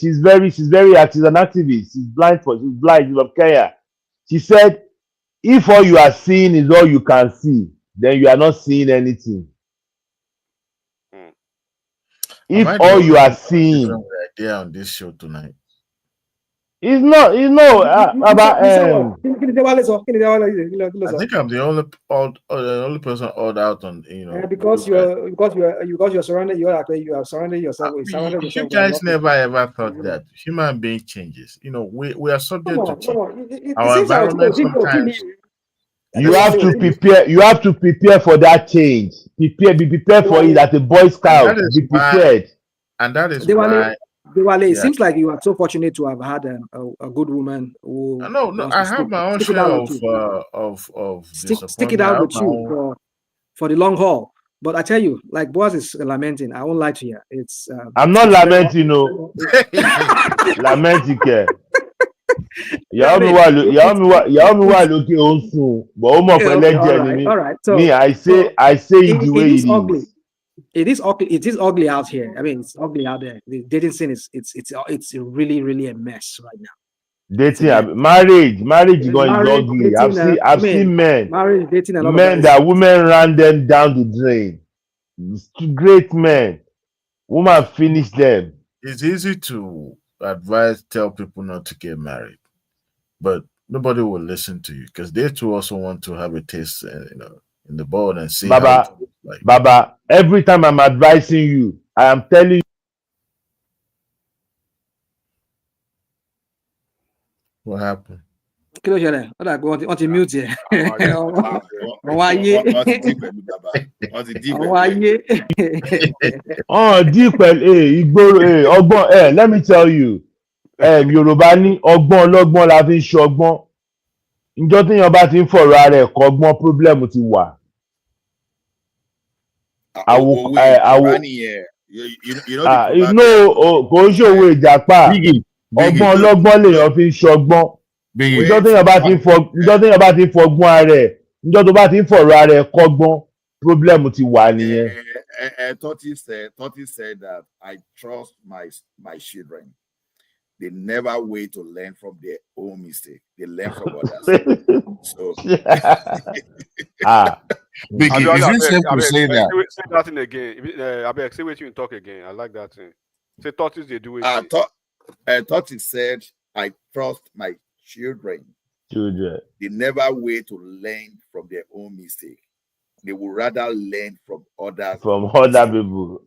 active. She's an activist. She's blind. She's from Kenya. She said, if all you are seeing is all you can see, then you are not seeing anything. If all you are seeing idea on this show tonight. It's not about I think I'm the only person odd out on because you're surrounded. You are surrounding yourself. You guys never ever thought that human being changes. We are subject to change. Our environment sometimes. You have to prepare for that change. Be prepared for it as a Boy Scout. Be prepared. And that is why. It seems like you are so fortunate to have had a good woman who. No, I have my own share of stick it out with you for the long haul. But I tell you, like Boaz is lamenting, I won't lie to you. It's. I'm not lamenting, no. Lamenting, care. Y'all me why looking also, but all right. So, I say it the way it is. Ugly. It is ugly out here. I mean, it's ugly out there. The dating scene it's really, really a mess right now. Marriage is ugly. I've seen men. Marriage, dating, and men that women ran them down the drain. Great men. Woman finish them. It's easy to tell people not to get married, but nobody will listen to you because they too also want to have a taste, in the bowl and see. Baba, every time I'm advising you, I am telling you. What happened? kí ló ṣẹlẹ̀ ó dà pé wọ́n ti mute ẹ̀ àwọn ayé àwọn ayé. Dí pẹ̀lú ìgboro ọgbọ́n let me tell you Yorùbá ní ọgbọ́n ọlọ́gbọ́n la fi ń ṣọgbọ́n njọ́ téèyàn bá ti ń fọ̀rọ̀ ara ẹ̀ kọ́gbọ́n problem ti wà. Kò ń ṣòwò ìjàpá ọgbọ́n ọlọ́gbọ́n lèèyàn fi ń ṣọgbọ́n njọ́ téèyàn bá ti ń fọgbọ́n ara ẹ̀ njọ́ tó bá ti ń fọ̀rọ̀ ara ẹ̀ kọ́gbọ́n problem ti wà nìyẹn. Toti said that I trust my children. They never wait to learn from their own mistake. They learn from others. So, Biggie, is it safe to say that? Say that thing again. I beg, say what you talk again. I like that thing. Say Totis they do it. Toti said, I trust my children. They never wait to learn from their own mistake. They would rather learn from others. From other people.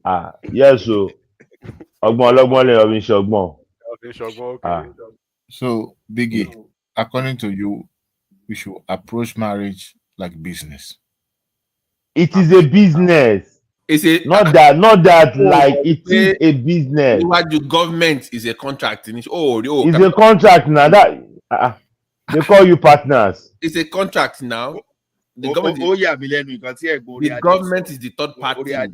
Yes, so So, Biggie, according to you, we should approach marriage like business. It is a business. Not that like it is a business. What the government is a contract. It's a contract now. That they call you partners. It's a contract now. The government is the third party in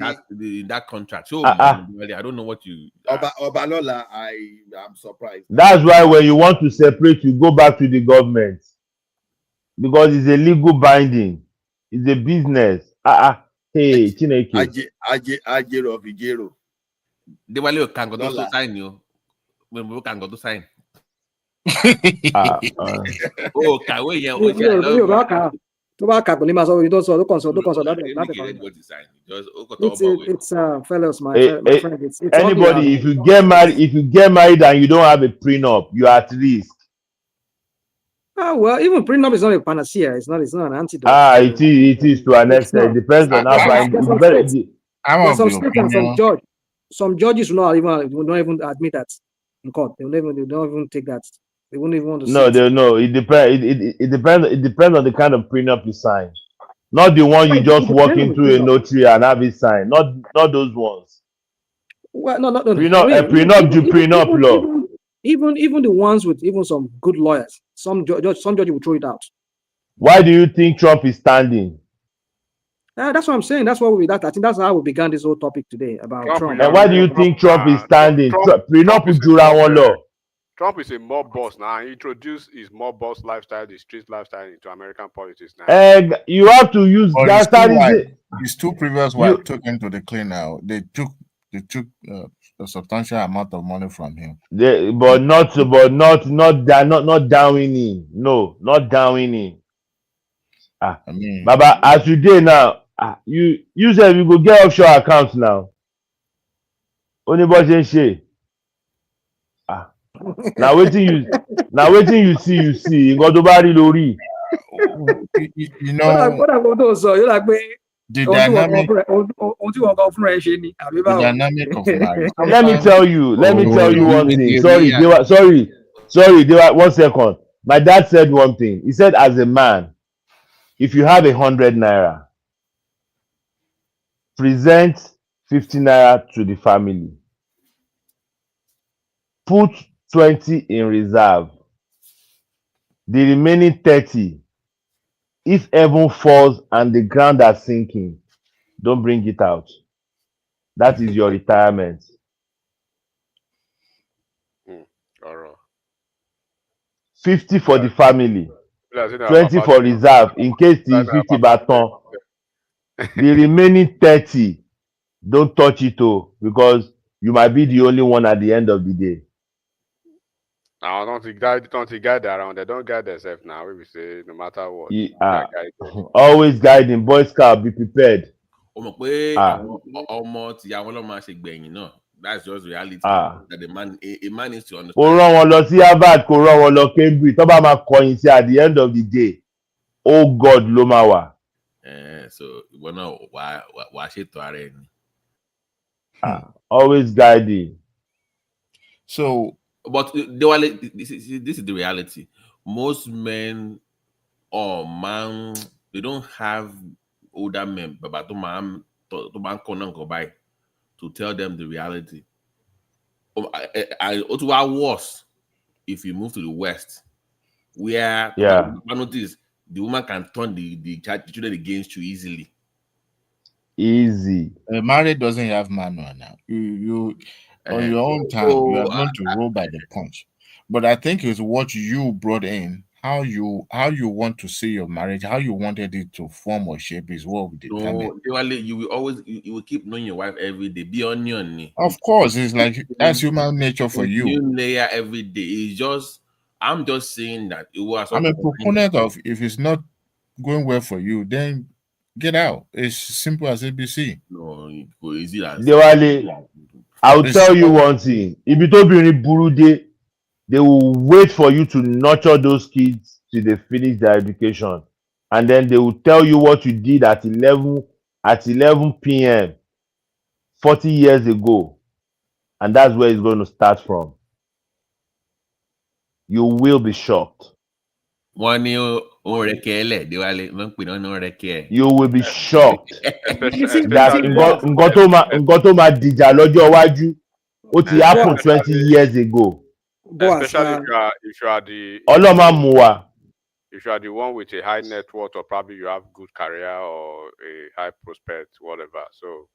that contract. So I don't know what you. Obalola, I am surprised. That's why when you want to separate, you go back to the government because it's a legal binding. It's a business. Hey, Chineke. Ajero. They were like, can go to sign you. When we can go to sign. Tó bá kà pẹ̀lú ìmọ̀ you don't sọ it's fellows my friend. It's anybody if you get married and you don't have a prenup, you are at risk. Well, even prenup is not a panacea. It's not an antidote. It is to an extent. It depends on how. Some judges will not even admit that in court. They don't even take that. They won't even want to. No. It depends. It depends on the kind of prenup you sign. Not the one you just walk into a notary and have it signed. Not those ones. Well, no. Prenup law. Even the ones with even some good lawyers, some judge will throw it out. Why do you think Trump is standing? That's what I'm saying. That's what I think that's how we began this whole topic today about Trump. And why do you think Trump is standing? Prenup is Jura law. Trump is a mob boss now. He introduced his mob boss lifestyle, the street lifestyle into American politics now. You have to use that. His two previous wives took him to the clean now. They took a substantial amount of money from him. But not downing him. No, not downing him. I mean, Baba, as today now, you said we go get offshore accounts now. Only budget share. Now waiting you see. You got to buy lorry. You know what I want to say. You like me. The dynamic of marriage. Let me tell you one thing. Sorry, they were 1 second. My dad said one thing. He said, as a man, if you have 100 naira, present 50 naira to the family. Put 20 in reserve. The remaining 30, if heaven falls and the ground are sinking, don't bring it out. That is your retirement. All right. 50 for the family, 20 for reserve in case the 50 baton. The remaining 30, don't touch it because you might be the only one at the end of the day. I don't think guide around. They don't guide themselves now. We say no matter what. Always guiding. Boy Scout, be prepared. That's just reality. That a man needs to understand. At the end of the day, oh God, Lomawa. So why always guiding. So, but this is the reality. most men or man, they don't have older men, but to man to tell them the reality. I also worse if you move to the West, where Yeah. notice the woman can turn the children against you easily. Easy. Marriage doesn't have manual now. You on your own time, you are going to roll by the punch. But I think it's what you brought in, how you want to see your marriage, how you wanted it to form or shape is what we determine. No, you will always you will keep knowing your wife every day. Be onion. Of course, it's like that's human nature for you. New layer every day. It's just I'm just saying that it was. I'm a proponent of if it's not going well for you, then get out. It's simple as ABC. No, it's easy as Dewale, I'll tell you one thing. If you don't be in Burude, they will wait for you to nurture those kids till they finish their education. And then they will tell you what you did at 11 p.m. 40 years ago. And that's where it's going to start from. You will be shocked. You will be shocked that Ngotoma Dija lọ́jọ́ iwájú ó ti happen 20 years ago. Especially if you are the if you are the one with a high net worth, or probably you have good career or a high prospect, whatever. So,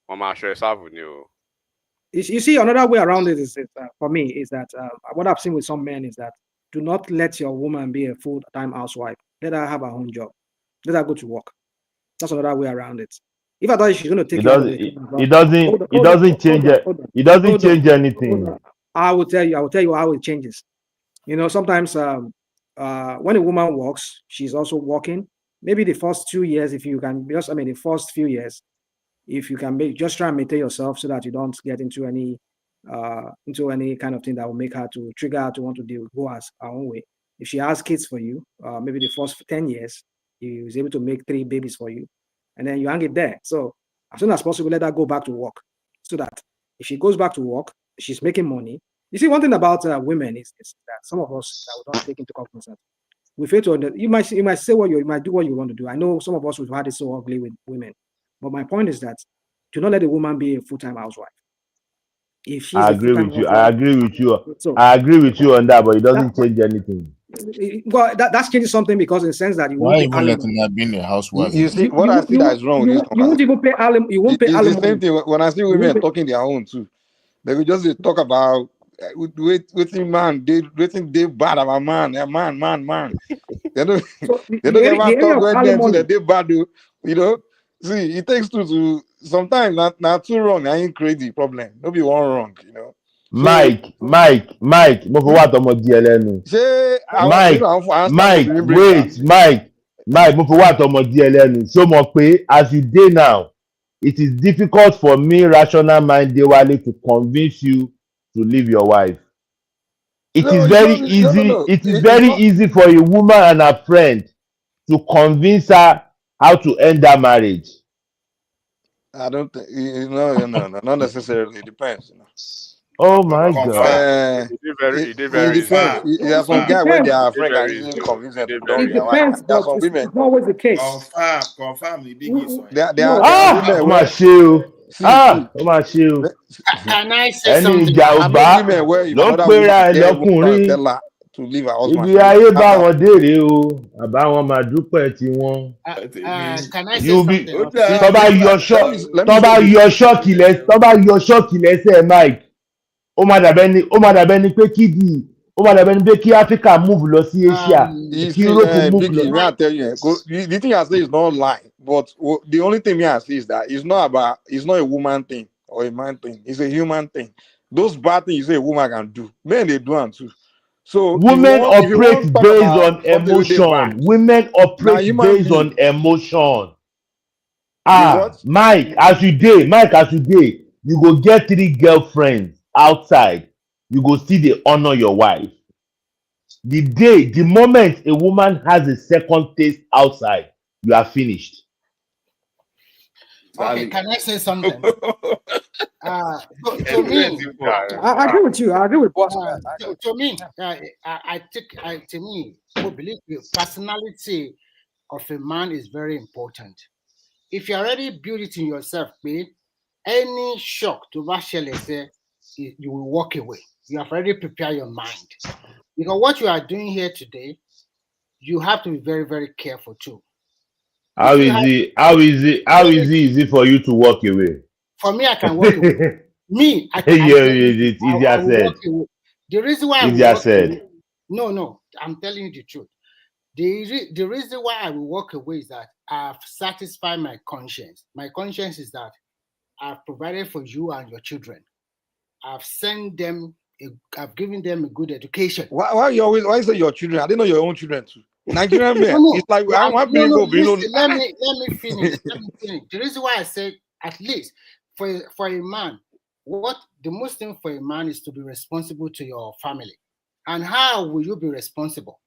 Mama share with you. You see, another way around it is for me is that what I've seen with some men is that do not let your woman be a full-time housewife. Let her have her own job. Let her go to work. That's another way around it. If I thought she's going to take it doesn't change anything. I will tell you how it changes. You know, sometimes when a woman works, she's also working. Maybe the first 2 years, if you can, the first few years, if you can just try and maintain yourself so that you don't get into any kind of thing that will make her to trigger her to want to go her own way. If she has kids for you, maybe the first 10 years, he was able to make 3 babies for you, and then you hang it there. So as soon as possible, let her go back to work, so that if she goes back to work, she's making money. You see, one thing about women is that some of us that we don't take into cognizance. We fail to. You might say you might do what you want to do. I know some of us we've had it so ugly with women, but my point is that do not let a woman be a full-time housewife. If she's I agree with you. I agree with you on that, but it doesn't change anything. Well, that's changing something, because in the sense that you why won't even letting her be in a housewife? You see, what I see that is wrong with this you won't even pay alimony. You won't pay alimony. It's the same thing when I see women talking their own too. They will just talk about waiting man, they bad about man. They don't ever talk with them so that they bad. You know, see, it takes two to sometimes not too wrong. I ain't crazy problem. No be one wrong, you know. Mike, mo for what ọmọ di ẹlẹ́nu. Mike, mo for what ọmọ di ẹlẹ́nu. So mo pé as you dey now, it is difficult for me, rational mind Dewale, to convince you to leave your wife. It is very easy for a woman and her friend to convince her how to end that marriage. I don't think no, not necessarily. It depends. You know. Oh my God! It depends. There are some guys where they are friends and easily convince them to don't be a wife. There are some women. It's not always the case. Confirm. The biggie. There are women where. Can I say something? Women where if another woman tell her to leave her husband. Ibi ayé bá wọn dèrè o, àbá wọn máa dúpẹ́ tí wọ́n. Can I say something? Tó bá yọ ṣọ́ọ̀kì lẹ́sẹ̀ Mike, ó máa dàbẹ́ ni pé kí Africa move lọ sí Asia, kí Europe move lọ. The thing I say is not lying, but the only thing I say is that it's not a woman thing or a man thing. It's a human thing. Those bad things you say a woman can do, men they do them too. So women operate based on emotion. Women operate based on emotion. Mike, as you dey, you go get 3 girlfriends outside. You go still dey honor your wife. The moment a woman has a second taste outside, you are finished. Okay, can I say something? To me, I agree with you. I agree with boss. To me, I think to me, I believe the personality of a man is very important. If you already build it in yourself, babe, any shock to say, you will walk away. You have already prepared your mind. Because what you are doing here today, you have to be very, very careful too. How easy for you to walk away? For me, I can walk away. Me, I Easier will said. walk away. The reason why I will Easier walk said. away, no, I'm telling you the truth. The reason why I will walk away is that I've satisfied my conscience. My conscience is that I've provided for you and your children. I've sent them, I've given them a good education. Why is it your children? I didn't know your own children too. Nigerian man, No, it's like let me finish. The reason why I said at least for a man, the most thing for a man is to be responsible to your family. And how will you be responsible?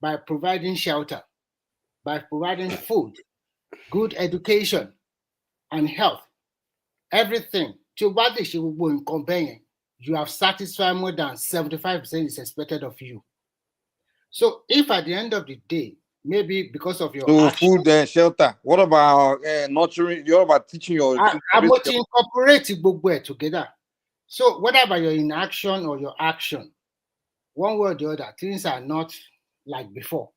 By providing shelter, by providing food, good education, and health. Everything. You have satisfied more than 75% is expected of you. So if at the end of the day, maybe because of your food and shelter, what about nurturing? What about teaching your I'm going to incorporate it together. So whatever your inaction or your action, one way or the other, things are not like before.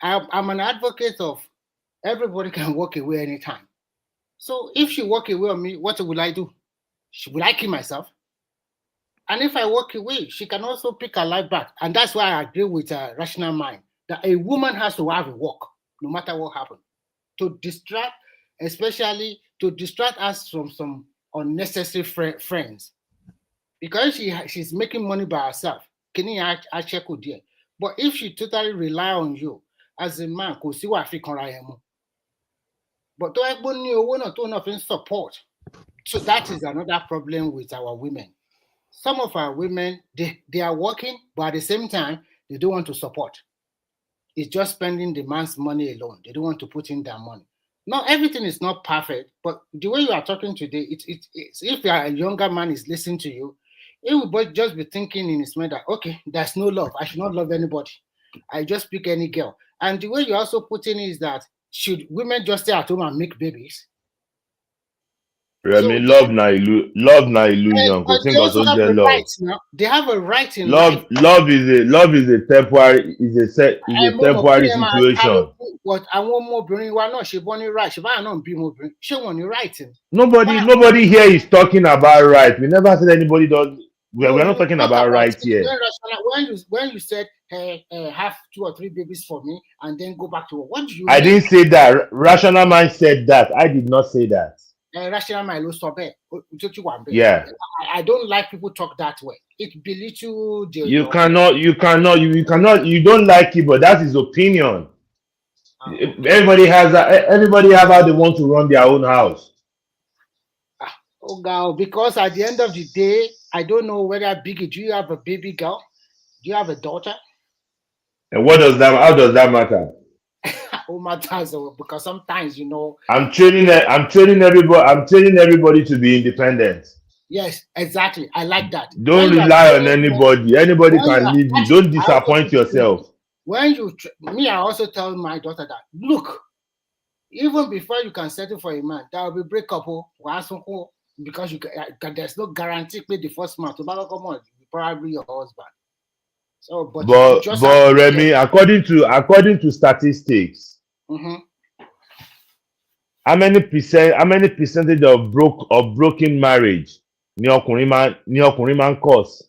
I'm an advocate of everybody can walk away anytime. So if she walk away on me, what will I do? Will I kill myself? And if I walk away, she can also pick her life back. And that's why I agree with a rational mind that a woman has to have a walk, no matter what happens, to distract, especially to distract us from some unnecessary friends. Because she's making money by herself. But if she totally rely on you as a man, but to support. So that is another problem with our women. Some of our women, they are working, but at the same time, they don't want to support. It's just spending the man's money alone. They don't want to put in their money. Now, everything is not perfect, but the way you are talking today, it's if a younger man is listening to you, he will just be thinking in his mind that, okay, there's no love. I should not love anybody. I just pick any girl. And the way you're also putting it is that should women just stay at home and make babies? I mean, love na illusion. But they also have a right now. They have a right in life. Love is a temporary temporary situation. But I want more bring why not? She born it right. She not be more bring. She want it right. Nobody here is talking about right. We never said anybody does. We're not talking about right here. When you said hey, have 2 or 3 babies for me and then go back to work, what do you? I didn't say that. Rational mind said that. I did not say that. Rational mind will stop it. Yeah. I don't like people talk that way. It belittle the. You cannot. You don't like it, but that's his opinion. Everybody have how they want to run their own house. Oh God! Because at the end of the day, I don't know whether Biggie, do you have a baby girl? Do you have a daughter? And how does that matter? Matters because sometimes I'm training everybody to be independent. Yes, exactly. I like that. Don't rely on anybody. Anybody can leave you. Don't disappoint yourself. When I also tell my daughter that look, even before you can settle for a man, there will be breakup because there's no guarantee pay the first month. Probably your husband. So, but Remy, according to statistics, how many percentage of broken marriage ni ọkùnrin man cause?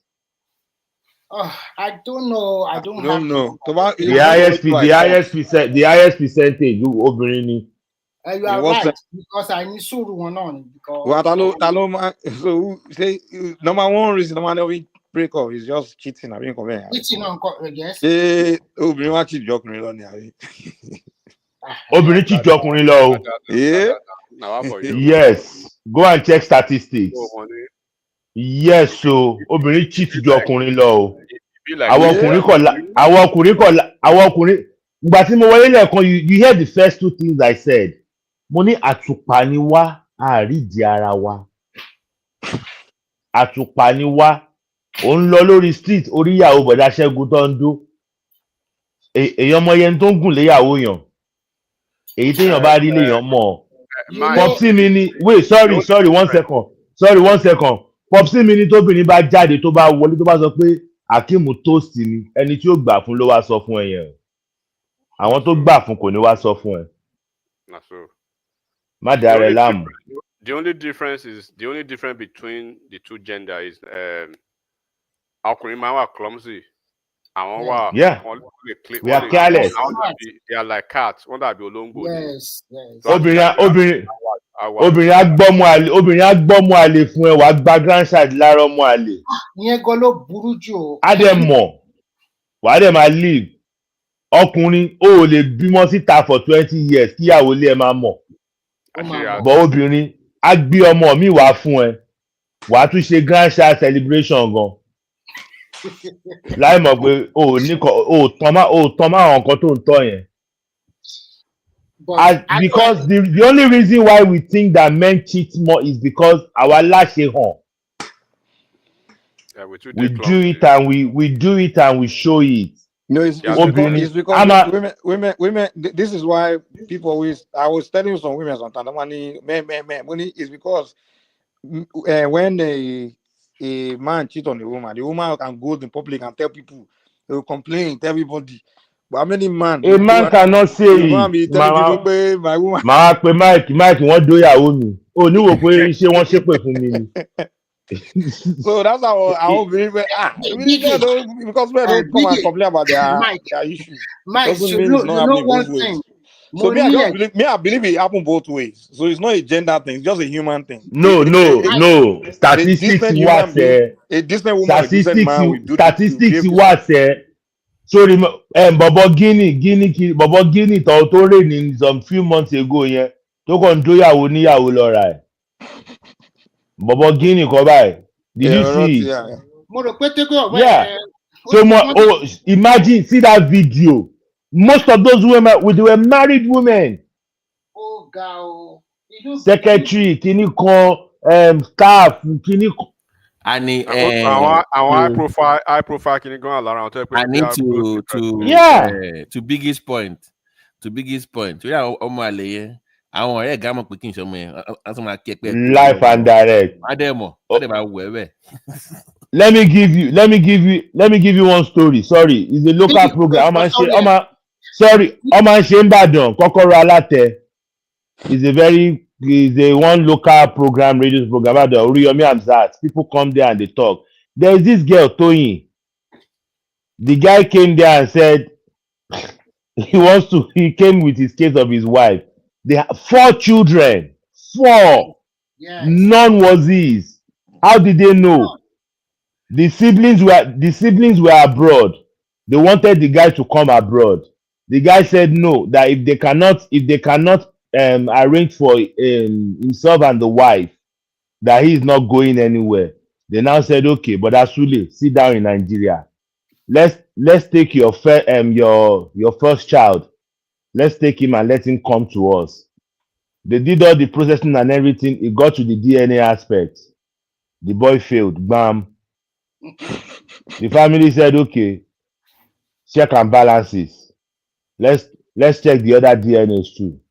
I don't know. I don't know. The highest percentage obìnrin ni. You are right because I need sùúrù one on because. Well, so say number one reason we break up is just cheating. Cheating on yes. Obìnrin wa cheat jọkùnrin lọ ni àbí. Obìnrin cheat jọkùnrin lọ. Yeah. Yes. Go and check statistics. Yes, so obìnrin cheat jọkùnrin lọ. Àwọn ọkùnrin ìgbà tí mo wọlé lẹ́ẹ̀kan you hear the first 2 things I said. Mo ní àtùpà ni wá àrídìí ara wa àtùpà ni wá ò ń lọ lórí street orí ìyàwó bọ̀dá Ṣẹ́gun tó ń dó èèyàn mọ yẹn tó ń gùn léyàwó yàn èyí téèyàn bá rí léèyàn mọ̀ popsi mi ni wait sorry 1 second popsi mi ni tóbìnrin bá jáde tó bá wọlé tó bá sọ pé Akeem toast ni ẹni tí ó gbà fún ló wá sọ fún ẹ yẹn àwọn tó gbà fún kò ní wá sọ fún ẹ má dá rẹ láàmú. The only difference between the two gender is ọkùnrin máa wà clumsy. Àwọn wà we are careless. They are like cats. Wọ́n dàbí olóńgbò. Obìnrin á gbọ́mọ àlè fún ẹ wàá gba grandchild lára ọmọ àlè. Ìyẹn gan ló burú jù o. Á dẹ̀ mọ̀ wàá dẹ̀ máa live. Ọkùnrin ó lè bímọ síta for 20 years kíyàwó lé ẹ máa mọ̀. Bọ̀ obìnrin á gbé ọmọ mi wá fún ẹ wàá tún ṣe grandchild celebration gan. Láì mọ̀ pé o tán má àwọn nǹkan tó ń tọ́ yẹn. Because the only reason why we think that men cheat more is because our láṣẹ hàn. We do it and we show it. No, it's because women. This is why people always. I was telling some women sometimes, money is because when a man cheat on the woman can go in public and tell people, they will complain, tell everybody. But how many men? A man cannot say it. Màá pe Mike wọ́n dóyàwó mi. O ní wò pé ṣé wọ́n ṣépè fún mi ni. So that's how I don't believe because men don't come and complain about their issue. Mike, you know one thing. So I believe it happen both ways. So it's not a gender thing, it's just a human thing. No. Statistics wà sẹ́. A decent woman, a decent man will do statistics wà sẹ́. Sorry, Bọ̀bọ̀ Guinea tó rè ní some few months ago yẹn tó kàn dóyàwó níyàwó lọ́ra ẹ̀. Bọ̀bọ̀ Guinea kọ́ báyìí. Did you see it? Mo rò pé tẹ́kọ̀ yeah. So imagine, see that video. Most of those women, they were married women. Oh, God. Secretary, kini kan, staff, kini kan. I need high profile kini gan around. I need to biggest point. Yeah, ọmọ àlè yẹn. Àwọn ọ̀rẹ́ ẹ̀gá mọ̀ pé kí n ṣọmọ yẹn. Wọ́n máa kí ẹ pé. Live and direct. Wọ́n máa wẹ̀ wẹ̀. Let me give you one story. Sorry, it's a local program. Sorry, Ọmọ ṣe ń Ìbàdàn, Kọ́kọ́rọ́ Alátẹ. It's a one local program, radio program about the Oriyomi Hamzat. People come there and they talk. There's this girl, Toyin. The guy came there and said he came with his case of his wife. They have 4 children. 4. Yes. None was his. How did they know? The siblings were abroad. They wanted the guy to come abroad. The guy said no, that if they cannot arrange for himself and the wife, that he is not going anywhere. They now said, okay, but Asule, sit down in Nigeria. Let's take your first child. Let's take him and let him come to us. They did all the processing and everything. It got to the DNA aspect. The boy failed. Bam. The family said, okay, check and balances. Let's check the other DNAs too.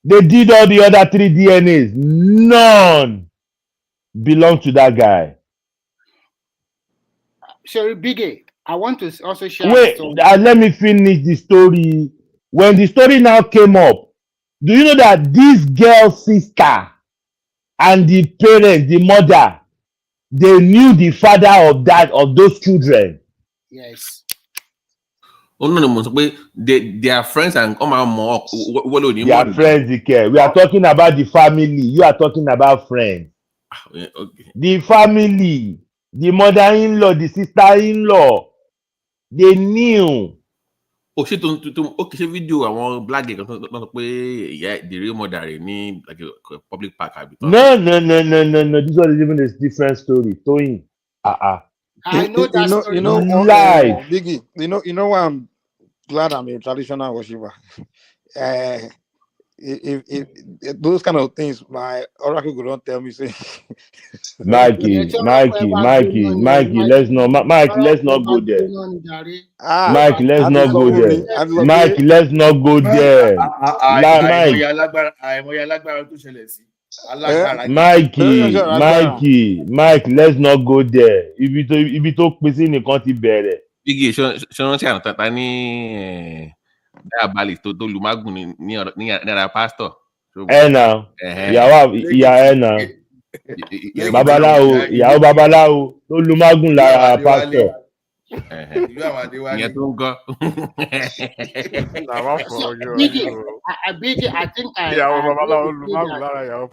They did all the other 3 DNAs. None belong to that guy. Sorry, Biggie, I want to also share. Wait, let me finish the story. When the story now came up, do you know that this girl's sister and the parents, the mother, they knew the father of those children? Yes. Oh no, they are friends and more. They are friends, we are talking about the family. You are talking about friends. Okay. The family, the mother-in-law, the sister-in-law, they knew. Oh, okay, video I want black girl the real mother in like a public park. No. This was even a different story. Toyin. I know that story. You know, live. Biggie, you know why I'm glad I'm a traditional worshiper. if those kind of things, my oracle go don't tell me say. Mikey, let's not go there. Mike, let's not go there. Mike, let's not go there. Mike. Mike, let's not go there. Ibi tó pín sí nìkan ti bẹ̀rẹ̀. Bígì ṣọ́nà tí àwọn tata ní dáàbàlì tó lùmágùn ní ara pásítọ̀. Ẹ nà ìyá ẹ nà babaláwo ìyàwó babaláwo tó lùmágùn lára pásítọ̀. Ìyẹn tó ń gọ́. Bígì, I think ìyàwó babaláwo lùmágùn lára ìyàwó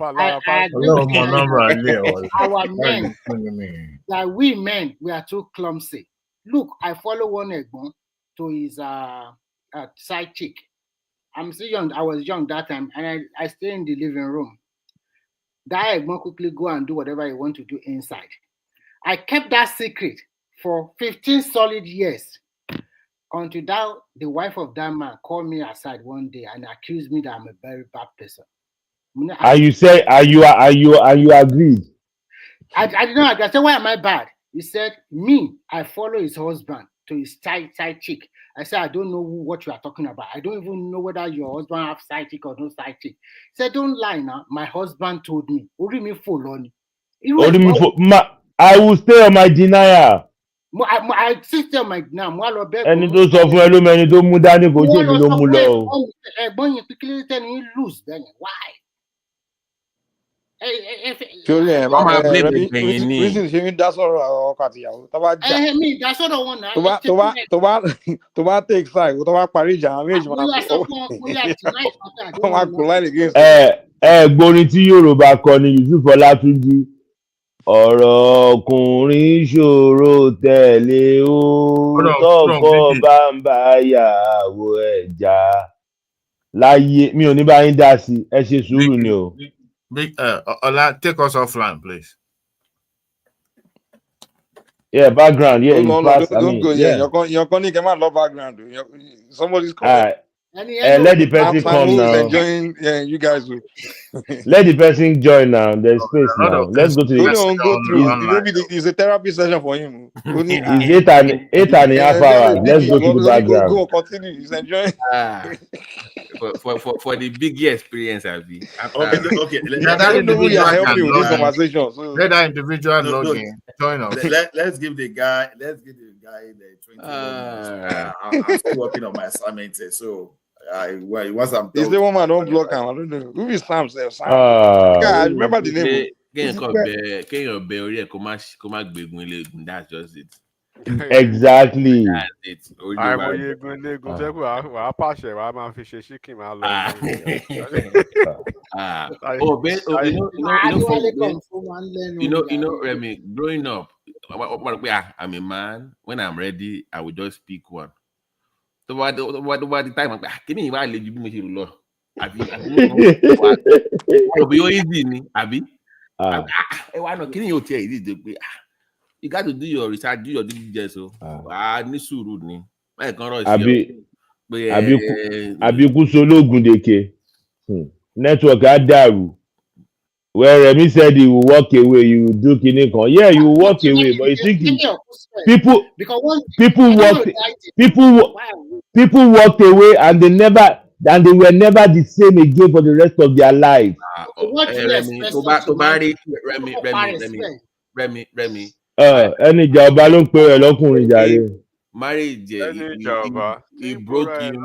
our men, that we men, we are too clumsy. Look, I follow one Egbon to his side chick. I'm still young. I was young that time, and I stay in the living room. That Egbon quickly go and do whatever he want to do inside. I kept that secret for 15 solid years until the wife of that man called me aside one day and accused me that I'm a very bad person. And you say, are you agreed? I did not agree. I said, why am I bad? He said, I follow his husband to his side chick. I said, I don't know what you are talking about. I don't even know whether your husband have side chick or no side chick. He said, don't lie now. My husband told me. I will stay on my denial. I sit on my denial. Ẹni tó sọ fún ẹ ló mẹni tó mú dání kò tí èmi ló mú lọ. Ẹ̀gbọ́n yẹn pípílẹ̀ tẹ́ni yín lose then why? Reason ṣe mi dá sọ̀rọ̀ ọkọ àtìyàwó tó bá jà. Mi dá sọ̀rọ̀ wọn náà. Tó bá take side tó bá parí ìjà àwọn méjì máa kó láì against. Gborin tí Yorùbá kọ ni Yusuf Ọlátúnjí. Ọ̀rọ̀ ọkùnrin ṣòro tẹ̀lé o tọ́kọ bá ń bá yàwó ẹ̀ jà láyé mi ò ní bá yín dá sí ẹ ṣe sùúrù ni o. Ola, take us offline, please. Yeah, background. Yeah, don't go. Yeah, you're calling him a background. Somebody's calling. Let the person come now. Enjoying, you guys will. Let the person join now. There's space now. Let's go to the. It's a therapy session for him. It's 8.5 hours. Let's go to the background. Go continue. He's enjoying. For the big experience, Abi. Okay. Let that individual log in. Join us. Let's give the guy the 20 minutes. I'm still working on my assignment, so. Once I'm done. Is the woman don't block him? I don't know. Who is Sam? I remember the name. That's just it. Exactly. Remy, growing up, I'm a man. When I'm ready, I will just pick one. So what the time? Can you even let you be more? Abi, easy, Abi. Why not? Can you tell you you got to do your research, do your diligence. So, ni sùúrù ni. Abi kusologun deke. Network adaru. Where Remy said he will walk away, you will do kinikon. Yeah, you will walk away, but you think people walked away and they were never the same again for the rest of their life. Remy. Ẹni ìjà ọba ló ń pè ẹ lọ́kùnrin jàre. Marriage he broke him.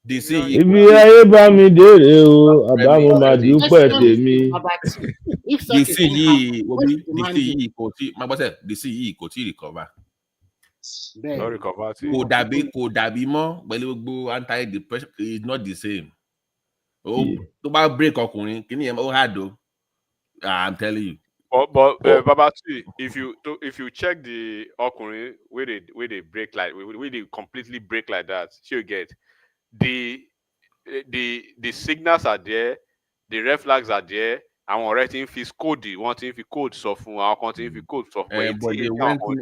Ibi ayé bá mi dèrè o, àbámu máa dúpẹ́ tèmi. DC yìí kò tí recover. Kò dàbí mọ́ pẹ̀lú gbogbo anti-depression is not the same. Tó bá break ọkùnrin, kí ni ó hard o? I'm telling you. But Babatu, if you check the ọkùnrin where they break like where they completely break like that, you get the signals are there, the red flags are there. Àwọn ọ̀rẹ́ tí ń fi code wọ́n ti ń fi code sọ fún àwọn kan tí ń fi code sọ fún but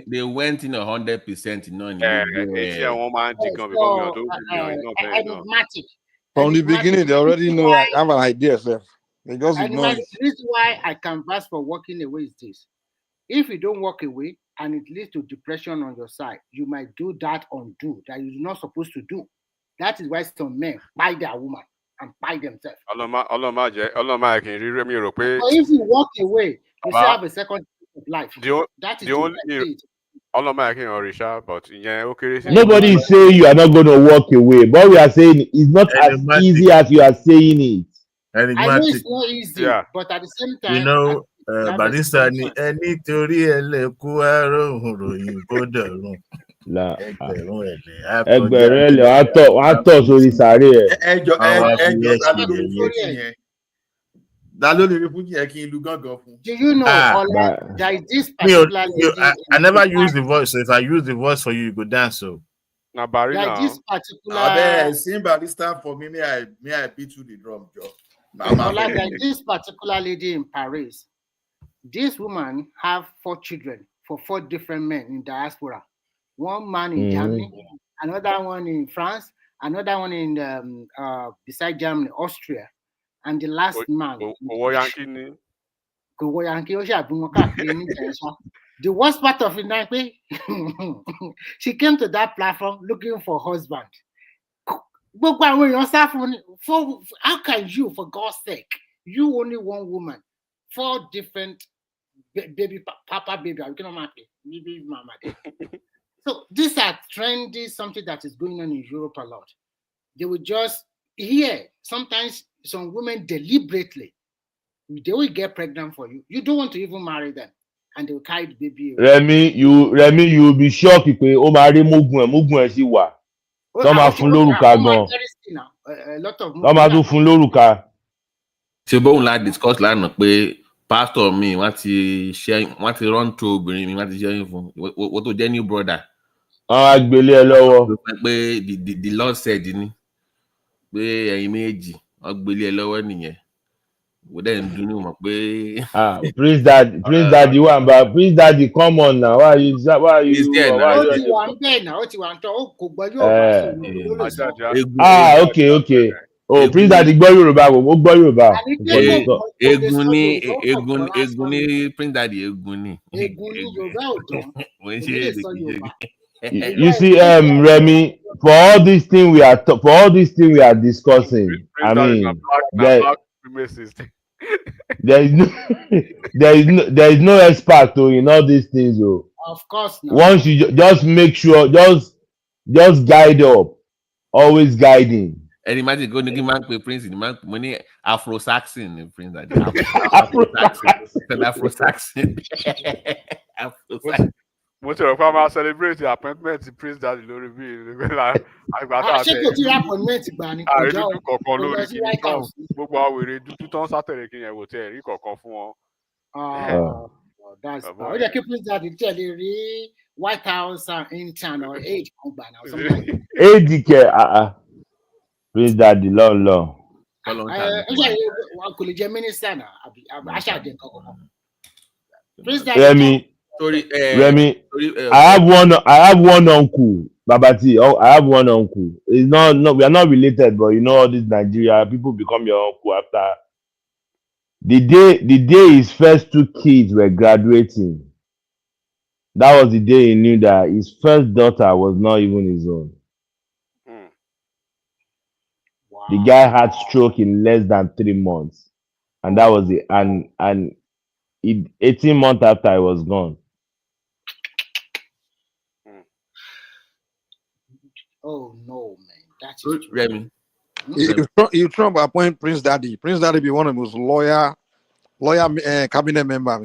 they went in 100% náà ni. Etí àwọn máa ń di gan because mi ò tó bí mi ò iná bẹ́ẹ̀ náà. Enigmatic. From the beginning, they already know. I have an idea, sir. They just ignore it. The reason why I canvass for walking away is this: if you don't walk away and it leads to depression on your side, you might do that undo that you're not supposed to do. That is why some men buy their woman and buy themselves. But if you walk away, you still have a second of life. That is the only. Nobody is saying you are not going to walk away, but we are saying it's not as easy as you are saying it. I know it's not easy, but at the same time, you know, Barrister nítorí ẹlẹ́kú àròhùn ìbọdọ̀rùn. Ẹgbẹ̀rún ẹlẹ́ wàá tọ̀ sórí sàárè ẹ̀. ẹjọ́ kí n lu gángan fún. Do you know, there is this particular I never use the voice, so if I use the voice for you, you go dance. So there is this particular. Sing Barrister for me. May I beat you the drum, Joe. There is this particular lady in Paris. This woman have 4 children for 4 different men in diaspora. One man in Germany, another one in France, another one in beside Germany, Austria, and the last man. The worst part of it, she came to that platform looking for husband. How can you, for God's sake, you only one woman, 4 different papa baby, mama. So these are trendy, something that is going on in Europe a lot. They will just hear, sometimes some women deliberately, they will get pregnant for you. You don't want to even marry them, and they will carry the baby away. Remy, you will be shocked if o marry Mugun si wa. Tó máa fún lórúkà gan. Tó máa tún fún lórúkà. Ṣé bóun la discuss lánàá pé pastor mi wọ́n ti run through obìnrin mi wọ́n ti ṣẹ́yìn fún wọ́n tó jẹ́ new brother. Wọ́n á gbélé ẹ lọ́wọ́. Pé the Lord said ni pé ẹ̀yin méjì wọ́n gbélé ẹ lọ́wọ́ nìyẹn. Wọ́n dẹ̀ ń dunú mọ̀ pé. Prince Daddy wà ń bá Prince Daddy come on now. Why you? Ó ti wà ń bẹ́ẹ̀ náà, ó ti wà ń tọ́, ó kò gbọ́ Yorùbá. Okay. Oh, Prince Daddy gbọ́ Yorùbá, ó gbọ́ Yorùbá. Egun ní Prince Daddy egun ní. Egun ní Yorùbá ò tán. You see, Remy, for all these things we are discussing, I mean, there is no expert in all these things. Of course not. Once you just make sure, just guide up, always guiding. And imagine going to give man Prince in man money Afro-Saxon Prince Daddy. Afro-Saxon. Mo ti rò pé a máa celebrate the appointment Prince Daddy lórí bí àgbà tá a tẹ̀. Ṣé kò tí appointment gbà ní kọjá àrídùn kọ̀ọ̀kan lórí kí ni tán gbogbo àwèrè dúdú tán sátẹ̀lẹ̀ kí yẹn wò tẹ̀ rí kọ̀ọ̀kan fún wọn. Ó jẹ́ kí Prince Daddy tẹ̀lé rí White House intern or aide kan gbà náà. Aide kẹ̀ Prince Daddy lọ́ọ̀lọ́. Ó jẹ́ kò lè jẹ́ mínísítà náà àbí aṣáájú nǹkan kan. Prince Daddy. Remy, I have one uncle, Babati. I have one uncle. It's not we are not related, but you know all these Nigeria people become your uncle after the day his first 2 kids were graduating. That was the day he knew that his first daughter was not even his own. Wow. The guy had stroke in less than 3 months, and that was it. And 18 months after he was gone. Oh no, man! That's Remy. You Trump appoint Prince Daddy. Prince Daddy be one of those loyal cabinet member.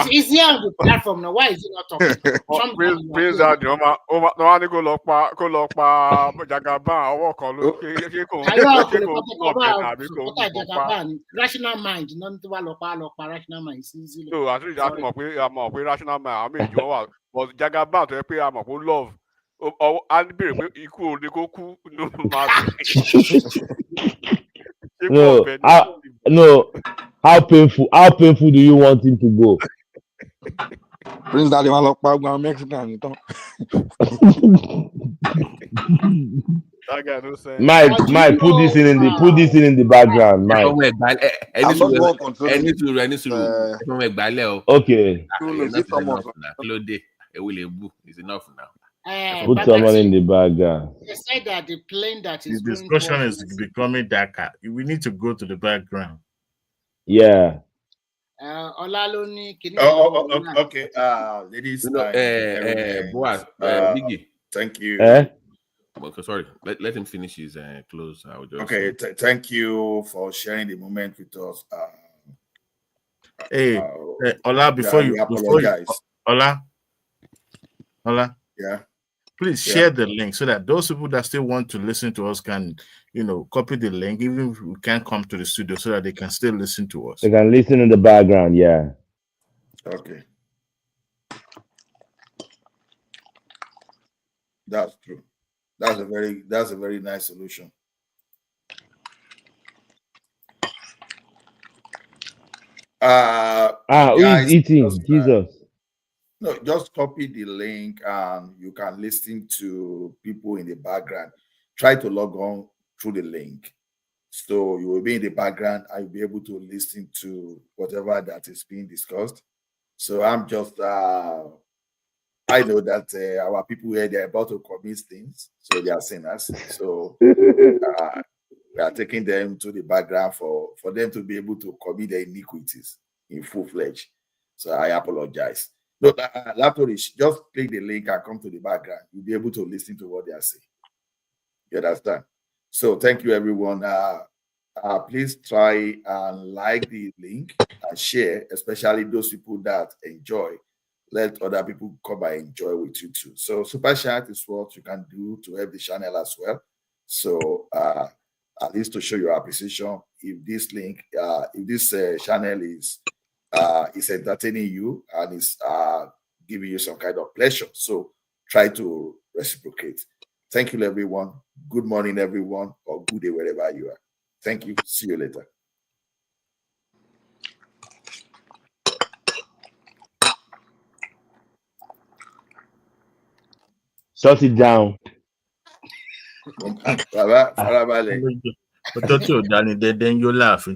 He's here on the platform now. Why is he not talking? Prince Daddy, no one go lock pa Jagaban ọwọ́ kan ló rational mind, none to lock pa rational mind. So at least I'm pé rational mind. I mean, you are but Jagaban tó yẹ pé I'm pé love. A ní bèrè pé ikú ò ní kó kú ló máa No. How painful do you want him to go? Prince Daddy want lock pa Mexican. That guy no sense. Mike, put this in the background, Mike. I'm not more controlling. Okay. It's enough now. Put someone in the background. They said that the plane that is the discussion is becoming darker. We need to go to the background. Yeah. Okay. Ladies, Boaz, thank you. Okay, sorry. Let him finish his close. Okay, thank you for sharing the moment with us. Ola, before you apologize. Ola, yeah, please share the link so that those people that still want to listen to us can, copy the link, even if we can't come to the studio, so that they can still listen to us. They can listen in the background, yeah. Okay. That's true. That's a very nice solution. Who is eating? Jesus. No, just copy the link and you can listen to people in the background. Try to log on through the link. So you will be in the background and you'll be able to listen to whatever that is being discussed. So I'm just, I know that our people here, they're about to commit things. So they are sinners. So we are taking them to the background for them to be able to commit their iniquities in full-fledged. So I apologize. No, Laptorish, just click the link and come to the background. You'll be able to listen to what they are saying. You understand? So thank you, everyone. Please try and like the link and share, especially those people that enjoy. Let other people come and enjoy with you too. So super chat is what you can do to help the channel as well. So at least to show your appreciation, if this link, if this channel is entertaining you and is giving you some kind of pleasure, so try to reciprocate. Thank you, everyone. Good morning, everyone, or good day wherever you are. Thank you. See you later. Shut it down. Then you laugh.